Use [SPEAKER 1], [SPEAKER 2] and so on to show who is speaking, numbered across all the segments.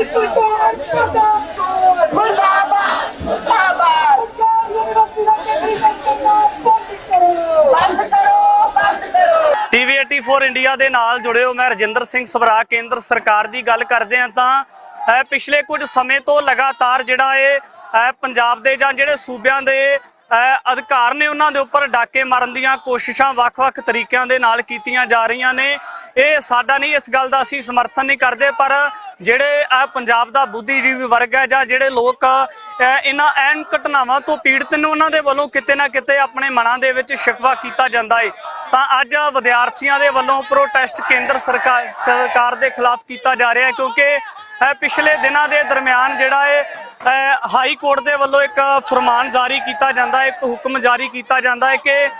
[SPEAKER 1] TV 84 India ਦੇ ਨਾਲ जुड़े हो। मैं रजिंदर सिंह सभरा। केंद्र सरकार की गल करते हैं तो पिछले कुछ समय तो लगातार जिहड़ा है पंजाब दे जां जिहड़े सूबियां दे अधिकार ने उन्हां दे उपर डाके मारन दीयां कोशिशां वख-वख तरीकिਆਂ ਦੇ ਨਾਲ ਕੀਤੀਆਂ जा रहीਆਂ ने। ਇਹ ਸਾਡਾ नहीं, इस गल का ਅਸੀਂ समर्थन नहीं करते, पर ਜਿਹੜੇ पंजाब ਦਾ बुद्धिजीवी वर्ग है ਜਾਂ ਜਿਹੜੇ लोग इन्हां अहम घटनावां तो पीड़ित ने उन्हां दे वल्लों किते ना किते अपने मनां दे विच शिकवा कीता जांदा है। ਤਾਂ ਅੱਜ ਵਿਦਿਆਰਥੀਆਂ ਦੇ ਵੱਲੋਂ ਪ੍ਰੋਟੈਸਟ ਕੇਂਦਰ ਸਰਕਾਰ ਦੇ ਖਿਲਾਫ ਕੀਤਾ ਜਾ ਰਿਹਾ ਹੈ, ਕਿਉਂਕਿ ਪਿਛਲੇ ਦਿਨਾਂ ਦੇ ਦਰਮਿਆਨ ਜਿਹੜਾ ਹੈ ਹਾਈ ਕੋਰਟ ਦੇ ਵੱਲੋਂ ਇੱਕ ਫਰਮਾਨ ਜਾਰੀ ਕੀਤਾ ਜਾਂਦਾ ਹੈ, ਇੱਕ ਹੁਕਮ ਜਾਰੀ ਕੀਤਾ ਜਾਂਦਾ ਹੈ ਕਿ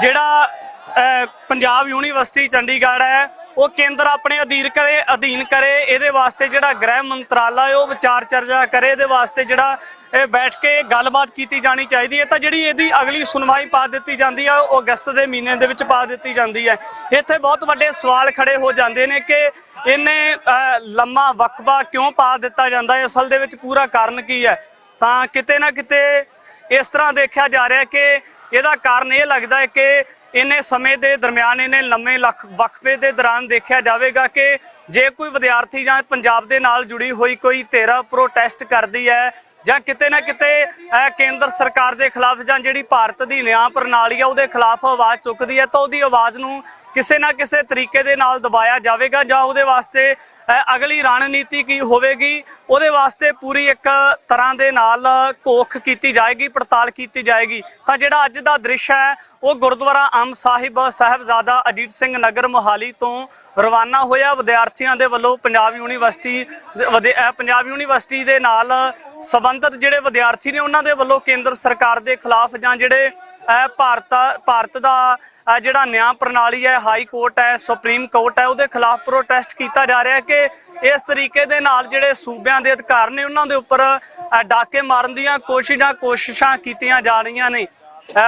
[SPEAKER 1] ਜਿਹੜਾ पंजाब यूनिवर्सिटी चंडीगढ़ है वो केंद्र अपने अधीन करे ਇਹਦੇ ਵਾਸਤੇ ਜਿਹੜਾ गृह मंत्रालय वो विचार चर्चा करे, ਇਹਦੇ ਵਾਸਤੇ ਜਿਹੜਾ बैठ के गलबात की जानी चाहिए। तो जी यदि अगली सुनवाई पा दी जाती है वो अगस्त के महीने के पा दी जाती है। इत्थे बहुत बड़े सवाल खड़े हो जाते हैं कि इन्हें लम्मा वकबा क्यों पा दिता जाता है, असल दे विच पूरा कारण की है। तो किते ना किते इस तरह देखा जा रहा है कि इसका कारण ये लगता है कि इन्हें समय के दरम्यान इन्हें लम्बे वकफे के दौरान देखा जाएगा कि जे कोई विद्यार्थी जां पंजाब के नाल जुड़ी हुई कोई तेरा प्रोटेस्ट करती है ਜਾਂ ਕਿਤੇ ਨਾ ਕਿਤੇ ਕੇਂਦਰ ਸਰਕਾਰ ਦੇ ਖਿਲਾਫ ਜਾਂ ਜਿਹੜੀ ਭਾਰਤ ਦੀ ਨਿਆਂ ਪ੍ਰਣਾਲੀ ਆ ਉਹਦੇ ਖਿਲਾਫ ਆਵਾਜ਼ ਚੁੱਕਦੀ ਹੈ ਤਾਂ ਉਹਦੀ ਆਵਾਜ਼ ਨੂੰ ਕਿਸੇ ਨਾ ਕਿਸੇ ਤਰੀਕੇ ਦੇ ਨਾਲ ਦਬਾਇਆ ਜਾਵੇਗਾ ਜਾਂ ਉਹਦੇ ਵਾਸਤੇ ਅਗਲੀ ਰਣਨੀਤੀ ਕੀ ਹੋਵੇਗੀ, ਉਹਦੇ ਵਾਸਤੇ ਪੂਰੀ ਇੱਕ ਤਰ੍ਹਾਂ ਦੇ ਨਾਲ ਕੋਖ ਕੀਤੀ ਜਾਏਗੀ, ਪੜਤਾਲ ਕੀਤੀ ਜਾਏਗੀ। ਤਾਂ ਜਿਹੜਾ ਅੱਜ ਦਾ ਦ੍ਰਿਸ਼ ਹੈ ਉਹ ਗੁਰਦੁਆਰਾ ਅੰਬ ਸਾਹਿਬ ਸਾਹਿਬਜ਼ਾਦਾ ਅਜੀਤ ਸਿੰਘ ਨਗਰ ਮੋਹਾਲੀ ਤੋਂ ਰਵਾਨਾ ਹੋਇਆ। ਵਿਦਿਆਰਥੀਆਂ ਦੇ ਵੱਲੋਂ ਪੰਜਾਬ ਯੂਨੀਵਰਸਿਟੀ ਦੇ ਨਾਲ ਸੰਬੰਧਿਤ ਜਿਹੜੇ ਵਿਦਿਆਰਥੀ ਨੇ ਉਹਨਾਂ ਦੇ ਵੱਲੋਂ ਕੇਂਦਰ ਸਰਕਾਰ ਦੇ ਖਿਲਾਫ ਜਾਂ ਜਿਹੜੇ ਭਾਰਤ ਦਾ ਜਿਹੜਾ ਨਿਆਂ ਪ੍ਰਣਾਲੀ ਹੈ, ਹਾਈ ਕੋਰਟ ਹੈ, ਸੁਪਰੀਮ ਕੋਰਟ ਹੈ, ਉਹਦੇ ਖਿਲਾਫ ਪ੍ਰੋਟੈਸਟ ਕੀਤਾ ਜਾ ਰਿਹਾ ਕਿ ਇਸ ਤਰੀਕੇ ਦੇ ਨਾਲ ਜਿਹੜੇ ਸੂਬਿਆਂ ਦੇ ਅਧਿਕਾਰ ਨੇ ਉਹਨਾਂ ਦੇ ਉੱਪਰ ਡਾਕੇ ਮਾਰਨ ਦੀਆਂ ਕੋਸ਼ਿਸ਼ਾਂ ਕੀਤੀਆਂ ਜਾ ਰਹੀਆਂ ਨੇ।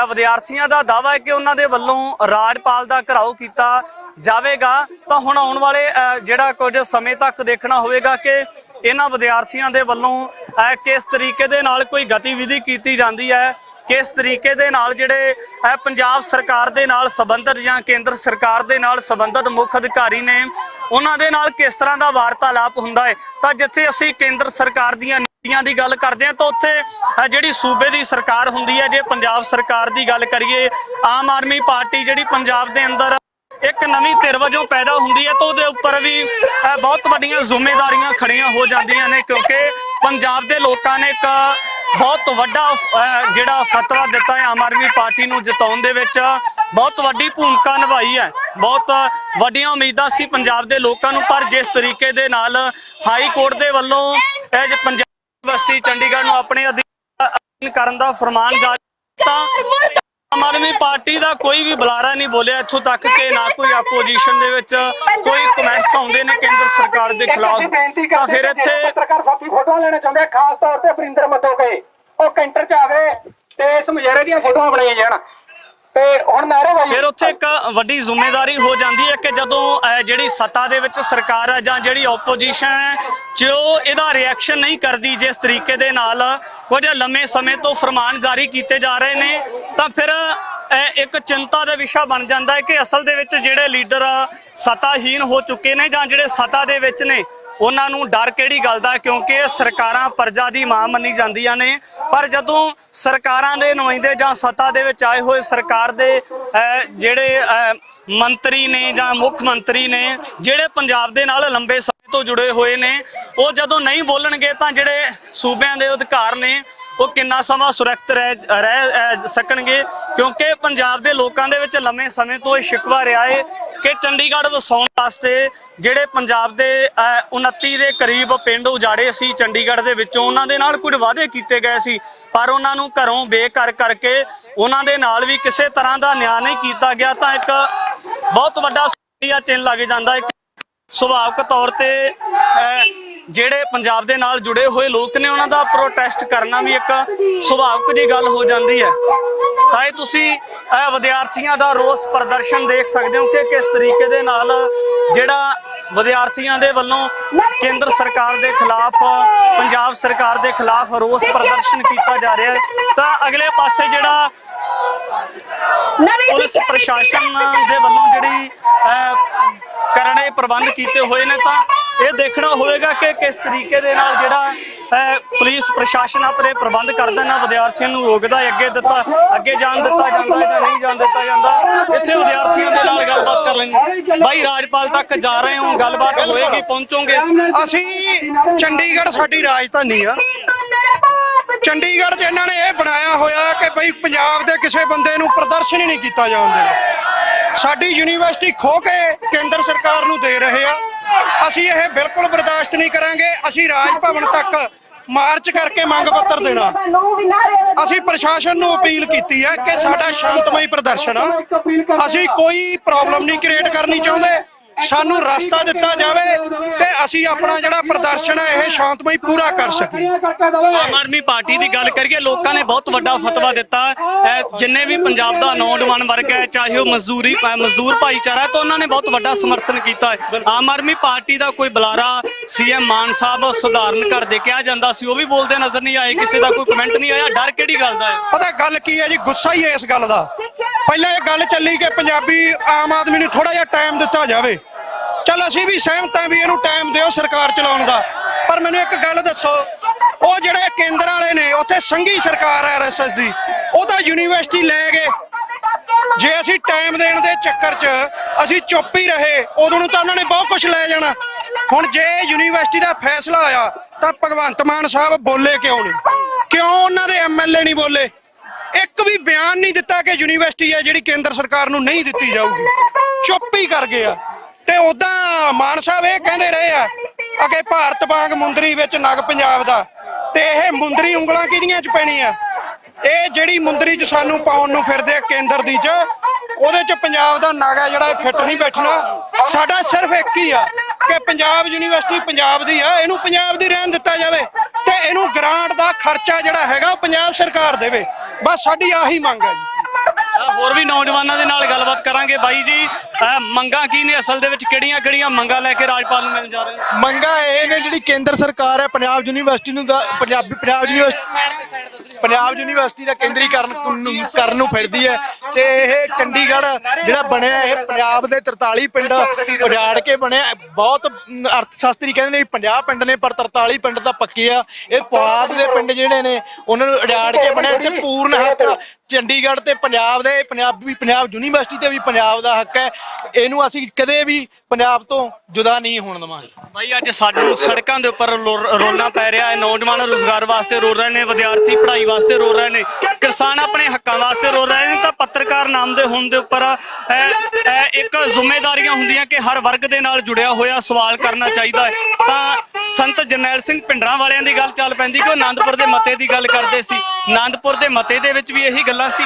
[SPEAKER 1] ਵਿਦਿਆਰਥੀਆਂ ਦਾ ਦਾਅਵਾ ਹੈ ਕਿ ਉਹਨਾਂ ਦੇ ਵੱਲੋਂ ਰਾਜਪਾਲ ਦਾ ਘਿਰਾਓ ਕੀਤਾ ਜਾਵੇਗਾ। ਤਾਂ ਹੁਣ ਆਉਣ ਵਾਲੇ ਜਿਹੜਾ ਕੁਝ ਸਮੇਂ ਤੱਕ ਦੇਖਣਾ ਹੋਵੇਗਾ ਕਿ ਇਹਨਾਂ ਵਿਦਿਆਰਥੀਆਂ ਦੇ ਵੱਲੋਂ ਕਿਸ ਤਰੀਕੇ ਦੇ ਨਾਲ ਕੋਈ ਗਤੀਵਿਧੀ ਕੀਤੀ ਜਾਂਦੀ ਹੈ, किस तरीके दे नाल जिहड़े पंजाब सरकार दे नाल संबंधित जां केंद्र सरकार दे नाल संबंधित मुख अधिकारी ने उन्हां दे नाल किस तरह दा वार्तालाप हुंदा है। तां जिथे असीं केंद्र सरकार दीयां नीतियां दी गल करदे हां तां उत्थे जिहड़ी सूबे दी सरकार हुंदी है, जे पंजाब सरकार दी गल करिए आम आदमी पार्टी जिहड़ी पंजाब दे अंदर एक नवीं धिर वजों पैदा होंदी है तो उहदे उपर भी बहुत वड्डियां जिम्मेदारियां खड़ियां हो जांदियां ने, क्योंकि पंजाब दे लोकां ने एक बहुत वड्डा जिहड़ा फतवा दिता है आम आदमी पार्टी नूं जिताउण दे विच बहुत वड्डी भूमिका निभाई है। बहुत वड्डियां उम्मीदां सी पंजाब दे लोकां नूं, पर जिस तरीके दे नाल हाई कोर्ट दे वल्लों पंजाब यूनिवर्सिटी चंडीगढ़ नूं अपने अधीन करन दा फरमान जारी कीता, आम आदमी पार्टी का कोई भी बुलारा नहीं बोलिया इत्थों तक कि ना कोई अपोजिशन दे विच कोई कमेंट्स आउंदे ने केंद्र सरकार के खिलाफ। तां फिर इत्थे
[SPEAKER 2] पत्रकार साथी फोटो लेना चाहते हैं, खास तौर पर वरिंदर मतो गए वो कैंटर च आ गए ते इस मुजाहरे दी फोटोआं बनाई जाण ते हुण नारेबाजी
[SPEAKER 1] फिर उत्थे एक वड्डी जिम्मेदारी हो जाती है कि जदों जिहड़ी सत्ता दे विच सरकार है जां जिहड़ी ओपोजिशन है जो इहदा रिएक्शन नहीं करती जिस तरीके दे नाल कुछ लंबे समय तो फरमान जारी किए जा रहे हैं, तो फिर एक चिंता का विषय बन जाता है कि असल दे विच जिहड़े लीडर सत्ताहीन हो चुके हैं जां जिहड़े सत्ता दे विच ने उन्हां नूं डर किहड़ी गल दा, क्योंकि सरकारां प्रजा दी मां मन्नी जांदियां ने। पर जदों सरकारां दे नुमाइंदे जां सत्ता दे विच आए होए सरकार दे जिहड़े मंत्री ने जां मुख मंत्री ने जिहड़े पंजाब दे नाल लंबे समय तो जुड़े हुए ने वो जदों नहीं बोलणगे तां जिहड़े सूबिਆਂ दे अधिकार ने वो किन्ना समा सुरक्षित रह सकणगे, क्योंकि पंजाब दे लोकां दे विच लंबे समय तो शिकवा रहा है कि चंडीगढ़ वसाउण वास्ते जिहड़े पंजाब दे 29 दे करीब पिंड उजाड़े सी चंडीगढ़ दे विचों उन्हां दे नाल कुछ वादे कीते गए सी, पर उन्हां नूं घरों बेघर करके उन्हां दे नाल भी किसी तरह का न्याय नहीं किया गया। तां एक बहुत वड्डा चिन्ह लग जाता है। सुभाविक तौर पर ਜਿਹੜੇ पंजाब ਦੇ ਨਾਲ जुड़े हुए लोग ने उन्हों का प्रोटेस्ट करना भी एक सुभाविक जी गल हो जाती है। ਤਾਂ ਇਹ ਤੁਸੀਂ ਵਿਦਿਆਰਥੀਆਂ ਦਾ ਰੋਸ प्रदर्शन देख सकते हो कि किस तरीके ਦੇ ਨਾਲ ਜਿਹੜਾ ਵਿਦਿਆਰਥੀਆਂ ਦੇ ਵੱਲੋਂ ਕੇਂਦਰ ਸਰਕਾਰ ਦੇ ਖਿਲਾਫ, ਪੰਜਾਬ ਸਰਕਾਰ ਦੇ ਖਿਲਾਫ ਰੋਸ ਪ੍ਰਦਰਸ਼ਨ ਕੀਤਾ ਜਾ ਰਿਹਾ ਹੈ। ਤਾਂ ਅਗਲੇ ਪਾਸੇ ਜਿਹੜਾ ਪੁਲਿਸ ਪ੍ਰਸ਼ਾਸਨ ਦੇ ਵੱਲੋਂ ਜਿਹੜੀ ਕਰੜੇ ਪ੍ਰਬੰਧ ਕੀਤੇ ਹੋਏ ਨੇ, ਤਾਂ ਇਹ ਦੇਖਣਾ ਹੋਵੇਗਾ ਕਿ ਕਿਸ ਤਰੀਕੇ ਦੇ ਨਾਲ ਜਿਹੜਾ ਪੁਲਿਸ ਪ੍ਰਸ਼ਾਸਨ ਆਪਣੇ ਪ੍ਰਬੰਧ ਕਰਦਾ ਨਾ, ਵਿਦਿਆਰਥੀਆਂ ਨੂੰ ਰੋਕਦਾ ਹੈ, ਅੱਗੇ ਜਾਣ ਦਿੱਤਾ ਜਾਂਦਾ ਜਾਂ ਨਹੀਂ ਜਾਣ ਦਿੱਤਾ ਜਾਂਦਾ। ਇੱਥੇ ਵਿਦਿਆਰਥੀਆਂ ਦੇ ਨਾਲ ਗੱਲਬਾਤ ਕਰ ਲੈਣੀ। ਬਾਈ ਰਾਜਪਾਲ ਤੱਕ ਜਾ ਰਹੇ ਹੋ, ਗੱਲਬਾਤ ਹੋਏਗੀ, ਪਹੁੰਚੋਗੇ?
[SPEAKER 3] ਅਸੀਂ ਚੰਡੀਗੜ੍ਹ ਸਾਡੀ ਰਾਜਧਾਨੀ ਆ। ਚੰਡੀਗੜ੍ਹ 'ਚ ਇਹਨਾਂ ਨੇ ਇਹ ਬਣਾਇਆ ਹੋਇਆ ਕਿ ਬਈ ਪੰਜਾਬ ਦੇ ਕਿਸੇ ਬੰਦੇ ਨੂੰ ਪ੍ਰਦਰਸ਼ਨ ਹੀ ਨਹੀਂ ਕੀਤਾ ਜਾਣ ਦੇਣਾ। ਸਾਡੀ ਯੂਨੀਵਰਸਿਟੀ ਖੋਹ ਕੇ ਕੇਂਦਰ ਸਰਕਾਰ ਨੂੰ ਦੇ ਰਹੇ ਆ। ਅਸੀਂ ਇਹ ਬਿਲਕੁਲ ਬਰਦਾਸ਼ਤ ਨਹੀਂ ਕਰਾਂਗੇ। ਅਸੀਂ ਰਾਜ ਭਵਨ ਤੱਕ ਮਾਰਚ ਕਰਕੇ ਮੰਗ ਪੱਤਰ ਦੇਣਾ। ਅਸੀਂ ਪ੍ਰਸ਼ਾਸਨ ਨੂੰ ਅਪੀਲ ਕੀਤੀ ਹੈ ਕਿ ਸਾਡਾ ਸ਼ਾਂਤਮਈ ਪ੍ਰਦਰਸ਼ਨ ਆ, ਅਸੀਂ ਕੋਈ ਪ੍ਰੋਬਲਮ ਨਹੀਂ ਕ੍ਰੀਏਟ ਕਰਨੀ ਚਾਹੁੰਦੇ। ਸਾਨੂੰ ਰਸਤਾ ਦਿੱਤਾ ਜਾਵੇ ਤੇ ਅਸੀਂ ਆਪਣਾ ਜਿਹੜਾ ਪ੍ਰਦਰਸ਼ਨ ਹੈ ਇਹ ਸ਼ਾਂਤਮਈ ਪੂਰਾ ਕਰ ਸਕੀਏ।
[SPEAKER 1] ਆਮ ਆਦਮੀ ਪਾਰਟੀ ਦੀ ਗੱਲ ਕਰੀਏ, ਲੋਕਾਂ ਨੇ ਬਹੁਤ ਵੱਡਾ ਫਤਵਾ ਦਿੱਤਾ। ਜਿੰਨੇ ਵੀ ਪੰਜਾਬ ਦਾ ਨੌਜਵਾਨ ਵਰਗ ਹੈ, ਚਾਹੇ ਉਹ ਮਜ਼ਦੂਰ ਭਾਈਚਾਰਾ, ਤਾਂ ਉਹਨਾਂ ਨੇ ਬਹੁਤ ਵੱਡਾ ਸਮਰਥਨ ਕੀਤਾ ਹੈ। ਆਮ ਆਦਮੀ ਪਾਰਟੀ ਦਾ ਕੋਈ ਬੁਲਾਰਾ ਸੀਐਮ ਮਾਨ ਸਾਹਿਬ ਸਧਾਰਨ ਘਰ ਦੇ ਕਿਹਾ ਜਾਂਦਾ ਸੀ, ਉਹ ਵੀ ਬੋਲਦੇ ਨਜ਼ਰ ਨਹੀਂ ਆਏ, ਕਿਸੇ ਦਾ ਕੋਈ ਕਮੈਂਟ ਨਹੀਂ ਆਇਆ। ਡਰ ਕਿਹੜੀ ਗੱਲ ਦਾ ਹੈ?
[SPEAKER 3] ਪਤਾ ਗੱਲ ਕੀ ਹੈ ਜੀ, ਗੁੱਸਾ ਹੀ ਹੈ ਇਸ ਗੱਲ ਦਾ। ਪਹਿਲਾਂ ਇਹ ਗੱਲ ਚੱਲੀ ਕਿ ਪੰਜਾਬੀ ਆਮ ਆਦਮੀ ਨੂੰ ਥੋੜਾ ਜਿਹਾ ਟਾਈਮ ਦਿੱਤਾ ਜਾਵੇ। ਚੱਲ ਅਸੀਂ ਵੀ ਸਹਿਮਤ ਹਾਂ ਵੀ ਇਹਨੂੰ ਟਾਈਮ ਦਿਓ ਸਰਕਾਰ ਚਲਾਉਣ ਦਾ, ਪਰ ਮੈਨੂੰ ਇੱਕ ਗੱਲ ਦੱਸੋ, ਉਹ ਜਿਹੜੇ ਕੇਂਦਰ ਵਾਲੇ ਨੇ ਉੱਥੇ ਸੰਘੀ ਸਰਕਾਰ ਹੈ RSS ਦੀ, ਉਹ ਤਾਂ ਯੂਨੀਵਰਸਿਟੀ ਲੈ ਗਏ। ਜੇ ਅਸੀਂ ਟਾਈਮ ਦੇਣ ਦੇ ਚੱਕਰ 'ਚ ਅਸੀਂ ਚੁੱਪ ਹੀ ਰਹੇ, ਉਦੋਂ ਨੂੰ ਤਾਂ ਉਹਨਾਂ ਨੇ ਬਹੁਤ ਕੁਝ ਲੈ ਜਾਣਾ। ਹੁਣ ਜੇ ਯੂਨੀਵਰਸਿਟੀ ਦਾ ਫੈਸਲਾ ਆਇਆ ਤਾਂ ਭਗਵੰਤ ਮਾਨ ਸਾਹਿਬ ਬੋਲੇ ਕਿਉਂ ਨਹੀਂ? ਕਿਉਂ ਉਹਨਾਂ ਦੇ MLA ਨਹੀਂ ਬੋਲੇ? ਇੱਕ ਵੀ ਬਿਆਨ ਨਹੀਂ ਦਿੱਤਾ ਕਿ ਯੂਨੀਵਰਸਿਟੀ ਹੈ ਜਿਹੜੀ ਕੇਂਦਰ ਸਰਕਾਰ ਨੂੰ ਨਹੀਂ ਦਿੱਤੀ ਜਾਊਗੀ। ਚੁੱਪ ਹੀ ਕਰ ਗਏ ਆ। ਤੇ ਉਦਾਂ ਮਾਨ ਸਾਹਿਬ ਇਹ ਕਹਿੰਦੇ ਰਹੇ ਆ ਕਿ ਭਾਰਤ ਵਾਂਗ ਮੁੰਦਰੀ ਵਿੱਚ ਨਗ ਪੰਜਾਬ ਦਾ, ਤੇ ਇਹ ਮੁੰਦਰੀ ਉਂਗਲਾਂ ਕਿਹਦੀਆਂ 'ਚ ਪੈਣੀ ਆ? ਇਹ ਜਿਹੜੀ ਮੁੰਦਰੀ 'ਚ ਸਾਨੂੰ ਪਾਉਣ ਨੂੰ ਫਿਰਦੇ ਆ ਕੇਂਦਰ ਦੀ 'ਚ, ਉਹਦੇ 'ਚ ਪੰਜਾਬ ਦਾ ਨਗ ਹੈ ਜਿਹੜਾ ਇਹ ਫਿੱਟ ਨਹੀਂ ਬੈਠਣਾ। ਸਾਡਾ ਸਿਰਫ ਇੱਕ ਹੀ ਆ ਕਿ ਪੰਜਾਬ ਯੂਨੀਵਰਸਿਟੀ ਪੰਜਾਬ ਦੀ ਆ, ਇਹਨੂੰ ਪੰਜਾਬ ਦੀ ਰਹਿਣ ਦਿੱਤਾ ਜਾਵੇ ਤੇ ਇਹਨੂੰ ਗ੍ਰਾਂਟ ਦਾ ਖਰਚਾ ਜਿਹੜਾ ਹੈਗਾ ਉਹ ਪੰਜਾਬ ਸਰਕਾਰ ਦੇਵੇ। ਬਸ ਸਾਡੀ ਆਹੀ ਮੰਗ ਹੈ ਜੀ।
[SPEAKER 1] ਹੋਰ ਵੀ ਨੌਜਵਾਨਾਂ ਦੇ ਨਾਲ ਗੱਲਬਾਤ ਕਰਾਂਗੇ। ਬਾਈ ਜੀ, ਮੰਗਾਂ ਕੀ ਨੇ ਅਸਲ ਦੇ ਵਿੱਚ? ਕਿਹੜੀਆਂ ਮੰਗਾਂ ਲੈ ਕੇ ਰਾਜਪਾਲ ਨੂੰ ਮਿਲਣ ਜਾ ਰਹੇ ਹੋ?
[SPEAKER 4] ਮੰਗਾਂ ਇਹ ਨੇ, ਜਿਹੜੀ ਕੇਂਦਰ ਸਰਕਾਰ ਹੈ ਪੰਜਾਬ ਯੂਨੀਵਰਸਿਟੀ ਨੂੰ ਪੰਜਾਬ ਯੂਨੀਵਰਸਿਟੀ ਦਾ ਕੇਂਦਰੀਕਰਨ ਕਰਨ ਨੂੰ ਫਿਰਦੀ ਹੈ। ਤੇ ਇਹ ਚੰਡੀਗੜ੍ਹ ਜਿਹੜਾ ਬਣਿਆ, ਇਹ ਪੰਜਾਬ ਦੇ 43 ਪਿੰਡ ਉਜਾੜ ਕੇ ਬਣਿਆ। ਬਹੁਤ ਅਰਥ ਸ਼ਾਸਤਰੀ ਕਹਿੰਦੇ ਨੇ 50 ਪਿੰਡ ਨੇ, ਪਰ 43 ਪਿੰਡ ਤਾਂ ਪੱਕੇ ਆ। ਇਹ ਪੁਆਧ ਦੇ ਪਿੰਡ ਜਿਹੜੇ ਨੇ ਉਹਨਾਂ ਨੂੰ ਉਜਾੜ ਕੇ ਬਣਿਆ। ਤੇ ਪੂਰਨ ਹੱਕ ਚੰਡੀਗੜ੍ਹ ਤੇ ਪੰਜਾਬ ਦੇ, ਪੰਜਾਬ ਯੂਨੀਵਰਸਿਟੀ ਤੇ ਵੀ ਪੰਜਾਬ ਦਾ ਹੱਕ ਹੈ। ਇਹਨੂੰ ਅਸੀਂ ਕਦੇ ਵੀ ਪੰਜਾਬ ਤੋਂ ਜੁਦਾ ਨਹੀਂ ਹੋਣ ਦੇਵਾਂਗੇ।
[SPEAKER 1] ਬਾਈ, ਅੱਜ ਸਾਨੂੰ ਸੜਕਾਂ ਦੇ ਉੱਪਰ ਰੋਲਣਾ ਪੈ ਰਿਹਾ ਹੈ। ਨੌਜਵਾਨ ਰੋਜ਼ਗਾਰ ਵਾਸਤੇ ਰੋ ਰਹੇ ਨੇ, ਵਿਦਿਆਰਥੀ ਪੜ੍ਹਾਈ ਵਾਸਤੇ ਰੋ ਰਹੇ ਨੇ, ਕਿਸਾਨ ਆਪਣੇ ਹੱਕਾਂ ਵਾਸਤੇ ਰੋ ਰਹੇ ਨੇ। ਤਾਂ ਪੱਤਰਕਾਰ ਨਾਮ ਦੇ ਹੋਣ ਦੇ ਉੱਪਰ ਇੱਕ ਜ਼ਿੰਮੇਵਾਰੀਆਂ ਹੁੰਦੀਆਂ ਕਿ ਹਰ ਵਰਗ ਦੇ ਨਾਲ ਜੁੜਿਆ ਹੋਇਆ ਸਵਾਲ ਕਰਨਾ ਚਾਹੀਦਾ ਹੈ। ਤਾਂ ਸੰਤ ਜਰਨੈਲ ਸਿੰਘ ਭਿੰਡਰਾਂ ਵਾਲਿਆਂ ਦੀ ਗੱਲ ਚੱਲ ਪੈਂਦੀ ਕਿ ਉਹ ਆਨੰਦਪੁਰ ਦੇ ਮਤੇ ਦੀ ਗੱਲ ਕਰਦੇ ਸੀ। ਆਨੰਦਪੁਰ ਦੇ ਮਤੇ ਦੇ ਵਿੱਚ ਵੀ ਇਹੀ ਗੱਲਾਂ ਸੀ।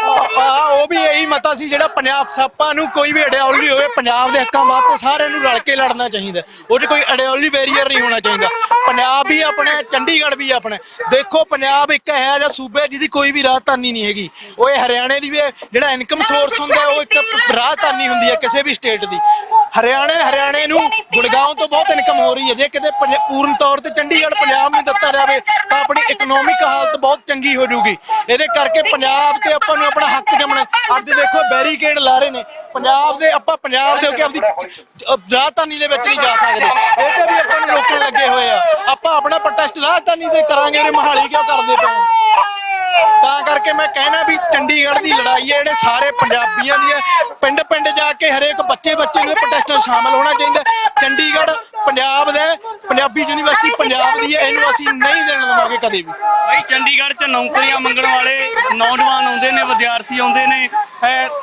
[SPEAKER 4] ਉਹ ਵੀ ਇਹੀ ਮਤਾ ਸੀ ਜਿਹੜਾ ਪੰਜਾਬ ਸਾਪਾ ਨੂੰ ਕੋਈ ਵੀ ਆਈਡੀਓਲੋਜੀ ਹੋਵੇ, ਪੰਜਾਬ ਦੇ ਹੱਕਾਂ ਵਾਸਤੇ ਸਾਰਿਆਂ ਨੂੰ ਰਲ ਕੇ ਲੜਨਾ ਚਾਹੀਦਾ। ਉਹ 'ਚ ਕੋਈ ਆਈਡੀਓਲੋਜੀ ਬੈਰੀਅਰ ਨਹੀਂ ਹੋਣਾ ਚਾਹੀਦਾ। ਪੰਜਾਬ ਵੀ ਆਪਣਾ, ਚੰਡੀਗੜ੍ਹ ਵੀ ਆਪਣਾ। ਦੇਖੋ, ਪੰਜਾਬ ਇੱਕ ਇਹੋ ਜਿਹਾ ਸੂਬਾ ਜਿਹਦੀ ਕੋਈ ਵੀ ਰਾਜਧਾਨੀ ਨਹੀਂ ਹੈਗੀ। ਉਹ ਇਹ ਹਰਿਆਣੇ ਦੀ ਵੀ ਜਿਹੜਾ ਇਨਕਮ ਸੋਰਸ ਹੁੰਦਾ, ਉਹ ਇੱਕ ਰਾਜਧਾਨੀ ਹੁੰਦੀ ਹੈ ਕਿਸੇ ਵੀ ਸਟੇਟ ਦੀ। ਹਰਿਆਣੇ ਨੂੰ ਗੁੜਗਾਉਂ ਤੋਂ ਬਹੁਤ ਇਨਕਮ ਹੋ ਰਹੀ ਹੈ। ਜੇ ਕਿਤੇ ਪੂਰਨ ਤੌਰ ਤੇ ਚੰਡੀਗੜ੍ਹ ਪੰਜਾਬ ਨੂੰ ਦਿੱਤਾ ਜਾਵੇ ਤਾਂ ਆਪਣੀ ਇਕਨੋਮਿਕ ਹਾਲਤ ਬਹੁਤ ਚੰਗੀ ਹੋ ਜਾਊਗੀ। ਇਹਦੇ ਕਰਕੇ ਪੰਜਾਬ ਤੇ ਆਪਾਂ ਨੂੰ ਆਪਣਾ ਹੱਕ ਜਮਣਾ। ਅੱਜ ਦੇਖੋ ਬੈਰੀਕੇਡ ਲਾ ਰਹੇ ਨੇ ਪੰਜਾਬ ਦੇ, ਆਪਾਂ ਪੰਜਾਬ ਦੇ ਹੋ ਕੇ ਆਪਣੀ ਰਾਜਧਾਨੀ ਦੇ ਵਿੱਚ ਨਹੀਂ ਜਾ ਸਕਦੇ। ਇਹ ਤੇ ਵੀ ਆਪਾਂ ਨੂੰ ਰੋਕਣ ਲੱਗੇ ਹੋਏ ਆ। ਆਪਾਂ ਆਪਣਾ ਪ੍ਰੋਟੈਸਟ ਰਾਜਧਾਨੀ ਤੇ ਕਰਾਂਗੇ, ਇਹ ਮੋਹਾਲੀ ਕਿਉਂ ਕਰਦੇ ਪਏ? ਤਾਂ ਕਰਕੇ ਮੈਂ ਕਹਿਣਾ ਵੀ ਚੰਡੀਗੜ੍ਹ ਦੀ ਲੜਾਈ ਹੈ ਜਿਹੜੇ ਸਾਰੇ ਪੰਜਾਬੀਆਂ ਦੀ ਹੈ। ਪਿੰਡ ਪਿੰਡ ਜਾ ਕੇ ਹਰੇਕ ਬੱਚੇ ਨੂੰ ਪ੍ਰੋਟੈਸਟਾਂ ਸ਼ਾਮਲ ਹੋਣਾ ਚਾਹੀਦਾ। ਚੰਡੀਗੜ੍ਹ ਪੰਜਾਬ ਦਾ, ਪੰਜਾਬੀ ਯੂਨੀਵਰਸਿਟੀ ਪੰਜਾਬ ਦੀ ਹੈ, ਇਹਨੂੰ ਅਸੀਂ ਨਹੀਂ ਦੇਣ ਦੇਵਾਂਗੇ ਕਦੇ ਵੀ।
[SPEAKER 1] ਬਈ, ਚੰਡੀਗੜ੍ਹ 'ਚ ਨੌਕਰੀਆਂ ਮੰਗਣ ਵਾਲੇ ਨੌਜਵਾਨ ਆਉਂਦੇ ਨੇ, ਵਿਦਿਆਰਥੀ ਆਉਂਦੇ ਨੇ,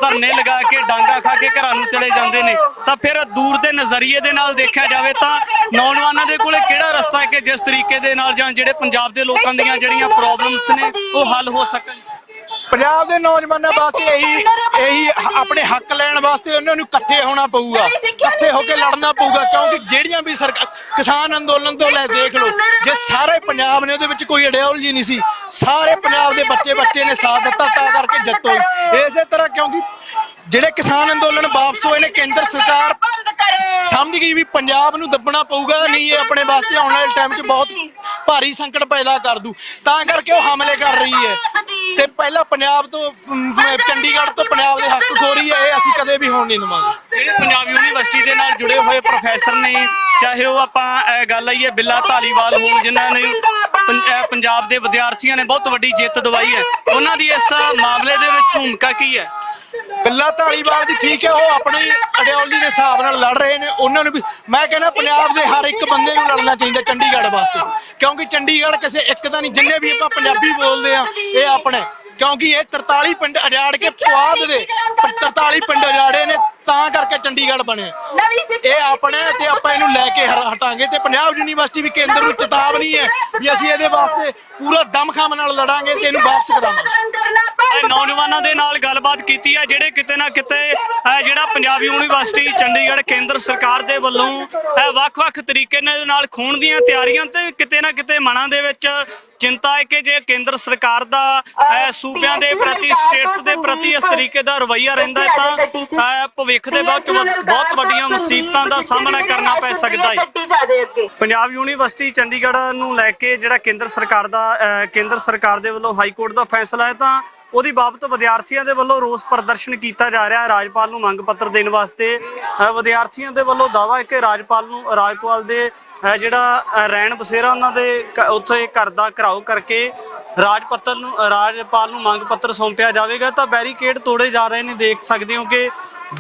[SPEAKER 1] ਧਰਨੇ ਲਗਾ ਕੇ ਡਾਂਗਾ ਖਾ ਕੇ ਘਰਾਂ ਨੂੰ ਚਲੇ ਜਾਂਦੇ ਨੇ। ਤਾਂ ਫਿਰ ਦੂਰ ਦੇ ਨਜ਼ਰੀਏ ਦੇ ਨਾਲ ਦੇਖਿਆ ਜਾਵੇ ਤਾਂ ਨੌਜਵਾਨਾਂ ਦੇ ਕੋਲੇ ਕਿਹੜਾ ਰਸਤਾ ਹੈ ਕਿ ਜਿਸ ਤਰੀਕੇ ਦੇ ਨਾਲ ਜਾਂ ਜਿਹੜੇ ਪੰਜਾਬ ਦੇ ਲੋਕਾਂ ਦੀਆਂ ਜਿਹੜੀਆਂ ਪ੍ਰੋਬਲਮਸ ਨੇ ਉਹ ਹੱਲ ਹੋ ਸਕਣ?
[SPEAKER 4] ਪੰਜਾਬ ਦੇ ਨੌਜਵਾਨਾਂ ਵਾਸਤੇ ਇਹੀ ਆਪਣੇ ਹੱਕ ਲੈਣ ਵਾਸਤੇ ਉਹਨਾਂ ਨੂੰ ਇਕੱਠੇ ਹੋਣਾ ਪਊਗਾ, ਇਕੱਠੇ ਹੋ ਕੇ ਲੜਨਾ ਪਊਗਾ। ਕਿਉਂਕਿ ਜਿਹੜੀਆਂ ਵੀ ਕਿਸਾਨ ਅੰਦੋਲਨ ਤੋਂ ਲੈ ਦੇਖ ਲਓ, ਜੇ ਸਾਰੇ ਪੰਜਾਬ ਨੇ ਉਹਦੇ ਵਿੱਚ ਕੋਈ ਆਈਡੀਓਲੋਜੀ ਨਹੀਂ ਸੀ, ਸਾਰੇ ਪੰਜਾਬ ਦੇ ਬੱਚੇ ਨੇ ਸਾਥ ਦਿੱਤਾ, ਤਾਂ ਕਰਕੇ ਜਿੱਤ ਹੋਈ। ਇਸੇ ਤਰ੍ਹਾਂ ਕਿਉਂਕਿ ਜਿਹੜੇ ਕਿਸਾਨ ਅੰਦੋਲਨ ਵਾਪਸ ਹੋਏ ਨੇ, ਕੇਂਦਰ ਸਰਕਾਰ ਸਾਹਮਣੇ ਸਮਝ ਗਈ ਵੀ ਪੰਜਾਬ ਨੂੰ ਦੱਬਣਾ ਪਊਗਾ, ਨਹੀਂ ਇਹ ਆਪਣੇ ਵਾਸਤੇ ਆਉਣ ਵਾਲੇ ਟਾਈਮ 'ਚ ਬਹੁਤ ਭਾਰੀ ਸੰਕਟ ਪੈਦਾ ਕਰ ਦੂ, ਤਾਂ ਕਰਕੇ ਉਹ ਹਮਲੇ ਕਰ ਰਹੀ ਹੈ। ਤੇ ਪਹਿਲਾਂ ਪੰਜਾਬ ਤੋਂ ਚੰਡੀਗੜ੍ਹ ਤੋਂ ਪੰਜਾਬ ਦੇ ਹੱਕ ਖੋ ਰਹੀ ਹੈ, ਇਹ ਅਸੀਂ ਕਦੇ ਵੀ ਹੋਣ ਨਹੀਂ ਦੇਵਾਂਗੇ।
[SPEAKER 1] ਜਿਹੜੇ ਪੰਜਾਬ ਯੂਨੀਵਰਸਿਟੀ ਦੇ ਨਾਲ ਜੁੜੇ ਹੋਏ ਪ੍ਰੋਫੈਸਰ ਨੇ, ਚਾਹੇ ਉਹ ਆਪਾਂ ਗੱਲ ਆਈਏ ਬਿੱਲਾ ਧਾਲੀਵਾਲ ਹੋਣ, ਜਿਨ੍ਹਾਂ ਨੇ ਪੰਜਾਬ ਦੇ ਵਿਦਿਆਰਥੀਆਂ ਨੇ ਬਹੁਤ ਵੱਡੀ ਜਿੱਤ ਦਿਵਾਈ ਹੈ, ਉਹਨਾਂ ਦੀ ਇਸ ਮਾਮਲੇ ਦੇ ਵਿੱਚ ਭੂਮਿਕਾ ਕੀ ਹੈ?
[SPEAKER 4] ਬਿੱਲਾ ਧਾਲੀਵਾਲ ਦੀ ਠੀਕ ਹੈ, ਉਹ ਆਪਣੀ ਆਈਡੀਓਲੋਜੀ ਦੇ ਹਿਸਾਬ ਨਾਲ ਲੜ ਰਹੇ ਨੇ, ਉਹਨਾਂ ਨੂੰ ਵੀ ਮੈਂ ਕਹਿੰਦਾ ਪੰਜਾਬ ਦੇ ਹਰ ਇੱਕ ਬੰਦੇ ਨੂੰ ਲੜਨਾ ਚਾਹੀਦਾ ਚੰਡੀਗੜ੍ਹ ਵਾਸਤੇ, ਕਿਉਂਕਿ ਚੰਡੀਗੜ੍ਹ ਕਿਸੇ ਇੱਕ ਦਾ ਨਹੀਂ, ਜਿੰਨੇ ਵੀ ਆਪਾਂ ਪੰਜਾਬੀ ਬੋਲਦੇ ਆ ਇਹ ਆਪਣੇ, ਕਿਉਂਕਿ ਇਹ 43 ਪਿੰਡ ਉਜਾੜ ਕੇ ਪੁਆਧ ਦੇ 43 ਪਿੰਡ ਉਜਾੜੇ ਨੇ, ਤਾਂ ਕਰਕੇ ਚੰਡੀਗੜ੍ਹ ਬਣਿਆ। ਇਹ ਆਪਣੇ ਤੇ ਆਪਾਂ ਇਹਨੂੰ ਲੈ ਕੇ ਹਟਾਂਗੇ, ਤੇ ਪੰਜਾਬ ਯੂਨੀਵਰਸਿਟੀ ਵੀ ਕੇਂਦਰ ਨੂੰ ਚੇਤਾਵਨੀ ਹੈ ਵੀ ਅਸੀਂ ਇਹਦੇ ਵਾਸਤੇ ਪੂਰਾ ਦਮਖਮ ਨਾਲ ਲੜਾਂਗੇ ਤੇ ਇਹਨੂੰ ਵਾਪਸ ਕਰਾਵਾਂਗੇ।
[SPEAKER 1] ਨੌਜਵਾਨਾਂ ਦੇ ਨਾਲ ਗੱਲਬਾਤ ਕੀਤੀ ਹੈ ਜਿਹੜੇ ਕਿਤੇ ਨਾ ਕਿਤੇ ਜਿਹੜਾ ਪੰਜਾਬ ਯੂਨੀਵਰਸਿਟੀ ਚੰਡੀਗੜ੍ਹ ਕੇਂਦਰ ਸਰਕਾਰ ਦੇ ਵੱਲੋਂ ਵੱਖ-ਵੱਖ ਤਰੀਕੇ ਨਾਲ ਖੋਣ ਦੀਆਂ ਤਿਆਰੀਆਂ, ਤੇ ਕਿਤੇ ਨਾ ਕਿਤੇ ਮਨਾਂ ਦੇ ਵਿੱਚ ਚਿੰਤਾ ਹੈ ਕਿ ਜੇ ਕੇਂਦਰ ਸਰਕਾਰ ਦਾ ਸੂਬਿਆਂ ਦੇ ਪ੍ਰਤੀ, ਸਟੇਟਸ ਦੇ ਪ੍ਰਤੀ ਇਸ ਤਰੀਕੇ ਦਾ ਰਵੱਈਆ ਰਹਿੰਦਾ ਹੈ ਤਾਂ ਭਵਿੱਖ ਦੇ ਬਹੁਤ ਵੱਡੀਆਂ ਮੁਸੀਬਤਾਂ ਦਾ ਸਾਹਮਣਾ ਕਰਨਾ ਪੈ ਸਕਦਾ ਹੈ। ਪੰਜਾਬ ਯੂਨੀਵਰਸਿਟੀ ਚੰਡੀਗੜ੍ਹ ਨੂੰ ਲੈ ਕੇ ਜਿਹੜਾ ਕੇਂਦਰ ਸਰਕਾਰ ਦੇ ਵੱਲੋਂ ਹਾਈ ਕੋਰਟ ਦਾ ਫੈਸਲਾ ਹੈ, ਤਾਂ ਉਹਦੀ ਬਾਬਤ ਵਿਦਿਆਰਥੀਆਂ ਦੇ ਵੱਲੋਂ ਰੋਸ ਪ੍ਰਦਰਸ਼ਨ ਕੀਤਾ ਜਾ ਰਿਹਾ ਹੈ। ਰਾਜਪਾਲ ਨੂੰ ਮੰਗ ਪੱਤਰ ਦੇਣ ਵਾਸਤੇ ਵਿਦਿਆਰਥੀਆਂ ਦੇ ਵੱਲੋਂ ਦਾਅਵਾ ਹੈ ਕਿ ਰਾਜਪਾਲ ਦੇ ਜਿਹੜਾ ਰਹਿਣ ਬਸੇਰਾ ਉਹਨਾਂ ਦੇ ਉੱਥੇ ਘਰ ਦਾ ਘਿਰਾਓ ਕਰਕੇ ਰਾਜਪਾਲ ਨੂੰ ਮੰਗ ਪੱਤਰ ਸੌਂਪਿਆ ਜਾਵੇਗਾ। ਤਾਂ ਬੈਰੀਕੇਡ ਤੋੜੇ ਜਾ ਰਹੇ ਨੇ, ਦੇਖ ਸਕਦੇ ਹੋ ਕਿ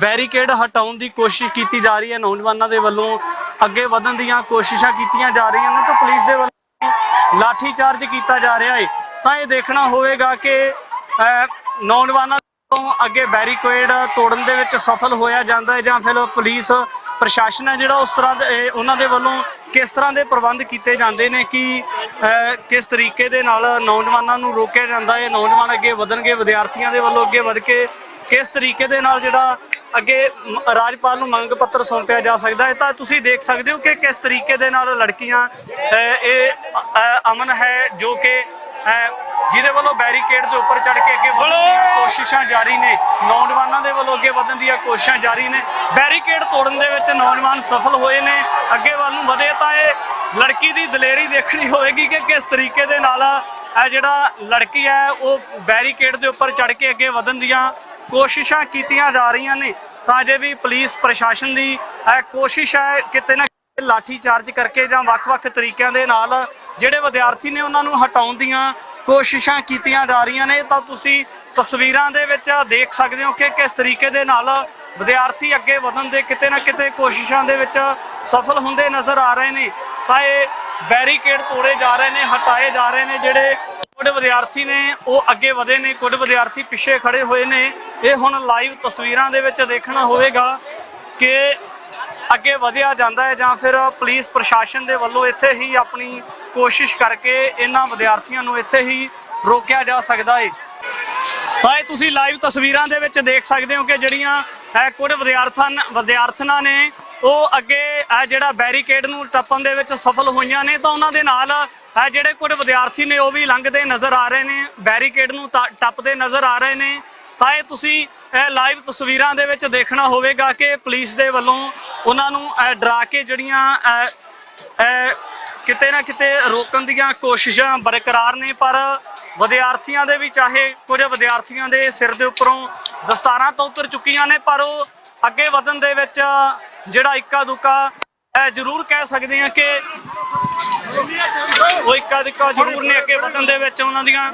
[SPEAKER 1] ਬੈਰੀਕੇਡ ਹਟਾਉਣ ਦੀ ਕੋਸ਼ਿਸ਼ ਕੀਤੀ ਜਾ ਰਹੀ ਹੈ, ਨੌਜਵਾਨਾਂ ਦੇ ਵੱਲੋਂ ਅੱਗੇ ਵਧਣ ਦੀਆਂ ਕੋਸ਼ਿਸ਼ਾਂ ਕੀਤੀਆਂ ਜਾ ਰਹੀਆਂ ਨੇ, ਤਾਂ ਪੁਲਿਸ ਦੇ ਵੱਲੋਂ ਲਾਠੀ ਚਾਰਜ ਕੀਤਾ ਜਾ ਰਿਹਾ ਹੈ। ਤਾਂ ਇਹ ਦੇਖਣਾ ਹੋਵੇਗਾ ਕਿ ਨੌਜਵਾਨਾਂ ਤੋਂ ਅੱਗੇ ਬੈਰੀਕੇਡ ਤੋੜਨ ਦੇ ਵਿੱਚ ਸਫਲ ਹੋਇਆ ਜਾਂਦਾ ਹੈ ਜਾਂ ਫਿਰ ਪੁਲਿਸ ਪ੍ਰਸ਼ਾਸਨ ਹੈ ਜਿਹੜਾ ਉਸ ਤਰ੍ਹਾਂ ਦੇ ਉਹਨਾਂ ਦੇ ਵੱਲੋਂ ਕਿਸ ਤਰ੍ਹਾਂ ਦੇ ਪ੍ਰਬੰਧ ਕੀਤੇ ਜਾਂਦੇ ਨੇ ਕਿ ਕਿਸ ਤਰੀਕੇ ਦੇ ਨਾਲ ਨੌਜਵਾਨਾਂ ਨੂੰ ਰੋਕਿਆ ਜਾਂਦਾ ਹੈ, ਨੌਜਵਾਨ ਅੱਗੇ ਵਧਣਗੇ, ਵਿਦਿਆਰਥੀਆਂ ਦੇ ਵੱਲੋਂ ਅੱਗੇ ਵਧ ਕੇ ਕਿਸ ਤਰੀਕੇ ਦੇ ਨਾਲ ਜਿਹੜਾ ਅੱਗੇ ਰਾਜਪਾਲ ਨੂੰ ਮੰਗ ਪੱਤਰ ਸੌਂਪਿਆ ਜਾ ਸਕਦਾ ਹੈ। ਤਾਂ ਤੁਸੀਂ ਦੇਖ ਸਕਦੇ ਹੋ ਕਿ ਕਿਸ ਤਰੀਕੇ ਦੇ ਨਾਲ ਲੜਕੀਆਂ ਇਹ ਅਮਨ ਹੈ ਜੋ ਕਿ ਜਿਹਦੇ ਵੱਲੋਂ ਬੈਰੀਕੇਡ ਦੇ ਉੱਪਰ ਚੜ੍ਹ ਕੇ ਅੱਗੇ ਵਧਣ ਦੀਆਂ ਕੋਸ਼ਿਸ਼ਾਂ ਜਾਰੀ ਨੇ, ਨੌਜਵਾਨਾਂ ਦੇ ਵੱਲੋਂ ਅੱਗੇ ਵਧਣ ਦੀਆਂ ਕੋਸ਼ਿਸ਼ਾਂ ਜਾਰੀ ਨੇ। ਬੈਰੀਕੇਡ ਤੋੜਨ ਦੇ ਵਿੱਚ ਨੌਜਵਾਨ ਸਫਲ ਹੋਏ ਨੇ, ਅੱਗੇ ਵੱਲ ਨੂੰ ਵਧੇ। ਤਾਂ ਇਹ ਲੜਕੀ ਦੀ ਦਲੇਰੀ ਦੇਖਣੀ ਹੋਵੇਗੀ ਕਿ ਕਿਸ ਤਰੀਕੇ ਦੇ ਨਾਲ ਇਹ ਜਿਹੜਾ ਲੜਕੀ ਹੈ ਉਹ ਬੈਰੀਕੇਡ ਦੇ ਉੱਪਰ ਚੜ੍ਹ ਕੇ ਅੱਗੇ ਵਧਣ ਦੀਆਂ ਕੋਸ਼ਿਸ਼ਾਂ ਕੀਤੀਆਂ ਜਾ ਰਹੀਆਂ ਨੇ। ਤਾਂ ਅਜੇ ਵੀ ਪੁਲਿਸ ਪ੍ਰਸ਼ਾਸਨ ਦੀ ਕੋਸ਼ਿਸ਼ ਹੈ ਕਿਤੇ ਨਾ ਕਿਤੇ ਲਾਠੀ ਚਾਰਜ ਕਰਕੇ ਜਾਂ ਵੱਖ-ਵੱਖ ਤਰੀਕਿਆਂ ਦੇ ਨਾਲ ਜਿਹੜੇ ਵਿਦਿਆਰਥੀ ਨੇ ਉਹਨਾਂ ਨੂੰ ਹਟਾਉਣ ਦੀਆਂ ਕੋਸ਼ਿਸ਼ਾਂ ਕੀਤੀਆਂ ਜਾ ਰਹੀਆਂ ਨੇ। ਤਾਂ ਤੁਸੀਂ ਤਸਵੀਰਾਂ ਦੇ ਵਿੱਚ ਦੇਖ ਸਕਦੇ ਹੋ ਕਿ ਕਿਸ ਤਰੀਕੇ ਦੇ ਨਾਲ ਵਿਦਿਆਰਥੀ ਅੱਗੇ ਵਧਣ ਦੇ ਕਿਤੇ ਨਾ ਕਿਤੇ ਕੋਸ਼ਿਸ਼ਾਂ ਦੇ ਵਿੱਚ ਸਫਲ ਹੁੰਦੇ ਨਜ਼ਰ ਆ ਰਹੇ ਨੇ। ਤਾਂ ਇਹ ਬੈਰੀਕੇਡ ਤੋੜੇ ਜਾ ਰਹੇ ਨੇ, ਹਟਾਏ ਜਾ ਰਹੇ ਨੇ। ਜਿਹੜੇ ਕੁਝ ਵਿਦਿਆਰਥੀ ਨੇ ਉਹ ਅੱਗੇ ਵਧੇ ਨੇ, ਕੁਝ ਵਿਦਿਆਰਥੀ ਪਿੱਛੇ ਖੜੇ ਹੋਏ ਨੇ। ਇਹ ਹੁਣ ਲਾਈਵ ਤਸਵੀਰਾਂ ਦੇ ਵਿੱਚ ਦੇਖਣਾ ਹੋਵੇਗਾ ਕਿ ਅੱਗੇ ਵਧਿਆ ਜਾਂਦਾ ਹੈ ਜਾਂ ਫਿਰ ਪੁਲਿਸ ਪ੍ਰਸ਼ਾਸਨ ਦੇ ਵੱਲੋਂ ਇੱਥੇ ਹੀ ਆਪਣੀ ਕੋਸ਼ਿਸ਼ ਕਰਕੇ ਇਹਨਾਂ ਵਿਦਿਆਰਥੀਆਂ ਨੂੰ ਇੱਥੇ ਹੀ ਰੋਕਿਆ ਜਾ ਸਕਦਾ ਹੈ। ਤਾਂ ਇਹ ਤੁਸੀਂ ਲਾਈਵ ਤਸਵੀਰਾਂ ਦੇ ਵਿੱਚ ਦੇਖ ਸਕਦੇ ਹੋ ਕਿ ਜਿਹੜੀਆਂ ਕੁਝ ਵਿਦਿਆਰਥਣਾਂ ਨੇ ਉਹ ਅੱਗੇ ਜਿਹੜਾ ਬੈਰੀਕੇਡ ਨੂੰ ਟੱਪਣ ਦੇ ਵਿੱਚ ਸਫਲ ਹੋਈਆਂ ਨੇ। ਤਾਂ ਉਹਨਾਂ ਦੇ ਨਾਲ ਜਿਹੜੇ ਕੁਝ ਵਿਦਿਆਰਥੀ ਨੇ ਉਹ ਵੀ ਲੰਘਦੇ ਨਜ਼ਰ ਆ ਰਹੇ ਨੇ, ਬੈਰੀਕੇਡ ਨੂੰ ਟੱਪਦੇ ਨਜ਼ਰ ਆ ਰਹੇ ਨੇ। ਤਾਂ ਇਹ ਤੁਸੀਂ ਲਾਈਵ ਤਸਵੀਰਾਂ ਦੇ ਵਿੱਚ ਦੇਖਣਾ ਹੋਵੇਗਾ ਕਿ ਪੁਲਿਸ ਦੇ ਵੱਲੋਂ ਉਹਨਾਂ ਨੂੰ ਡਰਾ ਕੇ ਜਿਹੜੀਆਂ ਕਿਤੇ ਨਾ ਕਿਤੇ ਰੋਕਣ ਦੀਆਂ ਕੋਸ਼ਿਸ਼ਾਂ ਬਰਕਰਾਰ ਨੇ। ਪਰ ਵਿਦਿਆਰਥੀਆਂ ਦੇ ਵੀ, ਚਾਹੇ ਕੁਝ ਵਿਦਿਆਰਥੀਆਂ ਦੇ ਸਿਰ ਦੇ ਉੱਪਰੋਂ ਦਸਤਾਰਾਂ ਤਾਂ ਉਤਰ ਚੁੱਕੀਆਂ ਨੇ, ਪਰ ਉਹ ਅੱਗੇ ਵਧਣ ਦੇ ਵਿੱਚ ਜਿਹੜਾ ਇੱਕਾ ਦੁੱਕਾ ਜ਼ਰੂਰ ਕਹਿ ਸਕਦੇ ਹਾਂ ਕਿ ਉਹ ਇੱਕਾ ਦੁੱਕਾ ਜ਼ਰੂਰ ਨੇ ਅੱਗੇ ਵਧਣ ਦੇ ਵਿੱਚ ਉਹਨਾਂ ਦੀਆਂ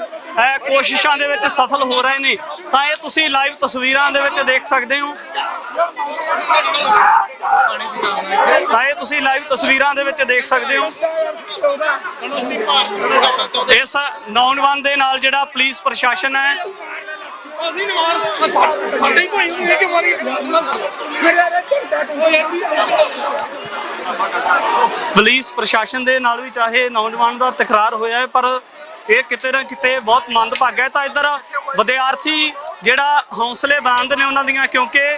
[SPEAKER 1] ਕੋਸ਼ਿਸ਼ਾਂ ਦੇ ਵਿੱਚ ਸਫਲ ਹੋ ਰਹੇ ਨੇ। ਤਾਂ ਇਹ ਤੁਸੀਂ ਲਾਈਵ ਤਸਵੀਰਾਂ ਦੇ ਵਿੱਚ ਦੇਖ ਸਕਦੇ ਹੋ। ਇਸ ਨੌਜਵਾਨ ਦੇ ਨਾਲ ਜਿਹੜਾ ਪੁਲਿਸ ਪ੍ਰਸ਼ਾਸਨ ਹੈ ਪੁਲਿਸ ਪ੍ਰਸ਼ਾਸਨ ਦੇ ਨਾਲ ਵੀ ਚਾਹੇ ਨੌਜਵਾਨ ਦਾ ਤਕਰਾਰ ਹੋਇਆ ਹੈ, ਪਰ ਇਹ ਕਿਤੇ ਨਾ ਕਿਤੇ ਬਹੁਤ ਮੰਦਭਾਗਾ ਹੈ। ਤਾਂ ਇੱਧਰ ਵਿਦਿਆਰਥੀ ਜਿਹੜਾ ਹੌਸਲੇ ਬੁਲੰਦ ਨੇ ਉਹਨਾਂ ਦੀਆਂ, ਕਿਉਂਕਿ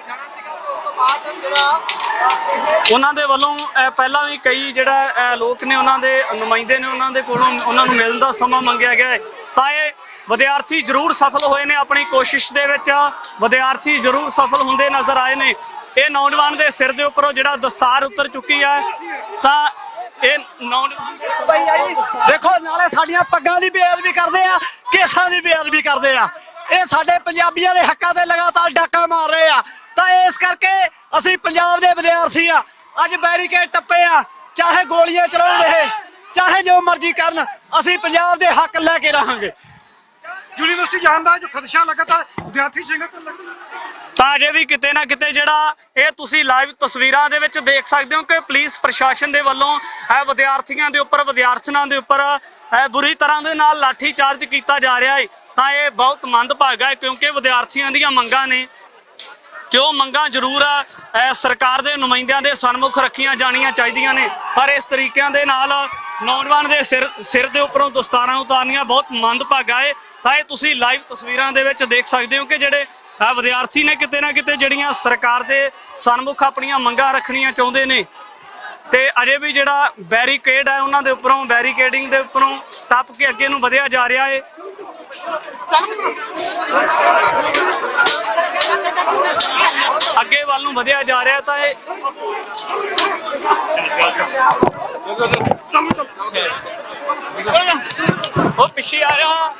[SPEAKER 1] ਉਹਨਾਂ ਦੇ ਵੱਲੋਂ ਪਹਿਲਾਂ ਵੀ ਕਈ ਜਿਹੜਾ ਲੋਕ ਨੇ ਉਹਨਾਂ ਦੇ ਨੁਮਾਇੰਦੇ ਨੇ ਉਹਨਾਂ ਦੇ ਕੋਲੋਂ ਉਹਨਾਂ ਨੂੰ ਮਿਲਣ ਦਾ ਸਮਾਂ ਮੰਗਿਆ ਗਿਆ ਹੈ। ਤਾਂ ਇਹ ਵਿਦਿਆਰਥੀ ਜ਼ਰੂਰ ਸਫਲ ਹੋਏ ਨੇ ਆਪਣੀ ਕੋਸ਼ਿਸ਼ ਦੇ ਵਿੱਚ, ਵਿਦਿਆਰਥੀ ਜ਼ਰੂਰ ਸਫਲ ਹੁੰਦੇ ਨਜ਼ਰ ਆਏ ਨੇ। ਇਹ ਨੌਜਵਾਨ ਦੇ ਸਿਰ ਦੇ ਉੱਪਰੋਂ ਜਿਹੜਾ ਦਸਤਾਰ ਉਤਰ ਚੁੱਕੀ ਹੈ ਤਾਂ ਇਹ ਨੌਜਵਾਨ
[SPEAKER 5] ਭਈਆ ਜੀ ਦੇਖੋ ਨਾਲੇ ਸਾਡੀਆਂ ਪੱਗਾਂ ਦੀ ਬੇਅਦਬੀ ਕਰਦੇ ਆ, ਕੇਸਾਂ ਦੀ ਬੇਅਦਬੀ ਕਰਦੇ ਆ। ਇਹ ਸਾਡੇ ਪੰਜਾਬੀਆਂ ਦੇ ਹੱਕਾਂ ਤੇ ਲਗਾਤਾਰ ਡਾਕਾ ਮਾਰ ਰਹੇ ਆ। ਤਾਂ ਇਸ ਕਰਕੇ ਅਸੀਂ ਪੰਜਾਬ ਦੇ ਵਿਦਿਆਰਥੀ ਆ, ਅੱਜ ਬੈਰੀਕੇਡ ਟੱਪੇ ਆ, ਚਾਹੇ ਗੋਲੀਆਂ ਚਲਾਉਣ ਰਹੇ, ਚਾਹੇ ਜੋ ਮਰਜ਼ੀ ਕਰਨ, ਅਸੀਂ ਪੰਜਾਬ ਦੇ ਹੱਕ ਲੈ ਕੇ ਰਹਾਂਗੇ।
[SPEAKER 3] ਯੂਨੀਵਰਸਿਟੀ ਜਾਣ ਦਾ ਜੋ ਖਦਸ਼ਾ ਲਗਾਤਾਰ ਵਿਦਿਆਰਥੀ ਸੰਗਠਨ ਲੱਗਦਾ
[SPEAKER 1] ਤਾਂ ਅਜੇ ਵੀ ਕਿਤੇ ਨਾ ਕਿਤੇ ਜਿਹੜਾ ਇਹ ਤੁਸੀਂ ਲਾਈਵ ਤਸਵੀਰਾਂ ਦੇ ਵਿੱਚ ਦੇਖ ਸਕਦੇ ਹੋ ਕਿ ਪੁਲਿਸ ਪ੍ਰਸ਼ਾਸਨ ਦੇ ਵੱਲੋਂ ਇਹ ਵਿਦਿਆਰਥੀਆਂ ਦੇ ਉੱਪਰ ਵਿਦਿਆਰਥਣਾਂ ਦੇ ਉੱਪਰ ਬੁਰੀ ਤਰ੍ਹਾਂ ਦੇ ਨਾਲ ਲਾਠੀ ਚਾਰਜ ਕੀਤਾ ਜਾ ਰਿਹਾ ਹੈ। ਤਾਂ ਇਹ ਬਹੁਤ ਮੰਦਭਾਗਾ ਹੈ ਕਿਉਂਕਿ ਵਿਦਿਆਰਥੀਆਂ ਦੀਆਂ ਮੰਗਾਂ ਨੇ ਜੋ ਮੰਗਾਂ ਜ਼ਰੂਰ ਆ ਸਰਕਾਰ ਦੇ ਨੁਮਾਇੰਦਿਆਂ ਦੇ ਸਨਮੁਖ ਰੱਖੀਆਂ ਜਾਣੀਆਂ ਚਾਹੀਦੀਆਂ ਨੇ, ਪਰ ਇਸ ਤਰੀਕਿਆਂ ਦੇ ਨਾਲ ਨੌਜਵਾਨ ਦੇ ਸਿਰ ਦੇ ਉੱਪਰੋਂ ਦਸਤਾਰਾਂ ਉਤਾਰਨੀਆਂ ਬਹੁਤ ਮੰਦਭਾਗਾ ਹੈ। ਤਾਂ ਇਹ ਤੁਸੀਂ ਲਾਈਵ ਤਸਵੀਰਾਂ ਦੇ ਵਿੱਚ ਦੇਖ ਸਕਦੇ ਹੋ ਕਿ ਜਿਹੜੇ ਵਿਦਿਆਰਥੀ ਨੇ ਕਿਤੇ ਨਾ ਕਿਤੇ ਜਿਹੜੀਆਂ ਸਰਕਾਰ ਦੇ ਸਨਮੁਖ ਆਪਣੀਆਂ ਮੰਗਾਂ ਰੱਖਣੀਆਂ ਚਾਹੁੰਦੇ ਨੇ ਤੇ ਅਜੇ ਵੀ ਜਿਹੜਾ ਬੈਰੀਕੇਡ ਹੈ ਉਹਨਾਂ ਦੇ ਉੱਪਰੋਂ ਬੈਰੀਕੇਡਿੰਗ ਦੇ ਉੱਪਰੋਂ ਟੱਪ ਕੇ ਅੱਗੇ ਨੂੰ ਵਧਿਆ ਜਾ ਰਿਹਾ ਹੈ। ਅੱਗੇ ਵੱਲ ਨੂੰ ਵਧਿਆ ਜਾ ਰਿਹਾ ਤਾਂ ਇਹ ਉਹ ਪਿੱਛੇ ਆ ਰਿਹਾ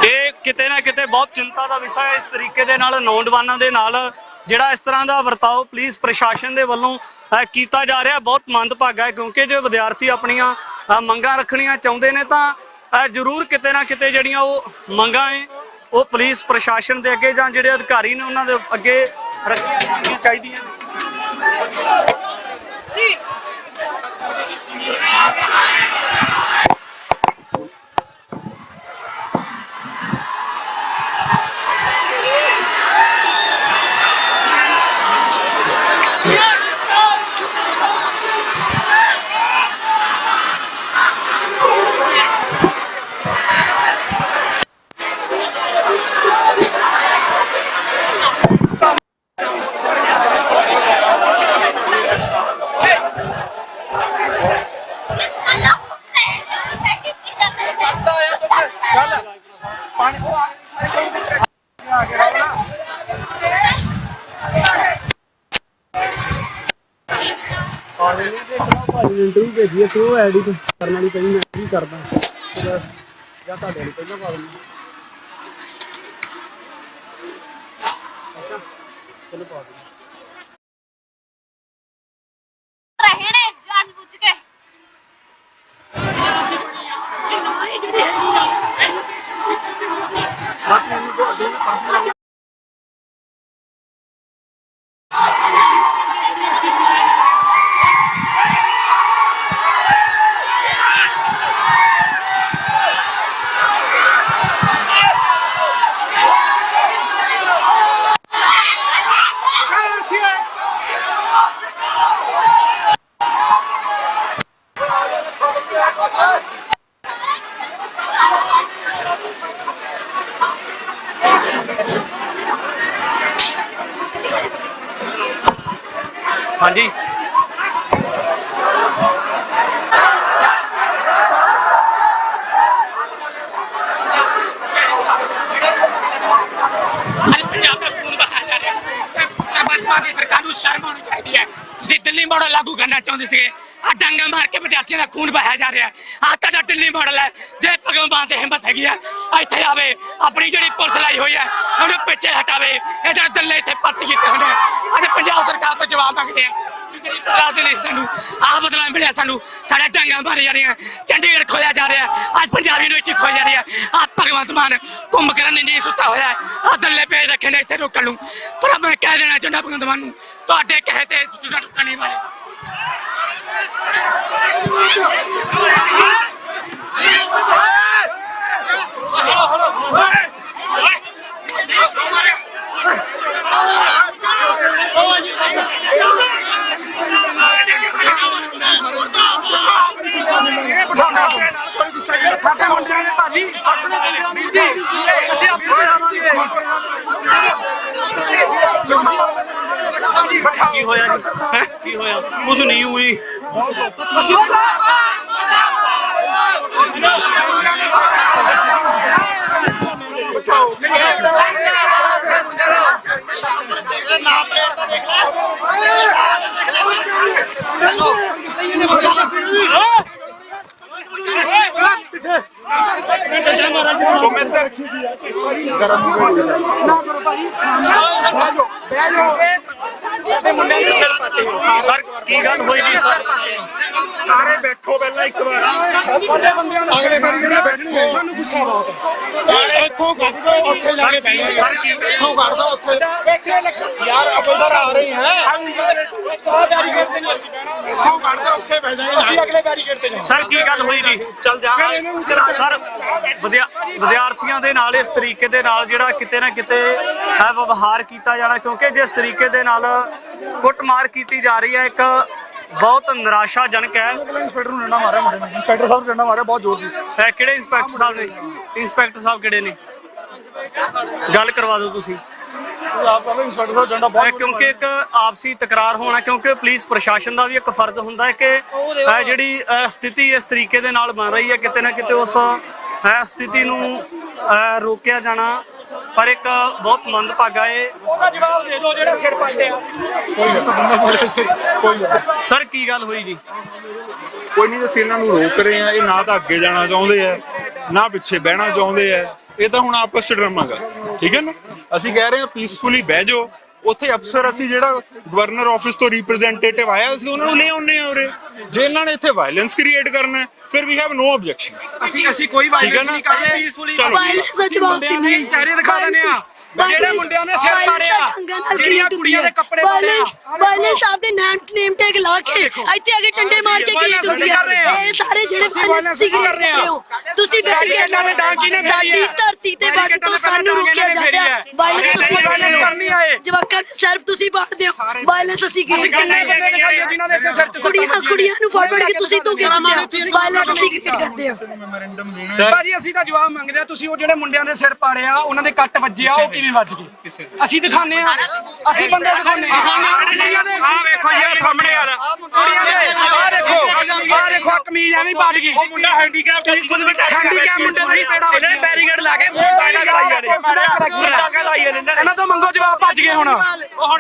[SPEAKER 1] ਇਹ ਕਿਤੇ ਨਾ ਕਿਤੇ ਬਹੁਤ ਚਿੰਤਾ ਦਾ ਵਿਸ਼ਾ ਹੈ। ਇਸ ਤਰੀਕੇ ਦੇ ਨਾਲ ਨੌਜਵਾਨਾਂ ਦੇ ਨਾਲ ਜਿਹੜਾ ਇਸ ਤਰ੍ਹਾਂ ਦਾ ਵਰਤਾਓ ਪੁਲਿਸ ਪ੍ਰਸ਼ਾਸਨ ਦੇ ਵੱਲੋਂ ਕੀਤਾ ਜਾ ਰਿਹਾ ਬਹੁਤ ਮੰਦਭਾਗਾ ਹੈ ਕਿਉਂਕਿ ਜੇ ਵਿਦਿਆਰਥੀ ਆਪਣੀਆਂ ਮੰਗਾਂ ਰੱਖਣੀਆਂ ਚਾਹੁੰਦੇ ਨੇ ਤਾਂ ਜ਼ਰੂਰ ਕਿਤੇ ਨਾ ਕਿਤੇ ਜਿਹੜੀਆਂ ਉਹ ਮੰਗਾਂ ਹੈ ਉਹ ਪੁਲਿਸ ਪ੍ਰਸ਼ਾਸਨ ਦੇ ਅੱਗੇ ਜਾਂ ਜਿਹੜੇ ਅਧਿਕਾਰੀ ਨੇ ਉਹਨਾਂ ਦੇ ਅੱਗੇ ਰੱਖਣੀਆਂ ਚਾਹੀਦੀਆਂ
[SPEAKER 6] ਇੰਟਰਵਿਊ ਭੇਜੀ ਸੀ ਉਹ ਐਡਿਟ ਕਰਨ ਵਾਲੀ ਕਹੀ ਮੈਂ ਕੀ ਕਰਦਾ ਜਾਂ ਤੁਹਾਡੇ ਲਈ ਪਹਿਲਾਂ ਪਾ ਦਿੰਦਾ ਚਲੋ ਪਾ ਦਿੰਦਾ
[SPEAKER 7] ਰਹਿਣੇ ਜਾਣ ਬੁੱਝ ਕੇ
[SPEAKER 6] ਬਸ ਮੈਨੂੰ ਦੋ ਅੱਗੇ ਪਰਸਨਲ
[SPEAKER 1] ਹਾਂਜੀ
[SPEAKER 8] ਪੰਜਾਬ ਦਾ ਖੂਨ ਵਹਾਇਆ ਜਾ ਰਿਹਾ ਤੇ ਪਰਮਾਤਮਾ ਦੀ ਸਰਕਾਰ ਨੂੰ ਸ਼ਰਮ ਆਉਣੀ ਚਾਹੀਦੀ ਹੈ। ਤੁਸੀਂ ਦਿੱਲੀ ਮਾਡਲ ਲਾਗੂ ਕਰਨਾ ਚਾਹੁੰਦੇ ਸੀਗੇ, ਆ ਡਾਂਗਾ ਮਾਰ ਕੇ ਵਿਦਿਆਰਥੀਆਂ ਦਾ ਖੂਨ ਵਹਾਇਆ ਜਾ ਰਿਹਾ ਆ ਤੁਹਾਡਾ ਦਿੱਲੀ ਮਾਡਲ ਹੈ। ਜੇ ਭਗਵਾਨ ਦੀ ਹਿੰਮਤ ਹੈਗੀ ਆ ਇੱਥੇ ਆਵੇ, ਆਪਣੀ ਜਿਹੜੀ ਪੁਲਿਸ ਲਾਈ ਹੋਈ ਹੈ ਉਹਨੂੰ ਪਿੱਛੇ ਹਟਾਵੇ। ਇਹ ਜਿਹੜੇ ਦਿੱਲੀ ਇੱਥੇ ਭਰਤੀ ਕੀਤੇ ਹੋਏ ਨੇ ਅੱਜ ਪੰਜਾਬ ਸਰਕਾਰ ਤੋਂ ਜਵਾਬ ਮੰਗਦੇ ਆ। ਸਾਨੂੰ ਆਹ ਬਦਲਾ ਮਿਲਿਆ, ਸਾਨੂੰ ਸਾਡਾ ਡਾਂਗਾ ਮਾਰੀ ਜਾ ਰਹੀਆਂ, ਚੰਡੀਗੜ੍ਹ ਖੋਇਆ ਜਾ ਰਿਹਾ, ਅੱਜ ਪੰਜਾਬ ਯੂਨੀਵਰਸਿਟੀ ਖੋਈ ਜਾ ਰਹੀ ਹੈ। ਆ ਭਗਵੰਤ ਮਾਨ ਕੁੰਭਕਰਨ ਨੇ ਨਹੀਂ ਸੁੱਤਾ ਹੋਇਆ, ਆ ਦੱਲੇ ਪੇਜ ਰੱਖੇ ਨੇ ਇੱਥੇ ਰੋਕਣ ਨੂੰ। ਪਰ ਮੈਂ ਕਹਿ ਦੇਣਾ ਚਾਹੁੰਦਾ ਭਗਵੰਤ ਮਾਨ ਨੂੰ, ਤੁਹਾਡੇ ਕਹੇ ਤੇ ਚੁੱਟਾ ਟੁੱਟਣ ਨਹੀਂ ਵਾਲੇ।
[SPEAKER 6] ਸਾਡੇ ਮੁੰਡਿਆਂ ਨੇ ਭਾਜੀ ਵੀਰ ਜੀ ਅਸੀਂ ਆਪੇ ਜਾਵਾਂਗੇ।
[SPEAKER 1] ਕੀ ਹੋਇਆ ਜੀ? ਕੀ ਹੋਇਆ? ਕੁਝ ਨਹੀਂ ਹੋਈ। ਸਰ ਕੀ ਗੱਲ ਹੋਈ ਜੀ ਸਰ?
[SPEAKER 9] ਸਾਰੇ ਬੈਠੋ ਪਹਿਲਾਂ ਇੱਕ ਵਾਰ ਸਾਡੇ ਬੰਦਿਆਂ ਨੂੰ ਅਗਲੇ ਵਾਰੀ ਜਿਹੜੇ ਬੈਠਣਗੇ ਸਾਨੂੰ ਗੁੱਸਾ ਬਹੁਤ ਸਾਰੇ ਇੱਥੋਂ ਕੱਢ ਦੋ ਉੱਥੇ ਜਾ ਕੇ ਬੈਠੋ ਸਰ ਕੀ ਇੱਥੋਂ ਕੱਢ ਦੋ ਉੱਥੇ ਇੱਥੇ ਯਾਰ ਅਬਲਦਰ ਆ ਰਹੇ ਹੈ ਇੱਥੋਂ ਕੱਢ ਦੋ ਉੱਥੇ ਬਹਿ ਜਾਵਾਂਗੇ ਅਸੀਂ ਅਗਲੇ ਬੈਰੀਕੇਡ ਤੇ ਜਾਵਾਂਗੇ
[SPEAKER 1] ਸਰ ਕੀ ਗੱਲ ਹੋਈ ਜੀ?
[SPEAKER 9] ਚੱਲ ਜਾ
[SPEAKER 1] ਸਰ ਵਿਦਿਆਰਥੀਆਂ ਦੇ ਨਾਲ ਇਸ ਤਰੀਕੇ ਦੇ ਨਾਲ ਜਿਹੜਾ ਕਿਤੇ ਨਾ ਕਿਤੇ ਵਿਵਹਾਰ ਕੀਤਾ ਜਾਣਾ, ਕਿਉਂਕਿ ਜਿਸ ਤਰੀਕੇ ਦੇ ਨਾਲ ਕੁੱਟਮਾਰ ਕੀਤੀ ਜਾ ਰਹੀ ਹੈ ਇੱਕ ਬਹੁਤ ਨਿਰਾਸ਼ਾਜਨਕ ਹੈ।
[SPEAKER 9] ਇੰਸਪੈਕਟਰ ਨੂੰ ਡੰਡਾ ਮਾਰਿਆ ਮੁੰਡੇ ਨੇ, ਇੰਸਪੈਕਟਰ ਸਾਹਿਬ ਡੰਡਾ ਮਾਰਿਆ ਬਹੁਤ ਜ਼ੋਰ ਦੀ।
[SPEAKER 1] ਕਿਹੜੇ ਇੰਸਪੈਕਟਰ ਸਾਹਿਬ ਨੇ? ਇੰਸਪੈਕਟਰ ਸਾਹਿਬ ਕਿਹੜੇ ਨੇ? ਗੱਲ ਕਰਵਾ ਦਿਓ ਤੁਸੀਂ।
[SPEAKER 9] ਆਪ ਕਹਿੰਦੇ ਇੰਸਪੈਕਟਰ ਸਾਹਿਬ ਡੰਡਾ ਬਹੁਤ
[SPEAKER 1] ਕਿਉਂਕਿ ਇੱਕ ਆਪਸੀ ਤਕਰਾਰ ਹੋਣਾ, ਕਿਉਂਕਿ ਪੁਲਿਸ ਪ੍ਰਸ਼ਾਸਨ ਦਾ ਵੀ ਇੱਕ ਫਰਜ਼ ਹੁੰਦਾ ਹੈ ਕਿ ਜਿਹੜੀ ਸਥਿਤੀ ਇਸ ਤਰੀਕੇ ਦੇ ਨਾਲ ਬਣ ਰਹੀ ਹੈ ਕਿਤੇ ਨਾ ਕਿਤੇ ਉਸ ਸਥਿਤੀ ਨੂੰ ਰੋਕਿਆ ਜਾਣਾ, ਪਰ ਇੱਕ ਬਹੁਤ ਮੰਦਭਾਗਾ ਹੈ।
[SPEAKER 8] ਉਹਦਾ ਜਵਾਬ ਦੇ ਦਿਓ ਜਿਹੜਾ ਸਿਰ ਪੱਟੇ ਆ।
[SPEAKER 1] ਸਰ ਕੀ ਗੱਲ ਹੋਈ ਜੀ?
[SPEAKER 9] ਕੋਈ ਨਹੀਂ, ਅਸੀਂ ਇਹਨਾਂ ਨੂੰ ਰੋਕ ਰਹੇ ਆ। ਇਹ ਨਾ ਤਾਂ ਅੱਗੇ ਜਾਣਾ ਚਾਹੁੰਦੇ ਆ ਨਾ ਪਿੱਛੇ ਬਹਿਣਾ ਚਾਹੁੰਦੇ ਆ। ਇਹ ਤਾਂ ਹੁਣ ਆਪਸ ਚ ਡਰਾਮਾ ਗਾ, ਠੀਕ ਹੈ ਨਾ। ਅਸੀਂ ਕਹਿ ਰਹੇ ਆ ਪੀਸਫੁਲੀ ਬਹਿ ਜਾਓ। ਉੱਥੇ ਅਫਸਰ ਅਸੀਂ ਜਿਹੜਾ ਗਵਰਨਰ ਆਫਿਸ ਤੋਂ ਰਿਪਰੈਜ਼ੈਂਟੇਟਿਵ ਆਇਆ ਅਸੀਂ ਉਹਨਾਂ ਨੂੰ ਲੈ ਆਉਂਦੇ ਆ ਉਰੇ। ਜੇ ਇਹਨਾਂ ਨੇ ਇੱਥੇ ਵਾਇਲੈਂਸ ਕ੍ਰੀਏਟ ਕਰਨਾ ਫਿਰ ਵੀ ਹੈਵ ਨੋ ਆਬਜੈਕਸ਼ਨ।
[SPEAKER 8] ਅਸੀਂ ਕੋਈ ਵਾਇਲੈਂਸ ਨਹੀਂ ਕਰਦੇ ਪੀਸਫੁਲੀ।
[SPEAKER 10] ਵਾਇਲੈਂਸ ਦਾ ਜਵਾਬ ਨਹੀਂ,
[SPEAKER 8] ਚਿਹਰੇ ਦਿਖਾ ਦਿੰਦੇ ਆ ਜਿਹੜੇ ਮੁੰਡਿਆਂ ਨੇ ਸਿਰ ਪਾੜਿਆ, ਜਿਹੜੀਆਂ ਕੁੜੀਆਂ ਦੇ ਕੱਪੜੇ ਪਾੜੇ ਆ।
[SPEAKER 10] ਵਾਇਲੈਂਸ ਆਪਦੇ ਨੇਮ ਟੈਗ ਲਾ ਕੇ ਇੱਥੇ ਆ ਕੇ ਟੰਡੇ ਮਾਰ ਕੇ ਕ੍ਰੀਏਟ ਹੁੰਦੀ ਹੈ। ਇਹ ਸਾਰੇ ਜਿਹੜੇ ਵਾਇਲੈਂਸ ਤੁਸੀਂ ਕ੍ਰੀਏਟ ਕਰ ਰਹੇ ਹੋ, ਤੁਸੀਂ ਸਾਡੀ ਧਰਤੀ ਤੇ ਵੜ ਤੋਂ ਸਾਨੂੰ ਰੋਕਿਆ ਜਾ ਰਿਹਾ। ਵਾਇਲੈਂਸ ਤੁਸੀਂ
[SPEAKER 8] ਕਰਨੀ ਆਏ
[SPEAKER 10] ਜਵਾਕਾਂ ਨੇ ਸਿਰਫ ਤੁਸੀਂ ਬਾੜਦੇ ਹੋ। ਵਾਇਲੈਂਸ ਅਸੀਂ ਕ੍ਰੀਏਟ
[SPEAKER 8] ਕਿੰਨੇ ਬੰਦੇ ਦਿਖਾਈਏ ਜਿਨ੍ਹਾਂ ਦੇ ਇੱਥੇ ਸਿਰ ਚ
[SPEAKER 10] ਕੁੜੀਆਂ ਨੂੰ ਫੜ ਕੇ ਤੁਸੀਂ ਧੋਕੇ ਦਿੰਦੇ ਹੋ। ਵਾਇਲੈਂਸ ਅਸੀਂ ਕ੍ਰੀਏਟ ਕਰਦੇ ਹੋ।
[SPEAKER 8] ਭਾਜੀ ਅਸੀਂ ਤਾਂ ਜਵਾਬ ਮੰਗਦੇ ਆ। ਤੁਸੀਂ ਉਹ ਜਿਹੜੇ ਮੁੰਡਿਆਂ ਦੇ ਸਿਰ ਪਾੜਿਆ ਉਹਨਾਂ ਦੇ ਕੱਟ ਵੱਜੇ ਆ, ਉਹ ਕਿਵੇਂ ਵੱਜ ਗਏ? ਅਸੀਂ ਦਿਖਾਣੇ ਆ, ਅਸੀਂ ਬੰਦੇ ਦਿਖਾਣੇ ਆ। ਆਹ ਵੇਖੋ ਜੀ ਸਾਹਮਣੇ ਆ ਕੁੜੀਆਂ ਦੇ, ਆਹ ਦੇਖੋ ਕਮੀਜ਼ ਐਵੇਂ ਪੱਟ ਗਈ। ਉਹ ਮੁੰਡਾ ਹੈਂਡੀਕੈਪ ਮੁੰਡੇ ਦੀ ਪੇੜਾ ਇਹਨਾਂ ਨੇ ਬੈਰੀਕੇਡ ਲਾ ਕੇ ਇਹਨਾਂ ਤੋਂ ਮੰਗੋ ਜਵਾਬ, ਭੱਜ ਗਏ ਹੁਣ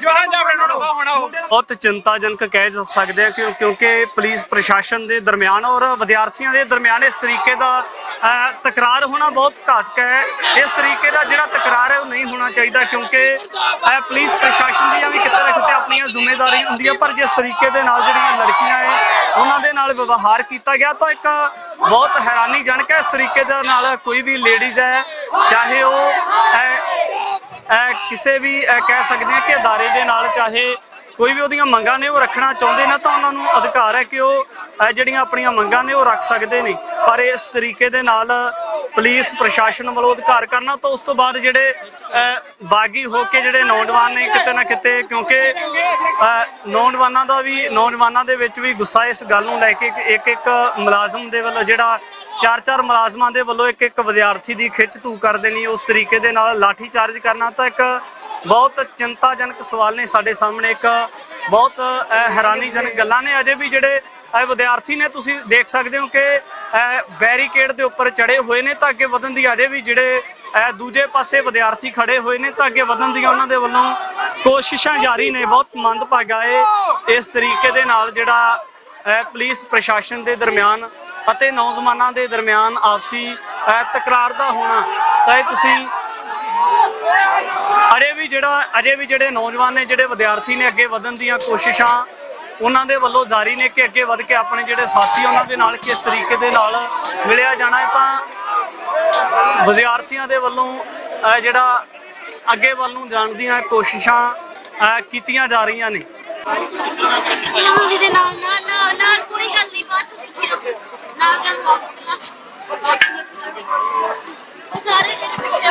[SPEAKER 8] ਜਵਾਬ ਜਾਵੜੇ ਹੁਣ
[SPEAKER 1] ਬਹੁਤ ਚਿੰਤਾਜਨਕ ਕਹਿ ਸਕਦੇ ਆ ਕਿਉਂਕਿ ਪੁਲਿਸ ਪ੍ਰਸ਼ਾਸਨ ਦੇ ਦਰਮਿਆਨ ਔਰ ਵਿਦਿਆਰਥੀਆਂ ਦੇ ਦਰਮਿਆਨ ਇਸ ਤਰੀਕੇ ਦਾ ਤਕਰਾਰ ਹੋਣਾ ਬਹੁਤ ਘਾਤਕ ਹੈ। ਇਸ ਤਰੀਕੇ ਦਾ ਜਿਹੜਾ ਤਕਰਾਰ ਹੈ ਉਹ ਨਹੀਂ ਹੋਣਾ ਚਾਹੀਦਾ, ਕਿਉਂਕਿ ਪੁਲਿਸ ਪ੍ਰਸ਼ਾਸਨ ਦੀਆਂ ਵੀ ਕਿਤੇ ਨਾ ਕਿਤੇ ਆਪਣੀਆਂ ਜ਼ਿੰਮੇਵਾਰੀ ਹੁੰਦੀਆਂ, ਪਰ ਜਿਸ ਤਰੀਕੇ ਦੇ ਨਾਲ ਜਿਹੜੀਆਂ ਲੜਕੀਆਂ ਹੈ ਉਹਨਾਂ ਦੇ ਨਾਲ ਵਿਵਹਾਰ ਕੀਤਾ ਗਿਆ ਤਾਂ ਇੱਕ ਬਹੁਤ ਹੈਰਾਨੀਜਨਕ ਹੈ। ਇਸ ਤਰੀਕੇ ਦੇ ਨਾਲ ਕੋਈ ਵੀ ਲੇਡੀਜ਼ ਹੈ, ਚਾਹੇ ਉਹ ਕਿਸੇ ਵੀ ਕਹਿ ਸਕਦੇ ਹਾਂ ਕਿ ਅਦਾਰੇ ਦੇ ਨਾਲ ਚਾਹੇ ਕੋਈ ਵੀ ਉਹਦੀਆਂ ਮੰਗਾਂ ਨੇ ਉਹ ਰੱਖਣਾ ਚਾਹੁੰਦੇ ਨੇ ਤਾਂ ਉਹਨਾਂ ਨੂੰ ਅਧਿਕਾਰ ਹੈ ਕਿ ਉਹ ਜਿਹੜੀਆਂ ਆਪਣੀਆਂ ਮੰਗਾਂ ਨੇ ਉਹ ਰੱਖ ਸਕਦੇ ਨੇ, ਪਰ ਇਸ ਤਰੀਕੇ ਦੇ ਨਾਲ ਪੁਲਿਸ ਪ੍ਰਸ਼ਾਸਨ ਵੱਲੋਂ ਅਧਿਕਾਰ ਕਰਨਾ ਤਾਂ ਉਸ ਤੋਂ ਬਾਅਦ ਜਿਹੜੇ ਬਾਗੀ ਹੋ ਕੇ ਜਿਹੜੇ ਨੌਜਵਾਨ ਨੇ ਕਿਤੇ ਨਾ ਕਿਤੇ, ਕਿਉਂਕਿ ਨੌਜਵਾਨਾਂ ਦੇ ਵਿੱਚ ਵੀ ਗੁੱਸਾ ਇਸ ਗੱਲ ਨੂੰ ਲੈ ਕੇ ਇੱਕ ਮੁਲਾਜ਼ਮ ਦੇ ਵੱਲੋਂ ਜਿਹੜਾ ਚਾਰ ਮੁਲਾਜ਼ਮਾਂ ਦੇ ਵੱਲੋਂ ਇੱਕ ਵਿਦਿਆਰਥੀ ਦੀ ਖਿੱਚ ਧੂ ਕਰ ਦੇਣੀ, ਉਸ ਤਰੀਕੇ ਦੇ ਨਾਲ ਲਾਠੀ ਚਾਰਜ ਕਰਨਾ ਤਾਂ ਇੱਕ ਬਹੁਤ ਚਿੰਤਾਜਨਕ ਸਵਾਲ ਨੇ ਸਾਡੇ ਸਾਹਮਣੇ। ਇੱਕ ਬਹੁਤ ਹੈਰਾਨੀਜਨਕ ਗੱਲਾਂ ਨੇ। ਅਜੇ ਵੀ ਜਿਹੜੇ ਵਿਦਿਆਰਥੀ ਨੇ ਤੁਸੀਂ ਦੇਖ ਸਕਦੇ ਹੋ ਕਿ ਬੈਰੀਕੇਡ ਦੇ ਉੱਪਰ ਚੜੇ ਹੋਏ ਨੇ ਤਾਂ ਅੱਗੇ ਵਧਣ ਦੀ, ਅਜੇ ਵੀ ਜਿਹੜੇ ਦੂਜੇ ਪਾਸੇ ਵਿਦਿਆਰਥੀ ਖੜੇ ਹੋਏ ਨੇ ਤਾਂ ਅੱਗੇ ਵਧਣ ਦੀਆਂ ਉਹਨਾਂ ਦੇ ਵੱਲੋਂ ਕੋਸ਼ਿਸ਼ਾਂ ਜਾਰੀ ਨੇ। ਬਹੁਤ ਮੰਦਭਾਗਾ ਹੈ ਇਸ ਤਰੀਕੇ ਦੇ ਨਾਲ ਜਿਹੜਾ ਪੁਲਿਸ ਪ੍ਰਸ਼ਾਸਨ ਦੇ ਦਰਮਿਆਨ ਅਤੇ ਨੌਜਵਾਨਾਂ ਦੇ ਦਰਮਿਆਨ ਆਪਸੀ ਤਕਰਾਰ ਦਾ ਹੋਣਾ। ਤਾਂ ਇਹ ਤੁਸੀਂ ਅਜੇ ਵੀ ਜਿਹੜੇ ਨੌਜਵਾਨ ਨੇ, ਜਿਹੜੇ ਵਿਦਿਆਰਥੀ ਨੇ, ਅੱਗੇ ਵਧਣ ਦੀਆਂ ਕੋਸ਼ਿਸ਼ਾਂ ਉਹਨਾਂ ਦੇ ਵੱਲੋਂ ਜਾਰੀ ਨੇ ਕਿ ਅੱਗੇ ਵਧ ਕੇ ਆਪਣੇ ਜਿਹੜੇ ਸਾਥੀ ਉਹਨਾਂ ਦੇ ਨਾਲ ਕਿਸ ਤਰੀਕੇ ਦੇ ਨਾਲ ਮਿਲਿਆ ਜਾਣਾ ਹੈ। ਤਾਂ ਵਿਦਿਆਰਥੀਆਂ ਦੇ ਵੱਲੋਂ ਜਿਹੜਾ ਅੱਗੇ ਵੱਲ ਨੂੰ ਜਾਣ ਦੀਆਂ ਕੋਸ਼ਿਸ਼ਾਂ ਕੀਤੀਆਂ ਜਾ ਰਹੀਆਂ ਨੇ।
[SPEAKER 7] ਨਾ ਕੋਈ ਗੱਲ ਨਹੀਂ, ਬਾਅਦ ਚ ਦੇਖਿਓ ਨਾ ਕਰ ਲਓ ਉਹ ਸਾਰੇ ਜਿਹੜੇ ਪਿੱਛੇ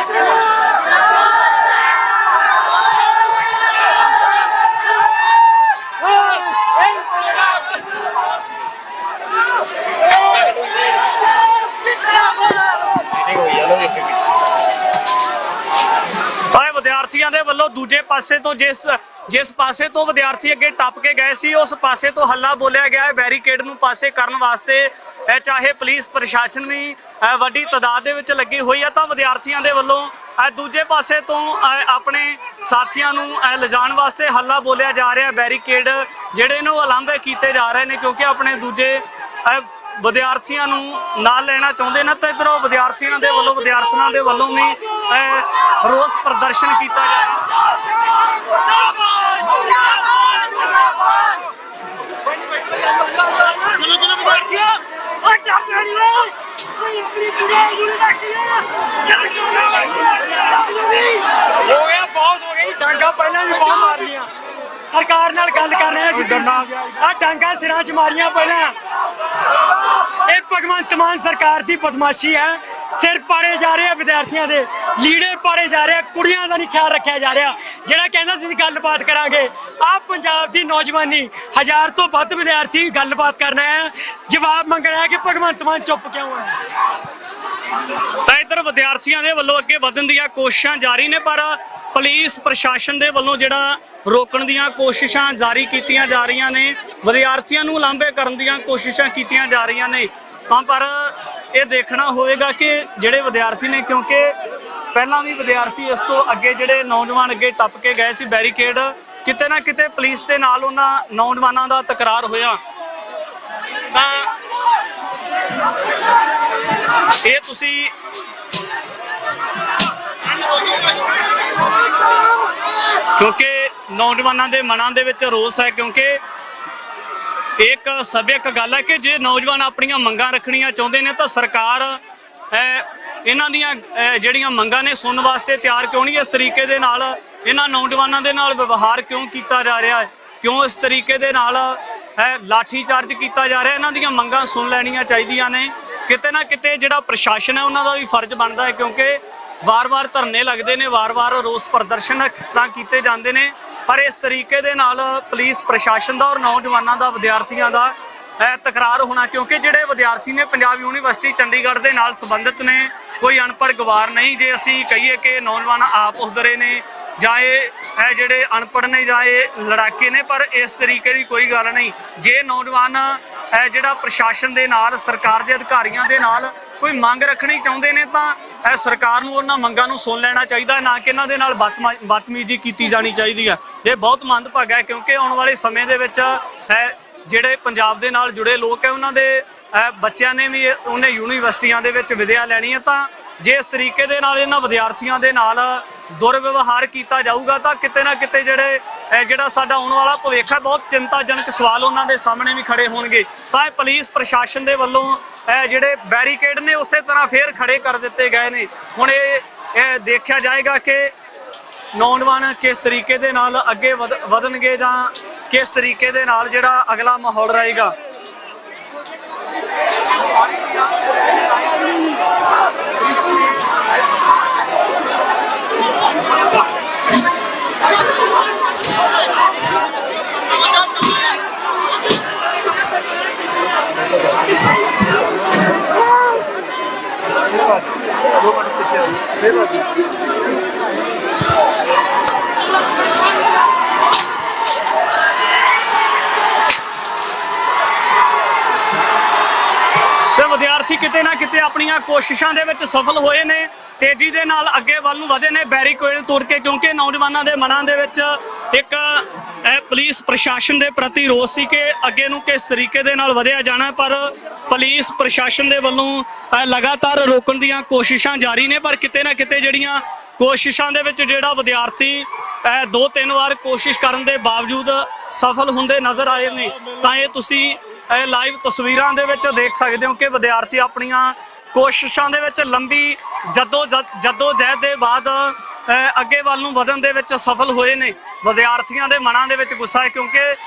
[SPEAKER 1] ਤਾਂ ਵਿਦਿਆਰਥੀਆਂ ਦੇ ਵੱਲੋਂ ਦੂਜੇ ਪਾਸੇ ਤੋਂ ਜਿਸ ਜਿਸ ਪਾਸੇ ਤੋਂ ਵਿਦਿਆਰਥੀ ਅੱਗੇ ਟੱਪ ਕੇ ਗਏ ਸੀ ਉਸ ਪਾਸੇ ਤੋਂ ਹੱਲਾ ਬੋਲਿਆ ਗਿਆ ਹੈ ਬੈਰੀਕੇਡ ਨੂੰ ਪਾਸੇ ਕਰਨ ਵਾਸਤੇ। ਚਾਹੇ ਪੁਲਿਸ ਪ੍ਰਸ਼ਾਸਨ ਵੀ ਵੱਡੀ ਤਾਦਾਦ ਦੇ ਵਿੱਚ ਲੱਗੀ ਹੋਈ ਹੈ ਤਾਂ ਵਿਦਿਆਰਥੀਆਂ ਦੇ ਵੱਲੋਂ ਦੂਜੇ ਪਾਸੇ ਤੋਂ ਆਪਣੇ ਸਾਥੀਆਂ ਨੂੰ ਲਿਜਾਣ ਵਾਸਤੇ ਹੱਲਾ ਬੋਲਿਆ ਜਾ ਰਿਹਾ। ਬੈਰੀਕੇਡ ਜਿਹੜੇ ਨੇ ਉਹ ਉਲਾਂਭੇ ਕੀਤੇ ਜਾ ਰਹੇ ਨੇ ਕਿਉਂਕਿ ਆਪਣੇ ਦੂਜੇ ਵਿਦਿਆਰਥੀਆਂ ਨੂੰ ਨਾਲ ਲੈਣਾ ਚਾਹੁੰਦੇ ਨੇ। ਤਾਂ ਇੱਧਰੋਂ ਵਿਦਿਆਰਥੀਆਂ ਦੇ ਵੱਲੋਂ ਵਿਦਿਆਰਥਣਾਂ ਦੇ ਵੱਲੋਂ ਵੀ ਰੋਸ ਪ੍ਰਦਰਸ਼ਨ ਕੀਤਾ ਜਾ ਰਿਹਾ।
[SPEAKER 5] ਹੋ ਗਿਆ ਬਹੁਤ ਹੋ ਗਈ ਡਾਂਗਾ ਪਹਿਲਾਂ ਵੀ ਬਹੁਤ ਮਾਰੀਆਂ ਸਰਕਾਰ ਨਾਲ ਗੱਲ ਕਰ ਰਹੇ ਸੀ ਆ ਡਾਂਗਾ ਸਿਰਾਂ 'ਚ ਮਾਰੀਆਂ ਪਹਿਲਾਂ। ਇਹ ਭਗਵੰਤ ਮਾਨ ਸਰਕਾਰ ਦੀ ਬਦਮਾਸ਼ੀ ਹੈ। ਸਿਰ ਪਾੜੇ ਜਾ ਰਹੇ ਆ ਵਿਦਿਆਰਥੀਆਂ ਦੇ, ਲੀੜੇ ਪਾੜੇ ਜਾ ਰਹੇ ਆ, ਕੁੜੀਆਂ ਦਾ ਨਹੀਂ ਖਿਆਲ ਰੱਖਿਆ ਜਾ ਰਿਹਾ। ਜਿਹੜਾ ਕਹਿੰਦਾ ਸੀ ਗੱਲਬਾਤ ਕਰਾਂਗੇ, ਆਹ ਪੰਜਾਬ ਦੀ ਨੌਜਵਾਨੀ 1000 ਤੋਂ ਵੱਧ ਵਿਦਿਆਰਥੀ ਗੱਲਬਾਤ ਕਰਨਾ ਹੈ, ਜਵਾਬ ਮੰਗਣਾ ਹੈ ਕਿ ਭਗਵੰਤ ਮਾਨ ਚੁੱਪ ਕਿਉਂ ਹੈ।
[SPEAKER 1] ਤਾਂ ਇੱਧਰ ਵਿਦਿਆਰਥੀਆਂ ਦੇ ਵੱਲੋਂ ਅੱਗੇ ਵਧਣ ਦੀਆਂ ਕੋਸ਼ਿਸ਼ਾਂ ਜਾਰੀ ਨੇ ਪਰ ਪੁਲਿਸ ਪ੍ਰਸ਼ਾਸਨ ਦੇ ਵੱਲੋਂ ਜਿਹੜਾ ਰੋਕਣ ਦੀਆਂ ਕੋਸ਼ਿਸ਼ਾਂ ਜਾਰੀ ਕੀਤੀਆਂ ਜਾ ਰਹੀਆਂ ਨੇ, ਵਿਦਿਆਰਥੀਆਂ ਨੂੰ ਲਾਂਭੇ ਕਰਨ ਦੀਆਂ ਕੋਸ਼ਿਸ਼ਾਂ ਕੀਤੀਆਂ ਜਾ ਰਹੀਆਂ ਨੇ। ਤਾਂ ਪਰ ਇਹ ਦੇਖਣਾ ਹੋਵੇਗਾ ਕਿ ਜਿਹੜੇ ਵਿਦਿਆਰਥੀ ਨੇ, ਕਿਉਂਕਿ ਪਹਿਲਾਂ ਵੀ ਵਿਦਿਆਰਥੀ ਇਸ ਤੋਂ ਅੱਗੇ ਜਿਹੜੇ ਨੌਜਵਾਨ ਅੱਗੇ ਟੱਪ ਕੇ ਗਏ ਸੀ ਬੈਰੀਕੇਡ, ਕਿਤੇ ਨਾ ਕਿਤੇ ਪੁਲਿਸ ਦੇ ਨਾਲ ਉਹਨਾਂ ਨੌਜਵਾਨਾਂ ਦਾ ਤਕਰਾਰ ਹੋਇਆ। ਤਾਂ ਇਹ ਤੁਸੀਂ ਕਿਉਂਕਿ ਨੌਜਵਾਨਾਂ ਦੇ ਮਨਾਂ ਦੇ ਵਿੱਚ ਰੋਸ ਹੈ ਕਿਉਂਕਿ ਇੱਕ ਸਭਿਅਕ ਗੱਲ ਹੈ ਕਿ ਜੇ ਨੌਜਵਾਨ ਆਪਣੀਆਂ ਮੰਗਾਂ ਰੱਖਣੀਆਂ ਚਾਹੁੰਦੇ ਨੇ ਤਾਂ ਸਰਕਾਰ ਇਹਨਾਂ ਦੀਆਂ ਜਿਹੜੀਆਂ ਮੰਗਾਂ ਨੇ ਸੁਣਨ ਵਾਸਤੇ ਤਿਆਰ ਕਿਉਂ ਨਹੀਂ। ਇਸ ਤਰੀਕੇ ਦੇ ਨਾਲ ਇਹਨਾਂ ਨੌਜਵਾਨਾਂ ਦੇ ਨਾਲ ਵਿਵਹਾਰ ਕਿਉਂ ਕੀਤਾ ਜਾ ਰਿਹਾ ਹੈ, ਕਿਉਂ ਇਸ ਤਰੀਕੇ ਦੇ ਨਾਲ ਲਾਠੀ ਚਾਰਜ ਕੀਤਾ ਜਾ ਰਿਹਾ। ਇਹਨਾਂ ਦੀਆਂ ਮੰਗਾਂ ਸੁਣ ਲੈਣੀਆਂ ਚਾਹੀਦੀਆਂ ਨੇ। ਕਿਤੇ ਨਾ ਕਿਤੇ ਜਿਹੜਾ ਪ੍ਰਸ਼ਾਸਨ ਹੈ ਉਹਨਾਂ ਦਾ ਵੀ ਫਰਜ਼ ਬਣਦਾ ਹੈ ਕਿਉਂਕਿ ਵਾਰ-ਵਾਰ ਧਰਨੇ ਲੱਗਦੇ ਨੇ, ਵਾਰ-ਵਾਰ ਰੋਸ ਪ੍ਰਦਰਸ਼ਨ ਤਾਂ ਕੀਤੇ ਜਾਂਦੇ ਨੇ ਪਰ ਇਸ ਤਰੀਕੇ ਦੇ ਨਾਲ ਪੁਲਿਸ ਪ੍ਰਸ਼ਾਸਨ ਦਾ ਔਰ ਨੌਜਵਾਨਾਂ ਦਾ ਵਿਦਿਆਰਥੀਆਂ ਦਾ ਤਕਰਾਰ ਹੋਣਾ ਕਿਉਂਕਿ ਜਿਹੜੇ ਵਿਦਿਆਰਥੀ ਨੇ ਪੰਜਾਬ ਯੂਨੀਵਰਸਿਟੀ ਚੰਡੀਗੜ੍ਹ ਦੇ ਨਾਲ ਸੰਬੰਧਿਤ ਨੇ, ਕੋਈ ਅਨਪੜ੍ਹ ਗਵਾਰ ਨਹੀਂ। ਜੇ ਅਸੀਂ ਕਹੀਏ ਕਿ ਨੌਜਵਾਨ ਆਪ ਉਧਰੇ ਨੇ ਜਾਂ ਇਹ ਜਿਹੜੇ ਅਨਪੜ੍ਹ ਨੇ ਜਾਂ ਇਹ ਲੜਾਕੇ ਨੇ, ਪਰ ਇਸ ਤਰੀਕੇ ਦੀ ਕੋਈ ਗੱਲ ਨਹੀਂ। ਜੇ ਨੌਜਵਾਨ ਜਿਹੜਾ ਪ੍ਰਸ਼ਾਸਨ ਦੇ ਨਾਲ, ਸਰਕਾਰ ਦੇ ਅਧਿਕਾਰੀਆਂ ਦੇ ਨਾਲ ਕੋਈ ਮੰਗ ਰੱਖਣੀ ਚਾਹੁੰਦੇ ਨੇ ਤਾਂ ਸਰਕਾਰ ਨੂੰ ਉਹਨਾਂ ਮੰਗਾਂ ਨੂੰ ਸੁਣ ਲੈਣਾ ਚਾਹੀਦਾ, ਨਾ ਕਿ ਇਹਨਾਂ ਦੇ ਨਾਲ ਬਦਤਮੀਜ਼ੀ ਕੀਤੀ ਜਾਣੀ ਚਾਹੀਦੀ ਹੈ। ਇਹ ਬਹੁਤ ਮੰਦਭਾਗਾ ਹੈ ਕਿਉਂਕਿ ਆਉਣ ਵਾਲੇ ਸਮੇਂ ਦੇ ਵਿੱਚ ਜਿਹੜੇ ਪੰਜਾਬ ਦੇ ਨਾਲ ਜੁੜੇ ਲੋਕ ਹੈ ਉਹਨਾਂ ਦੇ ਬੱਚਿਆਂ ਨੇ ਵੀ ਉਹਨੇ ਯੂਨੀਵਰਸਿਟੀਆਂ ਦੇ ਵਿੱਚ ਵਿਦਿਆ ਲੈਣੀ ਹੈ। ਤਾਂ ਜੇ ਇਸ ਤਰੀਕੇ ਦੇ ਨਾਲ ਇਹਨਾਂ ਵਿਦਿਆਰਥੀਆਂ ਦੇ ਨਾਲ ਦੁਰਵਿਵਹਾਰ ਕੀਤਾ ਜਾਊਗਾ ਤਾਂ ਕਿਤੇ ਨਾ ਕਿਤੇ ਜਿਹੜਾ ਸਾਡਾ ਆਉਣ ਵਾਲਾ ਭਵਿੱਖ ਹੈ, ਬਹੁਤ ਚਿੰਤਾਜਨਕ ਸਵਾਲ ਉਹਨਾਂ ਦੇ ਸਾਹਮਣੇ ਵੀ ਖੜੇ ਹੋਣਗੇ। ਤਾਂ ਇਹ ਪੁਲਿਸ ਪ੍ਰਸ਼ਾਸਨ ਦੇ ਵੱਲੋਂ ਜਿਹੜੇ ਬੈਰੀਕੇਡ ਨੇ ਉਸੇ ਤਰ੍ਹਾਂ ਫੇਰ ਖੜੇ ਕਰ ਦਿੱਤੇ ਗਏ ਨੇ। ਹੁਣ ਇਹ ਦੇਖਿਆ ਜਾਏਗਾ ਕਿ ਨੌਜਵਾਨ ਕਿਸ ਤਰੀਕੇ ਦੇ ਨਾਲ ਅੱਗੇ ਵਧਣਗੇ ਜਾਂ ਕਿਸ ਤਰੀਕੇ ਦੇ ਨਾਲ ਜਿਹੜਾ ਅਗਲਾ ਮਾਹੌਲ ਰਹੇਗਾ। ਤੇ ਵਿਦਿਆਰਥੀ ਕਿਤੇ ਨਾ ਕਿਤੇ ਆਪਣੀਆਂ ਕੋਸ਼ਿਸ਼ਾਂ ਦੇ ਵਿੱਚ ਸਫਲ ਹੋਏ ਨੇ, ਤੇਜ਼ੀ ਦੇ ਨਾਲ ਅੱਗੇ ਵੱਲ ਨੂੰ ਵਧੇ ਨੇ ਬੈਰੀਕੇਡ ਤੋੜ ਕੇ ਕਿਉਂਕਿ ਨੌਜਵਾਨਾਂ ਦੇ ਮਨਾਂ ਦੇ ਵਿੱਚ ਇੱਕ ਪੁਲਿਸ ਪ੍ਰਸ਼ਾਸਨ ਦੇ ਪ੍ਰਤੀ ਰੋਸ ਸੀ ਕਿ ਅੱਗੇ ਨੂੰ ਕਿਸ ਤਰੀਕੇ ਦੇ ਨਾਲ ਵਧਿਆ ਜਾਣਾ। ਪਰ ਪੁਲਿਸ ਪ੍ਰਸ਼ਾਸਨ ਦੇ ਵੱਲੋਂ ਲਗਾਤਾਰ ਰੋਕਣ ਦੀਆਂ ਕੋਸ਼ਿਸ਼ਾਂ ਜਾਰੀ ਨੇ ਪਰ ਕਿਤੇ ਨਾ ਕਿਤੇ ਜਿਹੜੀਆਂ ਕੋਸ਼ਿਸ਼ਾਂ ਦੇ ਵਿੱਚ ਜਿਹੜਾ ਵਿਦਿਆਰਥੀ 2-3 ਵਾਰ ਕੋਸ਼ਿਸ਼ ਕਰਨ ਦੇ ਬਾਵਜੂਦ ਸਫਲ ਹੁੰਦੇ ਨਜ਼ਰ ਆਏ ਨੇ। ਤਾਂ ਇਹ ਤੁਸੀਂ ਲਾਈਵ ਤਸਵੀਰਾਂ ਦੇ ਵਿੱਚ ਦੇਖ ਸਕਦੇ ਹੋ ਕਿ ਵਿਦਿਆਰਥੀ ਆਪਣੀਆਂ ਕੋਸ਼ਿਸ਼ਾਂ ਦੇ ਵਿੱਚ ਲੰਬੀ ਜਦੋਜਹਿਦ ਦੇ ਬਾਅਦ ਅੱਗੇ ਵੱਲ ਨੂੰ ਵਧਣ ਦੇ ਵਿੱਚ ਸਫਲ ਹੋਏ ਨੇ। ਵਿਦਿਆਰਥੀਆਂ ਦੇ ਮਨਾਂ ਦੇ ਵਿੱਚ ਗੁੱਸਾ ਹੈ ਕਿਉਂਕਿ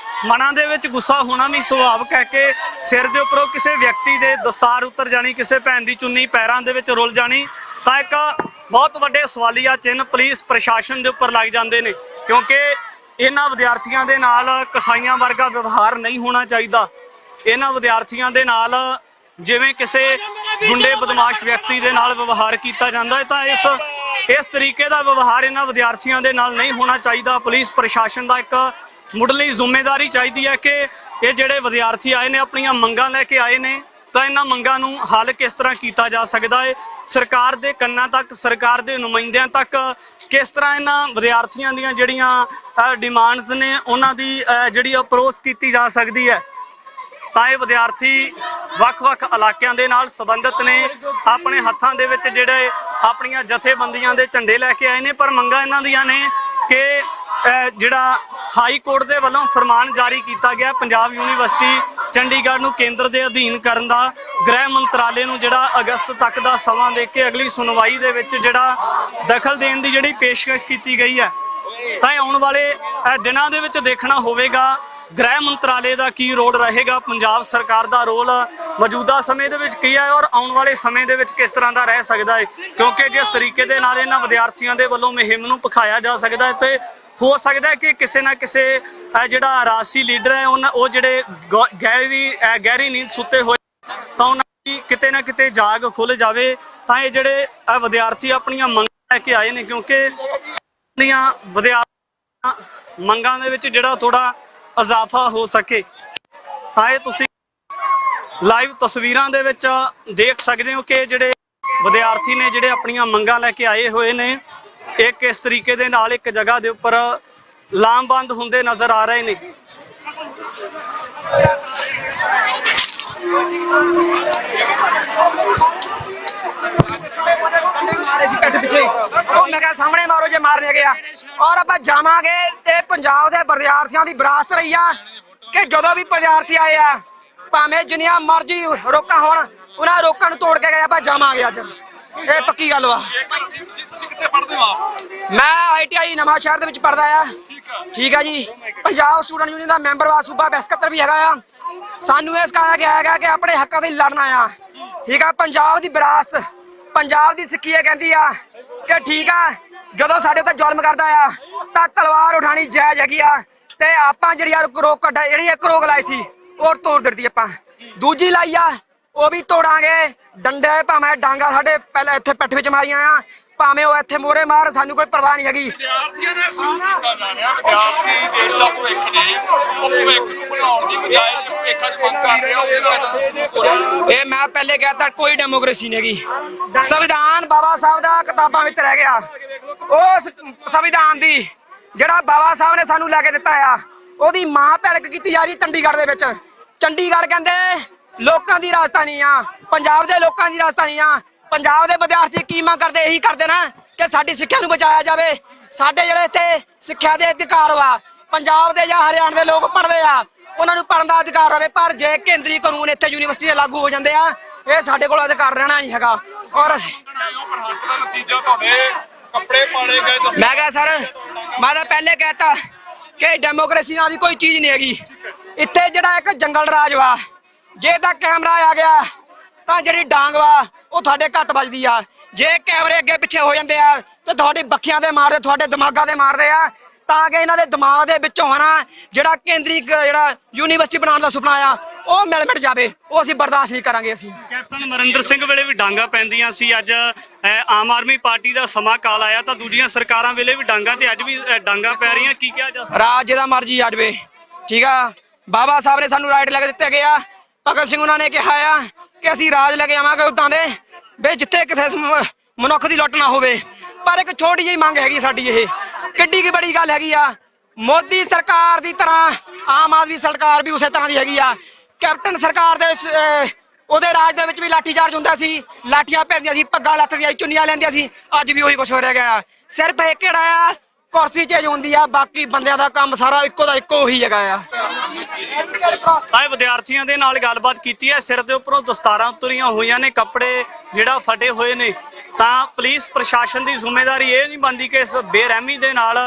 [SPEAKER 1] ਮਨਾਂ ਦੇ ਵਿੱਚ ਗੁੱਸਾ ਹੋਣਾ ਵੀ ਸੁਭਾਵਿਕ ਹੈ ਕਿ ਸਿਰ ਦੇ ਉੱਪਰੋਂ ਕਿਸੇ ਵਿਅਕਤੀ ਦੇ ਦਸਤਾਰ ਉਤਰ ਜਾਣੀ, ਕਿਸੇ ਭੈਣ ਦੀ ਚੁੰਨੀ ਪੈਰਾਂ ਦੇ ਵਿੱਚ ਰੁਲ ਜਾਣੀ ਤਾਂ ਇੱਕ ਬਹੁਤ ਵੱਡੇ ਸਵਾਲੀਆ ਚਿੰਨ੍ਹ ਪੁਲਿਸ ਪ੍ਰਸ਼ਾਸਨ ਦੇ ਉੱਪਰ ਲੱਗ ਜਾਂਦੇ ਨੇ ਕਿਉਂਕਿ ਇਹਨਾਂ ਵਿਦਿਆਰਥੀਆਂ ਦੇ ਨਾਲ ਕਸਾਈਆਂ ਵਰਗਾ ਵਿਵਹਾਰ ਨਹੀਂ ਹੋਣਾ ਚਾਹੀਦਾ। ਇਹਨਾਂ ਵਿਦਿਆਰਥੀਆਂ ਦੇ ਨਾਲ ਜਿਵੇਂ ਕਿਸੇ ਗੁੰਡੇ ਬਦਮਾਸ਼ ਵਿਅਕਤੀ ਦੇ ਨਾਲ ਵਿਵਹਾਰ ਕੀਤਾ ਜਾਂਦਾ ਹੈ ਤਾਂ ਇਸ ਇਸ ਤਰੀਕੇ ਦਾ ਵਿਵਹਾਰ ਇਹਨਾਂ ਵਿਦਿਆਰਥੀਆਂ ਦੇ ਨਾਲ ਨਹੀਂ ਹੋਣਾ ਚਾਹੀਦਾ। ਪੁਲਿਸ ਪ੍ਰਸ਼ਾਸਨ ਦਾ ਇੱਕ ਮੁੱਢਲੀ ਜ਼ਿੰਮੇਵਾਰੀ ਚਾਹੀਦੀ ਹੈ ਕਿ ਇਹ ਜਿਹੜੇ ਵਿਦਿਆਰਥੀ ਆਏ ਨੇ ਆਪਣੀਆਂ ਮੰਗਾਂ ਲੈ ਕੇ ਆਏ ਨੇ ਤਾਂ ਇਹਨਾਂ ਮੰਗਾਂ ਨੂੰ ਹੱਲ ਕਿਸ ਤਰ੍ਹਾਂ ਕੀਤਾ ਜਾ ਸਕਦਾ ਹੈ, ਸਰਕਾਰ ਦੇ ਕੰਨਾਂ ਤੱਕ, ਸਰਕਾਰ ਦੇ ਨੁਮਾਇੰਦਿਆਂ ਤੱਕ ਕਿਸ ਤਰ੍ਹਾਂ ਇਹਨਾਂ ਵਿਦਿਆਰਥੀਆਂ ਦੀਆਂ ਜਿਹੜੀਆਂ ਡਿਮਾਂਡਸ ਨੇ ਉਹਨਾਂ ਦੀ ਜਿਹੜੀ ਅਪਰੋਚ ਕੀਤੀ ਜਾ ਸਕਦੀ ਹੈ। ਤਾਂ ਇਹ ਵਿਦਿਆਰਥੀ ਵੱਖ-ਵੱਖ ਇਲਾਕਿਆਂ ਦੇ ਨਾਲ ਸੰਬੰਧਿਤ ਨੇ, ਆਪਣੇ ਹੱਥਾਂ ਦੇ ਵਿੱਚ ਜਿਹੜੇ ਆਪਣੀਆਂ ਜਥੇਬੰਦੀਆਂ ਦੇ ਝੰਡੇ ਲੈ ਕੇ ਆਏ ਨੇ, ਪਰ ਮੰਗਾਂ ਇਹਨਾਂ ਦੀਆਂ ਨੇ ਕਿ ਜਿਹੜਾ ਹਾਈ ਕੋਰਟ ਦੇ ਵੱਲੋਂ ਫਰਮਾਨ ਜਾਰੀ ਕੀਤਾ ਗਿਆ ਪੰਜਾਬ ਯੂਨੀਵਰਸਿਟੀ ਚੰਡੀਗੜ੍ਹ ਨੂੰ ਕੇਂਦਰ ਦੇ ਅਧੀਨ ਕਰਨ ਦਾ, ਗ੍ਰਹਿ ਮੰਤਰਾਲੇ ਨੂੰ ਜਿਹੜਾ ਅਗਸਤ ਤੱਕ ਦਾ ਸਮਾਂ ਦੇ ਕੇ ਅਗਲੀ ਸੁਣਵਾਈ ਦੇ ਵਿੱਚ ਜਿਹੜਾ ਦਖਲ ਦੇਣ ਦੀ ਜਿਹੜੀ ਪੇਸ਼ਕਸ਼ ਕੀਤੀ ਗਈ ਹੈ। ਤਾਂ ਆਉਣ ਵਾਲੇ ਦਿਨਾਂ ਦੇ ਵਿੱਚ ਦੇਖਣਾ ਹੋਵੇਗਾ ਗ੍ਰਹਿ ਮੰਤਰਾਲੇ ਦਾ ਕੀ ਰੋਲ ਰਹੇਗਾ, ਪੰਜਾਬ ਸਰਕਾਰ ਦਾ ਰੋਲ ਮੌਜੂਦਾ ਸਮੇਂ ਦੇ ਵਿੱਚ ਕੀ ਹੈ ਔਰ ਆਉਣ ਵਾਲੇ ਸਮੇਂ ਦੇ ਵਿੱਚ ਕਿਸ ਤਰ੍ਹਾਂ ਦਾ ਰਹਿ ਸਕਦਾ ਹੈ। ਕਿਉਂਕਿ ਜਿਸ ਤਰੀਕੇ ਦੇ ਨਾਲ ਇਹਨਾਂ ਵਿਦਿਆਰਥੀਆਂ ਦੇ ਵੱਲੋਂ ਮੁਹਿੰਮ ਨੂੰ ਭਖਾਇਆ ਜਾ ਸਕਦਾ ਹੈ ਤੇ ਹੋ ਸਕਦਾ ਹੈ ਕਿ ਕਿਸੇ ਨਾ ਕਿਸੇ ਜਿਹੜਾ ਰਾਜਸੀ ਲੀਡਰ ਹੈ ਉਹ ਜਿਹੜੇ ਗਹਿਰੀ ਨੀਂਦ ਸੁੱਤੇ ਹੋਏ ਤਾਂ ਉਹਨਾਂ ਦੀ ਕਿਤੇ ਨਾ ਕਿਤੇ ਜਾਗ ਖੁੱਲ ਜਾਵੇ ਤਾਂ ਇਹ ਜਿਹੜੇ ਵਿਦਿਆਰਥੀ ਆਪਣੀਆਂ ਮੰਗਾਂ ਲੈ ਕੇ ਆਏ ਨੇ, ਕਿਉਂਕਿ ਦੀਆਂ ਵਿਦਿਆਰਥੀਆਂ ਮੰਗਾਂ ਦੇ ਵਿੱਚ ਜਿਹੜਾ ਥੋੜਾ ਇਜ਼ਾਫਾ ਹੋ ਸਕੇ। ਤਾਂ ਇਹ ਤੁਸੀਂ ਲਾਈਵ ਤਸਵੀਰਾਂ ਦੇ ਵਿੱਚ ਦੇਖ ਸਕਦੇ ਹੋ ਕਿ ਜਿਹੜੇ ਵਿਦਿਆਰਥੀ ਨੇ ਜਿਹੜੇ ਆਪਣੀਆਂ ਮੰਗਾਂ ਲੈ ਕੇ ਆਏ ਹੋਏ ਨੇ ਇਹ ਕਿਸ ਤਰੀਕੇ ਦੇ ਨਾਲ ਇੱਕ ਜਗ੍ਹਾ ਦੇ ਉੱਪਰ ਲਾਮਬੰਦ ਹੁੰਦੇ ਨਜ਼ਰ ਆ ਰਹੇ ਨੇ।
[SPEAKER 2] मैं सामने मारो जे मारने गया और आप जावांगे ते पंजाब दे विद्यार्थियों की विरासत रही है कि जो भी विद्यार्थी आए आ भावें जिन्नियां मर्जी रोकां होण उन्हां रोकां नूं तोड़ के गए आप जावांगे अज ये पक्की गल वा। मैं ITI नवां शहर दे विच पढ़दा आ, ठीक है जी। पंजाब स्टूडेंट यूनियन दा मैंबर वा, सूबा बैसकत्तर भी हैगा आ। सानू ये सिखाया गया है कि अपने हक्कां लई लड़ना आ, ठीक है। पंजाब दी विरासत पंजाब दी सिक्खी कहती आ कि ठीक है ਜਦੋਂ ਸਾਡੇ ਉੱਤੇ ਜ਼ੁਲਮ ਕਰਦਾ ਆ ਤਾਂ ਤਲਵਾਰ ਉਠਾਣੀ ਜਾਇਜ਼ ਹੈਗੀ ਆ ਤੇ ਆਪਾਂ ਜਿਹੜੀ ਰੋਕ ਕੱਢਾ ਜਿਹੜੀ ਇੱਕ ਰੋਕ ਲਾਈ ਸੀ ਉਹ ਤੋੜ ਦਿੱਤੀ, ਆਪਾਂ ਦੂਜੀ ਲਾਈ ਆ ਉਹ ਵੀ ਤੋੜਾਂਗੇ। ਡੰਡੇ ਭਾਵੇਂ ਡਾਂਗਾ ਸਾਡੇ ਪਹਿਲਾਂ ਇੱਥੇ ਪਿੱਠ ਵਿੱਚ ਮਾਰੀਆਂ ਆ, ਭਾਵੇਂ ਉਹ ਇੱਥੇ ਮੋਰੇ ਮਾਰ, ਸਾਨੂੰ ਕੋਈ ਪਰਵਾਹ ਨਹੀਂ ਹੈਗੀ।
[SPEAKER 11] ਵਿਦਿਆਰਥੀਆਂ ਨੇ ਸਾਹਮਣੇ ਕੀਤਾ ਜਾ ਰਿਹਾ, ਵਿਦਿਆਰਥੀ ਦੇਸ਼ ਦਾ ਭਵਿੱਖ ਨੇ, ਉਹ ਭਵਿੱਖ ਨੂੰ ਬਣਾਉਣ ਦੀ ਬਜਾਏ ਭਵਿੱਖਾਂ 'ਚ ਮੰਗ ਕਰ ਰਿਹਾ ਉਹ
[SPEAKER 2] ਇਹ ਮੈਂ ਪਹਿਲੇ ਕਹਿਤਾ ਕੋਈ ਡੈਮੋਕ੍ਰੇਸੀ ਨਹੀਂ ਹੈਗੀ। ਸੰਵਿਧਾਨ ਬਾਬਾ ਸਾਹਿਬ ਦਾ ਕਿਤਾਬਾਂ ਵਿੱਚ ਰਹਿ ਗਿਆ। ਉਸ ਸੰਵਿਧਾਨ ਦੀ ਜਿਹੜਾ ਬਾਬਾ ਸਾਹਿਬ ਨੇ ਸਾਨੂੰ ਲੈ ਕੇ ਦਿੱਤਾ ਆ ਉਹਦੀ ਮਾਂ ਭੜਕ ਕੀਤੀ ਜਾ ਰਹੀ ਚੰਡੀਗੜ੍ਹ ਦੇ ਵਿੱਚ। ਚੰਡੀਗੜ੍ਹ ਕਹਿੰਦੇ ਲੋਕਾਂ ਦੀ ਰਾਜਧਾਨੀ ਆ, ਪੰਜਾਬ ਦੇ ਲੋਕਾਂ ਦੀ ਰਾਜਧਾਨੀ ਆ। ਪੰਜਾਬ ਦੇ ਵਿਦਿਆਰਥੀ ਕੀ ਮੰਗ ਕਰਦੇ, ਇਹੀ ਕਰਦੇ ਨਾ ਕਿ ਸਾਡੀ ਸਿੱਖਿਆ ਨੂੰ ਬਚਾਇਆ ਜਾਵੇ। ਸਾਡੇ ਜਿਹੜੇ ਇੱਥੇ ਸਿੱਖਿਆ ਦੇ ਅਧਿਕਾਰ ਵਾ, ਪੰਜਾਬ ਦੇ ਜਾਂ ਹਰਿਆਣਾ ਦੇ ਲੋਕ ਪੜ੍ਹਦੇ ਆ ਉਹਨਾਂ ਨੂੰ ਪੜ੍ਹਨ ਦਾ ਅਧਿਕਾਰ ਹੋਵੇ, ਪਰ ਜੇ ਕੇਂਦਰੀ ਕਾਨੂੰਨ ਇੱਥੇ ਯੂਨੀਵਰਸਿਟੀ ਦੇ ਲਾਗੂ ਹੋ ਜਾਂਦੇ ਆ ਇਹ ਸਾਡੇ ਕੋਲ ਅਧਿਕਾਰ ਰਹਿਣਾ ਨਹੀਂ ਹੈਗਾ। ਔਰ
[SPEAKER 11] ਨਤੀਜਾ ਤੁਹਾਡੇ ਕੱਪੜੇ ਪਾੜੇ ਗਏ।
[SPEAKER 2] ਮੈਂ ਕਿਹਾ ਸਰ ਮੈਂ ਤਾਂ ਪਹਿਲੇ ਕਹਿਤਾ ਕਿ ਡੈਮੋਕ੍ਰੇਸੀ ਨਾਲ ਦੀ ਕੋਈ ਚੀਜ਼ ਨਹੀਂ ਹੈਗੀ ਇੱਥੇ। ਜਿਹੜਾ ਇੱਕ ਜੰਗਲ ਰਾਜ ਵਾ, ਜੇ ਤਾਂ ਕੈਮਰਾ ਆ ਗਿਆ ਤਾਂ ਜਿਹੜੀ ਡਾਂਗ ਵਾ ਉਹ ਤੁਹਾਡੇ ਘੱਟ ਵੱਜਦੀ ਆ। ਜੇ ਕੈਮਰੇ ਅੱਗੇ ਪਿੱਛੇ ਹੋ ਜਾਂਦੇ ਆ ਤੇ ਤੁਹਾਡੀ ਬੱਖੀਆਂ ਦੇ ਮਾਰਦੇ, ਤੁਹਾਡੇ ਦਿਮਾਗਾਂ ਦੇ ਮਾਰਦੇ ਆ, ਤਾਂ ਕਿ ਇਹਨਾਂ ਦੇ ਦਿਮਾਗ ਦੇ ਵਿੱਚੋਂ ਹਨਾ ਜਿਹੜਾ ਕੇਂਦਰੀ ਜਿਹੜਾ ਯੂਨੀਵਰਸਿਟੀ ਬਣਾਉਣ ਦਾ ਸੁਪਨਾ ਆ ਉਹ ਮਿਟ ਜਾਵੇ, ਉਹ ਅਸੀਂ ਬਰਦਾਸ਼ਤ ਨਹੀਂ ਕਰਾਂਗੇ। ਅਸੀਂ
[SPEAKER 1] ਕੈਪਟਨ ਅਮਰਿੰਦਰ ਸਿੰਘ ਵੇਲੇ ਵੀ ਡਾਂਗਾ ਪੈਂਦੀਆਂ ਸੀ, ਅੱਜ ਆਮ ਆਦਮੀ ਪਾਰਟੀ ਦਾ ਸਮਾਂ ਕਾਲ ਆਇਆ ਤਾਂ ਦੂਜੀਆਂ ਸਰਕਾਰਾਂ ਵੇਲੇ ਵੀ ਡਾਂਗਾ ਤੇ ਅੱਜ ਵੀ ਡਾਂਗਾ ਪੈ ਰਹੀਆਂ। ਕੀ ਕਿਹਾ ਜਾ ਸਕਦਾ?
[SPEAKER 2] ਰਾਜ ਜਿਹਦਾ ਮਰਜ਼ੀ ਆ ਜਾਵੇ, ਠੀਕ ਆ। ਬਾਬਾ ਸਾਹਿਬ ਨੇ ਸਾਨੂੰ ਰਾਈਟ ਲੈ ਕੇ ਦਿੱਤੇ ਗਿਆ। ਭਗਤ ਸਿੰਘ ਉਹਨਾਂ ਨੇ ਕਿਹਾ ਆ ਕਿ ਅਸੀਂ ਰਾਜ ਲੈ ਕੇ ਆਵਾਂਗੇ ਉਦਾਂ ਦੇ ਵੀ ਜਿੱਥੇ ਕਿਸੇ ਮਨੁੱਖ ਦੀ ਲੁੱਟ ਨਾ ਹੋਵੇ। ਪਰ ਇੱਕ ਛੋਟੀ ਜਿਹੀ ਮੰਗ ਹੈਗੀ ਸਾਡੀ, ਇਹ ਕਿੱਡੀ ਕੀ ਬੜੀ ਗੱਲ ਹੈਗੀ ਆ। ਮੋਦੀ ਸਰਕਾਰ ਦੀ ਤਰ੍ਹਾਂ ਆਮ ਆਦਮੀ ਸਰਕਾਰ ਵੀ ਉਸੇ ਤਰ੍ਹਾਂ ਦੀ ਹੈਗੀ ਆ। ਕੈਪਟਨ ਸਰਕਾਰ ਦੇ ਉਹਦੇ ਰਾਜ ਦੇ ਵਿੱਚ ਵੀ ਲਾਠੀ ਚਾਰਜ ਹੁੰਦਾ ਸੀ, ਲਾਠੀਆਂ ਪੈਂਦੀਆਂ ਸੀ, ਪੱਗਾਂ ਲੱਥਦੀਆਂ ਸੀ, ਚੁੰਨੀਆਂ ਲੈਂਦੀਆਂ ਸੀ। ਅੱਜ ਵੀ ਉਹੀ ਕੁਛ ਹੋ ਰਿਹਾ ਗਿਆ। ਸਿਰਫ ਇਹ ਕਿਹੜਾ ਆ ਕੁਰਸੀ ਚੇਂਜ ਹੁੰਦੀ ਆ, ਬਾਕੀ ਬੰਦਿਆਂ ਦਾ ਕੰਮ ਸਾਰਾ ਇੱਕੋ ਦਾ ਇੱਕੋ ਹੀ ਹੈਗਾ ਆ।
[SPEAKER 1] ਆਏ ਵਿਦਿਆਰਥੀਆਂ ਦੇ ਨਾਲ ਗੱਲਬਾਤ ਕੀਤੀ ਹੈ। ਸਿਰ ਦੇ ਉੱਪਰੋਂ ਦਸਤਾਰਾਂ ਉਤਰੀਆਂ ਹੋਈਆਂ ਨੇ, ਕੱਪੜੇ ਜਿਹੜਾ ਫਟੇ ਹੋਏ ਨੇ। ਤਾਂ ਪੁਲਿਸ ਪ੍ਰਸ਼ਾਸਨ ਦੀ ਜ਼ਿੰਮੇਵਾਰੀ ਇਹ ਨਹੀਂ ਬਣਦੀ ਕਿ ਇਸ ਬੇਰਹਿਮੀ ਦੇ ਨਾਲ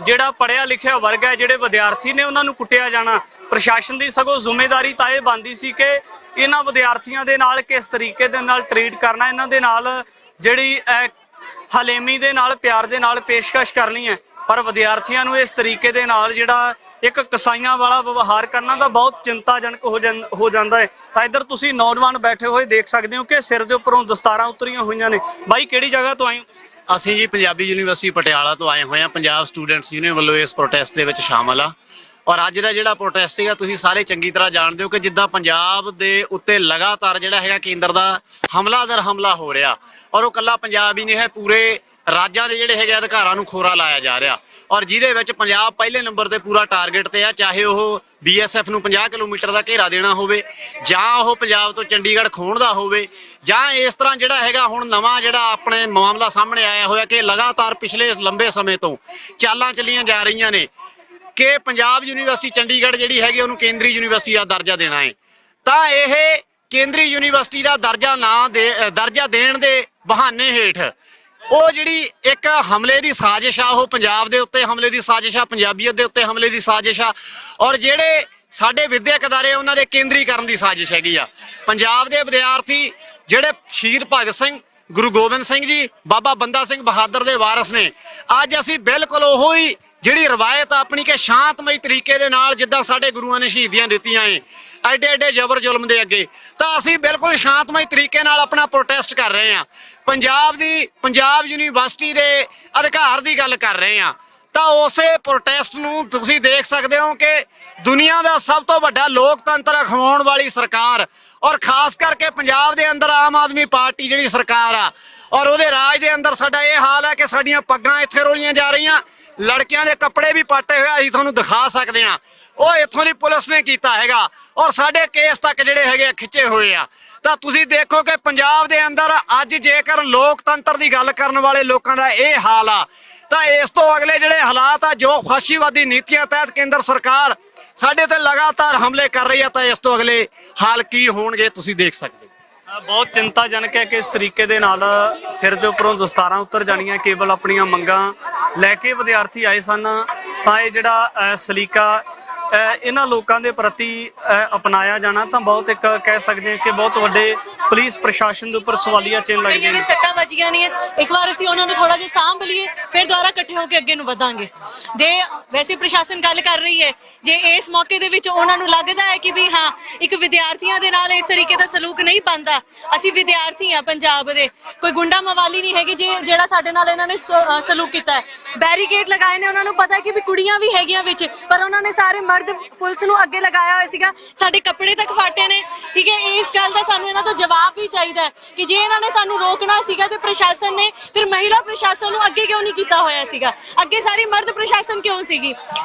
[SPEAKER 1] ਜਿਹੜਾ ਪੜ੍ਹਿਆ ਲਿਖਿਆ ਵਰਗ ਹੈ, ਜਿਹੜੇ ਵਿਦਿਆਰਥੀ ਨੇ ਉਹਨਾਂ ਨੂੰ ਕੁੱਟਿਆ ਜਾਣਾ। ਪ੍ਰਸ਼ਾਸਨ ਦੀ ਸਗੋਂ ਜ਼ਿੰਮੇਵਾਰੀ ਤਾਂ ਇਹ ਬਣਦੀ ਸੀ ਕਿ ਇਹਨਾਂ ਵਿਦਿਆਰਥੀਆਂ ਦੇ ਨਾਲ ਕਿਸ ਤਰੀਕੇ ਦੇ ਨਾਲ ਟਰੀਟ ਕਰਨਾ, ਇਹਨਾਂ ਦੇ ਨਾਲ ਜਿਹੜੀ ਹਲੇਮੀ ਦੇ ਨਾਲ ਪਿਆਰ ਦੇ ਨਾਲ ਪੇਸ਼ਕਸ਼ ਕਰਨੀ ਹੈ। ਪਰ ਵਿਦਿਆਰਥੀਆਂ ਨੂੰ ਇਸ ਤਰੀਕੇ ਦੇ ਨਾਲ ਜਿਹੜਾ ਇੱਕ ਕਸਾਈਆਂ ਵਾਲਾ ਵਿਵਹਾਰ ਕਰਨਾ ਤਾਂ ਬਹੁਤ ਚਿੰਤਾਜਨਕ ਹੋ ਜਾਂਦਾ ਹੈ। ਤਾਂ ਇੱਧਰ ਤੁਸੀਂ ਨੌਜਵਾਨ ਬੈਠੇ ਹੋਏ ਦੇਖ ਸਕਦੇ ਹੋ ਕਿ ਸਿਰ ਦੇ ਉੱਪਰੋਂ ਦਸਤਾਰਾਂ ਉਤਰੀਆਂ ਹੋਈਆਂ ਨੇ। ਬਾਈ ਕਿਹੜੀ ਜਗ੍ਹਾ ਤੋਂ ਆਏ ਹੋ?
[SPEAKER 12] ਅਸੀਂ ਜੀ ਪੰਜਾਬੀ ਯੂਨੀਵਰਸਿਟੀ ਪਟਿਆਲਾ ਤੋਂ ਆਏ ਹੋਏ ਹਾਂ। ਪੰਜਾਬ ਸਟੂਡੈਂਟਸ ਯੂਨੀਅਨ ਵੱਲੋਂ ਇਸ ਪ੍ਰੋਟੈਸਟ ਦੇ ਵਿੱਚ ਸ਼ਾਮਲ ਆ। ਔਰ ਅੱਜ ਦਾ ਜਿਹੜਾ ਪ੍ਰੋਟੈਸਟ ਸੀਗਾ ਤੁਸੀਂ ਸਾਰੇ ਚੰਗੀ ਤਰ੍ਹਾਂ ਜਾਣਦੇ ਹੋ ਕਿ ਜਿੱਦਾਂ ਪੰਜਾਬ ਦੇ ਉੱਤੇ ਲਗਾਤਾਰ ਜਿਹੜਾ ਹੈਗਾ ਕੇਂਦਰ ਦਾ ਹਮਲਾ ਦਰ ਹਮਲਾ ਹੋ ਰਿਹਾ, ਔਰ ਉਹ ਕੱਲਾ ਪੰਜਾਬ ਹੀ ਨਹੀਂ ਹੈ, ਪੂਰੇ ਰਾਜਾਂ ਦੇ ਜਿਹੜੇ ਹੈਗੇ ਅਧਿਕਾਰਾਂ ਨੂੰ ਖੋਰਾ ਲਾਇਆ ਜਾ ਰਿਹਾ, ਔਰ ਜਿਹਦੇ ਵਿੱਚ ਪੰਜਾਬ ਪਹਿਲੇ ਨੰਬਰ ਤੇ ਪੂਰਾ ਟਾਰਗੇਟ ਤੇ ਆ। ਚਾਹੇ ਉਹ BSF ਨੂੰ 50 ਕਿਲੋਮੀਟਰ ਦਾ ਘੇਰਾ ਦੇਣਾ ਹੋਵੇ, ਜਾਂ ਉਹ ਪੰਜਾਬ ਤੋਂ ਚੰਡੀਗੜ੍ਹ ਖੋਹਣ ਦਾ ਹੋਵੇ, ਜਾਂ ਇਸ ਤਰ੍ਹਾਂ ਜਿਹੜਾ ਹੈਗਾ ਹੁਣ ਨਵਾਂ ਜਿਹੜਾ ਆਪਣੇ ਮਾਮਲਾ ਸਾਹਮਣੇ ਆਇਆ ਹੋਇਆ ਕਿ ਲਗਾਤਾਰ ਪਿਛਲੇ ਲੰਬੇ ਸਮੇਂ ਤੋਂ ਚਾਲਾਂ ਚੱਲੀਆਂ ਜਾ ਰਹੀਆਂ ਨੇ ਕਿ ਪੰਜਾਬ ਯੂਨੀਵਰਸਿਟੀ ਚੰਡੀਗੜ੍ਹ ਜਿਹੜੀ ਹੈਗੀ ਉਹਨੂੰ ਕੇਂਦਰੀ ਯੂਨੀਵਰਸਿਟੀ ਦਾ ਦਰਜਾ ਦੇਣਾ ਹੈ। ਤਾਂ ਇਹ ਕੇਂਦਰੀ ਯੂਨੀਵਰਸਿਟੀ ਦਾ ਦਰਜਾ ਦੇਣ ਦੇ ਬਹਾਨੇ ਹੇਠ ਉਹ ਜਿਹੜੀ ਇੱਕ ਹਮਲੇ ਦੀ ਸਾਜ਼ਿਸ਼ ਆ, ਉਹ ਪੰਜਾਬ ਦੇ ਉੱਤੇ ਹਮਲੇ ਦੀ ਸਾਜ਼ਿਸ਼ ਆ, ਪੰਜਾਬੀਅਤ ਦੇ ਉੱਤੇ ਹਮਲੇ ਦੀ ਸਾਜ਼ਿਸ਼ ਆ, ਔਰ ਜਿਹੜੇ ਸਾਡੇ ਵਿਦਿਅਕ ਅਦਾਰੇ ਉਹਨਾਂ ਦੇ ਕੇਂਦਰੀਕਰਨ ਦੀ ਸਾਜ਼ਿਸ਼ ਹੈਗੀ ਆ। ਪੰਜਾਬ ਦੇ ਵਿਦਿਆਰਥੀ ਜਿਹੜੇ ਸ਼ਹੀਦ ਭਗਤ ਸਿੰਘ, ਗੁਰੂ ਗੋਬਿੰਦ ਸਿੰਘ ਜੀ, ਬਾਬਾ ਬੰਦਾ ਸਿੰਘ ਬਹਾਦਰ ਦੇ ਵਾਰਸ ਨੇ। ਅੱਜ ਅਸੀਂ ਬਿਲਕੁਲ ਉਹੋ ਹੀ ਜਿਹੜੀ ਰਵਾਇਤ ਆਪਣੀ ਕਿ ਸ਼ਾਂਤਮਈ ਤਰੀਕੇ ਦੇ ਨਾਲ ਜਿੱਦਾਂ ਸਾਡੇ ਗੁਰੂਆਂ ਨੇ ਸ਼ਹੀਦੀਆਂ ਦਿੱਤੀਆਂ ਏ ਐਡੇ ਐਡੇ ਜ਼ਬਰ ਜ਼ੁਲਮ ਦੇ ਅੱਗੇ, ਤਾਂ ਅਸੀਂ ਬਿਲਕੁਲ ਸ਼ਾਂਤਮਈ ਤਰੀਕੇ ਨਾਲ ਆਪਣਾ ਪ੍ਰੋਟੈਸਟ ਕਰ ਰਹੇ ਹਾਂ। ਪੰਜਾਬ ਯੂਨੀਵਰਸਿਟੀ ਦੇ ਅਧਿਕਾਰ ਦੀ ਗੱਲ ਕਰ ਰਹੇ ਹਾਂ। ਤਾਂ ਉਸੇ ਪ੍ਰੋਟੈਸਟ ਨੂੰ ਤੁਸੀਂ ਦੇਖ ਸਕਦੇ ਹੋ ਕਿ ਦੁਨੀਆ ਦਾ ਸਭ ਤੋਂ ਵੱਡਾ ਲੋਕਤੰਤਰ ਅਖਵਾਉਣ ਵਾਲੀ ਸਰਕਾਰ, ਔਰ ਖਾਸ ਕਰਕੇ ਪੰਜਾਬ ਦੇ ਅੰਦਰ ਆਮ ਆਦਮੀ ਪਾਰਟੀ ਜਿਹੜੀ ਸਰਕਾਰ ਆ, ਔਰ ਉਹਦੇ ਰਾਜ ਦੇ ਅੰਦਰ ਸਾਡਾ ਇਹ ਹਾਲ ਹੈ ਕਿ ਸਾਡੀਆਂ ਪੱਗਾਂ ਇੱਥੇ ਰੋਲੀਆਂ ਜਾ ਰਹੀਆਂ, ਲੜਕਿਆਂ ਦੇ ਕੱਪੜੇ ਵੀ ਪਾਟੇ ਹੋਏ ਅਸੀਂ ਤੁਹਾਨੂੰ ਦਿਖਾ ਸਕਦੇ ਹਾਂ। ਉਹ ਇੱਥੋਂ ਦੀ ਪੁਲਿਸ ਨੇ ਕੀਤਾ ਹੈਗਾ, ਔਰ ਸਾਡੇ ਕੇਸ ਤੱਕ ਜਿਹੜੇ ਹੈਗੇ ਖਿੱਚੇ ਹੋਏ ਆ। ਤਾਂ ਤੁਸੀਂ ਦੇਖੋ ਕਿ ਪੰਜਾਬ ਦੇ ਅੰਦਰ ਅੱਜ ਜੇਕਰ ਲੋਕਤੰਤਰ ਦੀ ਗੱਲ ਕਰਨ ਵਾਲੇ ਲੋਕਾਂ ਦਾ ਇਹ ਹਾਲ ਆ, ਤਾਂ ਇਸ ਤੋਂ ਅਗਲੇ ਜਿਹੜੇ ਹਾਲਾਤ ਆ ਜੋ ਫਾਸ਼ੀਵਾਦੀ ਨੀਤੀਆਂ ਤਹਿਤ ਕੇਂਦਰ ਸਰਕਾਰ ਸਾਡੇ ਤੇ ਲਗਾਤਾਰ ਹਮਲੇ ਕਰ ਰਹੀ ਆ, ਤਾਂ ਇਸ ਤੋਂ ਅਗਲੇ ਹਾਲ ਕੀ ਹੋਣਗੇ ਤੁਸੀਂ ਦੇਖ ਸਕਦੇ ਹੋ।
[SPEAKER 1] ਬਹੁਤ ਚਿੰਤਾਜਨਕ ਹੈ ਕਿ ਇਸ ਤਰੀਕੇ ਦੇ ਨਾਲ ਸਿਰ ਦੇ ਉੱਪਰੋਂ ਦਸਤਾਰਾਂ ਉਤਰ ਜਾਣੀਆਂ, ਕੇਵਲ ਆਪਣੀਆਂ ਮੰਗਾਂ ਲੈ ਕੇ ਵਿਦਿਆਰਥੀ ਆਏ ਸਨ। ਤਾਂ ਇਹ ਜਿਹੜਾ ਸਲੀਕਾ ਇਹਨਾਂ ਲੋਕਾਂ ਦੇ ਪ੍ਰਤੀ ਅਪਣਾਇਆ ਜਾਣਾ ਤਾਂ ਬਹੁਤ ਇੱਕ ਕਹਿ ਸਕਦੇ ਹਾਂ ਕਿ ਬਹੁਤ ਵੱਡੇ ਪੁਲਿਸ ਪ੍ਰਸ਼ਾਸਨ ਦੇ ਉੱਪਰ ਸਵਾਲੀਆ ਚਿੰਨ੍ਹ ਲੱਗਦੇ ਨੇ।
[SPEAKER 10] ਸੱਟਾਂ ਵੱਜੀਆਂ ਨੇ, ਇੱਕ ਵਾਰ ਅਸੀਂ ਉਹਨਾਂ ਨੂੰ ਥੋੜਾ ਜਿਹਾ ਸਾਂਭ ਲਈਏ, ਫਿਰ ਦੁਬਾਰਾ ਇਕੱਠੇ ਹੋ ਕੇ ਅੱਗੇ ਨੂੰ ਵਧਾਂਗੇ। ਜੇ ਵੈਸੇ ਪ੍ਰਸ਼ਾਸਨ ਗੱਲ ਕਰ ਰਹੀ ਹੈ, ਜੇ ਇਸ ਮੌਕੇ ਦੇ ਵਿੱਚ ਉਹਨਾਂ ਨੂੰ ਲੱਗਦਾ ਹੈ ਕਿ ਵੀ ਹਾਂ ਇੱਕ ਵਿਦਿਆਰਥੀਆਂ ਦੇ ਨਾਲ ਇਸ ਤਰੀਕੇ ਦਾ ਸਲੂਕ ਨਹੀਂ ਬਣਦਾ, ਅਸੀਂ ਵਿਦਿਆਰਥੀ ਆ ਪੰਜਾਬ ਦੇ, ਕੋਈ ਗੁੰਡਾ ਮਵਾਲੀ ਨਹੀਂ ਹੈਗੇ ਜਿਹੜਾ ਸਾਡੇ ਨਾਲ ਇਹਨਾਂ ਨੇ ਸਲੂਕ ਕੀਤਾ ਹੈ। ਬੈਰੀਕੇਡ ਲਗਾਏ ਨੇ, ਉਹਨਾਂ ਨੂੰ ਪਤਾ ਹੈ ਕਿ ਵੀ ਕੁੜੀਆਂ ਵੀ ਹੈਗੀਆਂ ਵਿੱਚ, ਪਰ ਉਹਨਾਂ ਨੇ ਸਾਰੇ ਮਰਦ ਪੁਲਿਸ ਨੂੰ ਅੱਗੇ ਲਗਾਇਆ ਹੋਇਆ ਸੀਗਾ। ਸਾਡੇ ਕੱਪੜੇ ਤੱਕ ਫਾਟੇ ਨੇ, ਠੀਕ ਹੈ। ਇਸ ਗੱਲ ਦਾ ਸਾਨੂੰ ਇਹਨਾਂ ਤੋਂ ਜਵਾਬ ਵੀ ਚਾਹੀਦਾ ਹੈ ਕਿ ਜੇ ਇਹਨਾਂ ਨੇ ਸਾਨੂੰ ਰੋਕਣਾ ਸੀਗਾ ਤੇ ਪ੍ਰਸ਼ਾਸਨ ਨੇ ਫਿਰ ਮਹਿਲਾ ਪ੍ਰਸ਼ਾਸਨ ਨੂੰ ਅੱਗੇ ਕਿਉਂ ਨਹੀਂ ਕੀਤਾ ਹੋਇਆ ਸੀਗਾ, ਅੱਗੇ ਸਾਰੀ ਮਰਦ ਪ੍ਰਸ਼ਾਸਨ ਕਿਉਂ ਸੀਗੀ।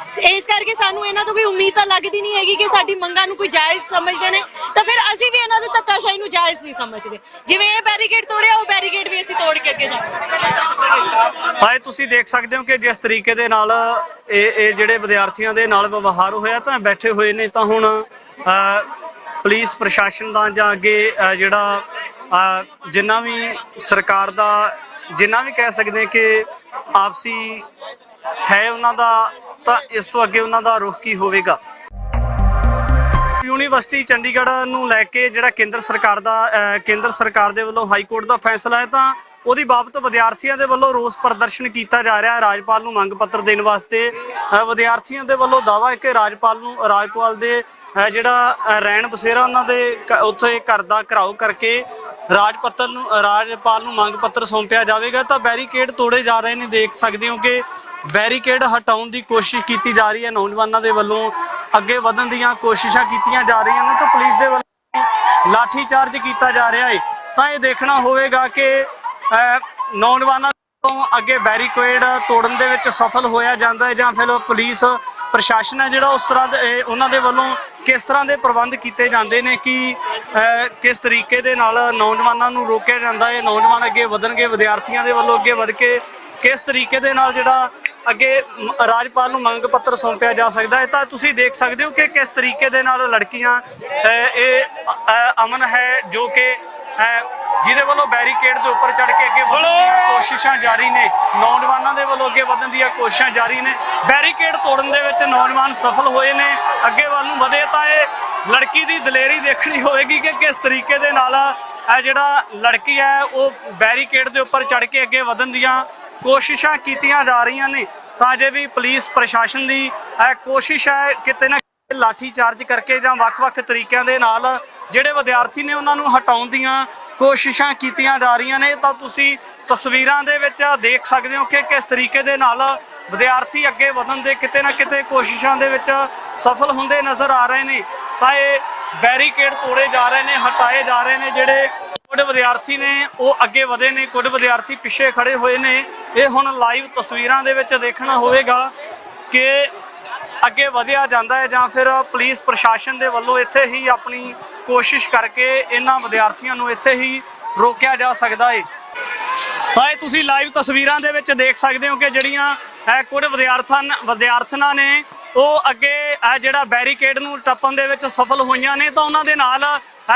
[SPEAKER 10] ਇਸ ਕਰਕੇ ਸਾਨੂੰ ਇਹਨਾਂ ਤੋਂ ਕੋਈ ਉਮੀਦ ਤਾਂ ਲੱਗਦੀ ਨਹੀਂ ਹੈਗੀ ਕਿ ਸਾਡੀ ਮੰਗਾਂ ਨੂੰ ਕੋਈ ਜਾਇਜ਼ ਸਮਝਦੇ ਨੇ, ਤਾਂ ਫਿਰ ਅਸੀਂ ਵੀ ਇਹਨਾਂ ਦੀ ਧੱਕਾਸ਼ਾਹੀ ਨੂੰ ਜਾਇਜ਼ ਨਹੀਂ ਸਮਝਦੇ। ਜਿਵੇਂ ਇਹ ਬੈਰੀਕੇਡ ਤੋੜਿਆ, ਉਹ ਬੈਰੀਕੇਡ ਵੀ ਅਸੀਂ ਤੋੜ ਕੇ ਅੱਗੇ ਜਾਵਾਂਗੇ।
[SPEAKER 1] ਹਾਏ ਤੁਸੀਂ ਦੇਖ ਸਕਦੇ ਹੋ ਕਿ ਜਿਸ ਤਰੀਕੇ ਦੇ ਨਾਲ ਇਹ ਜਿਹੜੇ ਵਿਦਿਆਰਥੀਆਂ ਦੇ ਨਾਲ ਵਿਵਹਾਰ ਹੋਇਆ, ਤਾਂ ਬੈਠੇ ਹੋਏ ਨੇ। ਤਾਂ ਹੁਣ ਪੁਲਿਸ ਪ੍ਰਸ਼ਾਸਨ ਦਾ ਜਾਂ ਅੱਗੇ ਜਿਹੜਾ ਜਿੰਨਾ ਵੀ ਸਰਕਾਰ ਦਾ ਜਿੰਨਾ ਵੀ ਕਹਿ ਸਕਦੇ ਕਿ ਆਪਸੀ ਹੈ ਉਹਨਾਂ ਦਾ, ਤਾਂ ਇਸ ਤੋਂ ਅੱਗੇ ਉਹਨਾਂ ਦਾ ਰੁਖ ਕੀ ਹੋਵੇਗਾ। ਯੂਨੀਵਰਸਿਟੀ ਚੰਡੀਗੜ੍ਹ ਨੂੰ ਲੈ ਕੇ ਜਿਹੜਾ ਕੇਂਦਰ ਸਰਕਾਰ ਦੇ ਵੱਲੋਂ ਹਾਈ ਕੋਰਟ ਦਾ ਫੈਸਲਾ ਹੈ, ਤਾਂ ਉਹਦੀ ਬਾਬਤ ਵਿਦਿਆਰਥੀਆਂ ਦੇ ਵੱਲੋਂ ਰੋਸ ਪ੍ਰਦਰਸ਼ਨ ਕੀਤਾ ਜਾ ਰਿਹਾ ਹੈ। ਰਾਜਪਾਲ ਨੂੰ ਮੰਗ ਪੱਤਰ ਦੇਣ ਵਾਸਤੇ ਵਿਦਿਆਰਥੀਆਂ ਦੇ ਵੱਲੋਂ ਦਾਅਵਾ ਹੈ ਕਿ ਰਾਜਪਾਲ ਦੇ ਜਿਹੜਾ ਰਹਿਣ ਬਸੇਰਾ ਉਹਨਾਂ ਦੇ ਉੱਥੇ ਘਰ ਦਾ ਘਿਰਾਓ ਕਰਕੇ ਰਾਜਪਾਲ ਨੂੰ ਮੰਗ ਪੱਤਰ ਸੌਂਪਿਆ ਜਾਵੇਗਾ। ਤਾਂ ਬੈਰੀਕੇਡ ਤੋੜੇ ਜਾ ਰਹੇ ਨੇ, ਦੇਖ ਸਕਦੇ ਹੋ ਕਿ ਬੈਰੀਕੇਡ ਹਟਾਉਣ ਦੀ ਕੋਸ਼ਿਸ਼ ਕੀਤੀ ਜਾ ਰਹੀ ਹੈ। ਨੌਜਵਾਨਾਂ ਦੇ ਵੱਲੋਂ ਅੱਗੇ ਵਧਣ ਦੀਆਂ ਕੋਸ਼ਿਸ਼ਾਂ ਕੀਤੀਆਂ ਜਾ ਰਹੀਆਂ ਨੇ, ਤਾਂ ਪੁਲਿਸ ਦੇ ਵੱਲੋਂ ਲਾਠੀ ਚਾਰਜ ਕੀਤਾ ਜਾ ਰਿਹਾ ਹੈ। ਤਾਂ ਇਹ ਦੇਖਣਾ ਹੋਵੇਗਾ ਕਿ ਨੌਜਵਾਨਾਂ ਤੋਂ ਅੱਗੇ ਬੈਰੀਕੇਡ ਤੋੜਨ ਦੇ ਵਿੱਚ ਸਫਲ ਹੋਇਆ ਜਾਂਦਾ ਹੈ ਜਾਂ ਫਿਰ ਪੁਲਿਸ ਪ੍ਰਸ਼ਾਸਨ ਹੈ ਜਿਹੜਾ ਉਸ ਤਰ੍ਹਾਂ ਦੇ ਉਹਨਾਂ ਦੇ ਵੱਲੋਂ ਕਿਸ ਤਰ੍ਹਾਂ ਦੇ ਪ੍ਰਬੰਧ ਕੀਤੇ ਜਾਂਦੇ ਨੇ ਕਿ ਕਿਸ ਤਰੀਕੇ ਦੇ ਨਾਲ ਨੌਜਵਾਨਾਂ ਨੂੰ ਰੋਕਿਆ ਜਾਂਦਾ ਹੈ, ਨੌਜਵਾਨ ਅੱਗੇ ਵਧਣਗੇ, ਵਿਦਿਆਰਥੀਆਂ ਦੇ ਵੱਲੋਂ ਅੱਗੇ ਵਧ ਕੇ ਕਿਸ ਤਰੀਕੇ ਦੇ ਨਾਲ ਜਿਹੜਾ ਅੱਗੇ ਰਾਜਪਾਲ ਨੂੰ ਮੰਗ ਪੱਤਰ ਸੌਂਪਿਆ ਜਾ ਸਕਦਾ ਹੈ। ਤਾਂ ਤੁਸੀਂ ਦੇਖ ਸਕਦੇ ਹੋ ਕਿ ਕਿਸ ਤਰੀਕੇ ਦੇ ਨਾਲ ਲੜਕੀਆਂ ਇਹ ਅਮਨ ਹੈ ਜੋ ਕਿ ਜਿਹਦੇ ਵੱਲੋਂ ਬੈਰੀਕੇਡ ਦੇ ਉੱਪਰ ਚੜ੍ਹ ਕੇ ਅੱਗੇ ਵਧਣ ਦੀਆਂ ਕੋਸ਼ਿਸ਼ਾਂ ਜਾਰੀ ਨੇ, ਨੌਜਵਾਨਾਂ ਦੇ ਵੱਲੋਂ ਅੱਗੇ ਵਧਣ ਦੀਆਂ ਕੋਸ਼ਿਸ਼ਾਂ ਜਾਰੀ ਨੇ। ਬੈਰੀਕੇਡ ਤੋੜਨ ਦੇ ਵਿੱਚ ਨੌਜਵਾਨ ਸਫਲ ਹੋਏ ਨੇ, ਅੱਗੇ ਵੱਲ ਨੂੰ ਵਧੇ। ਤਾਂ ਇਹ ਲੜਕੀ ਦੀ ਦਲੇਰੀ ਦੇਖਣੀ ਹੋਵੇਗੀ ਕਿ ਕਿਸ ਤਰੀਕੇ ਦੇ ਨਾਲ ਇਹ ਜਿਹੜਾ ਲੜਕੀ ਹੈ ਉਹ ਬੈਰੀਕੇਡ ਦੇ ਉੱਪਰ ਚੜ੍ਹ ਕੇ ਅੱਗੇ ਵਧਣ ਦੀਆਂ ਕੋਸ਼ਿਸ਼ਾਂ ਕੀਤੀਆਂ ਜਾ ਰਹੀਆਂ ਨੇ। ਤਾਂ ਜੇ ਵੀ ਪੁਲਿਸ ਪ੍ਰਸ਼ਾਸਨ ਦੀ ਕੋਸ਼ਿਸ਼ ਹੈ ਕਿਤੇ ਨਾ ਲਾਠੀ ਚਾਰਜ ਕਰਕੇ ਜਾਂ ਵੱਖ-ਵੱਖ ਤਰੀਕਿਆਂ ਦੇ ਨਾਲ ਜਿਹੜੇ ਵਿਦਿਆਰਥੀ ਨੇ ਉਹਨਾਂ ਨੂੰ ਹਟਾਉਣ ਦੀਆਂ ਕੋਸ਼ਿਸ਼ਾਂ ਕੀਤੀਆਂ ਜਾ ਰਹੀਆਂ ਨੇ। ਤਾਂ ਤੁਸੀਂ ਤਸਵੀਰਾਂ ਦੇ ਵਿੱਚ ਦੇਖ ਸਕਦੇ ਹੋ ਕਿ ਕਿਸ ਤਰੀਕੇ ਦੇ ਨਾਲ ਵਿਦਿਆਰਥੀ ਅੱਗੇ ਵਧਣ ਦੇ ਕਿਤੇ ਨਾ ਕਿਤੇ ਕੋਸ਼ਿਸ਼ਾਂ ਦੇ ਵਿੱਚ ਸਫਲ ਹੁੰਦੇ ਨਜ਼ਰ ਆ ਰਹੇ ਨੇ। ਤਾਂ ਇਹ ਬੈਰੀਕੇਡ ਤੋੜੇ ਜਾ ਰਹੇ ਨੇ, ਹਟਾਏ ਜਾ ਰਹੇ ਨੇ। ਜਿਹੜੇ ਕੁਝ ਵਿਦਿਆਰਥੀ ਨੇ ਉਹ ਅੱਗੇ ਵਧੇ ਨੇ, ਕੁਝ ਵਿਦਿਆਰਥੀ ਪਿੱਛੇ ਖੜੇ ਹੋਏ ਨੇ। ਇਹ ਹੁਣ ਲਾਈਵ ਤਸਵੀਰਾਂ ਦੇ ਵਿੱਚ ਦੇਖਣਾ ਹੋਵੇਗਾ ਕਿ ਅੱਗੇ ਵਧਿਆ ਜਾਂਦਾ ਹੈ ਜਾਂ ਫਿਰ ਪੁਲਿਸ ਪ੍ਰਸ਼ਾਸਨ ਦੇ ਵੱਲੋਂ ਇੱਥੇ ਹੀ ਆਪਣੀ ਕੋਸ਼ਿਸ਼ ਕਰਕੇ ਇਹਨਾਂ ਵਿਦਿਆਰਥੀਆਂ ਨੂੰ ਇੱਥੇ ਹੀ ਰੋਕਿਆ ਜਾ ਸਕਦਾ ਹੈ। ਤਾਂ ਇਹ ਤੁਸੀਂ ਲਾਈਵ ਤਸਵੀਰਾਂ ਦੇ ਵਿੱਚ ਦੇਖ ਸਕਦੇ ਹੋ ਕਿ ਜਿਹੜੀਆਂ ਕੁਝ ਵਿਦਿਆਰਥਣਾਂ ਨੇ ਉਹ ਅੱਗੇ ਜਿਹੜਾ ਬੈਰੀਕੇਡ ਨੂੰ ਟੱਪਣ ਦੇ ਵਿੱਚ ਸਫਲ ਹੋਈਆਂ ਨੇ। ਤਾਂ ਉਹਨਾਂ ਦੇ ਨਾਲ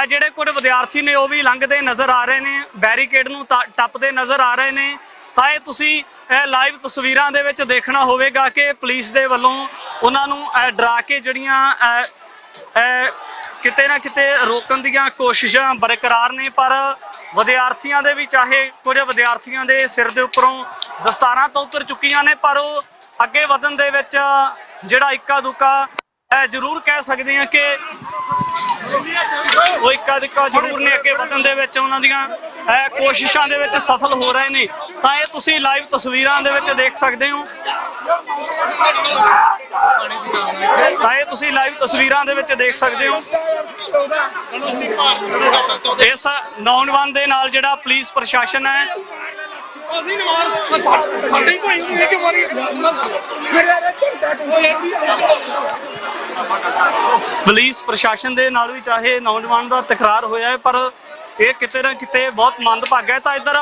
[SPEAKER 1] ਜਿਹੜੇ ਕੁਝ ਵਿਦਿਆਰਥੀ ਨੇ ਉਹ ਵੀ ਲੰਘਦੇ ਨਜ਼ਰ ਆ ਰਹੇ ਨੇ, ਬੈਰੀਕੇਡ ਨੂੰ ਟੱਪਦੇ ਨਜ਼ਰ ਆ ਰਹੇ ਨੇ। ਤਾਂ ਇਹ ਤੁਸੀਂ ਲਾਈਵ ਤਸਵੀਰਾਂ ਦੇ ਵਿੱਚ ਦੇਖਣਾ ਹੋਵੇਗਾ ਕਿ ਪੁਲਿਸ ਦੇ ਵੱਲੋਂ ਉਹਨਾਂ ਨੂੰ ਡਰਾ ਕੇ ਜਿਹੜੀਆਂ ਕਿਤੇ ਨਾ ਕਿਤੇ ਰੋਕਣ ਦੀਆਂ ਕੋਸ਼ਿਸ਼ਾਂ ਬਰਕਰਾਰ ਨੇ। ਪਰ ਵਿਦਿਆਰਥੀਆਂ ਦੇ ਵੀ, ਚਾਹੇ ਕੁਝ ਵਿਦਿਆਰਥੀਆਂ ਦੇ ਸਿਰ ਦੇ ਉੱਪਰੋਂ ਦਸਤਾਰਾਂ ਤਾਂ ਉਤਰ ਚੁੱਕੀਆਂ ਨੇ, ਪਰ ਉਹ ਅੱਗੇ ਵਧਣ ਦੇ ਵਿੱਚ ਜਿਹੜਾ ਇੱਕਾ ਦੁੱਕਾ ਜ਼ਰੂਰ ਕਹਿ ਸਕਦੇ ਹਾਂ ਕਿ ਉਹ ਇੱਕਾ ਦੁੱਕਾ ਜ਼ਰੂਰ ਨੇ ਅੱਗੇ ਵਧਣ ਦੇ ਵਿੱਚ ਉਹਨਾਂ ਦੀਆਂ ਕੋਸ਼ਿਸ਼ਾਂ ਦੇ ਵਿੱਚ ਸਫਲ ਹੋ ਰਹੇ ਨੇ। ਤਾਂ ਇਹ ਤੁਸੀਂ ਲਾਈਵ ਤਸਵੀਰਾਂ ਦੇ ਵਿੱਚ ਦੇਖ ਸਕਦੇ ਹੋ। ਤਾਂ ਇਹ ਤੁਸੀਂ ਲਾਈਵ ਤਸਵੀਰਾਂ ਦੇ ਵਿੱਚ ਦੇਖ ਸਕਦੇ ਹੋ। ਇਸ ਨੌਜਵਾਨ ਦੇ ਨਾਲ ਜਿਹੜਾ ਪੁਲਿਸ ਪ੍ਰਸ਼ਾਸਨ ਹੈ ਪੁਲਿਸ ਪ੍ਰਸ਼ਾਸਨ ਦੇ ਨਾਲ ਵੀ ਚਾਹੇ ਨੌਜਵਾਨ ਦਾ ਤਕਰਾਰ ਹੋਇਆ ਹੈ, ਪਰ ਇਹ ਕਿਤੇ ਨਾ ਕਿਤੇ ਬਹੁਤ ਮੰਦਭਾਗਾ ਹੈ। ਤਾਂ ਇੱਧਰ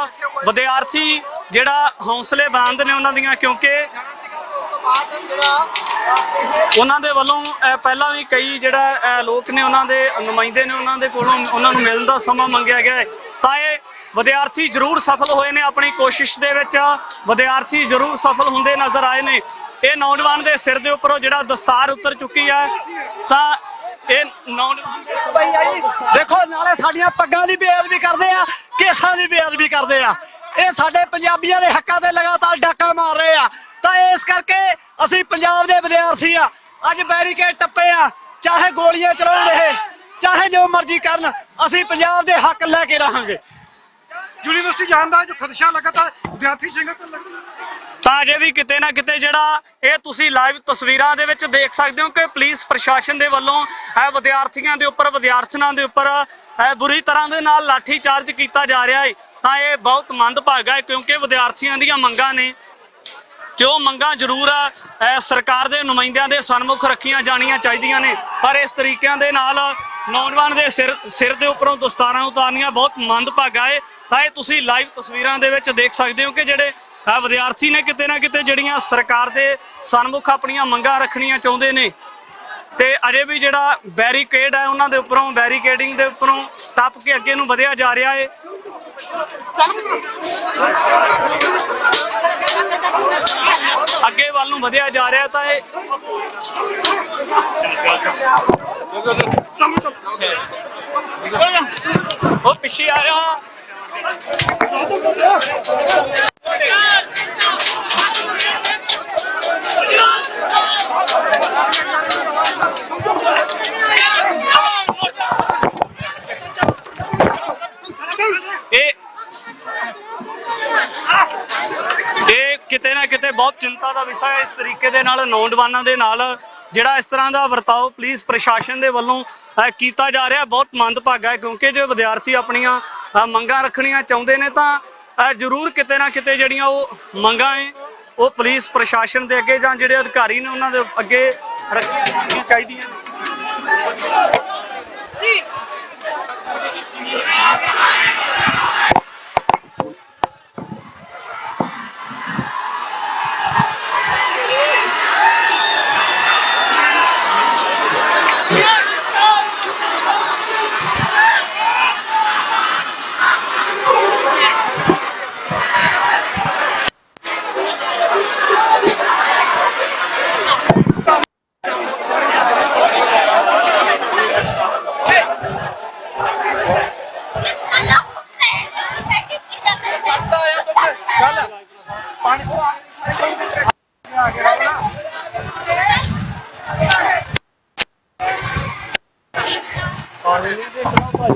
[SPEAKER 1] ਵਿਦਿਆਰਥੀ ਜਿਹੜਾ ਹੌਸਲੇ ਬੁਲੰਦ ਨੇ ਉਹਨਾਂ ਦੀਆਂ, ਕਿਉਂਕਿ ਉਹਨਾਂ ਦੇ ਵੱਲੋਂ ਪਹਿਲਾਂ ਵੀ ਕਈ ਜਿਹੜਾ ਲੋਕ ਨੇ, ਉਹਨਾਂ ਦੇ ਨੁਮਾਇੰਦੇ ਨੇ, ਉਹਨਾਂ ਦੇ ਕੋਲੋਂ ਉਹਨਾਂ ਨੂੰ ਮਿਲਣ ਦਾ ਸਮਾਂ ਮੰਗਿਆ ਗਿਆ ਹੈ। ਤਾਂ ਇਹ ਵਿਦਿਆਰਥੀ ਜ਼ਰੂਰ ਸਫਲ ਹੋਏ ਨੇ ਆਪਣੀ ਕੋਸ਼ਿਸ਼ ਦੇ ਵਿੱਚ, ਵਿਦਿਆਰਥੀ ਜ਼ਰੂਰ ਸਫਲ ਹੁੰਦੇ ਨਜ਼ਰ ਆਏ ਨੇ। ਇਹ ਨੌਜਵਾਨ ਦੇ ਸਿਰ ਦੇ ਉੱਪਰੋਂ ਜਿਹੜਾ ਦਸਤਾਰ ਉਤਰ ਚੁੱਕੀ ਹੈ। ਤਾਂ ਇਹ ਨੌਜਵਾਨ
[SPEAKER 5] ਦੇਖੋ, ਨਾਲੇ ਸਾਡੀਆਂ ਪੱਗਾਂ ਦੀ ਬੇਅਦਬੀ ਕਰਦੇ ਆ, ਕੇਸਾਂ ਦੀ ਬੇਅਦਬੀ ਕਰਦੇ ਆ। ਇਹ ਸਾਡੇ ਪੰਜਾਬੀਆਂ ਦੇ ਹੱਕਾਂ ਤੇ ਲਗਾਤਾਰ ਡਾਕਾ ਮਾਰ ਰਹੇ ਆ। ਤਾਂ ਇਸ ਕਰਕੇ ਅਸੀਂ ਪੰਜਾਬ ਦੇ ਵਿਦਿਆਰਥੀ ਆ, ਅੱਜ ਬੈਰੀਕੇਡ ਟੱਪੇ ਆ। ਚਾਹੇ ਗੋਲੀਆਂ ਚਲਾਉਣ ਇਹ, ਚਾਹੇ ਜੋ ਮਰਜ਼ੀ ਕਰਨ, ਅਸੀਂ ਪੰਜਾਬ ਦੇ ਹੱਕ ਲੈ ਕੇ ਰਹਾਂਗੇ।
[SPEAKER 3] ਯੂਨੀਵਰਸਿਟੀ ਜਾਣ ਦਾ ਜੋ ਖਦਸ਼ਾ ਲਗਾਤਾਰ ਵਿਦਿਆਰਥੀ ਸਿੰਘਾਂ ਤੋਂ ਲੱਗਦਾ।
[SPEAKER 1] ਤਾਂ ਅਜੇ ਵੀ ਕਿਤੇ ਨਾ ਕਿਤੇ ਜਿਹੜਾ ਇਹ ਤੁਸੀਂ ਲਾਈਵ ਤਸਵੀਰਾਂ ਦੇ ਵਿੱਚ ਦੇਖ ਸਕਦੇ ਹੋ ਕਿ ਪੁਲਿਸ ਪ੍ਰਸ਼ਾਸਨ ਦੇ ਵੱਲੋਂ ਵਿਦਿਆਰਥੀਆਂ ਦੇ ਉੱਪਰ, ਵਿਦਿਆਰਥਣਾਂ ਦੇ ਉੱਪਰ ਬੁਰੀ ਤਰ੍ਹਾਂ ਦੇ ਨਾਲ ਲਾਠੀ ਚਾਰਜ ਕੀਤਾ ਜਾ ਰਿਹਾ ਹੈ। ਤਾਂ ਇਹ ਬਹੁਤ ਮੰਦਭਾਗਾ ਹੈ, ਕਿਉਂਕਿ ਵਿਦਿਆਰਥੀਆਂ ਦੀਆਂ ਮੰਗਾਂ ਨੇ ਤੇ ਉਹ ਮੰਗਾਂ ਜ਼ਰੂਰ ਸਰਕਾਰ ਦੇ ਨੁਮਾਇੰਦਿਆਂ ਦੇ ਸਨਮੁਖ ਰੱਖੀਆਂ ਜਾਣੀਆਂ ਚਾਹੀਦੀਆਂ ਨੇ। ਪਰ ਇਸ ਤਰੀਕਿਆਂ ਦੇ ਨਾਲ ਨੌਜਵਾਨ ਦੇ ਸਿਰ ਦੇ ਉੱਪਰੋਂ ਦਸਤਾਰਾਂ ਉਤਾਰਨੀਆਂ ਬਹੁਤ ਮੰਦਭਾਗਾ ਹੈ। ਤਾਂ ਇਹ ਤੁਸੀਂ ਲਾਈਵ ਤਸਵੀਰਾਂ ਦੇ ਵਿੱਚ ਦੇਖ ਸਕਦੇ ਹੋ ਕਿ ਜਿਹੜੇ ਵਿਦਿਆਰਥੀ ਨੇ ਕਿਤੇ ਨਾ ਕਿਤੇ ਜਿਹੜੀਆਂ ਸਰਕਾਰ ਦੇ ਸਨਮੁਖ ਆਪਣੀਆਂ ਮੰਗਾਂ ਰੱਖਣੀਆਂ ਚਾਹੁੰਦੇ ਨੇ। ਤੇ ਅਜੇ ਵੀ ਜਿਹੜਾ ਬੈਰੀਕੇਡ ਹੈ ਉਹਨਾਂ ਦੇ ਉੱਪਰੋਂ, ਬੈਰੀਕੇਡਿੰਗ ਦੇ ਉੱਪਰੋਂ ਟੱਪ ਕੇ ਅੱਗੇ ਨੂੰ ਵਧਿਆ ਜਾ ਰਿਹਾ ਹੈ। ਅੱਗੇ ਵੱਲ ਨੂੰ ਵਧਿਆ ਜਾ ਰਿਹਾ। ਤਾਂ ਇਹ ਉਹ ਪਿੱਛੇ ਆਇਆ। ਇਹ ਕਿਤੇ ਨਾ ਕਿਤੇ ਬਹੁਤ ਚਿੰਤਾ ਦਾ ਵਿਸ਼ਾ ਹੈ। ਇਸ ਤਰੀਕੇ ਦੇ ਨਾਲ ਨੌਜਵਾਨਾਂ ਦੇ ਨਾਲ ਜਿਹੜਾ ਇਸ ਤਰ੍ਹਾਂ ਦਾ ਵਰਤਾਓ ਪੁਲਿਸ ਪ੍ਰਸ਼ਾਸਨ ਦੇ ਵੱਲੋਂ ਕੀਤਾ ਜਾ ਰਿਹਾ ਬਹੁਤ ਮੰਦਭਾਗਾ ਹੈ। ਕਿਉਂਕਿ ਜੇ ਵਿਦਿਆਰਥੀ ਆਪਣੀਆਂ ਮੰਗਾਂ ਰੱਖਣੀਆਂ ਚਾਹੁੰਦੇ ਨੇ ਤਾਂ ਜ਼ਰੂਰ ਕਿਤੇ ਨਾ ਕਿਤੇ ਜਿਹੜੀਆਂ ਉਹ ਮੰਗਾਂ ਹੈ ਉਹ ਪੁਲਿਸ ਪ੍ਰਸ਼ਾਸਨ ਦੇ ਅੱਗੇ ਜਾਂ ਜਿਹੜੇ ਅਧਿਕਾਰੀ ਨੇ ਉਹਨਾਂ ਦੇ ਅੱਗੇ ਰੱਖਣੀਆਂ ਚਾਹੀਦੀਆਂ ਨੇ।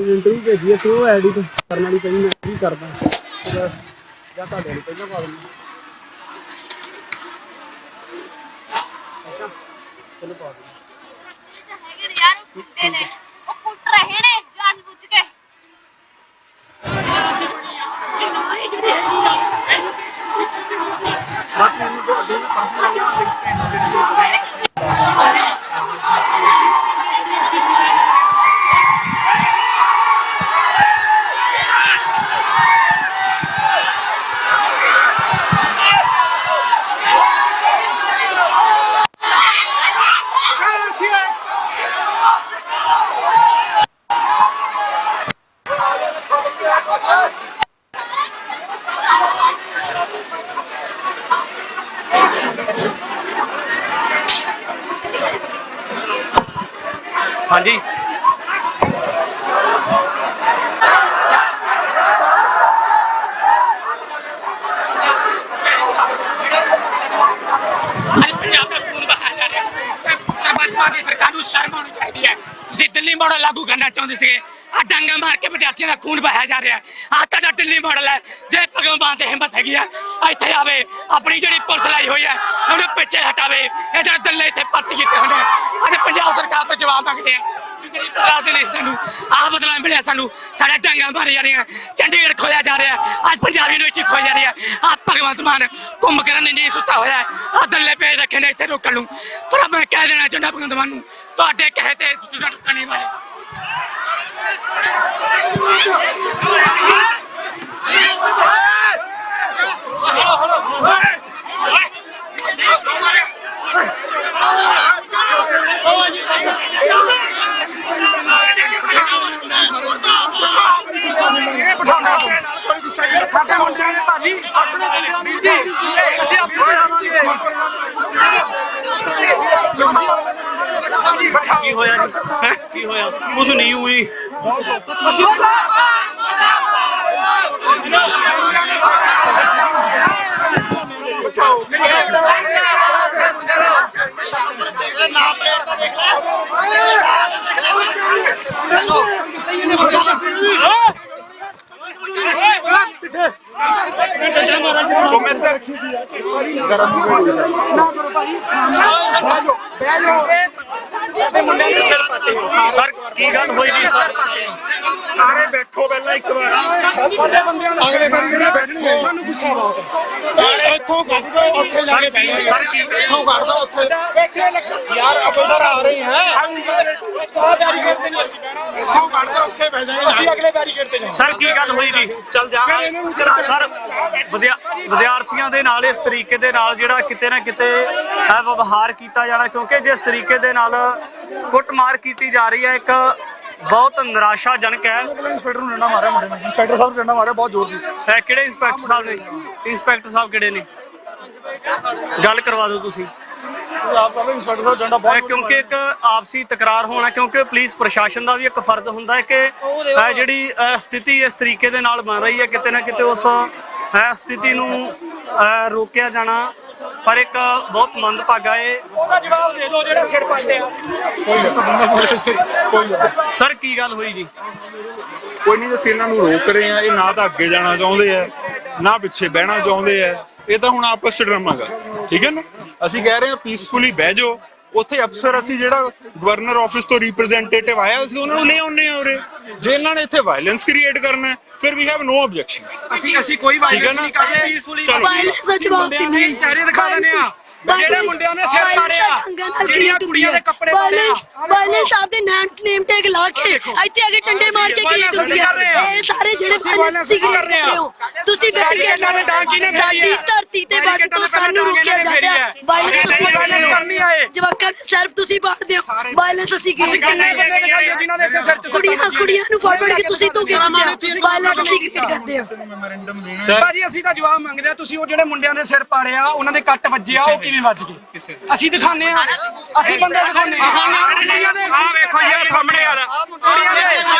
[SPEAKER 6] ਇੰਟਰਵਿਊ ਭੇਜੀ ਅਸੀਂ ਉਹ ਐਡਿਟ ਕਰਨ ਵਾਲੀ ਪਈ, ਮੈਂ ਕੀ ਕਰਦਾ। ਜਾਂ ਤੁਹਾਡੇ ਲਈ ਪਹਿਲਾਂ ਪਾ ਦਿੰਦੇ ਅੱਛਾ ਚਲੋ ਪਾ ਦਿੰਦੇ
[SPEAKER 7] ਹੈਗੇ ਨੇ ਯਾਰ ਕੁੱਤੇ ਨੇ ਉਹ ਕੁੱਟ ਰਹੇ ਨੇ ਜਾਣ ਬੁੱਝ ਕੇ
[SPEAKER 6] ਬਸ ਮੈਨੂੰ ਤੋਂ ਅੱਗੇ ਪਾਸੇ ਲੱਗ ਗਿਆ
[SPEAKER 1] ਹਾਂਜੀ
[SPEAKER 8] ਅੱਜ ਪੰਜਾਬ ਦਾ ਖੂਨ ਵਹਾਇਆ ਜਾ ਰਿਹਾ ਤੇ ਭਾਜਪਾ ਦੀ ਸਰਕਾਰ ਨੂੰ ਸ਼ਰਮ ਆਉਣੀ ਚਾਹੀਦੀ ਹੈ। ਤੁਸੀਂ ਦਿੱਲੀ ਮਾਡਲ ਲਾਗੂ ਕਰਨਾ ਚਾਹੁੰਦੇ ਸੀਗੇ, ਆ ਡਾਂਗਾ ਮਾਰ ਕੇ ਵਿਦਿਆਰਥੀਆਂ ਦਾ ਖੂਨ ਵਹਾਇਆ ਜਾ ਰਿਹਾ ਆ ਤੁਹਾਡਾ ਦਿੱਲੀ ਮਾਡਲ ਹੈ। ਜੇ ਭਗਵੰਤ ਮਾਨ ਤੇ ਹਿੰਮਤ ਹੈਗੀ ਆ ਇੱਥੇ ਆਵੇ, ਆਪਣੀ ਜਿਹੜੀ ਪੁਲਿਸ ਲਾਈ ਹੋਈ ਹੈ ਉਹਨੂੰ ਪਿੱਛੇ ਹਟਾਵੇ। ਇਹ ਜਿਹੜੇ ਦਿੱਲੀ ਇੱਥੇ ਭਰਤੀ ਕੀਤੇ ਹੋਏ ਨੇ ਅੱਜ ਪੰਜਾਬ ਸਰਕਾਰ ਤੋਂ ਜਵਾਬ ਮੰਗਦੇ ਆ। ਜਿਹੜੀ ਬਦਲਾਅ ਲਈ ਸਾਨੂੰ ਆਹ ਬਦਲਾਅ ਮਿਲਿਆ, ਸਾਨੂੰ ਸਾਡੇ ਡਾਂਗਾ ਮਾਰੇ ਜਾ ਰਹੀਆਂ, ਚੰਡੀਗੜ੍ਹ ਖੋਇਆ ਜਾ ਰਿਹਾ, ਅੱਜ ਪੰਜਾਬ ਯੂਨੀਵਰਸਿਟੀ ਖੋਈ ਜਾ ਰਹੀ ਹੈ। ਆ ਭਗਵੰਤ ਮਾਨ ਕੁੰਭ ਕਰਨ ਨਹੀਂ ਸੁੱਤਾ ਹੋਇਆ, ਆ ਦੱਲੇ ਪੇਜ ਰੱਖੇ ਨੇ ਇੱਥੇ ਰੋਕਣ ਨੂੰ। ਪਰ ਮੈਂ ਕਹਿ ਦੇਣਾ ਚਾਹੁੰਦਾ ਭਗਵੰਤ ਮਾਨ ਨੂੰ, ਤੁਹਾਡੇ ਕਹੇ ਤੇ ਸਟੂਡੈਂਟ ਰੁਕਣੇ ਵਾਲੇ
[SPEAKER 2] ਸਾਡੇ ਮੁੰਡਿਆਂ ਨੇ ਭਾਜੀ ਵੀਰ ਜੀ ਅਸੀਂ ਆਪੇ ਆਵਾਂਗੇ।
[SPEAKER 1] ਕੀ ਹੋਇਆ ਜੀ ਹੈਂ? ਕੀ ਹੋਇਆ? ਕੁਝ ਨਹੀਂ ਹੋਈ।
[SPEAKER 9] ਸੁਮਿੰਦਰ
[SPEAKER 1] ਸਰ ਕੀ ਗੱਲ ਹੋਈ ਜੀ ਸਰ?
[SPEAKER 9] ਸਾਰੇ ਬੈਠੋ ਪਹਿਲਾਂ ਇੱਕ ਵਾਰ।
[SPEAKER 2] ਸਾਡੇ ਬੰਦਿਆਂ ਨੇ ਅਗਲੇ ਵਾਰੀ ਜਿਹੜਾ ਬੈਠਣਗੇ ਸਾਨੂੰ ਗੁੱਸਾ ਬਹੁਤ ਹੈ।
[SPEAKER 9] ਸਾਰੇ ਇੱਥੋਂ ਕੱਢ ਦੋ, ਉੱਥੇ ਜਾ ਕੇ ਬੈਠੋ।
[SPEAKER 1] ਸਰ ਕੀ
[SPEAKER 9] ਇੱਥੋਂ ਕੱਢ ਦੋ ਉੱਥੇ ਯਾਰ ਅਬਦਰ ਆ ਰਹੇ ਹੈ। ਇੱਥੋਂ ਕੱਢ ਦੋ, ਉੱਥੇ ਬਹਿ ਜਾਏਗਾ।
[SPEAKER 2] ਅਸੀਂ ਅਗਲੇ ਬੈਰੀਕੇਡ ਤੇ ਜਾਵਾਂਗੇ।
[SPEAKER 1] ਸਰ ਕੀ ਗੱਲ ਹੋਈ ਜੀ?
[SPEAKER 9] ਚੱਲ ਜਾ
[SPEAKER 1] ਸਰ ਵਿਦਿਆਰਥੀਆਂ ਦੇ ਨਾਲ ਇਸ ਤਰੀਕੇ ਦੇ ਨਾਲ ਜਿਹੜਾ ਕਿਤੇ ਨਾ ਕਿਤੇ ਵਿਵਹਾਰ ਕੀਤਾ ਜਾਣਾ, ਕਿਉਂਕਿ ਜਿਸ ਤਰੀਕੇ ਦੇ ਨਾਲ ਕੁੱਟਮਾਰ ਕੀਤੀ ਜਾ ਰਹੀ ਹੈ ਇੱਕ ਬਹੁਤ ਨਿਰਾਸ਼ਾਜਨਕ ਹੈ।
[SPEAKER 6] ਇੰਸਪੈਕਟਰ ਨੂੰ ਡੰਡਾ ਮਾਰਿਆ ਮੁੰਡੇ ਨੇ, ਇੰਸਪੈਕਟਰ ਸਾਹਿਬ ਨੂੰ ਡੰਡਾ ਮਾਰਿਆ ਬਹੁਤ ਜ਼ੋਰ ਦੀ।
[SPEAKER 1] ਕਿਹੜੇ ਇੰਸਪੈਕਟਰ ਸਾਹਿਬ ਨੇ? ਇੰਸਪੈਕਟਰ ਸਾਹਿਬ ਕਿਹੜੇ ਨੇ? ਗੱਲ ਕਰਵਾ ਦਿਓ ਤੁਸੀਂ।
[SPEAKER 6] ਆਪ ਪਹਿਲਾਂ ਇੰਸਪੈਕਟਰ ਸਾਹਿਬ ਡੰਡਾ ਬਹੁਤ
[SPEAKER 1] ਕਿਉਂਕਿ ਇੱਕ ਆਪਸੀ ਤਕਰਾਰ ਹੋਣਾ, ਕਿਉਂਕਿ ਪੁਲਿਸ ਪ੍ਰਸ਼ਾਸਨ ਦਾ ਵੀ ਇੱਕ ਫਰਜ਼ ਹੁੰਦਾ ਹੈ ਕਿ ਜਿਹੜੀ ਸਥਿਤੀ ਇਸ ਤਰੀਕੇ ਦੇ ਨਾਲ ਬਣ ਰਹੀ ਹੈ ਕਿਤੇ ਨਾ ਕਿਤੇ ਉਸ ਸਥਿਤੀ ਨੂੰ ਰੋਕਿਆ ਜਾਣਾ। ਪਰ ਇੱਕ ਬਹੁਤ ਮੰਦਭਾਗਾ ਹੈ।
[SPEAKER 2] ਉਹਦਾ ਜਵਾਬ ਦੇ ਦਿਓ ਜਿਹੜਾ ਸਿਰ ਪਾਟੇ ਆ।
[SPEAKER 1] ਸਰ ਕੀ ਗੱਲ ਹੋਈ ਜੀ?
[SPEAKER 9] ਕੋਈ ਨਹੀਂ, ਅਸੀਂ ਇਹਨਾਂ ਨੂੰ ਰੋਕ ਰਹੇ ਆ। ਇਹ ਨਾ ਤਾਂ ਅੱਗੇ ਜਾਣਾ ਚਾਹੁੰਦੇ ਆ, ਨਾ ਪਿੱਛੇ ਬਹਿਣਾ ਚਾਹੁੰਦੇ ਆ। ਇਹ ਤਾਂ ਹੁਣ ਆਪਸ ਚ ਡਰਾਮਾ ਗਾ, ਠੀਕ ਹੈ ਨਾ। ਅਸੀਂ ਕਹਿ ਰਹੇ ਆ ਪੀਸਫੁਲੀ ਬਹਿ ਜਾਓ। ਉੱਥੇ ਅਫਸਰ ਅਸੀਂ ਜਿਹੜਾ ਗਵਰਨਰ ਆਫਿਸ ਤੋਂ ਰਿਪਰੈਜ਼ੈਂਟੇਟਿਵ ਆਇਆ ਅਸੀਂ ਉਹਨਾਂ ਨੂੰ ਲੈ ਆਉਂਦੇ ਆ ਉਰੇ। ਜੇ ਇਹਨਾਂ ਨੇ ਇੱਥੇ ਵਾਇਲੈਂਸ ਕ੍ਰੀਏਟ ਕਰਨਾ ਫਿਰ ਵੀ ਹੈਵ ਨੋ ਆਬਜੈਕਸ਼ਨ।
[SPEAKER 2] ਅਸੀਂ ਕੋਈ ਵਾਇਲੈਂਸ ਨਹੀਂ ਕਰਦੇ। ਪੀਸਫੁਲੀ
[SPEAKER 10] ਵਾਇਲੈਂਸ ਦਾ ਜਵਾਬ ਦਿੰਦੇ
[SPEAKER 2] ਚਿਹਰੇ ਦਿਖਾ ਦਿੰਦੇ ਆ। ਜਿਹੜੇ ਮੁੰਡਿਆਂ ਨੇ ਸਿਰ ਪਾੜਿਆ, ਜਿਹੜੀਆਂ ਕੁੜੀਆਂ ਦੇ ਕੱਪੜੇ
[SPEAKER 10] ਵਾਇਲੈਂਸ ਆਪਦੇ ਨੇਮ ਟੈਗ ਲਾ ਕੇ ਇੱਥੇ ਆ ਕੇ ਟੰਡੇ ਮਾਰ ਕੇ ਕ੍ਰੀਏਟ ਹੁੰਦੀ ਆ। ਇਹ ਸਾਰੇ ਜਿਹੜੇ ਵਾਇਲੈਂਸ ਸੀ ਕਰ ਰਹੇ ਹੋ ਤੁਸੀਂ ਬੈਰੀਕੇਡ ਸਾਡੀ ਧਰਤੀ ਤੇ ਵੜਨ ਤੋਂ ਸਾਨੂੰ ਰੋਕਿਆ ਜਾ ਰਿਹਾ। ਵਾਇਲੈਂਸ
[SPEAKER 2] ਕਰਨੀ ਆਏ
[SPEAKER 10] ਜਵਾਕਾਂ ਦੇ ਸਿਰ ਤੁਸੀਂ ਬਾੜਦੇ ਹੋ। ਵਾਇਲੈਂਸ ਅਸੀਂ ਕ੍ਰੀਏਟ
[SPEAKER 2] ਕਿੰਨੇ ਬੰਦੇ ਦਿਖਾਈਏ ਜਿਨ੍ਹਾਂ ਦੇ ਇੱਥੇ ਸਿਰ ਚ
[SPEAKER 10] ਕੁੜੀਆਂ ਨੂੰ ਫੜ ਕੇ ਤੁਸੀਂ ਧੋਕੇ ਦਿੰਦੇ ਹੋ। ਵਾਇਲੈਂਸ ਅਸੀਂ ਕ੍ਰੀਏਟ ਕਰਦੇ ਹੋ।
[SPEAKER 2] ਭਾਜੀ ਅਸੀਂ ਤਾਂ ਜਵਾਬ ਮੰਗਦੇ ਆ। ਤੁਸੀਂ ਉਹ ਜਿਹੜੇ ਮੁੰਡਿਆਂ ਦੇ ਸਿਰ ਪਾੜਿਆ, ਉਹਨਾਂ ਦੇ ਕੱਟ ਵੱਜਿਆ, ਉਹ ਕਿਵੇਂ ਵੱਜ ਗਏ ਅਸੀਂ ਦਿਖਾਣੇ ਆ ਅਸੀਂ ਬੰਦੇ ਦਿਖਾਣੇ ਆ ਵੇਖੋ ਯਾਰ ਸਾਹਮਣੇ ਯਾਰ ਆ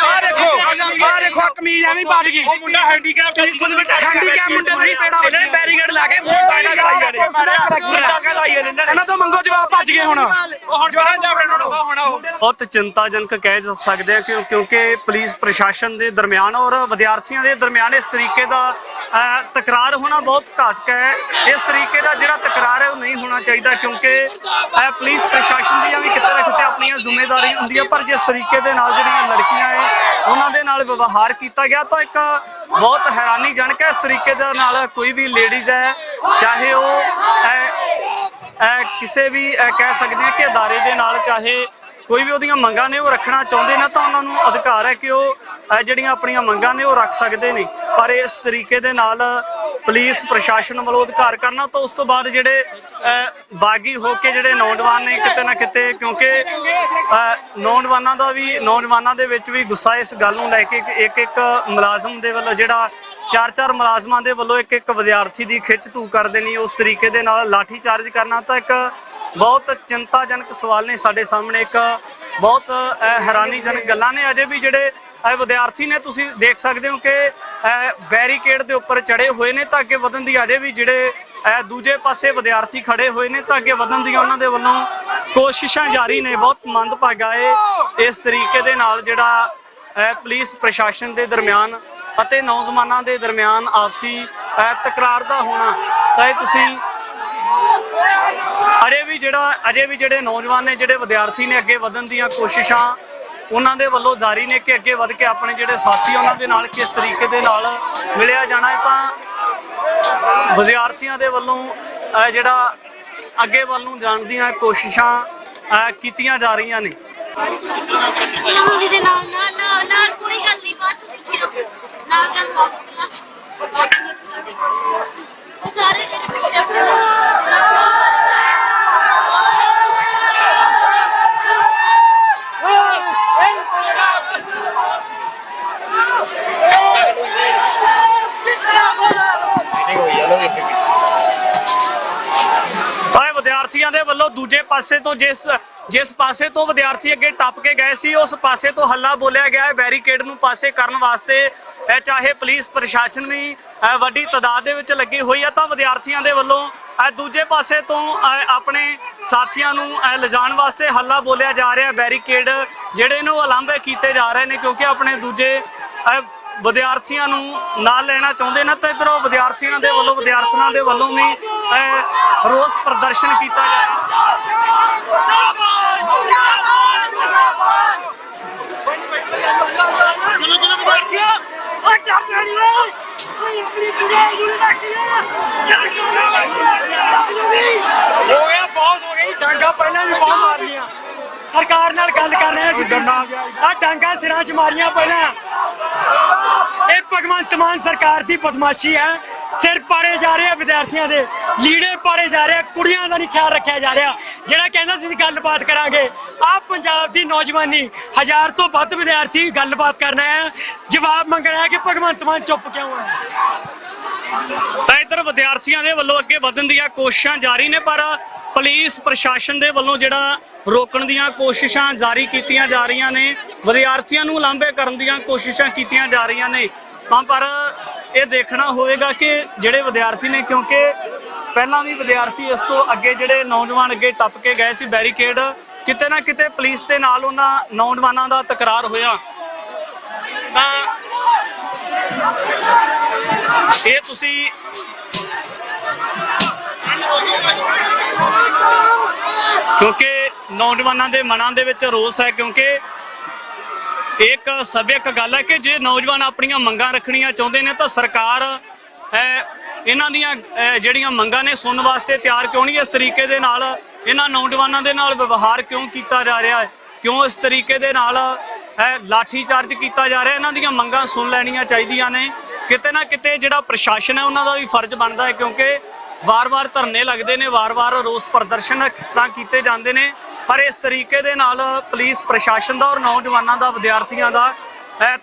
[SPEAKER 2] ਦੇਖੋ ਕਮੀਜ਼ ਐਵੇਂ ਵੱਜ ਗਈ ਉਹ ਮੁੰਡਾ ਹੈਂਡੀਕੈਪ ਮੁੰਡੇ ਦੀ ਪੇੜਾ ਇਹਨਾਂ ਨੇ ਬੈਰੀਕੇਡ ਲਾ ਕੇ ਇਹਨਾਂ ਤੋਂ ਮੰਗੋ ਜਵਾਬ ਭੱਜ ਗਏ ਹੁਣ ਜਵਾਬ
[SPEAKER 1] ਬਹੁਤ ਚਿੰਤਾਜਨਕ ਕਹਿ ਸਕਦੇ ਆ ਕਿਉਂਕਿ ਪੁਲਿਸ ਪ੍ਰਸ਼ਾਸਨ ਦੇ ਦਰਮਿਆਨ ਔਰ ਵਿਦਿਆਰਥੀਆਂ ਦੇ ਦਰਮਿਆਨ ਇਸ ਤਰੀਕੇ ਦਾ ਤਕਰਾਰ ਹੋਣਾ ਬਹੁਤ ਘਾਤਕ ਹੈ। ਇਸ ਤਰੀਕੇ ਦਾ ਜਿਹੜਾ ਤਕਰਾਰ ਹੈ ਉਹ ਨਹੀਂ ਹੋਣਾ ਚਾਹੀਦਾ ਕਿਉਂਕਿ ਪੁਲਿਸ ਪ੍ਰਸ਼ਾਸਨ ਦੀਆਂ ਵੀ ਕਿਤੇ ਨਾ ਕਿਤੇ ਆਪਣੀਆਂ ਜ਼ਿੰਮੇਵਾਰੀ ਹੁੰਦੀ ਹੈ, ਪਰ ਜਿਸ ਤਰੀਕੇ ਦੇ ਨਾਲ ਜਿਹੜੀਆਂ ਲੜਕੀਆਂ ਹੈ ਉਹਨਾਂ ਦੇ ਨਾਲ ਵਿਵਹਾਰ ਕੀਤਾ ਗਿਆ ਤਾਂ ਇੱਕ ਬਹੁਤ ਹੈਰਾਨੀਜਨਕ ਹੈ। ਇਸ ਤਰੀਕੇ ਦੇ ਨਾਲ ਕੋਈ ਵੀ ਲੇਡੀਜ਼ ਹੈ ਚਾਹੇ ਉਹ ਕਿਸੇ ਵੀ ਕਹਿ ਸਕਦੇ ਹਾਂ ਕਿ ਅਦਾਰੇ ਦੇ ਨਾਲ ਚਾਹੇ ਕੋਈ ਵੀ ਉਹਦੀਆਂ ਮੰਗਾਂ ਨੇ ਉਹ ਰੱਖਣਾ ਚਾਹੁੰਦੇ ਨੇ ਤਾਂ ਉਹਨਾਂ ਨੂੰ ਅਧਿਕਾਰ ਹੈ ਕਿ ਉਹ ਜਿਹੜੀਆਂ ਆਪਣੀਆਂ ਮੰਗਾਂ ਨੇ ਉਹ ਰੱਖ ਸਕਦੇ ਨੇ, ਪਰ ਇਸ ਤਰੀਕੇ ਦੇ ਨਾਲ ਪੁਲਿਸ ਪ੍ਰਸ਼ਾਸਨ ਵੱਲੋਂ ਅਧਿਕਾਰ ਕਰਨਾ ਤਾਂ ਉਸ ਤੋਂ ਬਾਅਦ ਜਿਹੜੇ ਬਾਗੀ ਹੋ ਕੇ ਜਿਹੜੇ ਨੌਜਵਾਨ ਨੇ ਕਿਤੇ ਨਾ ਕਿਤੇ ਕਿਉਂਕਿ ਨੌਜਵਾਨਾਂ ਦੇ ਵਿੱਚ ਵੀ ਗੁੱਸਾ ਇਸ ਗੱਲ ਨੂੰ ਲੈ ਕੇ ਇੱਕ ਮੁਲਾਜ਼ਮ ਦੇ ਵੱਲੋਂ ਜਿਹੜਾ ਚਾਰ ਮੁਲਾਜ਼ਮਾਂ ਦੇ ਵੱਲੋਂ ਇੱਕ ਵਿਦਿਆਰਥੀ ਦੀ ਖਿੱਚ ਧੂ ਕਰ ਦੇਣੀ ਉਸ ਤਰੀਕੇ ਦੇ ਨਾਲ ਲਾਠੀ ਚਾਰਜ ਕਰਨਾ ਤਾਂ ਇੱਕ ਬਹੁਤ ਚਿੰਤਾਜਨਕ ਸਵਾਲ ਨੇ ਸਾਡੇ ਸਾਹਮਣੇ। ਇੱਕ ਬਹੁਤ ਹੈਰਾਨੀਜਨਕ ਗੱਲਾਂ ਨੇ। ਅਜੇ ਵੀ ਜਿਹੜੇ ਵਿਦਿਆਰਥੀ ਨੇ ਤੁਸੀਂ ਦੇਖ ਸਕਦੇ ਹੋ ਕਿ ਬੈਰੀਕੇਡ ਦੇ ਉੱਪਰ ਚੜੇ ਹੋਏ ਨੇ ਤਾਂ ਅੱਗੇ ਵਧਣ ਦੀ ਅਜੇ ਵੀ ਜਿਹੜੇ ਦੂਜੇ ਪਾਸੇ ਵਿਦਿਆਰਥੀ ਖੜੇ ਹੋਏ ਨੇ ਤਾਂ ਅੱਗੇ ਵਧਣ ਦੀਆਂ ਉਹਨਾਂ ਦੇ ਵੱਲੋਂ ਕੋਸ਼ਿਸ਼ਾਂ ਜਾਰੀ ਨੇ। ਬਹੁਤ ਮੰਦਭਾਗਾ ਹੈ ਇਸ ਤਰੀਕੇ ਦੇ ਨਾਲ ਜਿਹੜਾ ਪੁਲਿਸ ਪ੍ਰਸ਼ਾਸਨ ਦੇ ਦਰਮਿਆਨ ਅਤੇ ਨੌਜਵਾਨਾਂ ਦੇ ਦਰਮਿਆਨ ਆਪਸੀ ਤਕਰਾਰ ਦਾ ਹੋਣਾ। ਤਾਂ ਇਹ ਤੁਸੀਂ ਅਜੇ ਵੀ ਜਿਹੜੇ ਨੌਜਵਾਨ ਨੇ ਜਿਹੜੇ ਵਿਦਿਆਰਥੀ ਨੇ ਅੱਗੇ ਵਧਣ ਦੀਆਂ ਕੋਸ਼ਿਸ਼ਾਂ ਉਹਨਾਂ ਦੇ ਵੱਲੋਂ ਜਾਰੀ ਨੇ ਕਿ ਅੱਗੇ ਵਧ ਕੇ ਆਪਣੇ ਜਿਹੜੇ ਸਾਥੀ ਉਹਨਾਂ ਦੇ ਨਾਲ ਕਿਸ ਤਰੀਕੇ ਦੇ ਨਾਲ ਮਿਲਿਆ ਜਾਣਾ ਹੈ। ਤਾਂ ਵਿਦਿਆਰਥੀਆਂ ਦੇ ਵੱਲੋਂ ਜਿਹੜਾ ਅੱਗੇ ਵੱਲ ਨੂੰ ਜਾਣ ਦੀਆਂ ਕੋਸ਼ਿਸ਼ਾਂ ਕੀਤੀਆਂ ਜਾ ਰਹੀਆਂ ਨੇ।
[SPEAKER 7] ਨਾ ਕੋਈ ਗੱਲ ਨਹੀਂ ਬਾਅਦ ਚ ਦੇਖਿਓ ਨਾ ਕਰ ਮੌਕਾ ਉਹ ਸਾਰੇ ਜਿਹੜੇ ਪਿੱਛੇ
[SPEAKER 1] ਵਿਦਿਆਰਥੀਆਂ ਦੇ ਵੱਲੋਂ ਦੂਜੇ ਪਾਸੇ ਤੋਂ ਜਿਸ ਪਾਸੇ ਤੋਂ ਵਿਦਿਆਰਥੀ ਅੱਗੇ ਟੱਪ ਕੇ ਗਏ ਸੀ ਉਸ ਪਾਸੇ ਤੋਂ ਹੱਲਾ ਬੋਲਿਆ ਗਿਆ ਹੈ ਬੈਰੀਕੇਡ ਨੂੰ ਪਾਸੇ ਕਰਨ ਵਾਸਤੇ। ਚਾਹੇ ਪੁਲਿਸ ਪ੍ਰਸ਼ਾਸਨ ਵੀ ਵੱਡੀ ਤਾਦਾਦ ਦੇ ਵਿੱਚ ਲੱਗੀ ਹੋਈ ਹੈ ਤਾਂ ਵਿਦਿਆਰਥੀਆਂ ਦੇ ਵੱਲੋਂ ਦੂਜੇ ਪਾਸੇ ਤੋਂ ਆਪਣੇ ਸਾਥੀਆਂ ਨੂੰ ਲਿਜਾਣ ਵਾਸਤੇ ਹੱਲਾ ਬੋਲਿਆ ਜਾ ਰਿਹਾ। ਬੈਰੀਕੇਡ ਜਿਹੜੇ ਨੇ ਉਹ ਉਲਾਂਭੇ ਕੀਤੇ ਜਾ ਰਹੇ ਨੇ ਕਿਉਂਕਿ ਆਪਣੇ ਦੂਜੇ ਵਿਦਿਆਰਥੀਆਂ ਨੂੰ ਨਾਲ ਲੈਣਾ ਚਾਹੁੰਦੇ ਨੇ ਤਾਂ ਇੱਧਰੋਂ ਵਿਦਿਆਰਥੀਆਂ ਦੇ ਵੱਲੋਂ ਵੀ ਰੋਸ ਪ੍ਰਦਰਸ਼ਨ ਕੀਤਾ ਜਾ
[SPEAKER 5] ਡਾਂਗਾ ਪਹਿਲਾਂ ਵੀ ਬਹੁਤ ਮਾਰੀਆਂ ਸਰਕਾਰ ਨਾਲ ਗੱਲ ਕਰ ਰਹੇ ਸੀ ਆ ਡਾਂਗਾ ਸਿਰਾਂ 'ਚ ਮਾਰੀਆਂ ਪਹਿਲਾਂ। ਇਹ ਭਗਵੰਤ ਮਾਨ ਸਰਕਾਰ ਦੀ ਬਦਮਾਸ਼ੀ ਹੈ। ਸਿਰ ਪਾੜੇ ਜਾ ਰਹੇ ਆ ਵਿਦਿਆਰਥੀਆਂ ਦੇ, ਲੀੜੇ ਪਾੜੇ ਜਾ ਰਹੇ ਆ, ਕੁੜੀਆਂ ਦਾ ਨਹੀਂ ਖਿਆਲ ਰੱਖਿਆ ਜਾ ਰਿਹਾ। ਜਿਹੜਾ ਕਹਿੰਦਾ ਸੀ ਗੱਲਬਾਤ ਕਰਾਂਗੇ ਆਹ ਪੰਜਾਬ ਦੀ ਨੌਜਵਾਨੀ 1000 ਤੋਂ ਵੱਧ ਵਿਦਿਆਰਥੀ ਗੱਲਬਾਤ ਕਰਨਾ ਹੈ, ਜਵਾਬ ਮੰਗਣਾ ਹੈ ਕਿ ਭਗਵੰਤ ਮਾਨ ਚੁੱਪ ਕਿਉਂ ਹੈ।
[SPEAKER 1] ਤਾਂ ਇੱਧਰ ਵਿਦਿਆਰਥੀਆਂ ਦੇ ਵੱਲੋਂ ਅੱਗੇ ਵਧਣ ਦੀਆਂ ਕੋਸ਼ਿਸ਼ਾਂ ਜਾਰੀ ਨੇ ਪਰ ਪੁਲਿਸ ਪ੍ਰਸ਼ਾਸਨ ਦੇ ਵੱਲੋਂ ਜਿਹੜਾ ਰੋਕਣ ਦੀਆਂ ਕੋਸ਼ਿਸ਼ਾਂ ਜਾਰੀ ਕੀਤੀਆਂ ਜਾ ਰਹੀਆਂ ਨੇ। ਵਿਦਿਆਰਥੀਆਂ ਨੂੰ ਲਾਂਭੇ ਕਰਨ ਦੀਆਂ ਕੋਸ਼ਿਸ਼ਾਂ ਕੀਤੀਆਂ ਜਾ ਰਹੀਆਂ ਨੇ ਤਾਂ ਪਰ ਇਹ ਦੇਖਣਾ ਹੋਵੇਗਾ ਕਿ ਜਿਹੜੇ ਵਿਦਿਆਰਥੀ ਨੇ ਕਿਉਂਕਿ ਪਹਿਲਾਂ ਵੀ ਵਿਦਿਆਰਥੀ ਇਸ ਤੋਂ ਅੱਗੇ ਜਿਹੜੇ ਨੌਜਵਾਨ ਅੱਗੇ ਟੱਪ ਕੇ ਗਏ ਸੀ ਬੈਰੀਕੇਡ ਕਿਤੇ ਨਾ ਕਿਤੇ ਪੁਲਿਸ ਦੇ ਨਾਲ ਉਹਨਾਂ ਨੌਜਵਾਨਾਂ ਦਾ ਤਕਰਾਰ ਹੋਇਆ ਤਾਂ ਇਹ ਤੁਸੀਂ ਕਿਉਂਕਿ ਨੌਜਵਾਨਾਂ ਦੇ ਮਨਾਂ ਦੇ ਵਿੱਚ ਰੋਸ ਹੈ ਕਿਉਂਕਿ ਇੱਕ ਸਭਿਅਕ ਗੱਲ ਹੈ ਕਿ ਜੇ ਨੌਜਵਾਨ ਆਪਣੀਆਂ ਮੰਗਾਂ ਰੱਖਣੀਆਂ ਚਾਹੁੰਦੇ ਨੇ ਤਾਂ ਸਰਕਾਰ ਇਹਨਾਂ ਦੀਆਂ ਜਿਹੜੀਆਂ ਮੰਗਾਂ ਨੇ ਸੁਣਨ ਵਾਸਤੇ ਤਿਆਰ ਕਿਉਂ ਨਹੀਂ। ਇਸ ਤਰੀਕੇ ਦੇ ਨਾਲ ਇਹਨਾਂ ਨੌਜਵਾਨਾਂ ਦੇ ਨਾਲ ਵਿਵਹਾਰ ਕਿਉਂ ਕੀਤਾ ਜਾ ਰਿਹਾ ਹੈ, ਕਿਉਂ ਇਸ ਤਰੀਕੇ ਦੇ ਨਾਲ ਲਾਠੀ ਚਾਰਜ ਕੀਤਾ ਜਾ ਰਿਹਾ। ਇਹਨਾਂ ਦੀਆਂ ਮੰਗਾਂ ਸੁਣ ਲੈਣੀਆਂ ਚਾਹੀਦੀਆਂ ਨੇ। ਕਿਤੇ ਨਾ ਕਿਤੇ ਜਿਹੜਾ ਪ੍ਰਸ਼ਾਸਨ ਹੈ ਉਹਨਾਂ ਦਾ ਵੀ ਫਰਜ਼ ਬਣਦਾ ਹੈ ਕਿਉਂਕਿ ਵਾਰ-ਵਾਰ ਧਰਨੇ ਲੱਗਦੇ ਨੇ, ਵਾਰ-ਵਾਰ ਰੋਸ ਪ੍ਰਦਰਸ਼ਨ ਤਾਂ ਕੀਤੇ ਜਾਂਦੇ ਨੇ ਪਰ ਇਸ ਤਰੀਕੇ ਦੇ ਨਾਲ ਪੁਲਿਸ ਪ੍ਰਸ਼ਾਸਨ ਦਾ ਔਰ ਨੌਜਵਾਨਾਂ ਦਾ ਵਿਦਿਆਰਥੀਆਂ ਦਾ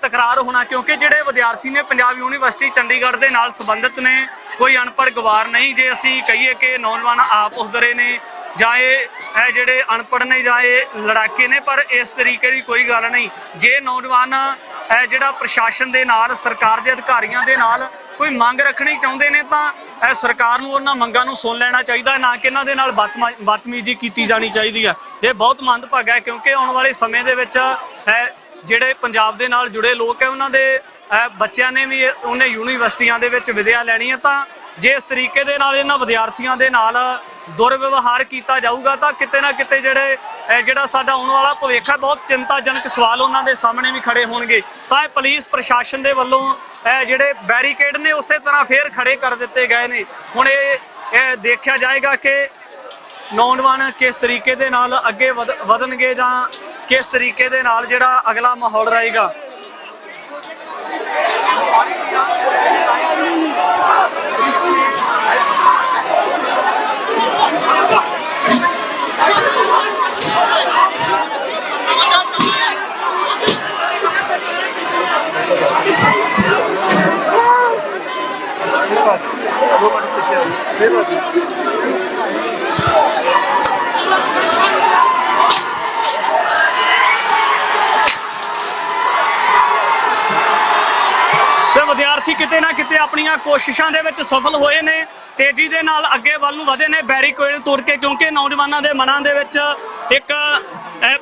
[SPEAKER 1] ਤਕਰਾਰ ਹੋਣਾ ਕਿਉਂਕਿ ਜਿਹੜੇ ਵਿਦਿਆਰਥੀ ਨੇ ਪੰਜਾਬ ਯੂਨੀਵਰਸਿਟੀ ਚੰਡੀਗੜ੍ਹ ਦੇ ਨਾਲ ਸੰਬੰਧਿਤ ਨੇ ਕੋਈ ਅਨਪੜ੍ਹ ਗਵਾਰ ਨਹੀਂ। ਜੇ ਅਸੀਂ ਕਹੀਏ ਕਿ ਨੌਜਵਾਨ ਆਪ ਉਧਰੇ ਨੇ ਜਾਂ ਇਹ ਜਿਹੜੇ ਅਨਪੜ੍ਹ ਨੇ ਜਾਂ ਇਹ ਲੜਾਕੇ ਨੇ, ਪਰ ਇਸ ਤਰੀਕੇ ਦੀ ਕੋਈ ਗੱਲ ਨਹੀਂ। ਜੇ ਨੌਜਵਾਨ ਜਿਹੜਾ ਪ੍ਰਸ਼ਾਸਨ ਦੇ ਨਾਲ, ਸਰਕਾਰ ਦੇ ਅਧਿਕਾਰੀਆਂ ਦੇ ਨਾਲ ਕੋਈ ਮੰਗ ਰੱਖਣੀ ਚਾਹੁੰਦੇ ਨੇ ਤਾਂ ਸਰਕਾਰ ਨੂੰ ਉਹਨਾਂ ਮੰਗਾਂ ਨੂੰ ਸੁਣ ਲੈਣਾ ਚਾਹੀਦਾ, ਨਾ ਕਿ ਇਹਨਾਂ ਦੇ ਨਾਲ ਬਦਤਮੀਜ਼ੀ ਕੀਤੀ ਜਾਣੀ ਚਾਹੀਦੀ ਹੈ। ਇਹ ਬਹੁਤ ਮੰਦਭਾਗਾ ਹੈ, ਕਿਉਂਕਿ ਆਉਣ ਵਾਲੇ ਸਮੇਂ ਦੇ ਵਿੱਚ ਜਿਹੜੇ ਪੰਜਾਬ ਦੇ ਨਾਲ ਜੁੜੇ ਲੋਕ ਹੈ ਉਹਨਾਂ ਦੇ ਬੱਚਿਆਂ ਨੇ ਵੀ ਉਹਨੇ ਯੂਨੀਵਰਸਿਟੀਆਂ ਦੇ ਵਿੱਚ ਵਿਦਿਆ ਲੈਣੀ ਹੈ। ਤਾਂ ਜੇ ਇਸ ਤਰੀਕੇ ਦੇ ਨਾਲ ਇਹਨਾਂ ਵਿਦਿਆਰਥੀਆਂ ਦੇ ਨਾਲ ਦੁਰਵਿਵਹਾਰ ਕੀਤਾ ਜਾਊਗਾ ਤਾਂ ਕਿਤੇ ਨਾ ਕਿਤੇ ਜਿਹੜਾ ਸਾਡਾ ਆਉਣ ਵਾਲਾ ਭਵਿੱਖ ਹੈ, ਬਹੁਤ ਚਿੰਤਾਜਨਕ ਸਵਾਲ ਉਹਨਾਂ ਦੇ ਸਾਹਮਣੇ ਵੀ ਖੜੇ ਹੋਣਗੇ। ਤਾਂ ਇਹ ਪੁਲਿਸ ਪ੍ਰਸ਼ਾਸਨ ਦੇ ਵੱਲੋਂ ਜਿਹੜੇ ਬੈਰੀਕੇਡ ਨੇ ਉਸੇ ਤਰ੍ਹਾਂ ਫੇਰ ਖੜੇ ਕਰ ਦਿੱਤੇ ਗਏ ਨੇ। ਹੁਣ ਇਹ ਦੇਖਿਆ ਜਾਏਗਾ ਕਿ ਨੌਜਵਾਨ ਕਿਸ ਤਰੀਕੇ ਦੇ ਨਾਲ ਅੱਗੇ ਵਧਣਗੇ ਜਾਂ ਕਿਸ ਤਰੀਕੇ ਦੇ ਨਾਲ ਜਿਹੜਾ ਅਗਲਾ ਮਾਹੌਲ ਰਹੇਗਾ। ਤੇ ਵਿਦਿਆਰਥੀ ਕਿਤੇ ਨਾ ਕਿਤੇ ਆਪਣੀਆਂ ਕੋਸ਼ਿਸ਼ਾਂ ਦੇ ਵਿੱਚ ਸਫਲ ਹੋਏ ਨੇ, ਤੇਜ਼ੀ ਦੇ ਨਾਲ ਅੱਗੇ ਵੱਲ ਨੂੰ ਵਧੇ ਨੇ ਬੈਰੀਕੇਡ ਤੋੜ ਕੇ, ਕਿਉਂਕਿ ਨੌਜਵਾਨਾਂ ਦੇ ਮਨਾਂ ਦੇ ਵਿੱਚ ਇੱਕ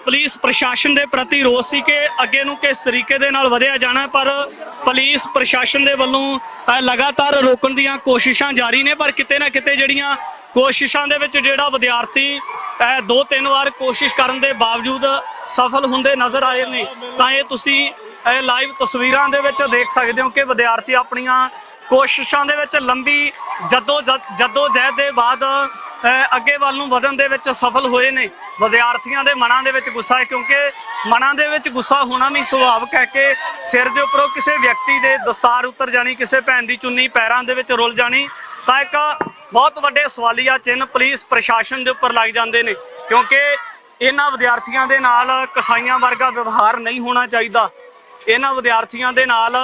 [SPEAKER 1] ਪੁਲਿਸ ਪ੍ਰਸ਼ਾਸਨ ਦੇ ਪ੍ਰਤੀ ਰੋਸ ਸੀ ਕਿ ਅੱਗੇ ਨੂੰ ਕਿਸ ਤਰੀਕੇ ਦੇ ਨਾਲ ਵਧਿਆ ਜਾਣਾ। ਪਰ ਪੁਲਿਸ ਪ੍ਰਸ਼ਾਸਨ ਦੇ ਵੱਲੋਂ ਲਗਾਤਾਰ ਰੋਕਣ ਦੀਆਂ ਕੋਸ਼ਿਸ਼ਾਂ ਜਾਰੀ ਨੇ, ਪਰ ਕਿਤੇ ਨਾ ਕਿਤੇ ਜਿਹੜੀਆਂ ਕੋਸ਼ਿਸ਼ਾਂ ਦੇ ਵਿੱਚ ਜਿਹੜਾ ਵਿਦਿਆਰਥੀ 2-3 ਵਾਰ ਕੋਸ਼ਿਸ਼ ਕਰਨ ਦੇ ਬਾਵਜੂਦ ਸਫਲ ਹੁੰਦੇ ਨਜ਼ਰ ਆਏ ਨੇ। ਤਾਂ ਇਹ ਤੁਸੀਂ ਲਾਈਵ ਤਸਵੀਰਾਂ ਦੇ ਵਿੱਚ ਦੇਖ ਸਕਦੇ ਹੋ ਕਿ ਵਿਦਿਆਰਥੀ ਆਪਣੀਆਂ ਕੋਸ਼ਿਸ਼ਾਂ ਦੇ ਵਿੱਚ ਲੰਬੀ ਜਦੋਜਹਿਦ ਦੇ ਬਾਅਦ ਅੱਗੇ ਵੱਲ ਨੂੰ ਵਧਣ ਦੇ ਵਿੱਚ ਸਫਲ ਹੋਏ ਨੇ। ਵਿਦਿਆਰਥੀਆਂ ਦੇ ਮਨਾਂ ਦੇ ਵਿੱਚ ਗੁੱਸਾ ਹੈ, ਕਿਉਂਕਿ ਮਨਾਂ ਦੇ ਵਿੱਚ ਗੁੱਸਾ ਹੋਣਾ ਵੀ ਸੁਭਾਵਿਕ ਹੈ ਕਿ ਸਿਰ ਦੇ ਉੱਪਰੋਂ ਕਿਸੇ ਵਿਅਕਤੀ ਦੇ ਦਸਤਾਰ ਉਤਰ ਜਾਣੀ, ਕਿਸੇ ਭੈਣ ਦੀ ਚੁੰਨੀ ਪੈਰਾਂ ਦੇ ਵਿੱਚ ਰੁਲ ਜਾਣੀ, ਤਾਂ ਇੱਕ ਬਹੁਤ ਵੱਡੇ ਸਵਾਲੀਆ ਚਿੰਨ੍ਹ ਪੁਲਿਸ ਪ੍ਰਸ਼ਾਸਨ ਦੇ ਉੱਪਰ ਲੱਗ ਜਾਂਦੇ ਨੇ। ਕਿਉਂਕਿ ਇਹਨਾਂ ਵਿਦਿਆਰਥੀਆਂ ਦੇ ਨਾਲ ਕਸਾਈਆਂ ਵਰਗਾ ਵਿਵਹਾਰ ਨਹੀਂ ਹੋਣਾ ਚਾਹੀਦਾ। ਇਹਨਾਂ ਵਿਦਿਆਰਥੀਆਂ ਦੇ ਨਾਲ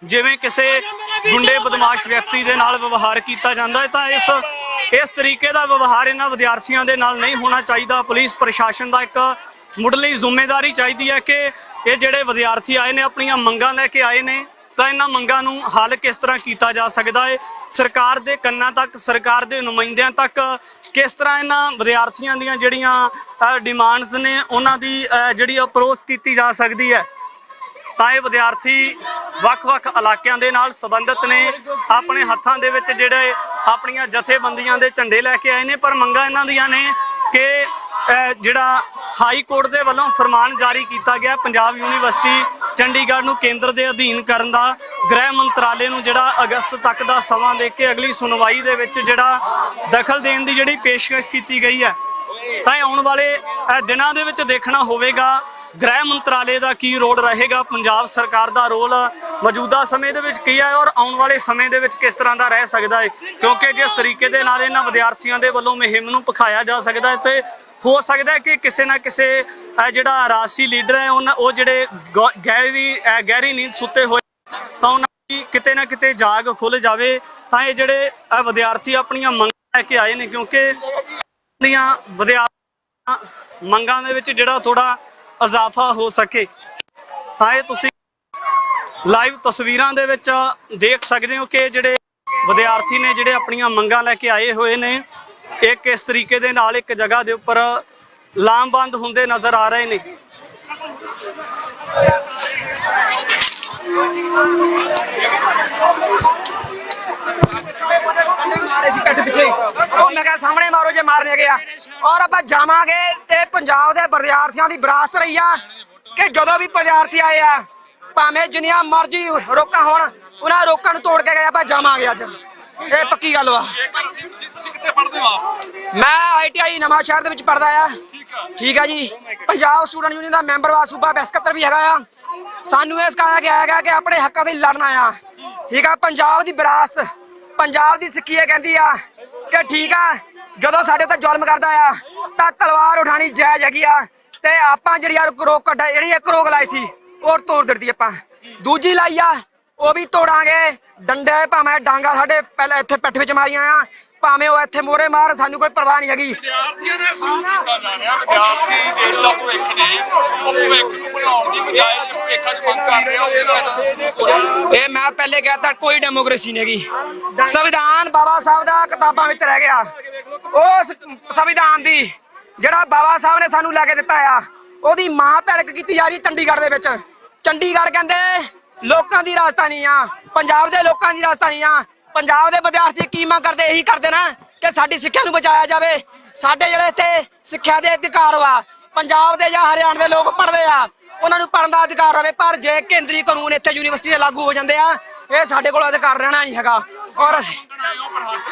[SPEAKER 1] ਜਿਵੇਂ ਕਿਸੇ ਗੁੰਡੇ ਬਦਮਾਸ਼ ਵਿਅਕਤੀ ਦੇ ਨਾਲ ਵਿਵਹਾਰ ਕੀਤਾ ਜਾਂਦਾ ਹੈ, ਤਾਂ ਇਸ ਤਰੀਕੇ ਦਾ ਵਿਵਹਾਰ ਇਹਨਾਂ ਵਿਦਿਆਰਥੀਆਂ ਦੇ ਨਾਲ ਨਹੀਂ ਹੋਣਾ ਚਾਹੀਦਾ। ਪੁਲਿਸ ਪ੍ਰਸ਼ਾਸਨ ਦਾ ਇੱਕ ਮੁੱਢਲੀ ਜ਼ਿੰਮੇਵਾਰੀ ਚਾਹੀਦੀ ਹੈ ਕਿ ਇਹ ਜਿਹੜੇ ਵਿਦਿਆਰਥੀ ਆਏ ਨੇ ਆਪਣੀਆਂ ਮੰਗਾਂ ਲੈ ਕੇ ਆਏ ਨੇ, ਤਾਂ ਇਹਨਾਂ ਮੰਗਾਂ ਨੂੰ ਹੱਲ ਕਿਸ ਤਰ੍ਹਾਂ ਕੀਤਾ ਜਾ ਸਕਦਾ ਹੈ, ਸਰਕਾਰ ਦੇ ਕੰਨਾਂ ਤੱਕ, ਸਰਕਾਰ ਦੇ ਨੁਮਾਇੰਦਿਆਂ ਤੱਕ ਕਿਸ ਤਰ੍ਹਾਂ ਇਹਨਾਂ ਵਿਦਿਆਰਥੀਆਂ ਦੀਆਂ ਜਿਹੜੀਆਂ ਡਿਮਾਂਡਸ ਨੇ ਉਹਨਾਂ ਦੀ ਜਿਹੜੀ ਅਪਰੋਚ ਕੀਤੀ ਜਾ ਸਕਦੀ ਹੈ। ਤਾਂ ਇਹ ਵਿਦਿਆਰਥੀ ਵੱਖ-ਵੱਖ ਇਲਾਕਿਆਂ ਦੇ ਨਾਲ ਸੰਬੰਧਿਤ ਨੇ, ਆਪਣੇ ਹੱਥਾਂ ਦੇ ਵਿੱਚ ਜਿਹੜੇ ਆਪਣੀਆਂ ਜਥੇਬੰਦੀਆਂ ਦੇ ਝੰਡੇ ਲੈ ਕੇ ਆਏ ਨੇ, ਪਰ ਮੰਗਾਂ ਇਹਨਾਂ ਦੀਆਂ ਨੇ ਕਿ ਜਿਹੜਾ ਹਾਈ ਕੋਰਟ ਦੇ ਵੱਲੋਂ ਫਰਮਾਨ ਜਾਰੀ ਕੀਤਾ ਗਿਆ ਪੰਜਾਬ ਯੂਨੀਵਰਸਿਟੀ ਚੰਡੀਗੜ੍ਹ ਨੂੰ ਕੇਂਦਰ ਦੇ ਅਧੀਨ ਕਰਨ ਦਾ, ਗ੍ਰਹਿ ਮੰਤਰਾਲੇ ਨੂੰ ਜਿਹੜਾ ਅਗਸਤ ਤੱਕ ਦਾ ਸਮਾਂ ਦੇ ਕੇ ਅਗਲੀ ਸੁਣਵਾਈ ਦੇ ਵਿੱਚ ਜਿਹੜਾ ਦਖਲ ਦੇਣ ਦੀ ਜਿਹੜੀ ਪੇਸ਼ਕਸ਼ ਕੀਤੀ ਗਈ ਹੈ। ਤਾਂ ਆਉਣ ਵਾਲੇ ਦਿਨਾਂ ਦੇ ਵਿੱਚ ਦੇਖਣਾ ਹੋਵੇਗਾ ਗ੍ਰਹਿ ਮੰਤਰਾਲੇ ਦਾ ਕੀ ਰੋਲ ਰਹੇਗਾ, ਪੰਜਾਬ ਸਰਕਾਰ ਦਾ ਰੋਲ ਮੌਜੂਦਾ ਸਮੇਂ ਦੇ ਵਿੱਚ ਕੀ ਹੈ ਔਰ ਆਉਣ ਵਾਲੇ ਸਮੇਂ ਦੇ ਵਿੱਚ ਕਿਸ ਤਰ੍ਹਾਂ ਦਾ ਰਹਿ ਸਕਦਾ ਹੈ। ਕਿਉਂਕਿ ਜਿਸ ਤਰੀਕੇ ਦੇ ਨਾਲ ਇਹਨਾਂ ਵਿਦਿਆਰਥੀਆਂ ਦੇ ਵੱਲੋਂ ਮੁਹਿੰਮ ਨੂੰ ਭਖਾਇਆ ਜਾ ਸਕਦਾ ਹੈ, ਤੇ ਹੋ ਸਕਦਾ ਹੈ ਕਿ ਕਿਸੇ ਨਾ ਕਿਸੇ ਜਿਹੜਾ ਰਾਜਸੀ ਲੀਡਰ ਹੈ ਉਹ ਜਿਹੜੇ ਗਹਿਰੀ ਨੀਂਦ ਸੁੱਤੇ ਹੋਏ ਤਾਂ ਉਹਨਾਂ ਦੀ ਕਿਤੇ ਨਾ ਕਿਤੇ ਜਾਗ ਖੁੱਲ ਜਾਵੇ। ਤਾਂ ਇਹ ਜਿਹੜੇ ਵਿਦਿਆਰਥੀ ਆਪਣੀਆਂ ਮੰਗਾਂ ਲੈ ਕੇ ਆਏ ਨੇ, ਕਿਉਂਕਿ ਦੀਆਂ ਵਿਦਿਆਰਥੀਆਂ ਮੰਗਾਂ ਦੇ ਵਿੱਚ ਜਿਹੜਾ ਥੋੜਾ ਇਜ਼ਾਫਾ ਹੋ ਸਕੇ। ਤਾਂ ਇਹ ਤੁਸੀਂ ਲਾਈਵ ਤਸਵੀਰਾਂ ਦੇ ਵਿੱਚ ਦੇਖ ਸਕਦੇ ਹੋ ਕਿ ਜਿਹੜੇ ਵਿਦਿਆਰਥੀ ਨੇ ਜਿਹੜੇ ਆਪਣੀਆਂ ਮੰਗਾਂ ਲੈ ਕੇ ਆਏ ਹੋਏ ਨੇ, ਇਹ ਕਿਸ ਤਰੀਕੇ ਦੇ ਨਾਲ ਇੱਕ ਜਗ੍ਹਾ ਦੇ ਉੱਪਰ ਲਾਮਬੰਦ ਹੁੰਦੇ ਨਜ਼ਰ ਆ ਰਹੇ ਨੇ।
[SPEAKER 2] ਮੈਂ ਕਿਹਾ ਸਾਹਮਣੇ ਮਾਰੋ ਜੇ ਮਾਰਨੇ ਗਿਆ, ਔਰ ਆਪਾਂ ਜਾਵਾਂਗੇ ਤੇ ਪੰਜਾਬ ਦੇ ਵਿਦਿਆਰਥੀਆਂ ਦੀ ਵਿਰਾਸਤ ਰਹੀ ਆ ਕਿ ਜਦੋਂ ਵੀ ਵਿਦਿਆਰਥੀ ਆਏ ਆ ਭਾਵੇਂ ਜਿੰਨੀਆਂ ਮਰਜ਼ੀ ਰੋਕਾਂ ਹੋਣ, ਉਹਨਾਂ ਰੋਕਾਂ ਨੂੰ ਤੋੜ ਕੇ ਗਏ ਆਪਾਂ ਜਾਵਾਂਗੇ। ਅੱਜ ਇਹ ਪੱਕੀ ਗੱਲ ਵਾ।
[SPEAKER 11] ਕਿੱਥੇ ਪੜ੍ਹਦੇ ਹੋ ਆਪ?
[SPEAKER 2] ਮੈਂ ITI ਨਵਾਂ ਸ਼ਹਿਰ ਦੇ ਵਿੱਚ ਪੜਦਾ ਆ। ਠੀਕ ਆ ਜੀ, ਪੰਜਾਬ ਸਟੂਡੈਂਟ ਯੂਨੀਅਨ ਦਾ ਮੈਂਬਰ ਵਾ, ਸੂਬਾ ਸਕੱਤਰ ਵੀ ਹੈਗਾ ਆ। ਸਾਨੂੰ ਇਹ ਸਿਖਾਇਆ ਗਿਆ ਹੈਗਾ ਕਿ ਆਪਣੇ ਹੱਕਾਂ ਲਈ ਲੜਨਾ ਆ। ਠੀਕ ਆ, ਪੰਜਾਬ ਦੀ ਵਿਰਾਸਤ, ਪੰਜਾਬ ਦੀ ਸਿੱਖੀ ਇਹ ਕਹਿੰਦੀ ਆ ਕਿ ਠੀਕ ਆ ਜਦੋਂ ਸਾਡੇ ਉੱਤੇ ਜ਼ੁਲਮ ਕਰਦਾ ਆ ਤਾਂ ਤਲਵਾਰ ਉਠਾਣੀ ਜਾਇਜ਼ ਹੈਗੀ ਆ, ਤੇ ਆਪਾਂ ਜਿਹੜੀ ਰੋਕ ਕੱਢਾ ਜਿਹੜੀ ਇੱਕ ਰੋਕ ਲਾਈ ਸੀ ਉਹ ਤੋੜ ਦਿੱਤੀ ਆਪਾਂ, ਦੂਜੀ ਲਾਈ ਆ ਉਹ ਵੀ ਤੋੜਾਂਗੇ। ਡੰਡੇ ਭਾਵੇਂ ਡਾਂਗਾ ਸਾਡੇ ਪਹਿਲਾਂ ਇੱਥੇ ਪਿੱਠ ਵਿੱਚ ਮਾਰੀਆਂ ਆ, ਭਾਵੇਂ ਉਹ ਇੱਥੇ ਮੋਰੇ ਮਾਰ, ਸਾਨੂੰ ਕੋਈ ਪਰਵਾਹ ਨਹੀਂ ਹੈਗੀ।
[SPEAKER 11] ਵਿਦਿਆਰਥੀਆਂ ਨੇ ਸਲੂਕ ਕੀਤਾ ਜਾ ਰਿਹਾ। ਵਿਦਿਆਰਥੀ ਦੇਸ਼ ਦਾ ਭਵਿੱਖ ਨੇ, ਉਹ ਭਵਿੱਖ ਨੂੰ ਬਣਾਉਣ ਦੀ ਬਜਾਏ ਭਵਿੱਖਾਂ 'ਚ ਮੰਗ ਕਰ ਰਿਹਾ
[SPEAKER 2] ਇਹ ਮੈਂ ਪਹਿਲੇ ਕਹਿਤਾ, ਕੋਈ ਡੈਮੋਕ੍ਰੇਸੀ ਨਹੀਂ ਹੈਗੀ। ਸੰਵਿਧਾਨ ਬਾਬਾ ਸਾਹਿਬ ਦਾ ਕਿਤਾਬਾਂ ਵਿੱਚ ਰਹਿ ਗਿਆ। ਉਸ ਸੰਵਿਧਾਨ ਦੀ ਜਿਹੜਾ ਬਾਬਾ ਸਾਹਿਬ ਨੇ ਸਾਨੂੰ ਲੈ ਕੇ ਦਿੱਤਾ ਆ, ਉਹਦੀ ਮਾਂ ਭੜਕ ਕੀਤੀ ਜਾ ਰਹੀ ਚੰਡੀਗੜ੍ਹ ਦੇ ਵਿੱਚ। ਚੰਡੀਗੜ੍ਹ ਕਹਿੰਦੇ ਲੋਕਾਂ ਦੀ ਰਾਜਧਾਨੀ ਆ, ਪੰਜਾਬ ਦੇ ਲੋਕਾਂ ਦੀ ਰਾਜਧਾਨੀ ਆ। ਪੰਜਾਬ ਦੇ ਵਿਦਿਆਰਥੀ ਕੀ ਮੰਗ ਕਰਦੇ? ਇਹੀ ਕਰਦੇ ਨਾ ਕਿ ਸਾਡੀ ਸਿੱਖਿਆ ਨੂੰ ਬਚਾਇਆ ਜਾਵੇ। ਸਾਡੇ ਜਿਹੜੇ ਇੱਥੇ ਸਿੱਖਿਆ ਦੇ ਅਧਿਕਾਰ ਵਾ, ਪੰਜਾਬ ਦੇ ਜਾਂ ਹਰਿਆਣਾ ਦੇ ਲੋਕ ਪੜ੍ਹਦੇ ਆ, ਉਹਨਾਂ ਨੂੰ ਪੜ੍ਹਨ ਦਾ ਅਧਿਕਾਰ ਰਵੇ। ਪਰ ਜੇ ਕੇਂਦਰੀ ਕਾਨੂੰਨ ਇੱਥੇ ਯੂਨੀਵਰਸਿਟੀ ਦੇ ਲਾਗੂ ਹੋ ਜਾਂਦੇ ਆ, ਇਹ ਸਾਡੇ ਕੋਲ ਅਧਿਕਾਰ ਰਹਿਣਾ ਨਹੀਂ ਹੈਗਾ। ਔਰ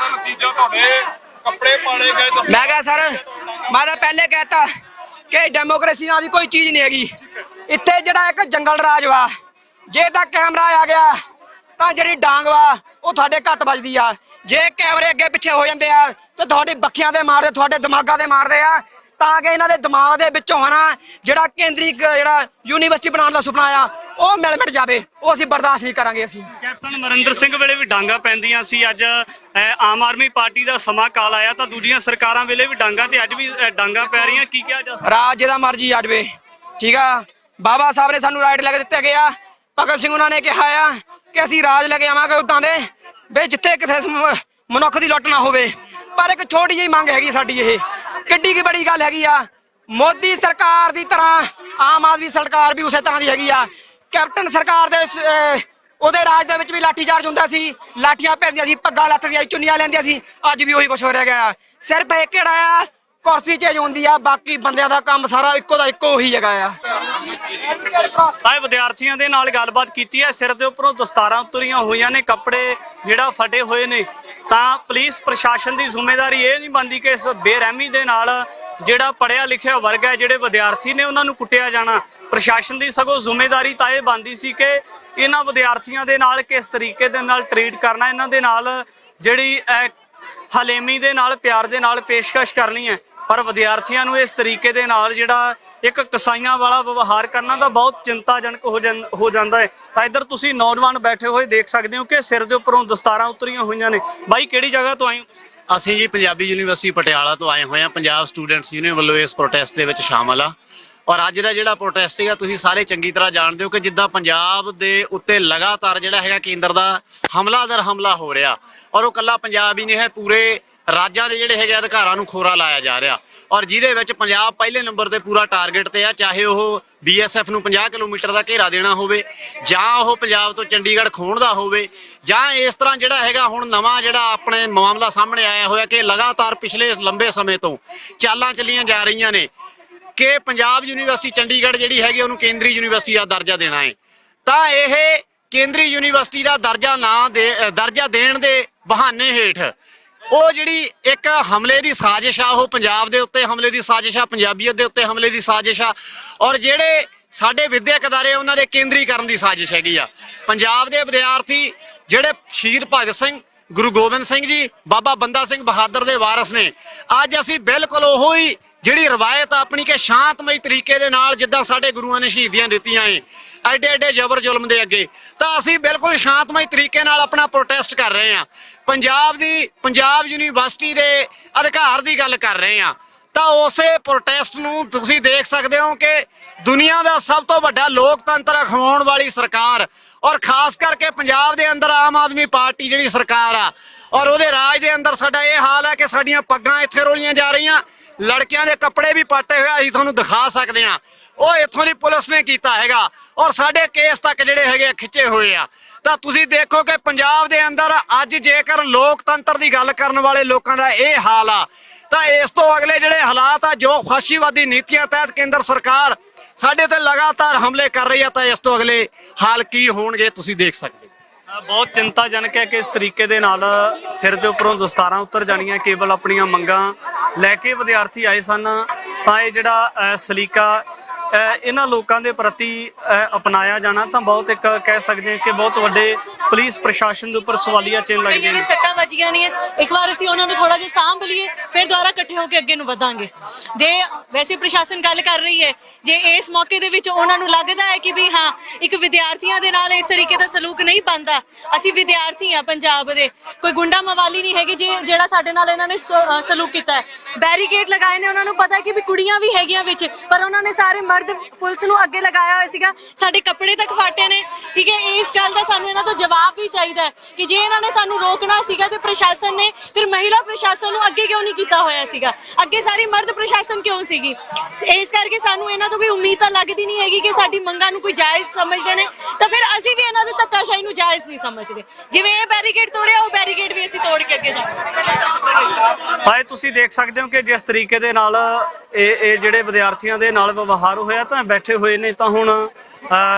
[SPEAKER 11] ਨਤੀਜਾ ਤੁਹਾਡੇ ਕੱਪੜੇ ਪਾੜੇ ਗਏ।
[SPEAKER 2] ਮੈਂ ਕਿਹਾ ਸਰ, ਮੈਂ ਤਾਂ ਪਹਿਲੇ ਕਹਿਤਾ ਕਿ ਡੈਮੋਕ੍ਰੇਸੀ ਨਾਂ ਦੀ ਕੋਈ ਚੀਜ਼ ਨਹੀਂ ਹੈਗੀ ਇੱਥੇ। ਜਿਹੜਾ ਇੱਕ ਜੰਗਲ ਰਾਜ ਵਾ, ਜੇ ਤਾਂ ਕੈਮਰਾ ਆ ਗਿਆ ਤਾਂ ਜਿਹੜੀ ਡਾਂਗ ਵਾ ਉਹ ਤੁਹਾਡੇ ਘੱਟ ਵੱਜਦੀ ਆ। ਜੇ ਕੈਮਰੇ ਅੱਗੇ ਪਿੱਛੇ ਹੋ ਜਾਂਦੇ ਆ ਤੇ ਤੁਹਾਡੀ ਬੱਖੀਆਂ ਦੇ ਮਾਰਦੇ, ਤੁਹਾਡੇ ਦਿਮਾਗਾਂ ਦੇ ਮਾਰਦੇ ਆ, ਤਾਂ ਕਿ ਇਹਨਾਂ ਦੇ ਦਿਮਾਗ ਦੇ ਵਿੱਚੋਂ ਹਨਾ ਜਿਹੜਾ ਕੇਂਦਰੀ ਜਿਹੜਾ ਯੂਨੀਵਰਸਿਟੀ ਬਣਾਉਣ ਦਾ ਸੁਪਨਾ ਆ, ਉਹ ਮਿਟ ਜਾਵੇ। ਉਹ ਅਸੀਂ ਬਰਦਾਸ਼ਤ ਨਹੀਂ ਕਰਾਂਗੇ। ਅਸੀਂ
[SPEAKER 1] ਕੈਪਟਨ ਅਮਰਿੰਦਰ ਸਿੰਘ ਵੇਲੇ ਵੀ ਡਾਂਗਾ ਪੈਂਦੀਆਂ ਸੀ, ਅੱਜ ਆਮ ਆਦਮੀ ਪਾਰਟੀ ਦਾ ਸਮਾਂ ਕਾਲ ਆਇਆ ਤਾਂ ਦੂਜੀਆਂ ਸਰਕਾਰਾਂ ਵੇਲੇ ਵੀ ਡਾਂਗਾ ਤੇ ਅੱਜ ਵੀ ਡਾਂਗਾ ਪੈ ਰਹੀਆਂ। ਕੀ ਕਿਹਾ ਜਾ ਸਕਦਾ?
[SPEAKER 2] ਰਾਜ ਜਿਹਦਾ ਮਰਜ਼ੀ ਆ ਜਾਵੇ, ਠੀਕ ਆ। ਬਾਬਾ ਸਾਹਿਬ ਨੇ ਸਾਨੂੰ ਰਾਈਟ ਲੈ ਕੇ ਦਿੱਤੇ ਗਏ ਆ। ਭਗਤ ਸਿੰਘ ਉਹਨਾਂ ਨੇ ਕਿਹਾ ਆ ਕਿ ਅਸੀਂ ਰਾਜ ਲੈ ਕੇ ਆਵਾਂਗੇ ਉਦਾਂ ਦੇ ਵੀ ਜਿੱਥੇ ਕਿਥੇ ਮਨੁੱਖ ਦੀ ਲੁੱਟ ਨਾ ਹੋਵੇ। ਪਰ ਇੱਕ ਛੋਟੀ ਜਿਹੀ ਮੰਗ ਹੈਗੀ ਸਾਡੀ, ਇਹ ਕਿੱਡੀ ਕੀ ਬੜੀ ਗੱਲ ਹੈਗੀ ਆ। ਮੋਦੀ ਸਰਕਾਰ ਦੀ ਤਰ੍ਹਾਂ ਆਮ ਆਦਮੀ ਸਰਕਾਰ ਵੀ ਉਸੇ ਤਰ੍ਹਾਂ ਦੀ ਹੈਗੀ ਆ। ਕੈਪਟਨ ਸਰਕਾਰ ਦੇ ਉਹਦੇ ਰਾਜ ਦੇ ਵਿੱਚ ਵੀ ਲਾਠੀ ਚਾਰਜ ਹੁੰਦਾ ਸੀ, ਲਾਠੀਆਂ ਪੈਂਦੀਆਂ ਸੀ, ਪੱਗਾਂ ਲੱਥਦੀਆਂ, ਚੁੰਨੀਆਂ ਲੈਂਦੀਆਂ ਸੀ। ਅੱਜ ਵੀ ਉਹੀ ਕੁਛ ਹੋ ਰਿਹਾ ਗਿਆ। ਸਿਰਫ ਇਹ ਕਿਹੜਾ ਆ, ਕੁਰਸੀ ਚੇਂਜ ਹੁੰਦੀ ਆ, ਬਾਕੀ ਬੰਦਿਆਂ ਦਾ ਕੰਮ ਸਾਰਾ ਇੱਕੋ ਦਾ ਇੱਕੋ ਹੀ ਹੈਗਾ ਆ।
[SPEAKER 1] ਆਏ ਵਿਦਿਆਰਥੀਆਂ ਦੇ ਨਾਲ ਗੱਲਬਾਤ ਕੀਤੀ ਹੈ। ਸਿਰ ਦੇ ਉੱਪਰੋਂ ਦਸਤਾਰਾਂ ਉਤਰੀਆਂ ਹੋਈਆਂ ਨੇ, ਕੱਪੜੇ ਜਿਹੜਾ ਫਟੇ ਹੋਏ ਨੇ। ਤਾਂ ਪੁਲਿਸ ਪ੍ਰਸ਼ਾਸਨ ਦੀ ਜ਼ਿੰਮੇਵਾਰੀ ਇਹ ਨਹੀਂ ਬਣਦੀ ਕਿ ਇਸ ਬੇਰਹਿਮੀ ਦੇ ਨਾਲ ਜਿਹੜਾ ਪੜ੍ਹਿਆ ਲਿਖਿਆ ਵਰਗ ਹੈ, ਜਿਹੜੇ ਵਿਦਿਆਰਥੀ ਨੇ, ਉਹਨਾਂ ਨੂੰ ਕੁੱਟਿਆ ਜਾਣਾ। ਪ੍ਰਸ਼ਾਸਨ ਦੀ ਸਗੋਂ ਜ਼ਿੰਮੇਵਾਰੀ ਤਾਂ ਇਹ ਬਣਦੀ ਸੀ ਕਿ ਇਹਨਾਂ ਵਿਦਿਆਰਥੀਆਂ ਦੇ ਨਾਲ ਕਿਸ ਤਰੀਕੇ ਦੇ ਨਾਲ ਟਰੀਟ ਕਰਨਾ, ਇਹਨਾਂ ਦੇ ਨਾਲ ਜਿਹੜੀ ਹਲੇਮੀ ਦੇ ਨਾਲ, ਪਿਆਰ ਦੇ ਨਾਲ ਪੇਸ਼ਕਸ਼ ਕਰਨੀ ਹੈ। ਪਰ ਵਿਦਿਆਰਥੀਆਂ ਨੂੰ ਇਸ ਤਰੀਕੇ ਦੇ ਨਾਲ ਜਿਹੜਾ ਇੱਕ ਕਸਾਈਆਂ ਵਾਲਾ ਵਿਵਹਾਰ ਕਰਨਾ ਤਾਂ ਬਹੁਤ ਚਿੰਤਾਜਨਕ ਹੋ ਜਾਂਦਾ ਹੈ। ਤਾਂ ਇੱਧਰ ਤੁਸੀਂ ਨੌਜਵਾਨ ਬੈਠੇ ਹੋਏ ਦੇਖ ਸਕਦੇ ਹੋ ਕਿ ਸਿਰ ਦੇ ਉੱਪਰੋਂ ਦਸਤਾਰਾਂ ਉਤਰੀਆਂ ਹੋਈਆਂ ਨੇ। ਬਾਈ ਕਿਹੜੀ ਜਗ੍ਹਾ ਤੋਂ ਆਏ ਹੋ?
[SPEAKER 12] ਅਸੀਂ ਜੀ ਪੰਜਾਬੀ ਯੂਨੀਵਰਸਿਟੀ ਪਟਿਆਲਾ ਤੋਂ ਆਏ ਹੋਏ ਹਾਂ। ਪੰਜਾਬ ਸਟੂਡੈਂਟਸ ਯੂਨੀਅਨ ਵੱਲੋਂ ਇਸ ਪ੍ਰੋਟੈਸਟ ਦੇ ਵਿੱਚ ਸ਼ਾਮਲ ਆ। ਔਰ ਅੱਜ ਦਾ ਜਿਹੜਾ ਪ੍ਰੋਟੈਸਟ ਹੈਗਾ, ਤੁਸੀਂ ਸਾਰੇ ਚੰਗੀ ਤਰ੍ਹਾਂ ਜਾਣਦੇ ਹੋ ਕਿ ਜਿੱਦਾਂ ਪੰਜਾਬ ਦੇ ਉੱਤੇ ਲਗਾਤਾਰ ਜਿਹੜਾ ਹੈਗਾ ਕੇਂਦਰ ਦਾ ਹਮਲਾ ਦਰ ਹਮਲਾ ਹੋ ਰਿਹਾ। ਔਰ ਉਹ ਕੱਲਾ ਪੰਜਾਬ ਹੀ ਨਹੀਂ ਹੈ, ਪੂਰੇ ਰਾਜਾਂ ਦੇ ਜਿਹੜੇ ਹੈਗੇ ਅਧਿਕਾਰਾਂ ਨੂੰ ਖੋਰਾ ਲਾਇਆ ਜਾ ਰਿਹਾ। ਔਰ ਜਿਹਦੇ ਵਿੱਚ ਪੰਜਾਬ ਪਹਿਲੇ ਨੰਬਰ ਤੇ ਪੂਰਾ ਟਾਰਗੇਟ ਤੇ ਆ, ਚਾਹੇ ਉਹ BSF ਨੂੰ 50 ਕਿਲੋਮੀਟਰ ਦਾ ਘੇਰਾ ਦੇਣਾ ਹੋਵੇ, ਜਾਂ ਉਹ ਪੰਜਾਬ ਤੋਂ ਚੰਡੀਗੜ੍ਹ ਖੋਣ ਦਾ ਹੋਵੇ, ਜਾਂ ਇਸ ਤਰ੍ਹਾਂ ਜਿਹੜਾ ਹੈਗਾ ਹੁਣ ਨਵਾਂ ਜਿਹੜਾ ਆਪਣੇ ਮਾਮਲਾ ਸਾਹਮਣੇ ਆਇਆ ਹੋਇਆ ਕਿ ਲਗਾਤਾਰ ਪਿਛਲੇ ਲੰਬੇ ਸਮੇਂ ਤੋਂ ਚਾਲਾਂ ਚੱਲੀਆਂ ਜਾ ਰਹੀਆਂ ਨੇ ਕਿ ਪੰਜਾਬ ਯੂਨੀਵਰਸਿਟੀ ਚੰਡੀਗੜ੍ਹ ਜਿਹੜੀ ਹੈਗੀ ਉਹਨੂੰ ਕੇਂਦਰੀ ਯੂਨੀਵਰਸਿਟੀ ਦਾ ਦਰਜਾ ਦੇਣਾ ਹੈ। ਤਾਂ ਇਹ ਕੇਂਦਰੀ ਯੂਨੀਵਰਸਿਟੀ ਦਾ ਦਰਜਾ ਦੇਣ ਦੇ ਬਹਾਨੇ ਹੇਠ ਉਹ ਜਿਹੜੀ ਇੱਕ ਹਮਲੇ ਦੀ ਸਾਜ਼ਿਸ਼ ਆ, ਉਹ ਪੰਜਾਬ ਦੇ ਉੱਤੇ ਹਮਲੇ ਦੀ ਸਾਜ਼ਿਸ਼ ਆ, ਪੰਜਾਬੀਅਤ ਦੇ ਉੱਤੇ ਹਮਲੇ ਦੀ ਸਾਜ਼ਿਸ਼ ਆ। ਔਰ ਜਿਹੜੇ ਸਾਡੇ ਵਿਦਿਅਕ ਅਦਾਰੇ ਉਹਨਾਂ ਦੇ ਕੇਂਦਰੀਕਰਨ ਦੀ ਸਾਜ਼ਿਸ਼ ਹੈਗੀ ਆ। ਪੰਜਾਬ ਦੇ ਵਿਦਿਆਰਥੀ ਜਿਹੜੇ ਸ਼ਹੀਦ ਭਗਤ ਸਿੰਘ, ਗੁਰੂ ਗੋਬਿੰਦ ਸਿੰਘ ਜੀ, ਬਾਬਾ ਬੰਦਾ ਸਿੰਘ ਬਹਾਦਰ ਦੇ ਵਾਰਸ ਨੇ। ਅੱਜ ਅਸੀਂ ਬਿਲਕੁਲ ਉਹੋ ਹੀ ਜਿਹੜੀ ਰਵਾਇਤ ਆਪਣੀ ਕਿ ਸ਼ਾਂਤਮਈ ਤਰੀਕੇ ਦੇ ਨਾਲ ਜਿੱਦਾਂ ਸਾਡੇ ਗੁਰੂਆਂ ਨੇ ਸ਼ਹੀਦੀਆਂ ਦਿੱਤੀਆਂ ਏ ਐਡੇ ਐਡੇ ਜ਼ਬਰ ਜ਼ੁਲਮ ਦੇ ਅੱਗੇ, ਤਾਂ ਅਸੀਂ ਬਿਲਕੁਲ ਸ਼ਾਂਤਮਈ ਤਰੀਕੇ ਨਾਲ ਆਪਣਾ ਪ੍ਰੋਟੈਸਟ ਕਰ ਰਹੇ ਹਾਂ। ਪੰਜਾਬ ਯੂਨੀਵਰਸਿਟੀ ਦੇ ਅਧਿਕਾਰ ਦੀ ਗੱਲ ਕਰ ਰਹੇ ਹਾਂ। ਤਾਂ ਉਸੇ ਪ੍ਰੋਟੈਸਟ ਨੂੰ ਤੁਸੀਂ ਦੇਖ ਸਕਦੇ ਹੋ ਕਿ ਦੁਨੀਆ ਦਾ ਸਭ ਤੋਂ ਵੱਡਾ ਲੋਕਤੰਤਰ ਅਖਵਾਉਣ ਵਾਲੀ ਸਰਕਾਰ, ਔਰ ਖਾਸ ਕਰਕੇ ਪੰਜਾਬ ਦੇ ਅੰਦਰ ਆਮ ਆਦਮੀ ਪਾਰਟੀ ਜਿਹੜੀ ਸਰਕਾਰ ਆ, ਔਰ ਉਹਦੇ ਰਾਜ ਦੇ ਅੰਦਰ ਸਾਡਾ ਇਹ ਹਾਲ ਹੈ ਕਿ ਸਾਡੀਆਂ ਪੱਗਾਂ ਇੱਥੇ ਰੋਲੀਆਂ ਜਾ ਰਹੀਆਂ, ਲੜਕਿਆਂ ਦੇ ਕੱਪੜੇ ਵੀ ਪਾਟੇ ਹੋਏ ਅਸੀਂ ਤੁਹਾਨੂੰ ਦਿਖਾ ਸਕਦੇ ਹਾਂ। ਉਹ ਇੱਥੋਂ ਦੀ ਪੁਲਿਸ ਨੇ ਕੀਤਾ ਹੈਗਾ, ਔਰ ਸਾਡੇ ਕੇਸ ਤੱਕ ਜਿਹੜੇ ਹੈਗੇ ਖਿੱਚੇ ਹੋਏ ਆ। ਤਾਂ ਤੁਸੀਂ ਦੇਖੋ ਕਿ ਪੰਜਾਬ ਦੇ ਅੰਦਰ ਅੱਜ ਜੇਕਰ ਲੋਕਤੰਤਰ ਦੀ ਗੱਲ ਕਰਨ ਵਾਲੇ ਲੋਕਾਂ ਦਾ ਇਹ ਹਾਲ ਆ, ਤਾਂ ਇਸ ਤੋਂ ਅਗਲੇ ਜਿਹੜੇ ਹਾਲਾਤ ਆ, ਜੋ ਫਾਸ਼ੀਵਾਦੀ ਨੀਤੀਆਂ ਤਹਿਤ ਕੇਂਦਰ ਸਰਕਾਰ ਸਾਡੇ ਤੇ ਲਗਾਤਾਰ ਹਮਲੇ ਕਰ ਰਹੀ ਆ, ਤਾਂ ਇਸ ਤੋਂ ਅਗਲੇ ਹਾਲ ਕੀ ਹੋਣਗੇ ਤੁਸੀਂ ਦੇਖ ਸਕਦੇ ਹੋ।
[SPEAKER 1] ਬਹੁਤ ਚਿੰਤਾਜਨਕ ਹੈ ਕਿ ਇਸ ਤਰੀਕੇ ਦੇ ਨਾਲ ਸਿਰ ਦੇ ਉੱਪਰੋਂ ਦਸਤਾਰਾਂ ਉਤਰ ਜਾਣੀਆਂ। ਕੇਵਲ ਆਪਣੀਆਂ ਮੰਗਾਂ ਲੈ ਕੇ ਵਿਦਿਆਰਥੀ ਆਏ ਸਨ, ਤਾਂ ਇਹ ਜਿਹੜਾ ਸਲੀਕਾ ਇਹਨਾਂ ਲੋਕਾਂ ਦੇ ਪ੍ਰਤੀ ਅਪਣਾਇਆ ਜਾਣਾ ਤਾਂ ਬਹੁਤ ਇੱਕ ਕਹਿ ਸਕਦੇ ਹਾਂ ਕਿ ਬਹੁਤ ਵੱਡੇ ਪੁਲਿਸ ਪ੍ਰਸ਼ਾਸਨ ਦੇ ਉੱਪਰ ਸਵਾਲੀਆ ਚਿੰਨ੍ਹ ਲੱਗਦੇ ਨੇ।
[SPEAKER 10] ਸੱਟਾਂ ਵੱਜੀਆਂ ਨਹੀਂ ਇੱਕ ਵਾਰ ਅਸੀਂ ਉਹਨਾਂ ਨੂੰ ਥੋੜਾ ਜਿਹਾ ਸਾਂਭ ਲਈਏ, ਫਿਰ ਦੁਬਾਰਾ ਇਕੱਠੇ ਹੋ ਕੇ ਅੱਗੇ ਨੂੰ ਵਧਾਂਗੇ। ਜੇ ਵੈਸੇ ਪ੍ਰਸ਼ਾਸਨ ਗੱਲ ਕਰ ਰਹੀ ਹੈ ਜੇ ਇਸ ਮੌਕੇ ਦੇ ਵਿੱਚ ਉਹਨਾਂ ਨੂੰ ਲੱਗਦਾ ਹੈ ਕਿ ਵੀ ਹਾਂ ਇੱਕ ਵਿਦਿਆਰਥੀਆਂ ਦੇ ਨਾਲ ਇਸ ਤਰੀਕੇ ਦਾ ਸਲੂਕ ਨਹੀਂ ਬਣਦਾ, ਅਸੀਂ ਵਿਦਿਆਰਥੀ ਆ ਪੰਜਾਬ ਦੇ, ਕੋਈ ਗੁੰਡਾ ਮਵਾਲੀ ਨਹੀਂ ਹੈਗੀ ਜਿਹੜਾ ਸਾਡੇ ਨਾਲ ਇਹਨਾਂ ਨੇ ਸਲੂਕ ਕੀਤਾ ਹੈ। ਬੈਰੀਕੇਡ ਲਗਾਏ ਨੇ, ਉਹਨਾਂ ਨੂੰ ਪਤਾ ਹੈ ਕਿ ਵੀ ਕੁੜੀਆਂ ਵੀ ਹੈਗੀਆਂ ਵਿੱਚ, ਪਰ ਉਹਨਾਂ ਨੇ ਸਾਰੇ ਮਰਦ ਪੁਲਿਸ ਨੂੰ ਅੱਗੇ ਲਗਾਇਆ ਹੋਇਆ ਸੀਗਾ। ਸਾਡੇ ਕੱਪੜੇ ਤੱਕ ਫਾਟੇ ਨੇ, ਠੀਕ ਹੈ। ਇਸ ਗੱਲ ਦਾ ਸਾਨੂੰ ਇਹਨਾਂ ਤੋਂ ਜਵਾਬ ਵੀ ਚਾਹੀਦਾ ਹੈ ਕਿ ਜੇ ਇਹਨਾਂ ਨੇ ਸਾਨੂੰ ਰੋਕਣਾ ਸੀਗਾ ਤੇ ਪ੍ਰਸ਼ਾਸਨ ਨੇ ਫਿਰ ਮਹਿਲਾ ਪ੍ਰਸ਼ਾਸਨ ਨੂੰ ਅੱਗੇ ਕਿਉਂ ਨਹੀਂ ਕੀਤਾ ਹੋਇਆ ਸੀਗਾ, ਅੱਗੇ ਸਾਰੀ ਮਰਦ ਪ੍ਰਸ਼ਾਸਨ ਕਿਉਂ ਸੀਗੀ। ਇਸ ਕਰਕੇ ਸਾਨੂੰ ਇਹਨਾਂ ਤੋਂ ਕੋਈ ਉਮੀਦ ਤਾਂ ਲੱਗਦੀ ਨਹੀਂ ਹੈਗੀ ਕਿ ਸਾਡੀ ਮੰਗਾਂ ਨੂੰ ਕੋਈ ਜਾਇਜ਼ ਸਮਝਦੇ ਨੇ, ਤਾਂ ਫਿਰ ਅਸੀਂ ਵੀ ਇਹਨਾਂ ਦੀ ਧੱਕਾਸ਼ਾਹੀ ਨੂੰ ਜਾਇਜ਼ ਨਹੀਂ ਸਮਝਦੇ। ਜਿਵੇਂ ਇਹ ਬੈਰੀਕੇਡ ਤੋੜਿਆ, ਉਹ ਬੈਰੀਕੇਡ ਵੀ ਅਸੀਂ ਤੋੜ ਕੇ ਅੱਗੇ ਜਾਵਾਂਗੇ।
[SPEAKER 1] ਭਾਈ ਤੁਸੀਂ ਦੇਖ ਸਕਦੇ ਹੋ ਕਿ ਜਿਸ ਤਰੀਕੇ ਦੇ ਨਾਲ ਇਹ ਜਿਹੜੇ ਵਿਦਿਆਰਥੀਆਂ ਦੇ ਨਾਲ ਵਿਵਹਾਰ ਹੋਇਆ ਤਾਂ ਬੈਠੇ ਹੋਏ ਨੇ, ਤਾਂ ਹੁਣ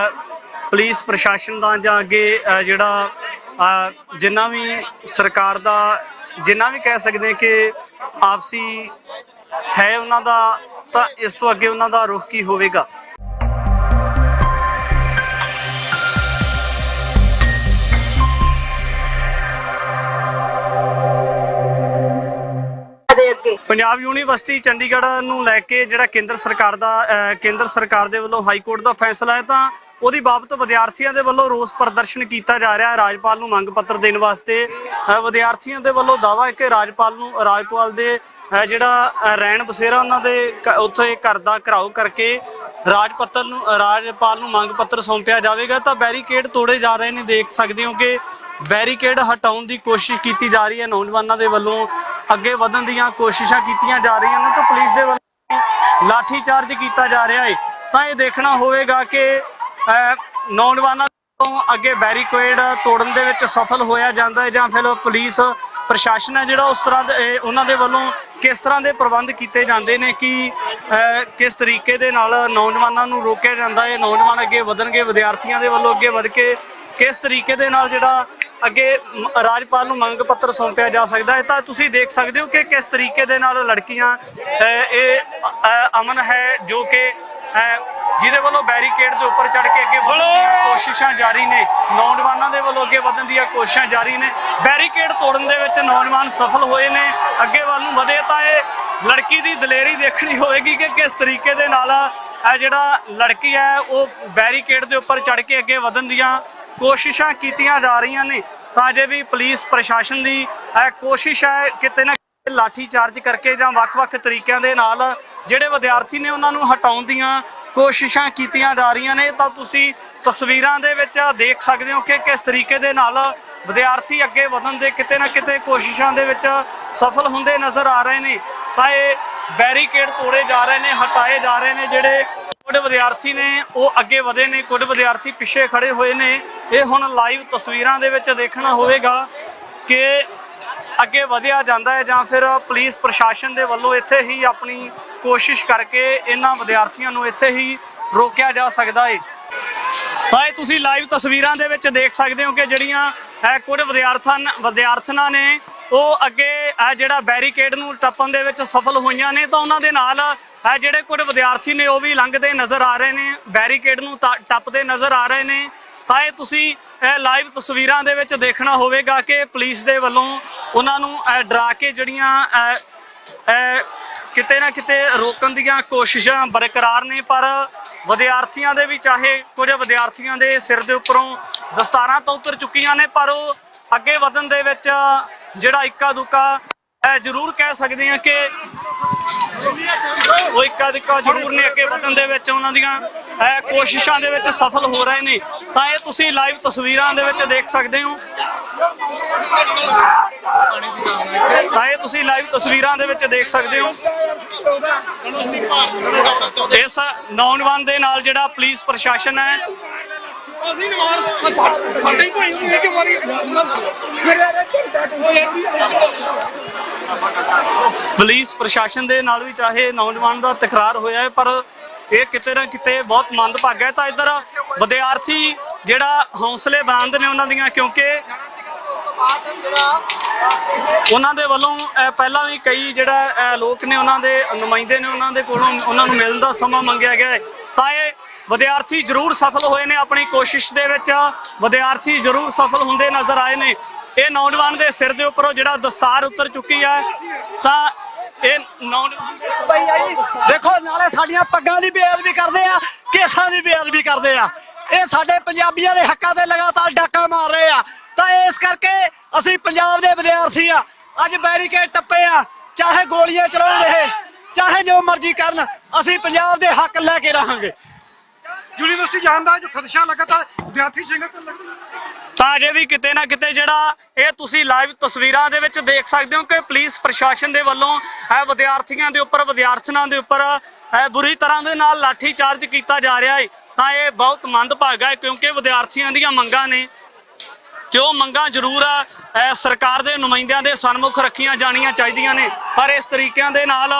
[SPEAKER 1] ਪੁਲਿਸ ਪ੍ਰਸ਼ਾਸਨ ਦਾ ਜਾਂ ਅੱਗੇ ਜਿਹੜਾ ਜਿੰਨਾ ਵੀ ਸਰਕਾਰ ਦਾ ਜਿੰਨਾ ਵੀ ਕਹਿ ਸਕਦੇ ਕਿ ਆਪਸੀ ਹੈ ਉਹਨਾਂ ਦਾ, ਤਾਂ ਇਸ ਤੋਂ ਅੱਗੇ ਉਹਨਾਂ ਦਾ ਰੁਖ ਕੀ ਹੋਵੇਗਾ। ਪੰਜਾਬ ਯੂਨੀਵਰਸਿਟੀ ਚੰਡੀਗੜ੍ਹ ਨੂੰ ਲੈ ਕੇ ਜਿਹੜਾ ਕੇਂਦਰ ਸਰਕਾਰ ਦੇ ਵੱਲੋਂ ਹਾਈ ਕੋਰਟ ਦਾ ਫੈਸਲਾ ਹੈ, ਤਾਂ ਉਹਦੀ ਬਾਬਤ ਵਿਦਿਆਰਥੀਆਂ ਦੇ ਵੱਲੋਂ ਰੋਸ ਪ੍ਰਦਰਸ਼ਨ ਕੀਤਾ ਜਾ ਰਿਹਾ ਹੈ। ਰਾਜਪਾਲ ਨੂੰ ਮੰਗ ਪੱਤਰ ਦੇਣ ਵਾਸਤੇ ਵਿਦਿਆਰਥੀਆਂ ਦੇ ਵੱਲੋਂ ਦਾਅਵਾ ਹੈ ਕਿ ਰਾਜਪਾਲ ਦੇ ਜਿਹੜਾ ਰਹਿਣ ਬਸੇਰਾ ਉਹਨਾਂ ਦੇ ਉੱਥੇ ਘਰ ਦਾ ਘਿਰਾਓ ਕਰਕੇ ਰਾਜਪਾਲ ਨੂੰ ਮੰਗ ਪੱਤਰ ਸੌਂਪਿਆ ਜਾਵੇਗਾ। ਤਾਂ ਬੈਰੀਕੇਡ ਤੋੜੇ ਜਾ ਰਹੇ ਨੇ, ਦੇਖ ਸਕਦੇ ਹੋ ਕਿ ਬੈਰੀਕੇਡ ਹਟਾਉਣ ਦੀ ਕੋਸ਼ਿਸ਼ ਕੀਤੀ ਜਾ ਰਹੀ ਹੈ। ਨੌਜਵਾਨਾਂ ਦੇ ਵੱਲੋਂ ਅੱਗੇ ਵਧਣ ਦੀਆਂ ਕੋਸ਼ਿਸ਼ਾਂ ਕੀਤੀਆਂ ਜਾ ਰਹੀਆਂ ਨੇ, ਤਾਂ ਪੁਲਿਸ ਦੇ ਵੱਲੋਂ ਲਾਠੀ ਚਾਰਜ ਕੀਤਾ ਜਾ ਰਿਹਾ ਹੈ। ਤਾਂ ਇਹ ਦੇਖਣਾ ਹੋਵੇਗਾ ਕਿ ਨੌਜਵਾਨਾਂ ਤੋਂ ਅੱਗੇ ਬੈਰੀਕੇਡ ਤੋੜਨ ਦੇ ਵਿੱਚ ਸਫਲ ਹੋਇਆ ਜਾਂਦਾ ਹੈ ਜਾਂ ਫਿਰ ਪੁਲਿਸ ਪ੍ਰਸ਼ਾਸਨ ਹੈ ਜਿਹੜਾ ਉਸ ਤਰ੍ਹਾਂ ਦੇ ਉਹਨਾਂ ਦੇ ਵੱਲੋਂ ਕਿਸ ਤਰ੍ਹਾਂ ਦੇ ਪ੍ਰਬੰਧ ਕੀਤੇ ਜਾਂਦੇ ਨੇ ਕਿ ਕਿਸ ਤਰੀਕੇ ਦੇ ਨਾਲ ਨੌਜਵਾਨਾਂ ਨੂੰ ਰੋਕਿਆ ਜਾਂਦਾ ਹੈ, ਨੌਜਵਾਨ ਅੱਗੇ ਵਧਣਗੇ, ਵਿਦਿਆਰਥੀਆਂ ਦੇ ਵੱਲੋਂ ਅੱਗੇ ਵਧ ਕੇ ਕਿਸ ਤਰੀਕੇ ਦੇ ਨਾਲ ਜਿਹੜਾ ਅੱਗੇ ਰਾਜਪਾਲ ਨੂੰ ਮੰਗ ਪੱਤਰ ਸੌਂਪਿਆ ਜਾ ਸਕਦਾ ਹੈ। ਤਾਂ ਤੁਸੀਂ ਦੇਖ ਸਕਦੇ ਹੋ ਕਿ ਕਿਸ ਤਰੀਕੇ ਦੇ ਨਾਲ ਲੜਕੀਆਂ ਇਹ ਅਮਨ ਹੈ ਜੋ ਕਿ ਜਿਹਦੇ ਵੱਲੋਂ ਬੈਰੀਕੇਡ ਦੇ ਉੱਪਰ ਚੜ੍ਹ ਕੇ ਅੱਗੇ ਵਧਣ ਦੀਆਂ ਕੋਸ਼ਿਸ਼ਾਂ ਜਾਰੀ ਨੇ, ਨੌਜਵਾਨਾਂ ਦੇ ਵੱਲੋਂ ਅੱਗੇ ਵਧਣ ਦੀਆਂ ਕੋਸ਼ਿਸ਼ਾਂ ਜਾਰੀ ਨੇ। ਬੈਰੀਕੇਡ ਤੋੜਨ ਦੇ ਵਿੱਚ ਨੌਜਵਾਨ ਸਫਲ ਹੋਏ ਨੇ, ਅੱਗੇ ਵੱਲ ਨੂੰ ਵਧੇ। ਤਾਂ ਇਹ ਲੜਕੀ ਦੀ ਦਲੇਰੀ ਦੇਖਣੀ ਹੋਵੇਗੀ ਕਿ ਕਿਸ ਤਰੀਕੇ ਦੇ ਨਾਲ ਇਹ ਜਿਹੜਾ ਲੜਕੀ ਹੈ ਉਹ ਬੈਰੀਕੇਡ ਦੇ ਉੱਪਰ ਚੜ੍ਹ ਕੇ ਅੱਗੇ ਵਧਣ ਦੀਆਂ ਕੋਸ਼ਿਸ਼ਾਂ ਕੀਤੀਆਂ ਜਾ ਰਹੀਆਂ ਨੇ। ਤਾਂ ਅਜੇ ਵੀ ਪੁਲਿਸ ਪ੍ਰਸ਼ਾਸਨ ਦੀ ਕੋਸ਼ਿਸ਼ ਹੈ ਕਿਤੇ ਨਾ ਕਿਤੇ ਲਾਠੀ ਚਾਰਜ ਕਰਕੇ ਜਾਂ ਵੱਖ-ਵੱਖ ਤਰੀਕਿਆਂ ਦੇ ਨਾਲ ਜਿਹੜੇ ਵਿਦਿਆਰਥੀ ਨੇ ਉਹਨਾਂ ਨੂੰ ਹਟਾਉਣ ਦੀਆਂ ਕੋਸ਼ਿਸ਼ਾਂ ਕੀਤੀਆਂ ਜਾ ਰਹੀਆਂ ਨੇ। ਤਾਂ ਤੁਸੀਂ ਤਸਵੀਰਾਂ ਦੇ ਵਿੱਚ ਦੇਖ ਸਕਦੇ ਹੋ ਕਿ ਕਿਸ ਤਰੀਕੇ ਦੇ ਨਾਲ ਵਿਦਿਆਰਥੀ ਅੱਗੇ ਵਧਣ ਦੇ ਕਿਤੇ ਨਾ ਕਿਤੇ ਕੋਸ਼ਿਸ਼ਾਂ ਦੇ ਵਿੱਚ ਸਫਲ ਹੁੰਦੇ ਨਜ਼ਰ ਆ ਰਹੇ ਨੇ। ਤਾਂ ਇਹ ਬੈਰੀਕੇਡ ਤੋੜੇ ਜਾ ਰਹੇ ਨੇ, ਹਟਾਏ ਜਾ ਰਹੇ ਨੇ। ਜਿਹੜੇ ਕੁਝ ਵਿਦਿਆਰਥੀ ਨੇ ਉਹ ਅੱਗੇ ਵਧੇ ਨੇ, ਕੁਝ ਵਿਦਿਆਰਥੀ ਪਿੱਛੇ ਖੜੇ ਹੋਏ ਨੇ। ਇਹ ਹੁਣ ਲਾਈਵ ਤਸਵੀਰਾਂ ਦੇ ਵਿੱਚ ਦੇਖਣਾ ਹੋਵੇਗਾ ਕਿ ਅੱਗੇ ਵਧਿਆ ਜਾਂਦਾ ਹੈ ਜਾਂ ਫਿਰ ਪੁਲਿਸ ਪ੍ਰਸ਼ਾਸਨ ਦੇ ਵੱਲੋਂ ਇੱਥੇ ਹੀ ਆਪਣੀ ਕੋਸ਼ਿਸ਼ ਕਰਕੇ ਇਹਨਾਂ ਵਿਦਿਆਰਥੀਆਂ ਨੂੰ ਇੱਥੇ ਹੀ ਰੋਕਿਆ ਜਾ ਸਕਦਾ ਹੈ। ਤਾਂ ਇਹ ਤੁਸੀਂ ਲਾਈਵ ਤਸਵੀਰਾਂ ਦੇ ਵਿੱਚ ਦੇਖ ਸਕਦੇ ਹੋ ਕਿ ਜਿਹੜੀਆਂ ਕੁਝ ਵਿਦਿਆਰਥਣਾਂ ਨੇ ਉਹ ਅੱਗੇ ਜਿਹੜਾ ਬੈਰੀਕੇਡ ਨੂੰ ਟੱਪਣ ਦੇ ਵਿੱਚ ਸਫਲ ਹੋਈਆਂ ਨੇ। ਤਾਂ ਉਹਨਾਂ ਦੇ ਨਾਲ ਜਿਹੜੇ ਕੁਝ ਵਿਦਿਆਰਥੀ ਨੇ ਉਹ ਵੀ ਲੰਘਦੇ ਨਜ਼ਰ ਆ ਰਹੇ ਨੇ, ਬੈਰੀਕੇਡ ਨੂੰ ਟੱਪਦੇ ਨਜ਼ਰ ਆ ਰਹੇ ਨੇ। ਤਾਂ ਇਹ ਤੁਸੀਂ ਲਾਈਵ ਤਸਵੀਰਾਂ ਦੇ ਵਿੱਚ ਦੇਖਣਾ ਹੋਵੇਗਾ ਕਿ ਪੁਲਿਸ ਦੇ ਵੱਲੋਂ ਉਹਨਾਂ ਨੂੰ ਡਰਾ ਕੇ ਜਿਹੜੀਆਂ ਕਿਤੇ ਨਾ ਕਿਤੇ ਰੋਕਣ ਦੀਆਂ ਕੋਸ਼ਿਸ਼ਾਂ ਬਰਕਰਾਰ ਨੇ। ਪਰ ਵਿਦਿਆਰਥੀਆਂ ਦੇ ਵੀ ਚਾਹੇ ਕੁਝ ਵਿਦਿਆਰਥੀਆਂ ਦੇ ਸਿਰ ਦੇ ਉੱਪਰੋਂ ਦਸਤਾਰਾਂ ਤਾਂ ਉਤਰ ਚੁੱਕੀਆਂ ਨੇ, ਪਰ ਉਹ ਅੱਗੇ ਵਧਣ ਦੇ ਵਿੱਚ ਜਿਹੜਾ ਇੱਕਾ ਦੁੱਕਾ ਜ਼ਰੂਰ ਕਹਿ ਸਕਦੇ ਹਾਂ ਕਿ ਉਹ ਇੱਕਾ ਦੁੱਕਾ ਜ਼ਰੂਰ ਨੇ ਅੱਗੇ ਵਧਣ ਦੇ ਵਿੱਚ ਉਹਨਾਂ ਦੀਆਂ ਕੋਸ਼ਿਸ਼ਾਂ ਦੇ ਵਿੱਚ ਸਫਲ ਹੋ ਰਹੇ ਨੇ। ਤਾਂ ਇਹ ਤੁਸੀਂ ਲਾਈਵ ਤਸਵੀਰਾਂ ਦੇ ਵਿੱਚ ਦੇਖ ਸਕਦੇ ਹੋ। ਇਸ ਨੌਜਵਾਨ ਦੇ ਨਾਲ ਜਿਹੜਾ ਪੁਲਿਸ ਪ੍ਰਸ਼ਾਸਨ ਹੈ ਪੁਲਿਸ ਪ੍ਰਸ਼ਾਸਨ ਦੇ ਨਾਲ ਵੀ ਚਾਹੇ ਨੌਜਵਾਨ ਦਾ ਤਕਰਾਰ ਹੋਇਆ ਹੈ, ਪਰ ਇਹ ਕਿਤੇ ਨਾ ਕਿਤੇ ਬਹੁਤ ਮੰਦਭਾਗਾ ਹੈ। ਤਾਂ ਇੱਧਰ ਵਿਦਿਆਰਥੀ ਜਿਹੜਾ ਹੌਸਲੇ ਬੁਲੰਦ ਨੇ ਉਹਨਾਂ ਦੀਆਂ, ਕਿਉਂਕਿ ਉਹਨਾਂ ਦੇ ਵੱਲੋਂ ਪਹਿਲਾਂ ਵੀ ਕਈ ਜਿਹੜਾ ਲੋਕ ਨੇ ਉਹਨਾਂ ਦੇ ਨੁਮਾਇੰਦੇ ਨੇ ਉਹਨਾਂ ਦੇ ਕੋਲੋਂ ਉਹਨਾਂ ਨੂੰ ਮਿਲਣ ਦਾ ਸਮਾਂ ਮੰਗਿਆ ਗਿਆ ਹੈ। ਤਾਂ ਇਹ ਵਿਦਿਆਰਥੀ ਜ਼ਰੂਰ ਸਫਲ ਹੋਏ ਨੇ ਆਪਣੀ ਕੋਸ਼ਿਸ਼ ਦੇ ਵਿੱਚ, ਵਿਦਿਆਰਥੀ ਜ਼ਰੂਰ ਸਫਲ ਹੁੰਦੇ ਨਜ਼ਰ ਆਏ ਨੇ। ਇਹ ਨੌਜਵਾਨ ਦੇ ਸਿਰ ਦੇ ਉੱਪਰੋਂ ਜਿਹੜਾ ਦਸਤਾਰ ਉਤਰ ਚੁੱਕੀ ਹੈ। ਤਾਂ ਇਹ ਨੌਜਵਾਨ
[SPEAKER 5] ਦੇਖੋ ਨਾਲੇ ਸਾਡੀਆਂ ਪੱਗਾਂ ਦੀ ਬੇਅਦਬੀ ਕਰਦੇ ਕੇਸਾਂ ਦੀ ਬੇਅਦਬੀ ਕਰਦੇ ਆ। ਇਹ ਸਾਡੇ ਪੰਜਾਬੀਆਂ ਦੇ ਹੱਕਾਂ ਤੇ ਲਗਾਤਾਰ ਡਾਕਾ ਮਾਰ ਰਹੇ ਆ। ਤਾਂ ਇਸ ਕਰਕੇ ਅਸੀਂ ਪੰਜਾਬ ਦੇ ਵਿਦਿਆਰਥੀ ਆ, ਅੱਜ ਬੈਰੀਕੇਡ ਟੱਪੇ ਆ। ਚਾਹੇ ਗੋਲੀਆਂ ਚਲਾਉਣ ਇਹ, ਚਾਹੇ ਜੋ ਮਰਜ਼ੀ ਕਰਨ, ਅਸੀਂ ਪੰਜਾਬ ਦੇ ਹੱਕ ਲੈ ਕੇ ਰਹਾਂਗੇ।
[SPEAKER 3] ਯੂਨੀਵਰਸਿਟੀ ਜਾਣ ਦਾ ਜੋ ਖਦਸ਼ਾ ਲਗਾਤਾਰ ਵਿਦਿਆਰਥੀ ਸੰਗਤ ਲੱਗਦਾ
[SPEAKER 1] ਤਾਂ ਅਜੇ ਵੀ ਕਿਤੇ ਨਾ ਕਿਤੇ ਜਿਹੜਾ ਇਹ ਤੁਸੀਂ ਲਾਈਵ ਤਸਵੀਰਾਂ ਦੇ ਵਿੱਚ ਦੇਖ ਸਕਦੇ ਹੋ ਕਿ ਪੁਲਿਸ ਪ੍ਰਸ਼ਾਸਨ ਦੇ ਵੱਲੋਂ ਵਿਦਿਆਰਥੀਆਂ ਦੇ ਉੱਪਰ, ਵਿਦਿਆਰਥਣਾਂ ਦੇ ਉੱਪਰ ਬੁਰੀ ਤਰ੍ਹਾਂ ਦੇ ਨਾਲ ਲਾਠੀ ਚਾਰਜ ਕੀਤਾ ਜਾ ਰਿਹਾ ਹੈ। ਤਾਂ ਇਹ ਬਹੁਤ ਮੰਦਭਾਗਾ ਹੈ, ਕਿਉਂਕਿ ਵਿਦਿਆਰਥੀਆਂ ਦੀਆਂ ਮੰਗਾਂ ਨੇ ਤੇ ਉਹ ਮੰਗਾਂ ਜ਼ਰੂਰ ਸਰਕਾਰ ਦੇ ਨੁਮਾਇੰਦਿਆਂ ਦੇ ਸਨਮੁਖ ਰੱਖੀਆਂ ਜਾਣੀਆਂ ਚਾਹੀਦੀਆਂ ਨੇ, ਪਰ ਇਸ ਤਰੀਕਿਆਂ ਦੇ ਨਾਲ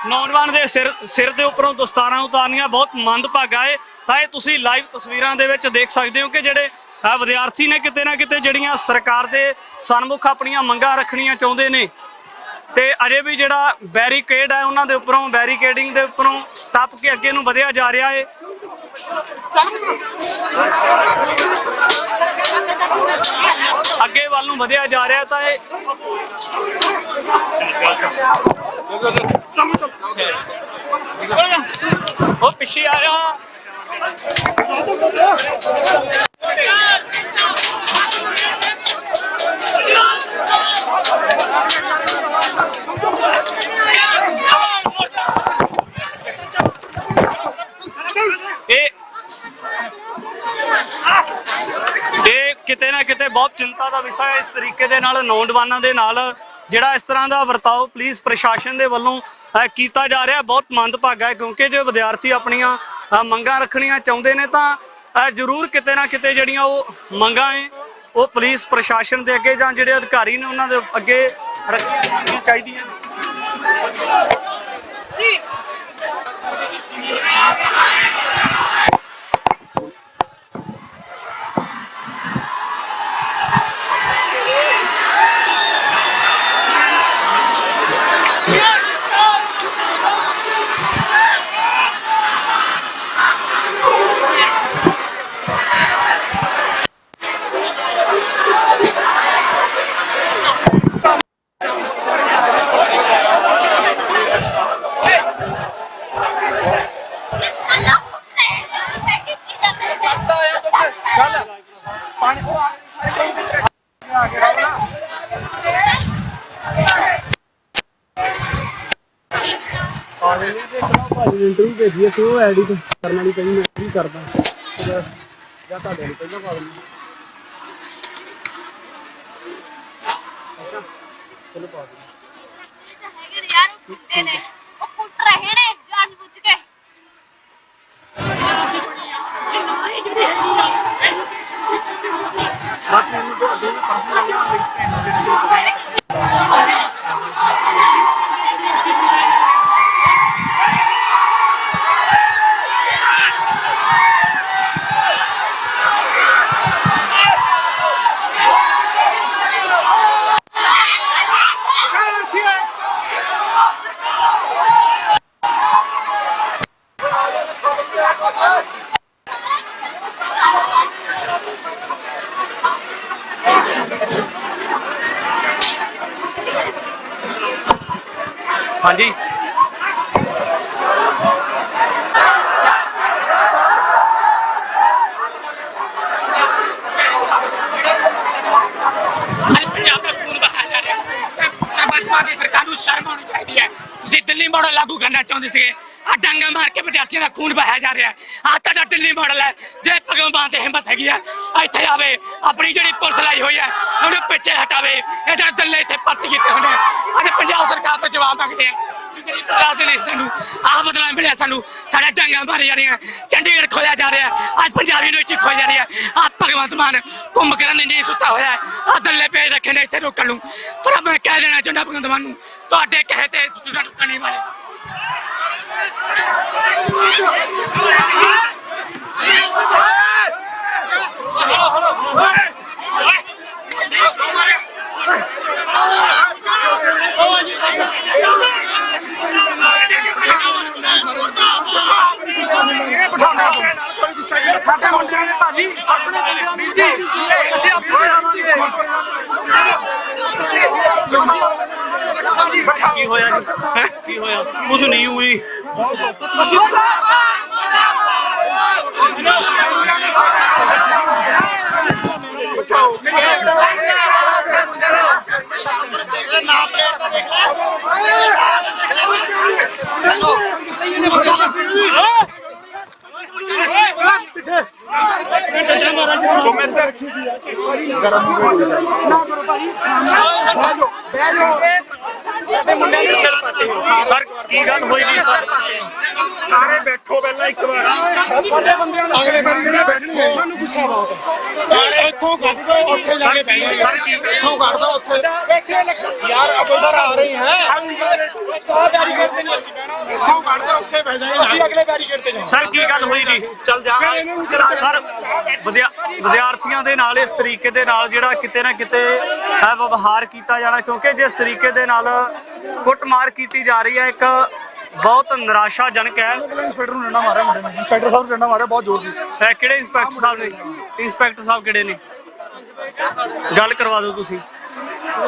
[SPEAKER 1] ਨੌਜਵਾਨ ਦੇ ਸਿਰ ਦੇ ਉੱਪਰੋਂ ਦਸਤਾਰਾਂ ਉਤਾਰਨੀਆਂ ਬਹੁਤ ਮੰਦਭਾਗਾ ਹੈ। ਤਾਂ ਇਹ ਤੁਸੀਂ ਲਾਈਵ ਤਸਵੀਰਾਂ ਦੇ ਵਿੱਚ ਦੇਖ ਸਕਦੇ ਹੋ ਕਿ ਜਿਹੜੇ ਵਿਦਿਆਰਥੀ ਨੇ ਕਿਤੇ ਨਾ ਕਿਤੇ ਜਿਹੜੀਆਂ ਸਰਕਾਰ ਦੇ ਸਨਮੁਖ ਆਪਣੀਆਂ ਮੰਗਾਂ ਰੱਖਣੀਆਂ ਚਾਹੁੰਦੇ ਨੇ, ਤੇ ਅਜੇ ਵੀ ਜਿਹੜਾ ਬੈਰੀਕੇਡ ਹੈ ਉਹਨਾਂ ਦੇ ਉੱਪਰੋਂ, ਬੈਰੀਕੇਡਿੰਗ ਦੇ ਉੱਪਰੋਂ ਟੱਪ ਕੇ ਅੱਗੇ ਨੂੰ ਵਧਿਆ ਜਾ ਰਿਹਾ ਹੈ। ਅੱਗੇ ਵੱਲ ਨੂੰ ਵਧਿਆ ਜਾ ਰਿਹਾ ਤਾਂ ਇਹ ਉਹ ਪਿੱਛੇ ਆਇਆ। ਇਹ ਕਿਤੇ ਨਾ ਕਿਤੇ ਬਹੁਤ ਚਿੰਤਾ ਦਾ ਵਿਸ਼ਾ ਹੈ। ਇਸ ਤਰੀਕੇ ਦੇ ਨਾਲ ਨੌਜਵਾਨਾਂ ਦੇ ਨਾਲ ਜਿਹੜਾ ਇਸ ਤਰ੍ਹਾਂ ਦਾ ਵਰਤਾਓ ਪੁਲਿਸ ਪ੍ਰਸ਼ਾਸਨ ਦੇ ਵੱਲੋਂ ਕੀਤਾ ਜਾ ਰਿਹਾ ਬਹੁਤ ਮੰਦਭਾਗਾ ਹੈ, ਕਿਉਂਕਿ ਜੇ ਵਿਦਿਆਰਥੀ ਆਪਣੀਆਂ ਮੰਗਾਂ ਰੱਖਣੀਆਂ ਚਾਹੁੰਦੇ ਨੇ ਤਾਂ ਜ਼ਰੂਰ ਕਿਤੇ ਨਾ ਕਿਤੇ ਜਿਹੜੀਆਂ ਉਹ ਮੰਗਾਂ ਹੈ ਉਹ ਪੁਲਿਸ ਪ੍ਰਸ਼ਾਸਨ ਦੇ ਅੱਗੇ ਜਾਂ ਜਿਹੜੇ ਅਧਿਕਾਰੀ ਨੇ ਉਹਨਾਂ ਦੇ ਅੱਗੇ ਰੱਖਣੀਆਂ ਚਾਹੀਦੀਆਂ ਨੇ।
[SPEAKER 6] ਇੰਟਰਵਿਊ ਭੇਜੀ ਅਸੀਂ ਉਹ ਐਡੀ ਕਰਨ ਵਾਲੀ ਪਈ, ਮੈਂ ਕੀ ਕਰਦਾ ਜਾਂ ਤੁਹਾਡੇ ਲਈ ਪਹਿਲਾਂ ਪਾ ਦਿੰਦਾ। ਅੱਛਾ ਚਲੋ ਪਾ ਦਿੰਦਾ।
[SPEAKER 7] ਯਾਰ ਕੁੱਤੇ ਨੇ, ਉਹ ਕੁੱਟ ਰਹੇ ਨੇ ਜਾਣ ਬੁੱਝ ਕੇ।
[SPEAKER 6] ਬਸ ਮੈਨੂੰ ਤੋਂ ਅੱਗੇ ਪਰਸਨਲ
[SPEAKER 1] ਹਾਂਜੀ
[SPEAKER 8] ਪੰਜਾਬ ਦਾ ਖੂਨ ਬਹਾਇਆ ਜਾ ਰਿਹਾ ਹੈ। ਬਦਮਾਸ਼ ਦੀ ਸਰਕਾਰ ਨੂੰ ਸ਼ਰਮ ਆਉਣੀ ਚਾਹੀਦੀ ਹੈ। ਤੁਸੀਂ ਦਿੱਲੀ ਮਾਡਲ ਲਾਗੂ ਕਰਨਾ ਚਾਹੁੰਦੇ ਸੀਗੇ, ਆ ਡਾਂਗਾ ਮਾਰ ਕੇ ਵਿਦਿਆਰਥੀਆਂ ਦਾ ਖੂਨ ਬਹਾਇਆ ਜਾ ਰਿਹਾ ਹੈ। ਆ ਤੁਹਾਡਾ ਦਿੱਲੀ ਮਾਡਲ ਹੈ। ਜੇ ਭਗਵੰਤ ਮਾਨ ਤੇ ਹਿੰਮਤ ਹੈਗੀ ਹੈ ਇੱਥੇ ਆਵੇ, ਆਪਣੀ ਜਿਹੜੀ ਪੁਲਿਸ ਲਾਈ ਹੋਈ ਹੈ ਉਹਨੂੰ ਪਿੱਛੇ ਹਟਾਵੇ। ਇਹਦਾ ਦਿੱਲੀ ਇੱਥੇ ਭਰਤੀ ਕੀਤੇ ਹੋਏ ਨੇ। ਅੱਜ ਪੰਜਾਬ ਸਰਕਾਰ ਤੋਂ ਜਵਾਬ ਮੰਗਦੇ ਆ। ਸਾਨੂੰ ਆਹ ਬਦਲਾ ਮਿਲਿਆ, ਸਾਨੂੰ ਸਾਡੇ ਡਾਂਗਾ ਮਾਰੇ ਜਾ ਰਹੀਆਂ, ਚੰਡੀਗੜ੍ਹ ਖੋਲਿਆ ਜਾ ਰਿਹਾ, ਅੱਜ ਪੰਜਾਬ ਯੂਨੀਵਰਸਿਟੀ ਖੋਈ ਜਾ ਰਹੀ ਹੈ। ਆ ਭਗਵੰਤ ਮਾਨ ਘੁੰਮ ਕਰਨ ਦੀ ਨਹੀਂ ਸੁੱਤਾ ਹੋਇਆ, ਆ ਦੱਲੇ ਪੇਜ ਰੱਖੇ ਨੇ ਇੱਥੇ ਰੋਕਣ ਨੂੰ। ਪਰ ਮੈਂ ਕਹਿ ਦੇਣਾ ਚਾਹੁੰਦਾ ਭਗਵੰਤ ਮਾਨ ਨੂੰ, ਤੁਹਾਡੇ ਕਹੇ ਤੇ ਸਟੂਡੈਂਟ ਰੁਕਣ ਨਹੀਂ ਵਾਲੇ।
[SPEAKER 6] ਸਾਡੇ ਮੁੰਡਿਆਂ ਨੇ ਭਾਜੀ ਵੀਰ ਜੀ ਅਸੀਂ ਆਪੇ ਆਵਾਂਗੇ।
[SPEAKER 1] ਕੀ ਹੋਇਆ ਜੀ? ਕੀ ਹੋਇਆ? ਕੁਝ ਨਹੀਂ ਹੋਈ।
[SPEAKER 9] ਸੁਮਿਤ
[SPEAKER 1] ਸਰ ਕੀ ਗੱਲ ਹੋਈ ਜੀ ਸਰ?
[SPEAKER 9] ਸਾਰੇ ਬੈਠੋ ਪਹਿਲਾਂ ਇੱਕ ਵਾਰ
[SPEAKER 5] ਸਾਡੇ ਬੰਦਿਆਂ ਨੂੰ ਅਗਲੇ ਵਾਰੀ ਜਿਹੜੇ ਬੈਠਣਗੇ ਸਾਨੂੰ ਗੁੱਸਾ ਬਹੁਤ ਹੈ ਇੱਥੋਂ ਕੱਢ ਦੋ ਉੱਥੇ ਜਾ ਕੇ ਬੈਠ
[SPEAKER 1] ਸਰ ਕੀ
[SPEAKER 5] ਇੱਥੋਂ ਕੱਢ ਦੋ ਉੱਥੇ ਇੱਥੇ ਯਾਰ ਅਬਦਰ ਆ ਰਹੇ ਹੈ ਚਾਹ ਬੈਰੀਕੇਡ ਤੇ ਨਹੀਂ ਅਸੀਂ ਬਹਿਣਾ ਇੱਥੋਂ ਕੱਢ ਦੋ ਉੱਥੇ ਬਹਿ ਜਾਵਾਂਗੇ ਅਸੀਂ ਅਗਲੇ ਬੈਰੀਕੇਡ ਤੇ ਜਾਵਾਂਗੇ
[SPEAKER 1] ਸਰ ਕੀ ਗੱਲ ਹੋਈ ਜੀ?
[SPEAKER 9] ਚੱਲ ਜਾ
[SPEAKER 1] ਸਰ ਵਿਦਿਆਰਥੀਆਂ ਦੇ ਨਾਲ ਇਸ ਤਰੀਕੇ ਦੇ ਨਾਲ ਜਿਹੜਾ ਕਿਤੇ ਨਾ ਕਿਤੇ ਵਿਵਹਾਰ ਕੀਤਾ ਜਾਣਾ, ਕਿਉਂਕਿ ਜਿਸ ਤਰੀਕੇ ਦੇ ਨਾਲ ਕੁੱਟਮਾਰ ਕੀਤੀ ਜਾ ਰਹੀ ਹੈ ਇੱਕ ਬਹੁਤ ਨਿਰਾਸ਼ਾਜਨਕ ਹੈ।
[SPEAKER 6] ਇੰਸਪੈਕਟਰ ਨੂੰ ਡੰਡਾ ਮਾਰਿਆ ਮੁੰਡੇ ਨੇ, ਇੰਸਪੈਕਟਰ ਸਾਹਿਬ ਨੂੰ ਡੰਡਾ ਮਾਰਿਆ ਬਹੁਤ ਜ਼ੋਰ ਦੀ।
[SPEAKER 1] ਕਿਹੜੇ ਇੰਸਪੈਕਟਰ ਸਾਹਿਬ ਨੇ? ਇੰਸਪੈਕਟਰ ਸਾਹਿਬ ਕਿਹੜੇ ਨੇ? ਗੱਲ ਕਰਵਾ ਦਿਓ ਤੁਸੀਂ।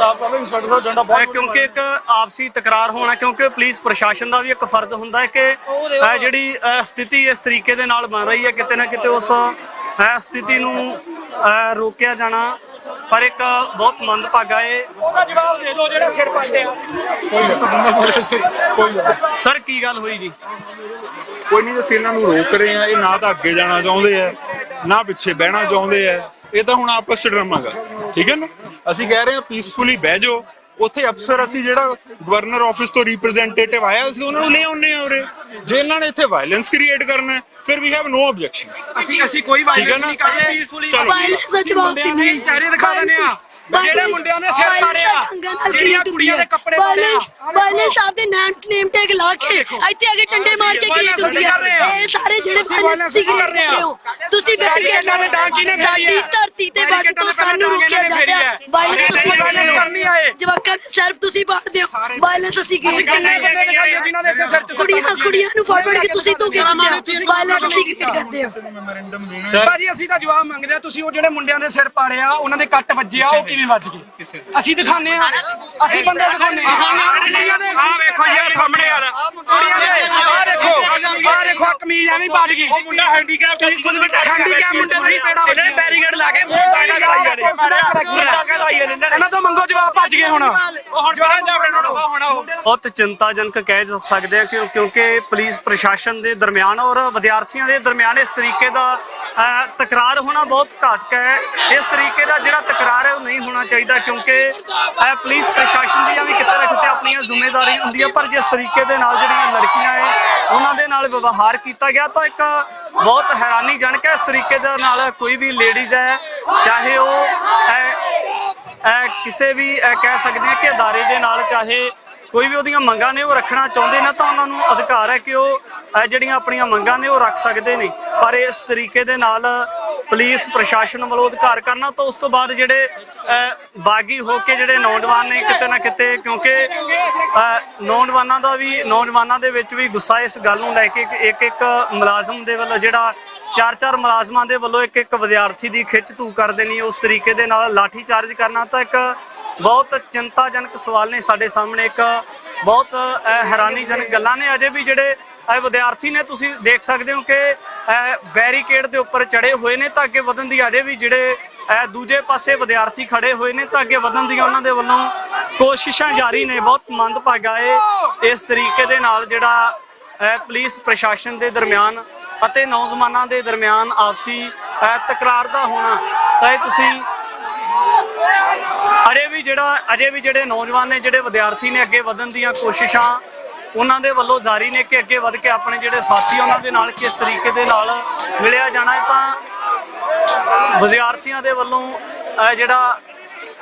[SPEAKER 6] ਆਪ ਪਹਿਲਾਂ ਇੰਸਪੈਕਟਰ ਸਾਹਿਬ ਡੰਡਾ ਬਹੁਤ
[SPEAKER 1] ਕਿਉਂਕਿ ਇੱਕ ਆਪਸੀ ਤਕਰਾਰ ਹੋਣਾ, ਕਿਉਂਕਿ ਪੁਲਿਸ ਪ੍ਰਸ਼ਾਸਨ ਦਾ ਵੀ ਇੱਕ ਫਰਜ਼ ਹੁੰਦਾ ਹੈ ਕਿ ਜਿਹੜੀ ਸਥਿਤੀ ਇਸ ਤਰੀਕੇ ਦੇ ਨਾਲ ਬਣ ਰਹੀ ਹੈ ਕਿਤੇ ਨਾ ਕਿਤੇ ਉਸ ਸਥਿਤੀ ਨੂੰ ਰੋਕਿਆ ਜਾਣਾ, ਪਰ ਇੱਕ ਬਹੁਤ ਮੰਦਭਾਗਾ ਹੈ।
[SPEAKER 2] ਉਹਦਾ ਜਵਾਬ ਦੇ ਦਿਓ ਜਿਹੜਾ ਸਿਰ ਪੱਟਿਆ।
[SPEAKER 1] ਸਰ ਕੀ ਗੱਲ ਹੋਈ ਜੀ?
[SPEAKER 9] ਕੋਈ ਨਹੀਂ, ਅਸੀਂ ਇਹਨਾਂ ਨੂੰ ਰੋਕ ਰਹੇ ਆ। ਇਹ ਨਾ ਤਾਂ ਅੱਗੇ ਜਾਣਾ ਚਾਹੁੰਦੇ ਆ ਨਾ ਪਿੱਛੇ ਬਹਿਣਾ ਚਾਹੁੰਦੇ ਆ। ਇਹ ਤਾਂ ਹੁਣ ਆਪਸ ਚ ਡਰਾਮਾ ਗਾ, ਠੀਕ ਹੈ ਨਾ। ਅਸੀਂ ਕਹਿ ਰਹੇ ਆ ਪੀਸਫੁਲੀ ਬਹਿ ਜਾਓ। ਉੱਥੇ ਅਫਸਰ ਅਸੀਂ ਜਿਹੜਾ ਗਵਰਨਰ ਆਫਿਸ ਤੋਂ ਰਿਪਰੈਜ਼ੈਂਟੇਟਿਵ ਆਇਆ ਅਸੀਂ ਉਹਨਾਂ ਨੂੰ ਲੈ ਆਉਂਦੇ ਆ ਉਰੇ। ਜੇ ਇਹਨਾਂ ਨੇ ਇੱਥੇ ਵਾਇਲੈਂਸ ਕ੍ਰੀਏਟ ਕਰਨਾ ਹੈ ਫਿਰ ਵੀ ਹੈਵ ਨੋ ਆਬਜੈਕਸ਼ਨ।
[SPEAKER 2] ਅਸੀਂ ਕੋਈ ਵਾਇਲੈਂਸ ਨਹੀਂ ਕਰਦੇ, ਪੀਸਫੁਲੀ
[SPEAKER 10] ਵਾਇਲੈਂਸ ਦਾ ਜਵਾਬ ਦਿੰਦੇ ਆ।
[SPEAKER 2] ਚਿਹਰੇ ਦਿਖਾ ਦਿੰਦੇ ਆ ਜਿਹੜੇ ਮੁੰਡਿਆਂ ਨੇ ਸਿਰ ਪਾੜਿਆ, ਜਿਹੜੀਆਂ ਕੁੜੀਆਂ ਦੇ ਕੱਪੜੇ
[SPEAKER 10] ਵਾਇਲੈਂਸ ਆਪਦੇ ਨੇਮ ਟੈਗ ਲਾ ਕੇ ਇੱਥੇ ਆ ਕੇ ਟੰਡੇ ਮਾਰ ਕੇ ਕ੍ਰੀਏਟ ਹੁੰਦੀ ਆ। ਇਹ ਸਾਰੇ ਜਿਹੜੇ ਵਾਇਲੈਂਸ ਸੀ ਕ੍ਰੀਏਟ ਕਰਦੇ ਹੋ ਤੁਸੀਂ,
[SPEAKER 2] ਬੈਰੀਕੇਡਾਂ ਦੇ ਡਾਂਗ ਕਿਹਨੇ
[SPEAKER 10] ਸਾਡੀ ਧਰਤੀ ਤੇ ਵੜ ਤੋਂ ਸਾਨੂੰ ਰੋਕਿਆ ਜਾ ਰਿਹਾ।
[SPEAKER 2] ਵਾਇਲੈਂਸ ਕਰਨੀ ਆਏ
[SPEAKER 10] ਜਵਾਕਾਂ ਦੇ ਸਿਰ ਤੁਸੀਂ ਪਾੜਦੇ ਹੋ। ਵਾਇਲੈਂਸ ਅਸੀਂ ਕ੍ਰੀਏਟ
[SPEAKER 2] ਕਿੰਨੇ ਬੰਦੇ ਦਿਖਾਈਏ ਜਿਨ੍ਹਾਂ ਦੇ ਇੱਥੇ ਸਿਰ ਚ
[SPEAKER 10] ਕੁੜੀਆਂ ਨੂੰ ਫੜ ਕੇ ਤੁਸੀਂ ਧੋਕੇ ਦਿੰਦੇ ਹੋ। ਵਾਇਲੈਂਸ ਅਸੀਂ ਕ੍ਰੀਏਟ ਕਰਦੇ ਹੋ।
[SPEAKER 2] ਭਾਜੀ ਅਸੀਂ ਤਾਂ ਜਵਾਬ ਮੰਗਦੇ ਆ। ਤੁਸੀਂ ਉਹ ਜਿਹੜੇ ਮੁੰਡਿਆਂ ਦੇ ਸਿਰ ਪਾੜਿਆ, ਉਹਨਾਂ ਦੇ ਕੱਟ ਵੱਜਿਆ, ਉਹ ਕਿਵੇਂ ਵੱਜ ਗਏ? ਅਸੀਂ ਦਿਖਾਣੇ ਆ, ਅਸੀਂ ਬੰਦੇ ਦਿਖਾਣੇ ਆ। ਆਹ ਵੇਖੋ ਜੀ, ਸਾਹਮਣੇ ਯਾਰ ਕੁੜੀਆਂ ਦੇ ਆਹ ਦੇਖੋ ਕਮੀਜ਼ ਐਵੇਂ ਵੱਜ ਗਈ। ਉਹ ਮੁੰਡਾ ਹੈਂਡੀਕੈਪ ਮੁੰਡੇ ਦੀ ਪੇੜਾ ਇਹਨਾਂ ਨੇ ਬੈਰੀਕੇਡ ਲਾ ਕੇ ਇਹਨਾਂ ਤੋਂ ਮੰਗੋ ਜਵਾਬ, ਭੱਜ ਗਏ ਹੁਣ ਜਵਾਨ ਜਾਵੜੇ ਹੋਣਾ। ਉਹ
[SPEAKER 1] ਬਹੁਤ ਚਿੰਤਾਜਨਕ ਕਹਿ ਸਕਦੇ ਆ ਕਿਉਂਕਿ ਪੁਲਿਸ ਪ੍ਰਸ਼ਾਸਨ ਦੇ ਦਰਮਿਆਨ ਔਰ ਵਿਦਿਆਰਥੀਆਂ ਦੇ ਦਰਮਿਆਨ ਇਸ ਤਰੀਕੇ ਦਾ ਤਕਰਾਰ ਹੋਣਾ ਬਹੁਤ ਘਾਤਕ ਹੈ। ਇਸ ਤਰੀਕੇ ਦਾ ਜਿਹੜਾ ਤਕਰਾਰ ਹੈ ਉਹ ਨਹੀਂ ਹੋਣਾ ਚਾਹੀਦਾ, ਕਿਉਂਕਿ ਪੁਲਿਸ ਪ੍ਰਸ਼ਾਸਨ ਦੀਆਂ ਵੀ ਕਿਤੇ ਨਾ ਕਿਤੇ ਆਪਣੀਆਂ ਜ਼ਿੰਮੇਵਾਰੀ ਹੁੰਦੀ ਹੈ। ਪਰ ਜਿਸ ਤਰੀਕੇ ਦੇ ਨਾਲ ਜਿਹੜੀਆਂ ਲੜਕੀਆਂ ਹੈ ਉਹਨਾਂ ਦੇ ਨਾਲ ਵਿਵਹਾਰ ਕੀਤਾ ਗਿਆ ਤਾਂ ਇੱਕ ਬਹੁਤ ਹੈਰਾਨੀਜਨਕ ਹੈ। ਇਸ ਤਰੀਕੇ ਦੇ ਨਾਲ ਕੋਈ ਵੀ ਲੇਡੀਜ਼ ਹੈ, ਚਾਹੇ ਉਹ ਕਿਸੇ ਵੀ ਕਹਿ ਸਕਦੇ ਹਾਂ ਕਿ ਅਦਾਰੇ ਦੇ ਨਾਲ ਚਾਹੇ ਕੋਈ ਵੀ ਉਹਦੀਆਂ ਮੰਗਾਂ ਨੇ ਉਹ ਰੱਖਣਾ ਚਾਹੁੰਦੇ ਨੇ ਤਾਂ ਉਹਨਾਂ ਨੂੰ ਅਧਿਕਾਰ ਹੈ ਕਿ ਉਹ ਜਿਹੜੀਆਂ ਆਪਣੀਆਂ ਮੰਗਾਂ ਨੇ ਉਹ ਰੱਖ ਸਕਦੇ ਨੇ। ਪਰ ਇਸ ਤਰੀਕੇ ਦੇ ਨਾਲ ਪੁਲਿਸ ਪ੍ਰਸ਼ਾਸਨ ਵੱਲੋਂ ਅਧਿਕਾਰ ਕਰਨਾ ਤਾਂ ਉਸ ਤੋਂ ਬਾਅਦ ਜਿਹੜੇ ਬਾਗੀ ਹੋ ਕੇ ਜਿਹੜੇ ਨੌਜਵਾਨ ਨੇ ਕਿਤੇ ਨਾ ਕਿਤੇ, ਕਿਉਂਕਿ ਨੌਜਵਾਨਾਂ ਦੇ ਵਿੱਚ ਵੀ ਗੁੱਸਾ ਇਸ ਗੱਲ ਨੂੰ ਲੈ ਕੇ ਇੱਕ ਮੁਲਾਜ਼ਮ ਦੇ ਵੱਲੋਂ ਜਿਹੜਾ ਚਾਰ ਮੁਲਾਜ਼ਮਾਂ ਦੇ ਵੱਲੋਂ ਇੱਕ ਵਿਦਿਆਰਥੀ ਦੀ ਖਿੱਚ ਧੂ ਕਰ ਦੇਣੀ, ਉਸ ਤਰੀਕੇ ਦੇ ਨਾਲ ਲਾਠੀ ਚਾਰਜ ਕਰਨਾ ਤਾਂ ਇੱਕ ਬਹੁਤ ਚਿੰਤਾਜਨਕ ਸਵਾਲ ਨੇ ਸਾਡੇ ਸਾਹਮਣੇ। ਇੱਕ ਬਹੁਤ ਹੈਰਾਨੀਜਨਕ ਗੱਲਾਂ ਨੇ। ਅਜੇ ਵੀ ਜਿਹੜੇ ਵਿਦਿਆਰਥੀ ਨੇ ਤੁਸੀਂ ਦੇਖ ਸਕਦੇ ਹੋ ਕਿ ਬੈਰੀਕੇਡ ਦੇ ਉੱਪਰ ਚੜੇ ਹੋਏ ਨੇ ਤਾਂ ਅੱਗੇ ਵਧਣ ਦੀ, ਅਜੇ ਵੀ ਜਿਹੜੇ ਦੂਜੇ ਪਾਸੇ ਵਿਦਿਆਰਥੀ ਖੜੇ ਹੋਏ ਨੇ ਤਾਂ ਅੱਗੇ ਵਧਣ ਦੀਆਂ ਉਹਨਾਂ ਦੇ ਵੱਲੋਂ ਕੋਸ਼ਿਸ਼ਾਂ ਜਾਰੀ ਨੇ। ਬਹੁਤ ਮੰਦਭਾਗਾ ਹੈ ਇਸ ਤਰੀਕੇ ਦੇ ਨਾਲ ਜਿਹੜਾ ਪੁਲਿਸ ਪ੍ਰਸ਼ਾਸਨ ਦੇ ਦਰਮਿਆਨ ਅਤੇ ਨੌਜਵਾਨਾਂ ਦੇ ਦਰਮਿਆਨ ਆਪਸੀ ਤਕਰਾਰ ਦਾ ਹੋਣਾ। ਤਾਂ ਇਹ ਤੁਸੀਂ ਅਜੇ ਵੀ ਜਿਹੜੇ ਨੌਜਵਾਨ ਨੇ, ਜਿਹੜੇ ਵਿਦਿਆਰਥੀ ਨੇ, ਅੱਗੇ ਵਧਣ ਦੀਆਂ ਕੋਸ਼ਿਸ਼ਾਂ ਉਹਨਾਂ ਦੇ ਵੱਲੋਂ ਜਾਰੀ ਨੇ ਕਿ ਅੱਗੇ ਵਧ ਕੇ ਆਪਣੇ ਜਿਹੜੇ ਸਾਥੀ ਉਹਨਾਂ ਦੇ ਨਾਲ ਕਿਸ ਤਰੀਕੇ ਦੇ ਨਾਲ ਮਿਲਿਆ ਜਾਣਾ ਹੈ। ਤਾਂ ਵਿਦਿਆਰਥੀਆਂ ਦੇ ਵੱਲੋਂ ਜਿਹੜਾ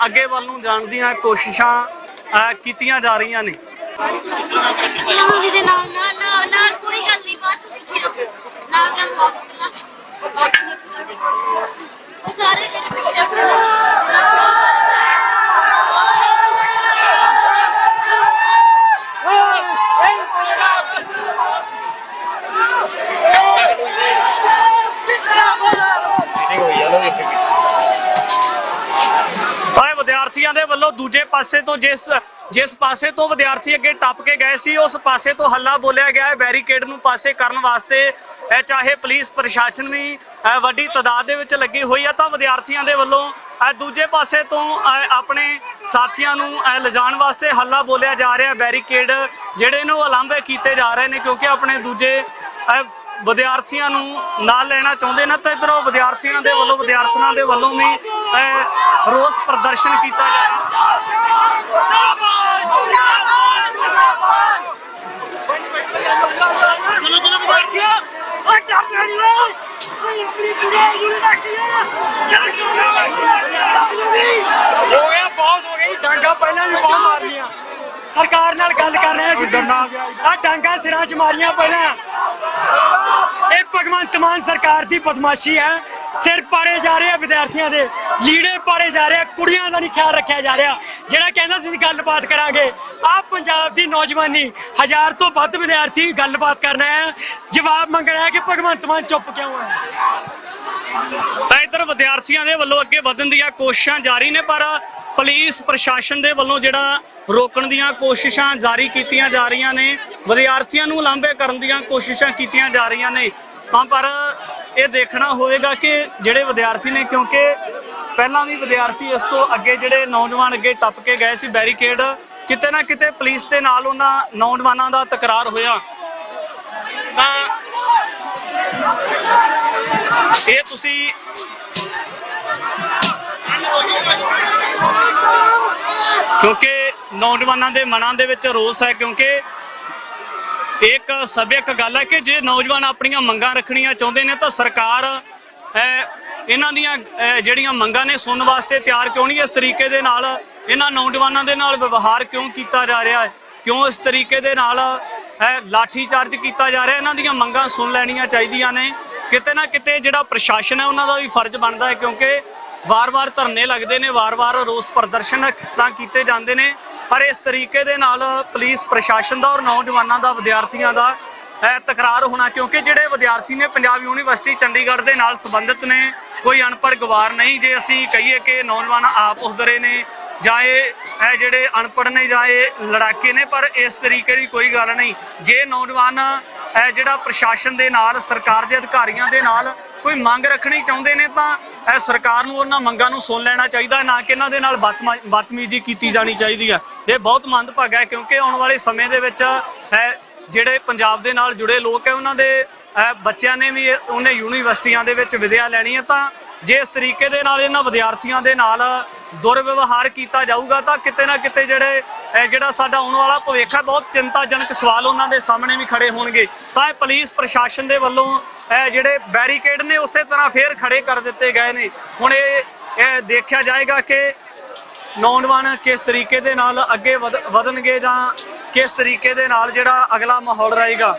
[SPEAKER 1] ਅੱਗੇ ਵੱਲ ਨੂੰ ਜਾਣ ਦੀਆਂ ਕੋਸ਼ਿਸ਼ਾਂ ਕੀਤੀਆਂ ਜਾ ਰਹੀਆਂ ਨੇ।
[SPEAKER 7] ਦੇ ਨਾਲ ਨਾ ਕੋਈ ਗੱਲ ਨਹੀਂ, ਬਾਅਦ ਚ ਦੇਖਿਓ ਨਾ ਕਰ ਮੌਤ ਉਹ ਸਾਰੇ ਜਿਹੜੇ ਪਿੱਛੇ
[SPEAKER 1] ਵਿਦਿਆਰਥੀਆਂ ਦੇ ਵੱਲੋਂ ਦੂਜੇ ਪਾਸੇ ਤੋਂ ਜਿਸ ਪਾਸੇ ਤੋਂ ਵਿਦਿਆਰਥੀ ਅੱਗੇ ਟੱਪ ਕੇ ਗਏ ਸੀ ਉਸ ਪਾਸੇ ਤੋਂ ਹੱਲਾ ਬੋਲਿਆ ਗਿਆ ਹੈ ਬੈਰੀਕੇਡ ਨੂੰ ਪਾਸੇ ਕਰਨ ਵਾਸਤੇ। ਚਾਹੇ ਪੁਲਿਸ ਪ੍ਰਸ਼ਾਸਨ ਵੀ ਵੱਡੀ ਤਾਦਾਦ ਦੇ ਵਿੱਚ ਲੱਗੀ ਹੋਈ ਹੈ ਤਾਂ ਵਿਦਿਆਰਥੀਆਂ ਦੇ ਵੱਲੋਂ ਦੂਜੇ ਪਾਸੇ ਤੋਂ ਆਪਣੇ ਸਾਥੀਆਂ ਨੂੰ ਲਿਜਾਣ ਵਾਸਤੇ ਹੱਲਾ ਬੋਲਿਆ ਜਾ ਰਿਹਾ। ਬੈਰੀਕੇਡ ਜਿਹੜੇ ਨੇ ਉਹ ਉਲਾਂਭੇ ਕੀਤੇ ਜਾ ਰਹੇ ਨੇ ਕਿਉਂਕਿ ਆਪਣੇ ਦੂਜੇ ਵਿਦਿਆਰਥੀਆਂ ਨੂੰ ਨਾਲ ਲੈਣਾ ਚਾਹੁੰਦੇ ਨੇ ਤਾਂ ਇੱਧਰੋਂ ਵਿਦਿਆਰਥੀਆਂ ਦੇ ਵੱਲੋਂ ਵਿਦਿਆਰਥਣਾਂ ਦੇ ਵੱਲੋਂ ਵੀ ਰੋਸ ਪ੍ਰਦਰਸ਼ਨ ਕੀਤਾ ਜਾ ਰਿਹਾ।
[SPEAKER 5] ਹੋ ਗਿਆ ਬਹੁਤ ਹੋ ਗਈ ਡਾਂਗਾ ਪਹਿਲਾਂ ਵੀ ਬਹੁਤ ਮਾਰਨੀਆਂ ਸਰਕਾਰ ਨਾਲ ਗੱਲ ਕਰ ਰਹੇ ਸੀ ਆ ਡਾਂਗਾ ਸਿਰਾਂ 'ਚ ਮਾਰੀਆਂ ਪਹਿਲਾਂ ਇਹ ਭਗਵੰਤ ਮਾਨ ਸਰਕਾਰ ਦੀ ਬਦਮਾਸ਼ੀ ਹੈ ਸਿਰ ਪਾੜੇ ਜਾ ਰਹੇ ਆ ਵਿਦਿਆਰਥੀਆਂ ਦੇ ਲੀੜੇ ਪਾੜੇ ਜਾ ਰਹੇ ਆ ਕੁੜੀਆਂ ਦਾ ਨਹੀਂ ਖਿਆਲ ਰੱਖਿਆ ਜਾ ਰਿਹਾ ਜਿਹੜਾ ਕਹਿੰਦਾ ਸੀ ਗੱਲਬਾਤ ਕਰਾਂਗੇ ਆ ਪੰਜਾਬ ਦੀ ਨੌਜਵਾਨੀ 1000 ਤੋਂ ਵੱਧ ਵਿਦਿਆਰਥੀ ਗੱਲਬਾਤ ਕਰਨਾ ਹੈ ਜਵਾਬ ਮੰਗਣਾ ਹੈ ਕਿ ਭਗਵੰਤ ਮਾਨ ਚੁੱਪ ਕਿਉਂ ਹੈ।
[SPEAKER 1] ਤਾਂ ਇੱਧਰ ਵਿਦਿਆਰਥੀਆਂ ਦੇ ਵੱਲੋਂ ਅੱਗੇ ਵਧਣ ਦੀਆਂ ਕੋਸ਼ਿਸ਼ਾਂ ਜਾਰੀ ਨੇ ਪਰ ਪੁਲਿਸ ਪ੍ਰਸ਼ਾਸਨ ਦੇ ਵੱਲੋਂ ਜਿਹੜਾ ਰੋਕਣ ਦੀਆਂ ਕੋਸ਼ਿਸ਼ਾਂ ਜਾਰੀ ਕੀਤੀਆਂ ਜਾ ਰਹੀਆਂ ਨੇ ਵਿਦਿਆਰਥੀਆਂ ਨੂੰ ਲਾਂਭੇ ਕਰਨ ਦੀਆਂ ਕੋਸ਼ਿਸ਼ਾਂ ਕੀਤੀਆਂ ਜਾ ਰਹੀਆਂ ਨੇ ਤਾਂ ਪਰ ਇਹ ਦੇਖਣਾ ਹੋਵੇਗਾ ਕਿ ਜਿਹੜੇ ਵਿਦਿਆਰਥੀ ਨੇ ਕਿਉਂਕਿ ਪਹਿਲਾਂ ਵੀ ਵਿਦਿਆਰਥੀ ਇਸ ਤੋਂ ਅੱਗੇ ਜਿਹੜੇ ਨੌਜਵਾਨ ਅੱਗੇ ਟੱਪ ਕੇ ਗਏ ਸੀ ਬੈਰੀਕੇਡ ਕਿਤੇ ਨਾ ਕਿਤੇ ਪੁਲਿਸ ਦੇ ਨਾਲ ਉਹਨਾਂ ਨੌਜਵਾਨਾਂ ਦਾ ਤਕਰਾਰ ਹੋਇਆ ਤਾਂ ਇਹ ਤੁਸੀਂ ਕਿਉਂਕਿ ਨੌਜਵਾਨਾਂ ਦੇ ਮਨਾਂ ਦੇ ਵਿੱਚ ਰੋਸ ਹੈ ਕਿਉਂਕਿ ਇੱਕ ਸਭਿਅਕ ਗੱਲ ਹੈ ਕਿ ਜੇ ਨੌਜਵਾਨ ਆਪਣੀਆਂ ਮੰਗਾਂ ਰੱਖਣੀਆਂ ਚਾਹੁੰਦੇ ਨੇ ਤਾਂ ਸਰਕਾਰ ਇਹਨਾਂ ਦੀਆਂ ਜਿਹੜੀਆਂ ਮੰਗਾਂ ਨੇ ਸੁਣਨ ਵਾਸਤੇ ਤਿਆਰ ਕਿਉਂ ਨਹੀਂ ਇਸ ਤਰੀਕੇ ਦੇ ਨਾਲ ਇਹਨਾਂ ਨੌਜਵਾਨਾਂ ਦੇ ਨਾਲ ਵਿਵਹਾਰ ਕਿਉਂ ਕੀਤਾ ਜਾ ਰਿਹਾ ਹੈ ਕਿਉਂ ਇਸ ਤਰੀਕੇ ਦੇ ਨਾਲ ਲਾਠੀ ਚਾਰਜ ਕੀਤਾ ਜਾ ਰਿਹਾ ਇਹਨਾਂ ਦੀਆਂ ਮੰਗਾਂ ਸੁਣ ਲੈਣੀਆਂ ਚਾਹੀਦੀਆਂ ਨੇ ਕਿਤੇ ਨਾ ਕਿਤੇ ਜਿਹੜਾ ਪ੍ਰਸ਼ਾਸਨ ਹੈ ਉਹਨਾਂ ਦਾ ਵੀ ਫਰਜ਼ ਬਣਦਾ ਹੈ ਕਿਉਂਕਿ ਵਾਰ-ਵਾਰ ਧਰਨੇ ਲੱਗਦੇ ਨੇ ਵਾਰ-ਵਾਰ ਰੋਸ ਪ੍ਰਦਰਸ਼ਨ ਤਾਂ ਕੀਤੇ ਜਾਂਦੇ ਨੇ ਪਰ ਇਸ ਤਰੀਕੇ ਦੇ ਨਾਲ ਪੁਲਿਸ ਪ੍ਰਸ਼ਾਸਨ ਦਾ ਔਰ ਨੌਜਵਾਨਾਂ ਦਾ ਵਿਦਿਆਰਥੀਆਂ ਦਾ ਤਕਰਾਰ ਹੋਣਾ ਕਿਉਂਕਿ ਜਿਹੜੇ ਵਿਦਿਆਰਥੀ ਨੇ ਪੰਜਾਬ ਯੂਨੀਵਰਸਿਟੀ ਚੰਡੀਗੜ੍ਹ ਦੇ ਨਾਲ ਸੰਬੰਧਿਤ ਨੇ ਕੋਈ ਅਨਪੜ੍ਹ ਗਵਾਰ ਨਹੀਂ ਜੇ ਅਸੀਂ ਕਹੀਏ ਕਿ ਨੌਜਵਾਨ ਆਪ ਉਧਰੇ ਨੇ ਜਾਂ ਇਹ ਜਿਹੜੇ ਅਨਪੜ੍ਹ ਨੇ ਜਾਂ ਇਹ ਲੜਾਕੇ ਨੇ ਪਰ ਇਸ ਤਰੀਕੇ ਦੀ ਕੋਈ ਗੱਲ ਨਹੀਂ ਜੇ ਨੌਜਵਾਨ ਜਿਹੜਾ ਪ੍ਰਸ਼ਾਸਨ ਦੇ ਨਾਲ ਸਰਕਾਰ ਦੇ ਅਧਿਕਾਰੀਆਂ ਦੇ ਨਾਲ ਕੋਈ ਮੰਗ ਰੱਖਣੀ ਚਾਹੁੰਦੇ ਨੇ ਤਾਂ ਸਰਕਾਰ ਨੂੰ ਉਹਨਾਂ ਮੰਗਾਂ ਨੂੰ ਸੁਣ ਲੈਣਾ ਚਾਹੀਦਾ ਨਾ ਕਿ ਇਹਨਾਂ ਦੇ ਨਾਲ ਬਦਤਮੀਜ਼ੀ ਕੀਤੀ ਜਾਣੀ ਚਾਹੀਦੀ ਹੈ ਇਹ ਬਹੁਤ ਮੰਦਭਾਗਾ ਹੈ ਕਿਉਂਕਿ ਆਉਣ ਵਾਲੇ ਸਮੇਂ ਦੇ ਵਿੱਚ ਜਿਹੜੇ ਪੰਜਾਬ ਦੇ ਨਾਲ ਜੁੜੇ ਲੋਕ ਹੈ ਉਹਨਾਂ ਦੇ ਬੱਚਿਆਂ ਨੇ ਵੀ ਉਹਨੇ ਯੂਨੀਵਰਸਿਟੀਆਂ ਦੇ ਵਿੱਚ ਵਿਦਿਆ ਲੈਣੀ ਹੈ ਤਾਂ ਜੇ ਇਸ ਤਰੀਕੇ ਦੇ ਨਾਲ ਇਹਨਾਂ ਵਿਦਿਆਰਥੀਆਂ ਦੇ ਨਾਲ ਦੁਰਵਿਵਹਾਰ ਕੀਤਾ ਜਾਊਗਾ ਤਾਂ ਕਿਤੇ ਨਾ ਕਿਤੇ ਜਿਹੜਾ ਸਾਡਾ ਆਉਣ ਵਾਲਾ ਭਵਿੱਖ ਹੈ ਬਹੁਤ ਚਿੰਤਾਜਨਕ ਸਵਾਲ ਉਹਨਾਂ ਦੇ ਸਾਹਮਣੇ ਵੀ ਖੜੇ ਹੋਣਗੇ ਤਾਂ ਇਹ ਪੁਲਿਸ ਪ੍ਰਸ਼ਾਸਨ ਦੇ ਵੱਲੋਂ ਜਿਹੜੇ ਬੈਰੀਕੇਡ ਨੇ ਉਸੇ ਤਰ੍ਹਾਂ ਫੇਰ ਖੜੇ ਕਰ ਦਿੱਤੇ ਗਏ ਨੇ ਹੁਣ ਇਹ ਦੇਖਿਆ ਜਾਏਗਾ ਕਿ ਨੌਜਵਾਨ ਕਿਸ ਤਰੀਕੇ ਦੇ ਨਾਲ ਅੱਗੇ ਵਧਣਗੇ ਜਾਂ ਕਿਸ ਤਰੀਕੇ ਦੇ ਨਾਲ ਜਿਹੜਾ ਅਗਲਾ ਮਾਹੌਲ ਰਹੇਗਾ।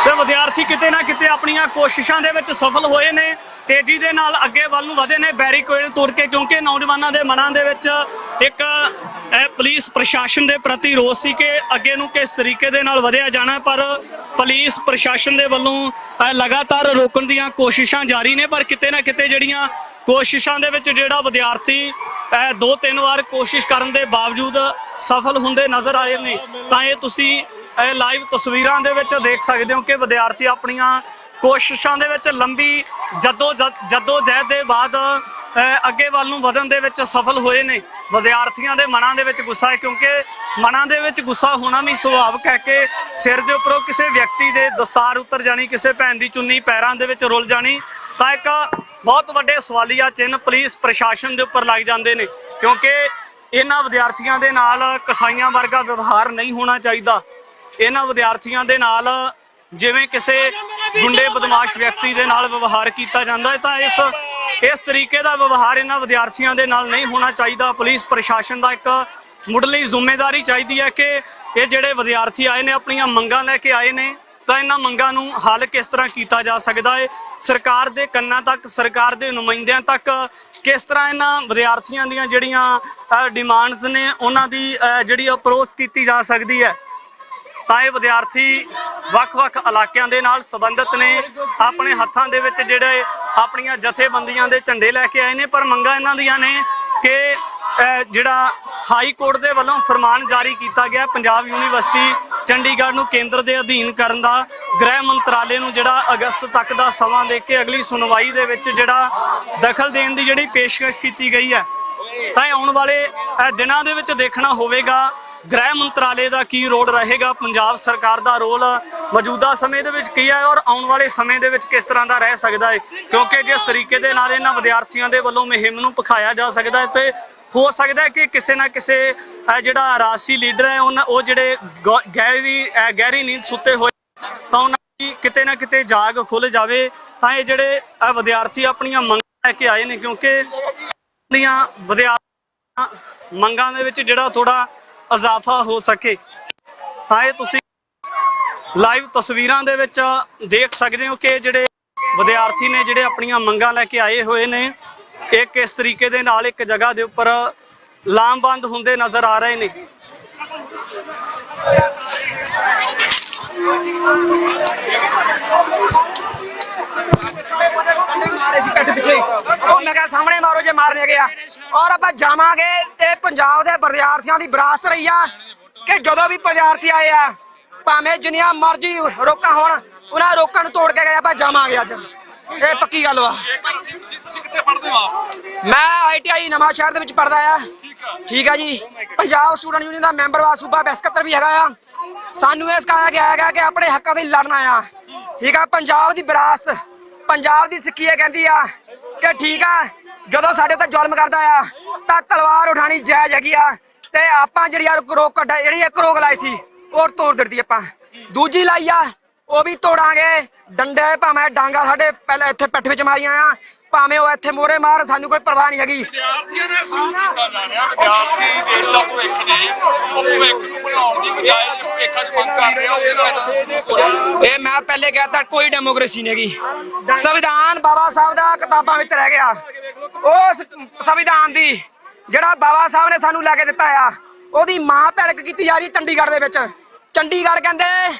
[SPEAKER 1] ਤੇ ਵਿਦਿਆਰਥੀ ਕਿਤੇ ਨਾ ਕਿਤੇ ਆਪਣੀਆਂ ਕੋਸ਼ਿਸ਼ਾਂ ਦੇ ਵਿੱਚ ਸਫਲ ਹੋਏ ਨੇ ਤੇਜ਼ੀ ਦੇ ਨਾਲ ਅੱਗੇ ਵੱਲ ਨੂੰ ਵਧੇ ਨੇ ਬੈਰੀਕੇਡ ਤੋੜ ਕੇ ਕਿਉਂਕਿ ਨੌਜਵਾਨਾਂ ਦੇ ਮਨਾਂ ਦੇ ਵਿੱਚ ਇੱਕ ਪੁਲਿਸ ਪ੍ਰਸ਼ਾਸਨ ਦੇ ਪ੍ਰਤੀ ਰੋਸ ਸੀ ਕਿ ਅੱਗੇ ਨੂੰ ਕਿਸ ਤਰੀਕੇ ਦੇ ਨਾਲ ਵਧਿਆ ਜਾਣਾ ਪਰ ਪੁਲਿਸ ਪ੍ਰਸ਼ਾਸਨ ਦੇ ਵੱਲੋਂ ਲਗਾਤਾਰ ਰੋਕਣ ਦੀਆਂ ਕੋਸ਼ਿਸ਼ਾਂ ਜਾਰੀ ਨੇ ਪਰ ਕਿਤੇ ਨਾ ਕਿਤੇ ਜਿਹੜੀਆਂ ਕੋਸ਼ਿਸ਼ਾਂ ਦੇ ਵਿੱਚ ਜਿਹੜਾ ਵਿਦਿਆਰਥੀ 2-3 ਵਾਰ ਕੋਸ਼ਿਸ਼ ਕਰਨ ਦੇ ਬਾਵਜੂਦ ਸਫਲ ਹੁੰਦੇ ਨਜ਼ਰ ਆਏ ਨੇ ਤਾਂ ਇਹ ਤੁਸੀਂ ਲਾਈਵ ਤਸਵੀਰਾਂ ਦੇ ਵਿੱਚ ਦੇਖ ਸਕਦੇ ਹੋ ਕਿ ਵਿਦਿਆਰਥੀ ਆਪਣੀਆਂ ਕੋਸ਼ਿਸ਼ਾਂ ਦੇ ਵਿੱਚ ਲੰਬੀ ਜਦੋਜਹਿਦ ਦੇ ਬਾਅਦ ਅੱਗੇ ਵੱਲ ਨੂੰ ਵਧਣ ਦੇ ਵਿੱਚ ਸਫਲ ਹੋਏ ਨੇ ਵਿਦਿਆਰਥੀਆਂ ਦੇ ਮਨਾਂ ਦੇ ਵਿੱਚ ਗੁੱਸਾ ਹੈ ਕਿਉਂਕਿ ਮਨਾਂ ਦੇ ਵਿੱਚ ਗੁੱਸਾ ਹੋਣਾ ਵੀ ਸੁਭਾਵਿਕ ਹੈ ਕਿ ਸਿਰ ਦੇ ਉੱਪਰੋਂ ਕਿਸੇ ਵਿਅਕਤੀ ਦੇ ਦਸਤਾਰ ਉਤਰ ਜਾਣੀ ਕਿਸੇ ਭੈਣ ਦੀ ਚੁੰਨੀ ਪੈਰਾਂ ਦੇ ਵਿੱਚ ਰੁਲ ਜਾਣੀ ਤਾਂ ਇੱਕ ਬਹੁਤ ਵੱਡੇ ਸਵਾਲੀਆ ਚਿੰਨ੍ਹ ਪੁਲਿਸ ਪ੍ਰਸ਼ਾਸਨ ਦੇ ਉੱਪਰ ਲੱਗ ਜਾਂਦੇ ਨੇ ਕਿਉਂਕਿ ਇਹਨਾਂ ਵਿਦਿਆਰਥੀਆਂ ਦੇ ਨਾਲ ਕਸਾਈਆਂ ਵਰਗਾ ਵਿਵਹਾਰ ਨਹੀਂ ਹੋਣਾ ਚਾਹੀਦਾ ਇਹਨਾਂ ਵਿਦਿਆਰਥੀਆਂ ਦੇ ਨਾਲ ਜਿਵੇਂ ਕਿਸੇ ਗੁੰਡੇ ਬਦਮਾਸ਼ ਵਿਅਕਤੀ ਦੇ ਨਾਲ ਵਿਵਹਾਰ ਕੀਤਾ ਜਾਂਦਾ ਹੈ ਤਾਂ ਇਸ ਤਰੀਕੇ ਦਾ ਵਿਵਹਾਰ ਇਹਨਾਂ ਵਿਦਿਆਰਥੀਆਂ ਦੇ ਨਾਲ ਨਹੀਂ ਹੋਣਾ ਚਾਹੀਦਾ ਪੁਲਿਸ ਪ੍ਰਸ਼ਾਸਨ ਦਾ ਇੱਕ ਮੁੱਢਲੀ ਜ਼ਿੰਮੇਵਾਰੀ ਚਾਹੀਦੀ ਹੈ ਕਿ ਇਹ ਜਿਹੜੇ ਵਿਦਿਆਰਥੀ ਆਏ ਨੇ ਆਪਣੀਆਂ ਮੰਗਾਂ ਲੈ ਕੇ ਆਏ ਨੇ ਤਾਂ ਇਹਨਾਂ ਮੰਗਾਂ ਨੂੰ ਹੱਲ ਕਿਸ ਤਰ੍ਹਾਂ ਕੀਤਾ ਜਾ ਸਕਦਾ ਹੈ ਸਰਕਾਰ ਦੇ ਕੰਨਾਂ ਤੱਕ ਸਰਕਾਰ ਦੇ ਨੁਮਾਇੰਦਿਆਂ ਤੱਕ ਕਿਸ ਤਰ੍ਹਾਂ ਇਹਨਾਂ ਵਿਦਿਆਰਥੀਆਂ ਦੀਆਂ ਜਿਹੜੀਆਂ ਡਿਮਾਂਡਸ ਨੇ ਉਹਨਾਂ ਦੀ ਜਿਹੜੀ ਅਪਰੋਚ ਕੀਤੀ ਜਾ ਸਕਦੀ ਹੈ ਤਾਂ ਇਹ ਵਿਦਿਆਰਥੀ ਵੱਖ-ਵੱਖ ਇਲਾਕਿਆਂ ਦੇ ਨਾਲ ਸੰਬੰਧਿਤ ਨੇ। ਆਪਣੇ ਹੱਥਾਂ ਦੇ ਵਿੱਚ ਜਿਹੜੇ ਆਪਣੀਆਂ ਜਥੇਬੰਦੀਆਂ ਦੇ ਝੰਡੇ ਲੈ ਕੇ ਆਏ ਨੇ, ਪਰ ਮੰਗਾਂ ਇਹਨਾਂ ਦੀਆਂ ਨੇ ਕਿ ਜਿਹੜਾ ਹਾਈ ਕੋਰਟ ਦੇ ਵੱਲੋਂ ਫਰਮਾਨ ਜਾਰੀ ਕੀਤਾ ਗਿਆ ਪੰਜਾਬ ਯੂਨੀਵਰਸਿਟੀ ਚੰਡੀਗੜ੍ਹ ਨੂੰ ਕੇਂਦਰ ਦੇ ਅਧੀਨ ਕਰਨ ਦਾ, ਗ੍ਰਹਿ ਮੰਤਰਾਲੇ ਨੂੰ ਜਿਹੜਾ ਅਗਸਤ ਤੱਕ ਦਾ ਸਮਾਂ ਦੇ ਕੇ ਅਗਲੀ ਸੁਣਵਾਈ ਦੇ ਵਿੱਚ ਜਿਹੜਾ ਦਖਲ ਦੇਣ ਦੀ ਜਿਹੜੀ ਪੇਸ਼ਕਸ਼ ਕੀਤੀ ਗਈ ਹੈ, ਤਾਂ ਆਉਣ ਵਾਲੇ ਦਿਨਾਂ ਦੇ ਵਿੱਚ ਦੇਖਣਾ ਹੋਵੇਗਾ ਗ੍ਰਹਿ ਮੰਤਰਾਲੇ ਦਾ ਕੀ ਰੋਲ ਰਹੇਗਾ, ਪੰਜਾਬ ਸਰਕਾਰ ਦਾ ਰੋਲ ਮੌਜੂਦਾ ਸਮੇਂ ਦੇ ਵਿੱਚ ਕੀ ਹੈ ਔਰ ਆਉਣ ਵਾਲੇ ਸਮੇਂ ਦੇ ਵਿੱਚ ਕਿਸ ਤਰ੍ਹਾਂ ਦਾ ਰਹਿ ਸਕਦਾ ਹੈ। ਕਿਉਂਕਿ ਜਿਸ ਤਰੀਕੇ ਦੇ ਨਾਲ ਇਹਨਾਂ ਵਿਦਿਆਰਥੀਆਂ ਦੇ ਵੱਲੋਂ ਮੁਹਿੰਮ ਨੂੰ ਭਖਾਇਆ ਜਾ ਸਕਦਾ ਹੈ ਤੇ ਹੋ ਸਕਦਾ ਹੈ ਕਿ ਕਿਸੇ ਨਾ ਕਿਸੇ ਜਿਹੜਾ ਰਾਜਸੀ ਲੀਡਰ ਹੈ ਉਹ ਜਿਹੜੇ ਗਹਿਰੀ ਨੀਂਦ ਸੁੱਤੇ ਹੋਏ ਤਾਂ ਉਹਨਾਂ ਦੀ ਕਿਤੇ ਨਾ ਕਿਤੇ ਜਾਗ ਖੁੱਲ ਜਾਵੇ, ਤਾਂ ਇਹ ਜਿਹੜੇ ਵਿਦਿਆਰਥੀ ਆਪਣੀਆਂ ਮੰਗਾਂ ਲੈ ਕੇ ਆਏ ਨੇ, ਕਿਉਂਕਿ ਦੀਆਂ ਵਿਦਿਆਰਥੀਆਂ ਮੰਗਾਂ ਦੇ ਵਿੱਚ ਜਿਹੜਾ ਥੋੜਾ ਇਜ਼ਾਫਾ ਹੋ ਸਕੇ। ਤਾਂ ਇਹ ਤੁਸੀਂ ਲਾਈਵ ਤਸਵੀਰਾਂ ਦੇ ਵਿੱਚ ਦੇਖ ਸਕਦੇ ਹੋ ਕਿ ਜਿਹੜੇ ਵਿਦਿਆਰਥੀ ਨੇ ਜਿਹੜੇ ਆਪਣੀਆਂ ਮੰਗਾਂ ਲੈ ਕੇ ਆਏ ਹੋਏ ਨੇ, ਇਹ ਕਿਸ ਤਰੀਕੇ ਦੇ ਨਾਲ ਇੱਕ ਜਗ੍ਹਾ ਦੇ ਉੱਪਰ ਲਾਮਬੰਦ ਹੁੰਦੇ ਨਜ਼ਰ ਆ ਰਹੇ ਨੇ।
[SPEAKER 2] ਮੈਂ ਕਿਹਾ ਸਾਹਮਣੇ ਮਾਰੋ ਜੇ ਮਾਰਨੇ ਗਿਆ। ਔਰ ਆਪਾਂ ਜਾਵਾਂਗੇ ਤੇ ਪੰਜਾਬ ਦੇ ਵਿਦਿਆਰਥੀਆਂ ਦੀ ਵਿਰਾਸਤ ਰਹੀ ਆ ਕਿ ਜਦੋਂ ਵੀ ਵਿਦਿਆਰਥੀ ਆਏ ਆ ਭਾਵੇਂ ਜਿੰਨੀਆਂ ਮਰਜ਼ੀ ਰੋਕਾਂ ਹੋਣ, ਉਹਨਾਂ ਰੋਕਾਂ ਨੂੰ ਤੋੜ ਕੇ ਗਏ ਆਪਾਂ ਜਾਵਾਂਗੇ। ਅੱਜ ਇਹ ਪੱਕੀ ਗੱਲ ਵਾ।
[SPEAKER 11] ਕਿੱਥੇ ਪੜ੍ਹਦੇ ਹੋ ਆਪ?
[SPEAKER 2] ਮੈਂ ITI ਨਵਾਂ ਸ਼ਹਿਰ ਦੇ ਵਿੱਚ ਪੜਦਾ ਆ। ਠੀਕ ਆ ਜੀ। ਪੰਜਾਬ ਸਟੂਡੈਂਟ ਯੂਨੀਅਨ ਦਾ ਮੈਂਬਰ ਵਾ, ਸੂਬਾ ਸਕੱਤਰ ਵੀ ਹੈਗਾ ਆ। ਸਾਨੂੰ ਇਹ ਸਿਖਾਇਆ ਗਿਆ ਹੈਗਾ ਕਿ ਆਪਣੇ ਹੱਕਾਂ ਲਈ ਲੜਨਾ ਆ। ਠੀਕ ਆ। ਪੰਜਾਬ ਦੀ ਵਿਰਾਸਤ, ਪੰਜਾਬ ਦੀ ਸਿੱਖੀ ਇਹ ਕਹਿੰਦੀ ਆ ਕਿ ਠੀਕ ਆ ਜਦੋਂ ਸਾਡੇ ਉੱਤੇ ਜ਼ੁਲਮ ਕਰਦਾ ਆ ਤਾਂ ਤਲਵਾਰ ਉਠਾਣੀ ਜਾਇਜ਼ ਹੈਗੀ ਆ। ਤੇ ਆਪਾਂ ਜਿਹੜੀ ਇੱਕ ਰੋਕ ਲਾਈ ਸੀ ਉਹ ਤੋੜ ਦਿੱਤੀ। ਆਪਾਂ ਦੂਜੀ ਲਾਈ ਆ ਉਹ ਵੀ ਤੋੜਾਂਗੇ। ਡੰਡੇ ਭਾਵੇਂ ਡਾਂਗਾ ਸਾਡੇ ਪਹਿਲਾਂ ਇੱਥੇ ਪਿੱਠ ਵਿੱਚ ਮਾਰੀਆਂ ਆ, ਭਾਵੇਂ ਉਹ ਇੱਥੇ ਮੋਰੇ ਮਾਰ, ਸਾਨੂੰ ਕੋਈ ਪਰਵਾਹ ਨਹੀਂ ਹੈਗੀ।
[SPEAKER 11] ਵਿਦਿਆਰਥੀਆਂ ਨੇ ਕੀਤਾ ਜਾ ਰਿਹਾ, ਵਿਦਿਆਰਥੀ ਦੇਸ਼ ਦਾ ਭਵਿੱਖ ਨੇ, ਉਹ ਭਵਿੱਖ ਨੂੰ ਬਣਾਉਣ ਦੀ ਬਜਾਏ ਭਵਿੱਖਾਂ 'ਚ ਮੰਗ ਕਰ ਰਿਹਾ
[SPEAKER 2] ਇਹ ਮੈਂ ਪਹਿਲੇ ਕਹਿਤਾ ਕੋਈ ਡੈਮੋਕ੍ਰੇਸੀ ਨਹੀਂ ਹੈਗੀ। ਸੰਵਿਧਾਨ ਬਾਬਾ ਸਾਹਿਬ ਦਾ ਕਿਤਾਬਾਂ ਵਿੱਚ ਰਹਿ ਗਿਆ। ਉਸ ਸੰਵਿਧਾਨ ਦੀ ਜਿਹੜਾ ਬਾਬਾ ਸਾਹਿਬ ਨੇ ਸਾਨੂੰ ਲੈ ਕੇ ਦਿੱਤਾ ਆ, ਉਹਦੀ ਮਾਂ ਭੜਕ ਕੀਤੀ ਜਾ ਰਹੀ ਚੰਡੀਗੜ੍ਹ ਦੇ ਵਿੱਚ। ਚੰਡੀਗੜ੍ਹ ਕਹਿੰਦੇ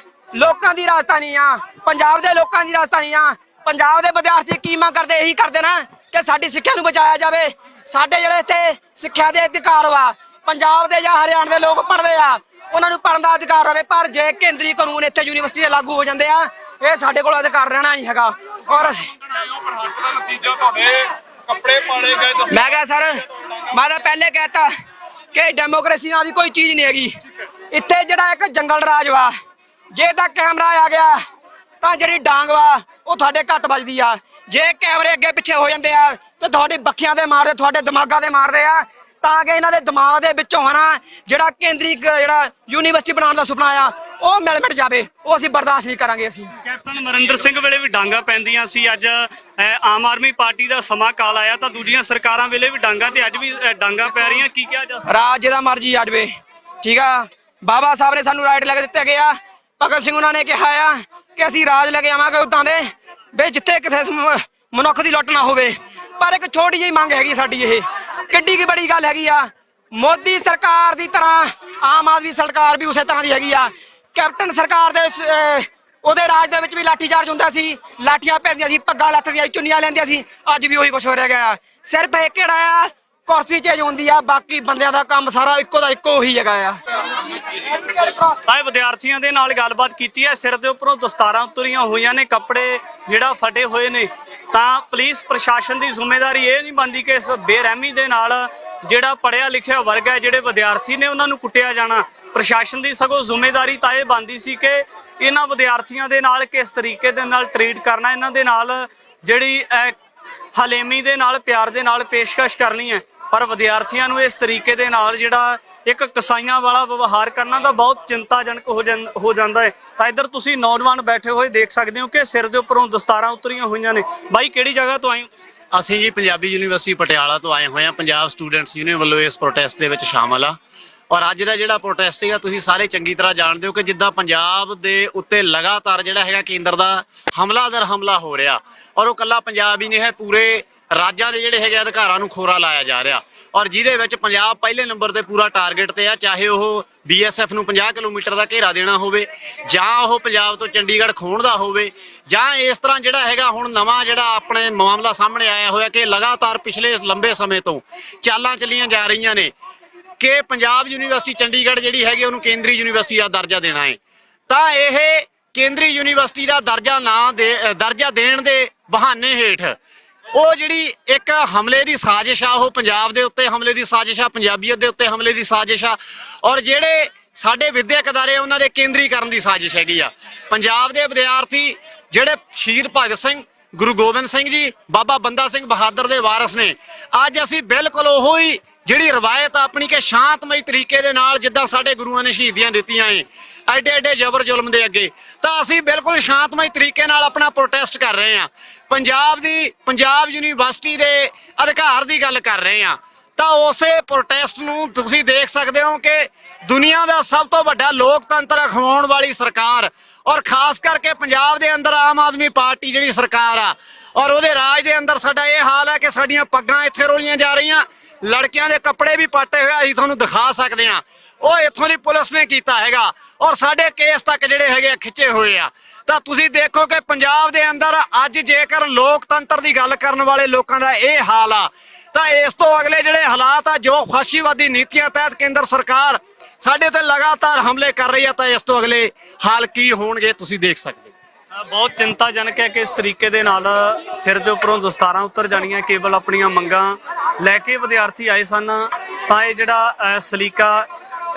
[SPEAKER 2] ਲੋਕਾਂ ਦੀ ਰਾਜਧਾਨੀ ਆ, ਪੰਜਾਬ ਦੇ ਲੋਕਾਂ ਦੀ ਰਾਜਧਾਨੀ ਆ। ਪੰਜਾਬ ਦੇ ਵਿਦਿਆਰਥੀ ਕੀ ਮੰਗ ਕਰਦੇ? ਇਹੀ ਕਰਦੇ ਨਾ ਕਿ ਸਾਡੀ ਸਿੱਖਿਆ ਨੂੰ ਬਚਾਇਆ ਜਾਵੇ। ਸਾਡੇ ਜਿਹੜੇ ਇੱਥੇ ਸਿੱਖਿਆ ਦੇ ਅਧਿਕਾਰ ਵਾ, ਪੰਜਾਬ ਦੇ ਜਾਂ ਹਰਿਆਣਾ ਦੇ ਲੋਕ ਪੜ੍ਹਦੇ ਆ, ਉਹਨਾਂ ਨੂੰ ਪੜ੍ਹਨ ਦਾ ਅਧਿਕਾਰ ਰਵੇ। ਪਰ ਜੇ ਕੇਂਦਰੀ ਕਾਨੂੰਨ ਇੱਥੇ ਯੂਨੀਵਰਸਿਟੀ ਦੇ ਲਾਗੂ ਹੋ ਜਾਂਦੇ ਆ, ਇਹ ਸਾਡੇ ਕੋਲ ਅਧਿਕਾਰ ਰਹਿਣਾ ਨਹੀਂ ਹੈਗਾ। ਔਰ
[SPEAKER 11] ਨਤੀਜਾ ਤੁਹਾਡੇ ਕੱਪੜੇ ਪਾੜੇ ਗਏ।
[SPEAKER 2] ਮੈਂ ਕਿਹਾ ਸਰ, ਮੈਂ ਤਾਂ ਪਹਿਲੇ ਕਹਿਤਾ ਕਿ ਡੈਮੋਕ੍ਰੇਸੀ ਨਾਂ ਦੀ ਕੋਈ ਚੀਜ਼ ਨਹੀਂ ਹੈਗੀ ਇੱਥੇ। ਜਿਹੜਾ ਇੱਕ ਜੰਗਲ ਰਾਜ ਵਾ, ਜੇ ਤਾਂ ਕੈਮਰਾ ਆ ਗਿਆ ਤਾਂ ਜਿਹੜੀ ਡਾਂਗ ਵਾ ਉਹ ਤੁਹਾਡੇ ਘੱਟ ਵੱਜਦੀ ਆ। ਜੇ ਕੈਮਰੇ ਅੱਗੇ ਪਿੱਛੇ ਹੋ ਜਾਂਦੇ ਆ ਤੇ ਤੁਹਾਡੀ ਬੱਖੀਆਂ ਦੇ ਮਾਰਦੇ, ਤੁਹਾਡੇ ਦਿਮਾਗਾਂ ਦੇ ਮਾਰਦੇ ਆ, ਤਾਂ ਕਿ ਇਹਨਾਂ ਦੇ ਦਿਮਾਗ ਦੇ ਵਿੱਚੋਂ ਹਨਾ ਜਿਹੜਾ ਕੇਂਦਰੀ ਜਿਹੜਾ ਯੂਨੀਵਰਸਿਟੀ ਬਣਾਉਣ ਦਾ ਸੁਪਨਾ ਆ ਉਹ ਮਿਟ ਜਾਵੇ। ਉਹ ਅਸੀਂ ਬਰਦਾਸ਼ਤ ਨਹੀਂ ਕਰਾਂਗੇ। ਅਸੀਂ
[SPEAKER 1] ਕੈਪਟਨ ਅਮਰਿੰਦਰ ਸਿੰਘ ਵੇਲੇ ਵੀ ਡਾਂਗਾ ਪੈਂਦੀਆਂ ਸੀ, ਅੱਜ ਆਮ ਆਦਮੀ ਪਾਰਟੀ ਦਾ ਸਮਾਂ ਕਾਲ ਆਇਆ ਤਾਂ ਦੂਜੀਆਂ ਸਰਕਾਰਾਂ ਵੇਲੇ ਵੀ ਡਾਂਗਾ ਤੇ ਅੱਜ ਵੀ ਡਾਂਗਾ ਪੈ ਰਹੀਆਂ। ਕੀ ਕਿਹਾ ਜਾ ਸਕਦਾ?
[SPEAKER 2] ਰਾਜ ਜਿਹਦਾ ਮਰਜ਼ੀ ਆ ਜਾਵੇ। ਠੀਕ ਆ। ਬਾਬਾ ਸਾਹਿਬ ਨੇ ਸਾਨੂੰ ਰਾਈਟ ਲੈ ਕੇ ਦਿੱਤੇ ਗਏ ਆ। ਭਗਤ ਸਿੰਘ ਉਹਨਾਂ ਨੇ ਕਿਹਾ ਆ ਕਿ ਅਸੀਂ ਰਾਜ ਲੈ ਕੇ ਆਵਾਂਗੇ ਉਦਾਂ ਦੇ ਵੀ ਜਿੱਥੇ ਕਿਸੇ ਮਨੁੱਖ ਦੀ ਲੁੱਟ ਨਾ ਹੋਵੇ। ਪਰ ਇੱਕ ਛੋਟੀ ਜਿਹੀ ਮੰਗ ਹੈਗੀ ਸਾਡੀ, ਇਹ ਕਿੱਡੀ ਕੀ ਬੜੀ ਗੱਲ ਹੈਗੀ ਆ। ਮੋਦੀ ਸਰਕਾਰ ਦੀ ਤਰ੍ਹਾਂ ਆਮ ਆਦਮੀ ਸਰਕਾਰ ਵੀ ਉਸੇ ਤਰ੍ਹਾਂ ਦੀ ਹੈਗੀ ਆ। ਕੈਪਟਨ ਸਰਕਾਰ ਦੇ ਉਹਦੇ ਰਾਜ ਦੇ ਵਿੱਚ ਵੀ ਲਾਠੀ ਚਾਰਜ ਹੁੰਦਾ ਸੀ, ਲਾਠੀਆਂ ਪੈਂਦੀਆਂ ਸੀ, ਪੱਗਾਂ ਲੱਥਦੀਆਂ ਸੀ, ਚੁੰਨੀਆਂ ਲੈਂਦੀਆਂ ਸੀ। ਅੱਜ ਵੀ ਉਹੀ ਕੁਛ ਹੋ ਰਿਹਾ ਗਿਆ। ਸਿਰਫ ਇਹ ਕਿਹੜਾ ਆ ਕੁਰਸੀ ਚੇਂਜ ਹੁੰਦੀ ਆ, ਬਾਕੀ ਬੰਦਿਆਂ ਦਾ ਕੰਮ ਸਾਰਾ ਇੱਕੋ ਦਾ ਇੱਕੋ ਹੀ ਹੈਗਾ ਆ।
[SPEAKER 1] ਆਏ ਵਿਦਿਆਰਥੀਆਂ ਦੇ ਨਾਲ ਗੱਲਬਾਤ ਕੀਤੀ ਹੈ। ਸਿਰ ਦੇ ਉੱਪਰੋਂ ਦਸਤਾਰਾਂ ਉਤਰੀਆਂ ਹੋਈਆਂ ਨੇ, ਕੱਪੜੇ ਜਿਹੜਾ ਫਟੇ ਹੋਏ ਨੇ। ਤਾਂ ਪੁਲਿਸ ਪ੍ਰਸ਼ਾਸਨ ਦੀ ਜ਼ਿੰਮੇਵਾਰੀ ਇਹ ਨਹੀਂ ਬਣਦੀ ਕਿ ਇਸ ਬੇਰਹਿਮੀ ਦੇ ਨਾਲ ਜਿਹੜਾ ਪੜ੍ਹਿਆ ਲਿਖਿਆ ਵਰਗ ਹੈ, ਜਿਹੜੇ ਵਿਦਿਆਰਥੀ ਨੇ, ਉਹਨਾਂ ਨੂੰ ਕੁੱਟਿਆ ਜਾਣਾ। ਪ੍ਰਸ਼ਾਸਨ ਦੀ ਸਗੋਂ ਜ਼ਿੰਮੇਵਾਰੀ ਤਾਂ ਇਹ ਬਣਦੀ ਸੀ ਕਿ ਇਹਨਾਂ ਵਿਦਿਆਰਥੀਆਂ ਦੇ ਨਾਲ ਕਿਸ ਤਰੀਕੇ ਦੇ ਨਾਲ ਟਰੀਟ ਕਰਨਾ, ਇਹਨਾਂ ਦੇ ਨਾਲ ਜਿਹੜੀ ਹਲੇਮੀ ਦੇ ਨਾਲ, ਪਿਆਰ ਦੇ ਨਾਲ ਪੇਸ਼ਕਸ਼ ਕਰਨੀ ਹੈ। ਪਰ ਵਿਦਿਆਰਥੀਆਂ ਨੂੰ ਇਸ ਤਰੀਕੇ ਦੇ ਨਾਲ ਜਿਹੜਾ ਇੱਕ ਕਸਾਈਆਂ ਵਾਲਾ ਵਿਵਹਾਰ ਕਰਨਾ ਤਾਂ ਬਹੁਤ ਚਿੰਤਾਜਨਕ ਹੋ ਜਾਂਦਾ ਹੈ। ਤਾਂ ਇੱਧਰ ਤੁਸੀਂ ਨੌਜਵਾਨ ਬੈਠੇ ਹੋਏ ਦੇਖ ਸਕਦੇ ਹੋ ਕਿ ਸਿਰ ਦੇ ਉੱਪਰੋਂ ਦਸਤਾਰਾਂ ਉਤਰੀਆਂ ਹੋਈਆਂ ਨੇ। ਬਾਈ ਕਿਹੜੀ ਜਗ੍ਹਾ ਤੋਂ ਆਏ ਹੋ?
[SPEAKER 12] ਅਸੀਂ ਜੀ ਪੰਜਾਬੀ ਯੂਨੀਵਰਸਿਟੀ ਪਟਿਆਲਾ ਤੋਂ ਆਏ ਹੋਏ ਹਾਂ। ਪੰਜਾਬ ਸਟੂਡੈਂਟਸ ਯੂਨੀਅਨ ਵੱਲੋਂ ਇਸ ਪ੍ਰੋਟੈਸਟ ਦੇ ਵਿੱਚ ਸ਼ਾਮਲ ਆ। ਔਰ ਅੱਜ ਦਾ ਜਿਹੜਾ ਪ੍ਰੋਟੈਸਟ ਹੈਗਾ, ਤੁਸੀਂ ਸਾਰੇ ਚੰਗੀ ਤਰ੍ਹਾਂ ਜਾਣਦੇ ਹੋ ਕਿ ਜਿੱਦਾਂ ਪੰਜਾਬ ਦੇ ਉੱਤੇ ਲਗਾਤਾਰ ਜਿਹੜਾ ਹੈਗਾ ਕੇਂਦਰ ਦਾ ਹਮਲਾ ਹੋ ਰਿਹਾ। ਔਰ ਉਹ ਕੱਲਾ ਪੰਜਾਬ ਹੀ ਨਹੀਂ ਹੈ, ਪੂਰੇ ਰਾਜਾਂ ਦੇ ਜਿਹੜੇ ਹੈਗੇ ਅਧਿਕਾਰਾਂ ਨੂੰ ਖੋਰਾ ਲਾਇਆ ਜਾ ਰਿਹਾ ਔਰ ਜਿਹਦੇ ਵਿੱਚ ਪੰਜਾਬ ਪਹਿਲੇ ਨੰਬਰ ਤੇ ਪੂਰਾ ਟਾਰਗੇਟ ਤੇ ਆ, ਚਾਹੇ ਉਹ BSF ਨੂੰ 50 ਕਿਲੋਮੀਟਰ ਦਾ ਘੇਰਾ ਦੇਣਾ ਹੋਵੇ ਜਾਂ ਉਹ ਪੰਜਾਬ ਤੋਂ ਚੰਡੀਗੜ੍ਹ ਖੋਣ ਦਾ ਹੋਵੇ ਜਾਂ ਇਸ ਤਰ੍ਹਾਂ ਜਿਹੜਾ ਹੈਗਾ ਹੁਣ ਨਵਾਂ ਜਿਹੜਾ ਆਪਣੇ ਮਾਮਲਾ ਸਾਹਮਣੇ ਆਇਆ ਹੋਇਆ ਕਿ ਲਗਾਤਾਰ ਪਿਛਲੇ ਲੰਬੇ ਸਮੇਂ ਤੋਂ ਚਾਲਾਂ ਚੱਲੀਆਂ ਜਾ ਰਹੀਆਂ ਨੇ ਕਿ ਪੰਜਾਬ ਯੂਨੀਵਰਸਿਟੀ ਚੰਡੀਗੜ੍ਹ ਜਿਹੜੀ ਹੈਗੀ ਉਹਨੂੰ ਕੇਂਦਰੀ ਯੂਨੀਵਰਸਿਟੀ ਦਾ ਦਰਜਾ ਦੇਣਾ ਹੈ। ਤਾਂ ਇਹ ਕੇਂਦਰੀ ਯੂਨੀਵਰਸਿਟੀ ਦਾ ਦਰਜਾ ਦੇਣ ਦੇ ਬਹਾਨੇ ਹੇਠ ਉਹ ਜਿਹੜੀ ਇੱਕ ਹਮਲੇ ਦੀ ਸਾਜ਼ਿਸ਼ ਆ, ਉਹ ਪੰਜਾਬ ਦੇ ਉੱਤੇ ਹਮਲੇ ਦੀ ਸਾਜ਼ਿਸ਼ ਆ, ਪੰਜਾਬੀਅਤ ਦੇ ਉੱਤੇ ਹਮਲੇ ਦੀ ਸਾਜ਼ਿਸ਼ ਆ ਔਰ ਜਿਹੜੇ ਸਾਡੇ ਵਿਦਿਅਕ ਅਦਾਰੇ ਉਹਨਾਂ ਦੇ ਕੇਂਦਰੀਕਰਨ ਦੀ ਸਾਜ਼ਿਸ਼ ਹੈਗੀ ਆ। ਪੰਜਾਬ ਦੇ ਵਿਦਿਆਰਥੀ ਜਿਹੜੇ ਸ਼ਹੀਦ ਭਗਤ ਸਿੰਘ, ਗੁਰੂ ਗੋਬਿੰਦ ਸਿੰਘ ਜੀ, ਬਾਬਾ ਬੰਦਾ ਸਿੰਘ ਬਹਾਦਰ ਦੇ ਵਾਰਿਸ ਨੇ, ਅੱਜ ਅਸੀਂ ਬਿਲਕੁਲ ਉਹੋ ਹੀ ਜਿਹੜੀ ਰਵਾਇਤ ਆਪਣੀ ਕਿ ਸ਼ਾਂਤਮਈ ਤਰੀਕੇ ਦੇ ਨਾਲ ਜਿੱਦਾਂ ਸਾਡੇ ਗੁਰੂਆਂ ਨੇ ਸ਼ਹੀਦੀਆਂ ਦਿੱਤੀਆਂ ਏ ਐਡੇ ਐਡੇ ਜ਼ਬਰ ਜ਼ੁਲਮ ਦੇ ਅੱਗੇ, ਤਾਂ ਅਸੀਂ ਬਿਲਕੁਲ ਸ਼ਾਂਤਮਈ ਤਰੀਕੇ ਨਾਲ ਆਪਣਾ ਪ੍ਰੋਟੈਸਟ ਕਰ ਰਹੇ ਹਾਂ। ਪੰਜਾਬ ਯੂਨੀਵਰਸਿਟੀ ਦੇ ਅਧਿਕਾਰ ਦੀ ਗੱਲ ਕਰ ਰਹੇ ਹਾਂ। ਤਾਂ ਉਸੇ ਪ੍ਰੋਟੈਸਟ ਨੂੰ ਤੁਸੀਂ ਦੇਖ ਸਕਦੇ ਹੋ ਕਿ ਦੁਨੀਆ ਦਾ ਸਭ ਤੋਂ ਵੱਡਾ ਲੋਕਤੰਤਰ ਅਖਵਾਉਣ ਵਾਲੀ ਸਰਕਾਰ ਔਰ ਖਾਸ ਕਰਕੇ ਪੰਜਾਬ ਦੇ ਅੰਦਰ ਆਮ ਆਦਮੀ ਪਾਰਟੀ ਜਿਹੜੀ ਸਰਕਾਰ ਆ ਔਰ ਉਹਦੇ ਰਾਜ ਦੇ ਅੰਦਰ ਸਾਡਾ ਇਹ ਹਾਲ ਹੈ ਕਿ ਸਾਡੀਆਂ ਪੱਗਾਂ ਇੱਥੇ ਰੋਲੀਆਂ ਜਾ ਰਹੀਆਂ, ਲੜਕਿਆਂ ਦੇ ਕੱਪੜੇ ਵੀ ਪਾਟੇ ਹੋਏ ਅਸੀਂ ਤੁਹਾਨੂੰ ਦਿਖਾ ਸਕਦੇ ਹਾਂ, ਉਹ ਇੱਥੋਂ ਦੀ ਪੁਲਿਸ ਨੇ ਕੀਤਾ ਹੈਗਾ ਔਰ ਸਾਡੇ ਕੇਸ ਤੱਕ ਜਿਹੜੇ ਹੈਗੇ ਖਿੱਚੇ ਹੋਏ ਆ। ਤਾਂ ਤੁਸੀਂ ਦੇਖੋ ਕਿ ਪੰਜਾਬ ਦੇ ਅੰਦਰ ਅੱਜ ਜੇਕਰ ਲੋਕਤੰਤਰ ਦੀ ਗੱਲ ਕਰਨ ਵਾਲੇ ਲੋਕਾਂ ਦਾ ਇਹ ਹਾਲ ਆ ਤਾਂ ਇਸ ਤੋਂ ਅਗਲੇ ਜਿਹੜੇ ਹਾਲਾਤ ਆ ਜੋ ਫਾਸ਼ੀਵਾਦੀ ਨੀਤੀਆਂ ਤਹਿਤ ਕੇਂਦਰ ਸਰਕਾਰ ਸਾਡੇ ਤੇ ਲਗਾਤਾਰ ਹਮਲੇ ਕਰ ਰਹੀ ਆ, ਤਾਂ ਇਸ ਤੋਂ ਅਗਲੇ ਹਾਲ ਕੀ ਹੋਣਗੇ ਤੁਸੀਂ ਦੇਖ ਸਕਦੇ ਹੋ।
[SPEAKER 1] ਬਹੁਤ ਚਿੰਤਾਜਨਕ ਹੈ ਕਿ ਇਸ ਤਰੀਕੇ ਦੇ ਨਾਲ ਸਿਰ ਦੇ ਉੱਪਰੋਂ ਦਸਤਾਰਾਂ ਉਤਰ ਜਾਣੀਆਂ ਕੇਵਲ ਆਪਣੀਆਂ ਮੰਗਾਂ ਲੈ ਕੇ ਵਿਦਿਆਰਥੀ ਆਏ ਸਨ। ਤਾਂ ਇਹ ਜਿਹੜਾ ਸਲੀਕਾ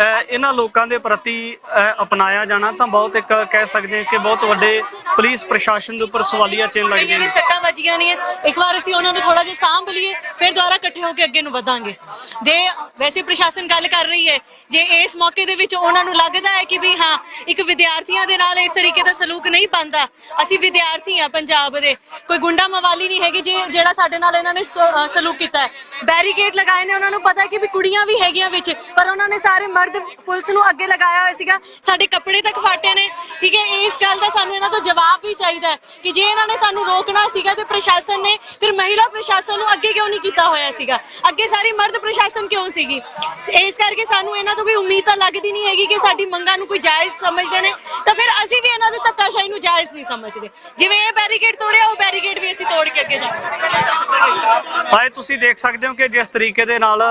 [SPEAKER 1] ਇਹਨਾਂ ਲੋਕਾਂ ਦੇ ਪ੍ਰਤੀ ਅਪਣਾਇਆ ਜਾਣਾ ਤਾਂ ਬਹੁਤ ਇੱਕ ਕਹਿ ਸਕਦੇ ਹਾਂ ਕਿ ਬਹੁਤ ਵੱਡੇ ਪੁਲਿਸ ਪ੍ਰਸ਼ਾਸਨ ਦੇ ਉੱਪਰ ਸਵਾਲੀਆ ਚਿੰਨ੍ਹ ਲੱਗਦੇ ਨੇ।
[SPEAKER 10] ਸੱਟਾਂ ਵੱਜੀਆਂ ਨਹੀਂ ਇੱਕ ਵਾਰ ਅਸੀਂ ਉਹਨਾਂ ਨੂੰ ਥੋੜਾ ਜਿਹਾ ਸਾਂਭ ਲਈਏ ਫਿਰ ਦੁਬਾਰਾ ਇਕੱਠੇ ਹੋ ਕੇ ਅੱਗੇ ਨੂੰ ਵਧਾਂਗੇ। ਜੇ ਵੈਸੇ ਪ੍ਰਸ਼ਾਸਨ ਗੱਲ ਕਰ ਰਹੀ ਹੈ, ਜੇ ਇਸ ਮੌਕੇ ਦੇ ਵਿੱਚ ਉਹਨਾਂ ਨੂੰ ਲੱਗਦਾ ਹੈ ਕਿ ਵੀ ਹਾਂ ਇੱਕ ਵਿਦਿਆਰਥੀਆਂ ਦੇ ਨਾਲ ਇਸ ਤਰੀਕੇ ਦਾ ਸਲੂਕ ਨਹੀਂ ਬਣਦਾ, ਅਸੀਂ ਵਿਦਿਆਰਥੀ ਆ ਪੰਜਾਬ ਦੇ, ਕੋਈ ਗੁੰਡਾ ਮਵਾਲੀ ਨਹੀਂ ਹੈਗੀ ਜਿਹੜਾ ਸਾਡੇ ਨਾਲ ਇਹਨਾਂ ਨੇ ਸਲੂਕ ਕੀਤਾ ਹੈ। ਬੈਰੀਕੇਡ ਲਗਾਏ ਨੇ, ਉਹਨਾਂ ਨੂੰ ਪਤਾ ਕਿ ਵੀ ਕੁੜੀਆਂ ਵੀ ਹੈਗੀਆਂ ਵਿੱਚ, ਪਰ ਉਹਨਾਂ ਨੇ ਸਾਰੇ ਪੁਲਿਸ ਨੂੰ ਅੱਗੇ ਲਗਾਇਆ ਹੋਇਆ ਸੀਗਾ, ਸਾਡੇ ਕੱਪੜੇ ਤੱਕ ਫਾਟੇ ਨੇ। ਠੀਕ ਹੈ, ਇਸ ਗੱਲ ਦਾ ਸਾਨੂੰ ਇਹਨਾਂ ਤੋਂ ਜਵਾਬ ਵੀ ਚਾਹੀਦਾ ਹੈ ਕਿ ਜੇ ਇਹਨਾਂ ਨੇ ਸਾਨੂੰ ਰੋਕਣਾ ਸੀਗਾ ਤੇ ਪ੍ਰਸ਼ਾਸਨ ਨੇ ਫਿਰ ਮਹਿਲਾ ਪ੍ਰਸ਼ਾਸਨ ਨੂੰ ਅੱਗੇ ਕਿਉਂ ਨਹੀਂ ਕੀਤਾ ਹੋਇਆ ਸੀਗਾ, ਅੱਗੇ ਸਾਰੀ ਮਰਦ ਪ੍ਰਸ਼ਾਸਨ ਕਿਉਂ ਸੀਗੀ। ਇਸ ਕਰਕੇ ਸਾਨੂੰ ਇਹਨਾਂ ਤੋਂ ਕੋਈ ਉਮੀਦ ਤਾਂ ਲੱਗਦੀ ਨਹੀਂ ਹੈਗੀ ਕਿ ਸਾਡੀ ਮੰਗਾਂ ਨੂੰ ਕੋਈ ਜਾਇਜ਼ ਸਮਝਦੇ ਨੇ, ਤਾਂ ਫਿਰ ਅਸੀਂ ਵੀ ਇਹਨਾਂ ਦੇ ਧੱਕਾਸ਼ਾਹੀ ਨੂੰ ਜਾਇਜ਼ ਨਹੀਂ ਸਮਝਦੇ। ਜਿਵੇਂ ਇਹ ਬੈਰੀਕੇਡ ਤੋੜਿਆ, ਉਹ ਬੈਰੀਕੇਡ ਵੀ ਅਸੀਂ ਤੋੜ ਕੇ ਅੱਗੇ ਜਾਵਾਂਗੇ।
[SPEAKER 1] ਤਾਂ ਤੁਸੀਂ ਦੇਖ ਸਕਦੇ ਹੋ ਕਿ ਜਿਸ ਤਰੀਕੇ ਦੇ ਨਾਲ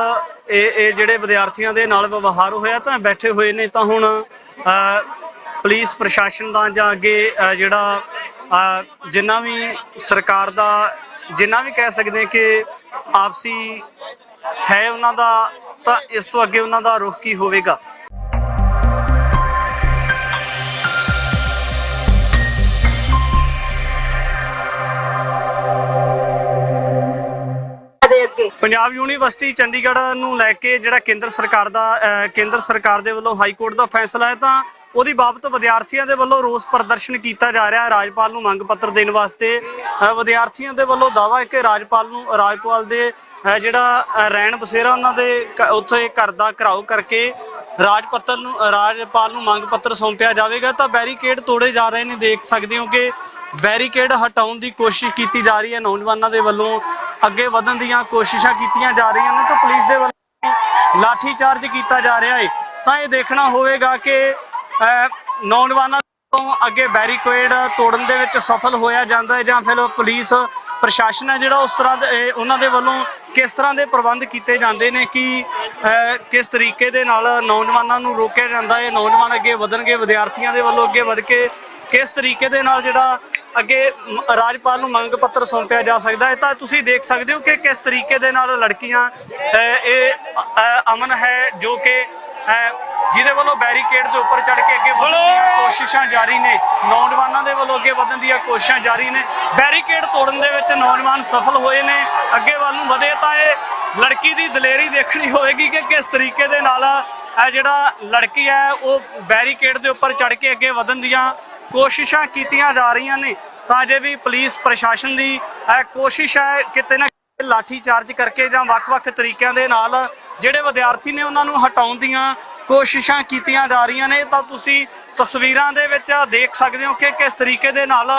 [SPEAKER 1] ਇਹ ਜਿਹੜੇ ਵਿਦਿਆਰਥੀਆਂ ਦੇ ਨਾਲ ਵਿਵਹਾਰ ਹੋਇਆ ਤਾਂ ਬੈਠੇ ਹੋਏ ਨੇ, ਤਾਂ ਹੁਣ ਪੁਲਿਸ ਪ੍ਰਸ਼ਾਸਨ ਦਾ ਜਾਂ ਅੱਗੇ ਜਿਹੜਾ ਜਿੰਨਾ ਵੀ ਸਰਕਾਰ ਦਾ ਜਿੰਨਾ ਵੀ ਕਹਿ ਸਕਦੇ ਕਿ ਆਪਸੀ ਹੈ ਉਹਨਾਂ ਦਾ, ਤਾਂ ਇਸ ਤੋਂ ਅੱਗੇ ਉਹਨਾਂ ਦਾ ਰੁਖ ਕੀ ਹੋਵੇਗਾ। ਪੰਜਾਬ ਯੂਨੀਵਰਸਿਟੀ ਚੰਡੀਗੜ੍ਹ ਨੂੰ ਲੈ ਕੇ ਜਿਹੜਾ ਕੇਂਦਰ ਸਰਕਾਰ ਦੇ ਵੱਲੋਂ ਹਾਈ ਕੋਰਟ ਦਾ ਫੈਸਲਾ ਹੈ, ਤਾਂ ਉਹਦੀ ਬਾਬਤ ਵਿਦਿਆਰਥੀਆਂ ਦੇ ਵੱਲੋਂ ਰੋਸ ਪ੍ਰਦਰਸ਼ਨ ਕੀਤਾ ਜਾ ਰਿਹਾ ਹੈ। ਰਾਜਪਾਲ ਨੂੰ ਮੰਗ ਪੱਤਰ ਦੇਣ ਵਾਸਤੇ ਵਿਦਿਆਰਥੀਆਂ ਦੇ ਵੱਲੋਂ ਦਾਅਵਾ ਹੈ ਕਿ ਰਾਜਪਾਲ ਦੇ ਜਿਹੜਾ ਰਹਿਣ ਬਸੇਰਾ ਉਹਨਾਂ ਦੇ ਉੱਥੇ ਘਰ ਦਾ ਘਿਰਾਓ ਕਰਕੇ ਰਾਜਪਾਲ ਨੂੰ ਮੰਗ ਪੱਤਰ ਸੌਂਪਿਆ ਜਾਵੇਗਾ। ਤਾਂ ਬੈਰੀਕੇਡ ਤੋੜੇ ਜਾ ਰਹੇ ਨੇ, ਦੇਖ ਸਕਦੇ ਹੋ ਕਿ ਬੈਰੀਕੇਡ ਹਟਾਉਣ ਦੀ ਕੋਸ਼ਿਸ਼ ਕੀਤੀ ਜਾ ਰਹੀ ਹੈ, ਨੌਜਵਾਨਾਂ ਦੇ ਵੱਲੋਂ ਅੱਗੇ ਵਧਣ ਦੀਆਂ ਕੋਸ਼ਿਸ਼ਾਂ ਕੀਤੀਆਂ ਜਾ ਰਹੀਆਂ ਨੇ, ਤਾਂ ਪੁਲਿਸ ਦੇ ਵੱਲੋਂ ਲਾਠੀ ਚਾਰਜ ਕੀਤਾ ਜਾ ਰਿਹਾ ਹੈ। ਤਾਂ ਇਹ ਦੇਖਣਾ ਹੋਵੇਗਾ ਕਿ ਨੌਜਵਾਨਾਂ ਤੋਂ ਅੱਗੇ ਬੈਰੀਕੇਡ ਤੋੜਨ ਦੇ ਵਿੱਚ ਸਫਲ ਹੋਇਆ ਜਾਂਦਾ ਹੈ ਜਾਂ ਫਿਰ ਪੁਲਿਸ ਪ੍ਰਸ਼ਾਸਨ ਹੈ ਜਿਹੜਾ ਉਸ ਤਰ੍ਹਾਂ ਦੇ ਉਹਨਾਂ ਦੇ ਵੱਲੋਂ ਕਿਸ ਤਰ੍ਹਾਂ ਦੇ ਪ੍ਰਬੰਧ ਕੀਤੇ ਜਾਂਦੇ ਨੇ ਕਿ ਕਿਸ ਤਰੀਕੇ ਦੇ ਨਾਲ ਨੌਜਵਾਨਾਂ ਨੂੰ ਰੋਕਿਆ ਜਾਂਦਾ ਹੈ, ਨੌਜਵਾਨ ਅੱਗੇ ਵਧਣਗੇ, ਵਿਦਿਆਰਥੀਆਂ ਦੇ ਵੱਲੋਂ ਅੱਗੇ ਵਧ ਕੇ ਕਿਸ ਤਰੀਕੇ ਦੇ ਨਾਲ ਜਿਹੜਾ ਅੱਗੇ ਰਾਜਪਾਲ ਨੂੰ ਮੰਗ ਪੱਤਰ ਸੌਂਪਿਆ ਜਾ ਸਕਦਾ ਹੈ। ਤਾਂ ਤੁਸੀਂ ਦੇਖ ਸਕਦੇ ਹੋ ਕਿ ਕਿਸ ਤਰੀਕੇ ਦੇ ਨਾਲ ਲੜਕੀਆਂ ਇਹ ਅਮਨ ਹੈ ਜੋ ਕਿ ਜਿਹਦੇ ਵੱਲੋਂ ਬੈਰੀਕੇਡ ਦੇ ਉੱਪਰ ਚੜ੍ਹ ਕੇ ਅੱਗੇ ਵਧਣ ਦੀਆਂ ਕੋਸ਼ਿਸ਼ਾਂ ਜਾਰੀ ਨੇ, ਨੌਜਵਾਨਾਂ ਦੇ ਵੱਲੋਂ ਅੱਗੇ ਵਧਣ ਦੀਆਂ ਕੋਸ਼ਿਸ਼ਾਂ ਜਾਰੀ ਨੇ। ਬੈਰੀਕੇਡ ਤੋੜਨ ਦੇ ਵਿੱਚ ਨੌਜਵਾਨ ਸਫਲ ਹੋਏ ਨੇ, ਅੱਗੇ ਵੱਲ ਨੂੰ ਵਧੇ। ਤਾਂ ਇਹ ਲੜਕੀ ਦੀ ਦਲੇਰੀ ਦੇਖਣੀ ਹੋਵੇਗੀ ਕਿ ਕਿਸ ਤਰੀਕੇ ਦੇ ਨਾਲ ਇਹ ਜਿਹੜਾ ਲੜਕੀ ਹੈ ਉਹ ਬੈਰੀਕੇਡ ਦੇ ਉੱਪਰ ਚੜ੍ਹ ਕੇ ਅੱਗੇ ਵਧਣ ਦੀਆਂ ਕੋਸ਼ਿਸ਼ਾਂ ਕੀਤੀਆਂ ਜਾ ਰਹੀਆਂ ਨੇ। ਤਾਂ ਅਜੇ ਵੀ ਪੁਲਿਸ ਪ੍ਰਸ਼ਾਸਨ ਦੀ ਕੋਸ਼ਿਸ਼ ਹੈ ਕਿਤੇ ਨਾ ਲਾਠੀ ਚਾਰਜ ਕਰਕੇ ਜਾਂ ਵੱਖ-ਵੱਖ ਤਰੀਕਿਆਂ ਦੇ ਨਾਲ ਜਿਹੜੇ ਵਿਦਿਆਰਥੀ ਨੇ ਉਹਨਾਂ ਨੂੰ ਹਟਾਉਣ ਦੀਆਂ ਕੋਸ਼ਿਸ਼ਾਂ ਕੀਤੀਆਂ ਜਾ ਰਹੀਆਂ ਨੇ। ਤਾਂ ਤੁਸੀਂ ਤਸਵੀਰਾਂ ਦੇ ਵਿੱਚ ਦੇਖ ਸਕਦੇ ਹੋ ਕਿ ਕਿਸ ਤਰੀਕੇ ਦੇ ਨਾਲ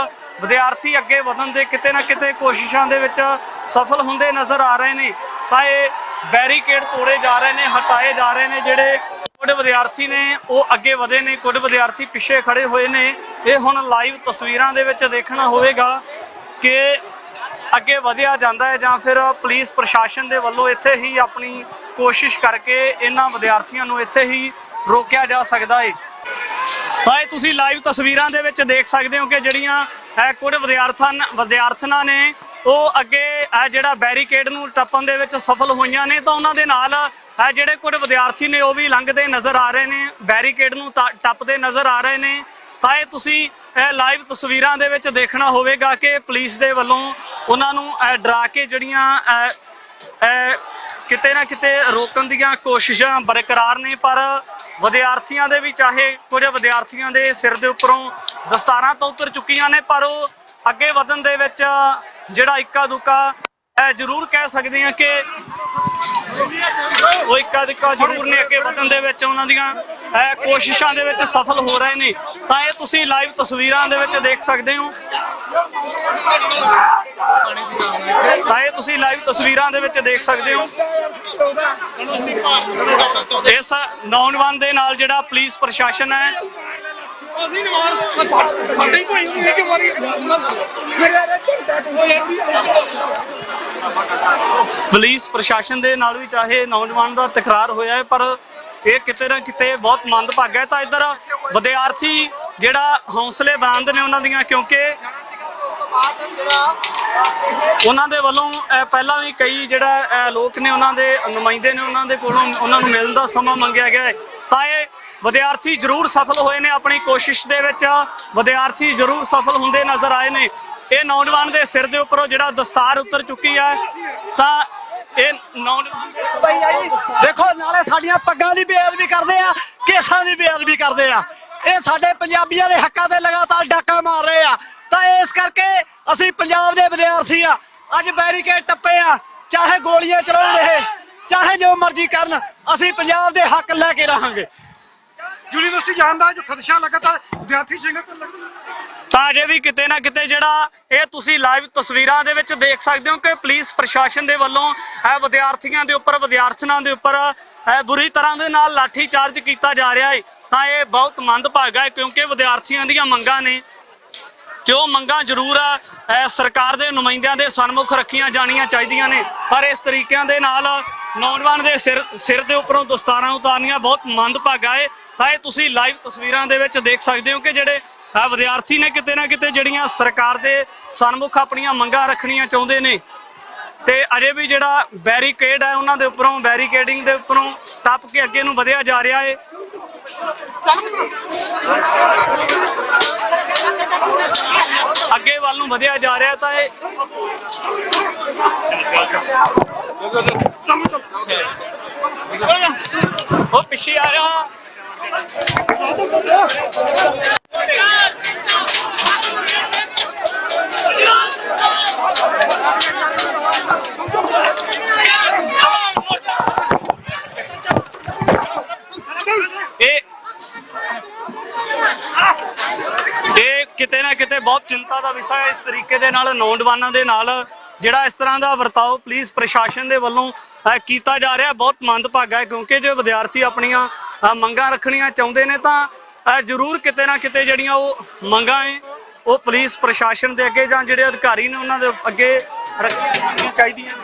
[SPEAKER 1] ਵਿਦਿਆਰਥੀ ਅੱਗੇ ਵਧਣ ਦੇ ਕਿਤੇ ਨਾ ਕਿਤੇ ਕੋਸ਼ਿਸ਼ਾਂ ਦੇ ਵਿੱਚ ਸਫਲ ਹੁੰਦੇ ਨਜ਼ਰ ਆ ਰਹੇ ਨੇ। ਤਾਂ ਇਹ ਬੈਰੀਕੇਡ ਤੋੜੇ ਜਾ ਰਹੇ ਨੇ, ਹਟਾਏ ਜਾ ਰਹੇ ਨੇ। ਜਿਹੜੇ ਕੁਝ ਵਿਦਿਆਰਥੀ ਨੇ ਉਹ ਅੱਗੇ ਵਧੇ ਨੇ, ਕੁਝ ਵਿਦਿਆਰਥੀ ਪਿੱਛੇ ਖੜੇ ਹੋਏ ਨੇ। ਇਹ ਹੁਣ ਲਾਈਵ ਤਸਵੀਰਾਂ ਦੇ ਵਿੱਚ ਦੇਖਣਾ ਹੋਵੇਗਾ ਕਿ ਅੱਗੇ ਵਧਿਆ ਜਾਂਦਾ ਹੈ ਜਾਂ ਫਿਰ ਪੁਲਿਸ ਪ੍ਰਸ਼ਾਸਨ ਦੇ ਵੱਲੋਂ ਇੱਥੇ ਹੀ ਆਪਣੀ ਕੋਸ਼ਿਸ਼ ਕਰਕੇ ਇਹਨਾਂ ਵਿਦਿਆਰਥੀਆਂ ਨੂੰ ਇੱਥੇ ਹੀ ਰੋਕਿਆ ਜਾ ਸਕਦਾ ਹੈ। ਤਾਂ ਇਹ ਤੁਸੀਂ ਲਾਈਵ ਤਸਵੀਰਾਂ ਦੇ ਵਿੱਚ ਦੇਖ ਸਕਦੇ ਹੋ ਕਿ ਜਿਹੜੀਆਂ ਕੁਝ ਵਿਦਿਆਰਥਣਾਂ ਨੇ ਉਹ ਅੱਗੇ ਜਿਹੜਾ ਬੈਰੀਕੇਡ ਨੂੰ ਟੱਪਣ ਦੇ ਵਿੱਚ ਸਫਲ ਹੋਈਆਂ ਨੇ। ਤਾਂ ਉਹਨਾਂ ਦੇ ਨਾਲ ਜਿਹੜੇ ਕੁਝ ਵਿਦਿਆਰਥੀ ਨੇ ਉਹ ਵੀ ਲੰਘਦੇ ਨਜ਼ਰ ਆ ਰਹੇ ਨੇ, ਬੈਰੀਕੇਡ ਨੂੰ ਟੱਪਦੇ ਨਜ਼ਰ ਆ ਰਹੇ ਨੇ। ਤਾਂ ਇਹ ਤੁਸੀਂ ਲਾਈਵ ਤਸਵੀਰਾਂ ਦੇ ਵਿੱਚ ਦੇਖਣਾ ਹੋਵੇਗਾ ਕਿ ਪੁਲਿਸ ਦੇ ਵੱਲੋਂ ਉਹਨਾਂ ਨੂੰ ਡਰਾ ਕੇ ਜਿਹੜੀਆਂ ਕਿਤੇ ਨਾ ਕਿਤੇ ਰੋਕਣ ਦੀਆਂ ਕੋਸ਼ਿਸ਼ਾਂ ਬਰਕਰਾਰ ਨੇ। ਪਰ ਵਿਦਿਆਰਥੀਆਂ ਦੇ ਵੀ, ਚਾਹੇ ਕੁਝ ਵਿਦਿਆਰਥੀਆਂ ਦੇ ਸਿਰ ਦੇ ਉੱਪਰੋਂ ਦਸਤਾਰਾਂ ਤਾਂ ਉਤਰ ਚੁੱਕੀਆਂ ਨੇ, ਪਰ ਉਹ ਅੱਗੇ ਵਧਣ ਦੇ ਵਿੱਚ ਜਿਹੜਾ ਇੱਕਾ ਦੁੱਕਾ ਜ਼ਰੂਰ ਕਹਿ ਸਕਦੇ ਹਾਂ ਕਿ ਉਹ ਇੱਕਾ ਦੁੱਕਾ ਜ਼ਰੂਰ ਨੇ ਅੱਗੇ ਵਧਣ ਦੇ ਵਿੱਚ ਉਹਨਾਂ ਦੀਆਂ ਕੋਸ਼ਿਸ਼ਾਂ ਦੇ ਵਿੱਚ ਸਫਲ ਹੋ ਰਹੇ ਨੇ। ਤਾਂ ਇਹ ਤੁਸੀਂ ਲਾਈਵ ਤਸਵੀਰਾਂ ਦੇ ਵਿੱਚ ਦੇਖ ਸਕਦੇ ਹੋ। ਇਸ ਨੌਜਵਾਨ ਦੇ ਨਾਲ ਜਿਹੜਾ ਪੁਲਿਸ ਪ੍ਰਸ਼ਾਸਨ ਹੈ ਪੁਲਿਸ ਪ੍ਰਸ਼ਾਸਨ ਦੇ ਨਾਲ ਵੀ ਚਾਹੇ ਨੌਜਵਾਨ ਦਾ ਤਕਰਾਰ ਹੋਇਆ ਹੈ, ਪਰ ਇਹ ਕਿਤੇ ਨਾ ਕਿਤੇ ਬਹੁਤ ਮੰਦਭਾਗਾ ਹੈ। ਤਾਂ ਇੱਧਰ ਵਿਦਿਆਰਥੀ ਜਿਹੜਾ ਹੌਸਲੇ ਬੁਲੰਦ ਨੇ ਉਹਨਾਂ ਦੀਆਂ, ਕਿਉਂਕਿ ਉਹਨਾਂ ਦੇ ਵੱਲੋਂ ਪਹਿਲਾਂ ਵੀ ਕਈ ਜਿਹੜਾ ਲੋਕ ਨੇ, ਉਹਨਾਂ ਦੇ ਨੁਮਾਇੰਦੇ ਨੇ, ਉਹਨਾਂ ਦੇ ਕੋਲੋਂ ਉਹਨਾਂ ਨੂੰ ਮਿਲਣ ਦਾ ਸਮਾਂ ਮੰਗਿਆ ਗਿਆ ਹੈ। ਤਾਂ ਇਹ ਵਿਦਿਆਰਥੀ ਜ਼ਰੂਰ ਸਫਲ ਹੋਏ ਨੇ ਆਪਣੀ ਕੋਸ਼ਿਸ਼ ਦੇ ਵਿੱਚ, ਵਿਦਿਆਰਥੀ ਜ਼ਰੂਰ ਸਫਲ ਹੁੰਦੇ ਨਜ਼ਰ ਆਏ ਨੇ। ਇਹ ਨੌਜਵਾਨ ਦੇ ਸਿਰ ਦੇ ਉੱਪਰੋਂ ਜਿਹੜਾ ਦਸਤਾਰ ਉਤਰ ਚੁੱਕੀ ਹੈ। ਤਾਂ ਇਹ ਨੌਜਵਾਨ
[SPEAKER 5] ਦੇਖੋ, ਨਾਲੇ ਸਾਡੀਆਂ ਪੱਗਾਂ ਦੀ ਬੇਅਦਬੀ ਕਰਦੇ ਆ, ਕੇਸਾਂ ਦੀ ਬੇਅਦਬੀ ਕਰਦੇ ਆ। ਇਹ ਸਾਡੇ ਪੰਜਾਬੀਆਂ ਦੇ ਹੱਕਾਂ ਤੇ ਲਗਾਤਾਰ ਡਾਕਾ ਮਾਰ ਰਹੇ ਆ। ਤਾਂ ਇਸ ਕਰਕੇ ਅਸੀਂ ਪੰਜਾਬ ਦੇ ਵਿਦਿਆਰਥੀ ਆ, ਅੱਜ ਬੈਰੀਕੇਡ ਟੱਪੇ ਆ। ਚਾਹੇ ਗੋਲੀਆਂ ਚਲਾਉਣ ਇਹ, ਚਾਹੇ ਜੋ ਮਰਜ਼ੀ ਕਰਨ, ਅਸੀਂ ਪੰਜਾਬ ਦੇ ਹੱਕ ਲੈ ਕੇ ਰਹਾਂਗੇ।
[SPEAKER 3] ਯੂਨੀਵਰਸਿਟੀ ਜਾਣ ਦਾ ਜੋ ਖਦਸ਼ਾ ਲਗਾਤਾਰ ਵਿਦਿਆਰਥੀ ਸਿੰਘਾਂ ਤੋਂ ਲੱਗਦਾ।
[SPEAKER 1] ਤਾਂ ਅਜੇ ਵੀ ਕਿਤੇ ਨਾ ਕਿਤੇ ਜਿਹੜਾ ਇਹ ਤੁਸੀਂ ਲਾਈਵ ਤਸਵੀਰਾਂ ਦੇ ਵਿੱਚ ਦੇਖ ਸਕਦੇ ਹੋ ਕਿ ਪੁਲਿਸ ਪ੍ਰਸ਼ਾਸਨ ਦੇ ਵੱਲੋਂ ਵਿਦਿਆਰਥੀਆਂ ਦੇ ਉੱਪਰ, ਵਿਦਿਆਰਥਣਾਂ ਦੇ ਉੱਪਰ ਬੁਰੀ ਤਰ੍ਹਾਂ ਦੇ ਨਾਲ ਲਾਠੀ ਚਾਰਜ ਕੀਤਾ ਜਾ ਰਿਹਾ ਹੈ। ਤਾਂ ਇਹ ਬਹੁਤ ਮੰਦਭਾਗਾ ਹੈ, ਕਿਉਂਕਿ ਵਿਦਿਆਰਥੀਆਂ ਦੀਆਂ ਮੰਗਾਂ ਨੇ ਤੇ ਉਹ ਮੰਗਾਂ ਜ਼ਰੂਰ ਸਰਕਾਰ ਦੇ ਨੁਮਾਇੰਦਿਆਂ ਦੇ ਸਨਮੁਖ ਰੱਖੀਆਂ ਜਾਣੀਆਂ ਚਾਹੀਦੀਆਂ ਨੇ। ਪਰ ਇਸ ਤਰੀਕਿਆਂ ਦੇ ਨਾਲ ਨੌਜਵਾਨ ਦੇ ਸਿਰ ਦੇ ਉੱਪਰੋਂ ਦਸਤਾਰਾਂ ਉਤਾਰਨੀਆਂ ਬਹੁਤ ਮੰਦਭਾਗਾ ਹੈ। ਤਾਂ ਇਹ ਤੁਸੀਂ ਲਾਈਵ ਤਸਵੀਰਾਂ ਦੇ ਵਿੱਚ ਦੇਖ ਸਕਦੇ ਹੋ ਕਿ ਜਿਹੜੇ ਵਿਦਿਆਰਥੀ ਨੇ ਕਿਤੇ ਨਾ ਕਿਤੇ ਜਿਹੜੀਆਂ ਸਰਕਾਰ ਦੇ ਸਨਮੁਖ ਆਪਣੀਆਂ ਮੰਗਾਂ ਰੱਖਣੀਆਂ ਚਾਹੁੰਦੇ ਨੇ। ਤੇ ਅਜੇ ਵੀ ਜਿਹੜਾ ਬੈਰੀਕੇਡ ਹੈ ਉਹਨਾਂ ਦੇ ਉੱਪਰੋਂ, ਬੈਰੀਕੇਡਿੰਗ ਦੇ ਉੱਪਰੋਂ ਟੱਪ ਕੇ ਅੱਗੇ ਨੂੰ ਵਧਿਆ ਜਾ ਰਿਹਾ ਹੈ। ਅੱਗੇ ਵੱਲ ਨੂੰ ਵਧਿਆ ਜਾ ਰਿਹਾ। ਤਾਂ ਇਹ ਉਹ ਪਿੱਛੇ ਆਇਆ। ਇਹ ਕਿਤੇ ਨਾ ਕਿਤੇ ਬਹੁਤ ਚਿੰਤਾ ਦਾ ਵਿਸ਼ਾ ਹੈ। ਇਸ ਤਰੀਕੇ ਦੇ ਨਾਲ ਨੌਜਵਾਨਾਂ ਦੇ ਨਾਲ ਜਿਹੜਾ ਇਸ ਤਰ੍ਹਾਂ ਦਾ ਵਰਤਾਓ ਪੁਲਿਸ ਪ੍ਰਸ਼ਾਸਨ ਦੇ ਵੱਲੋਂ ਕੀਤਾ ਜਾ ਰਿਹਾ ਬਹੁਤ ਮੰਦਭਾਗਾ ਹੈ, ਕਿਉਂਕਿ ਜੋ ਵਿਦਿਆਰਥੀ ਆਪਣੀਆਂ ਮੰਗਾਂ ਰੱਖਣੀਆਂ ਚਾਹੁੰਦੇ ਨੇ ਤਾਂ ਜ਼ਰੂਰ ਕਿਤੇ ਨਾ ਕਿਤੇ ਜਿਹੜੀਆਂ ਉਹ ਮੰਗਾਂ ਹੈ ਉਹ ਪੁਲਿਸ ਪ੍ਰਸ਼ਾਸਨ ਦੇ ਅੱਗੇ ਜਾਂ ਜਿਹੜੇ ਅਧਿਕਾਰੀ ਨੇ ਉਹਨਾਂ ਦੇ ਅੱਗੇ ਰੱਖਣੀਆਂ ਚਾਹੀਦੀਆਂ।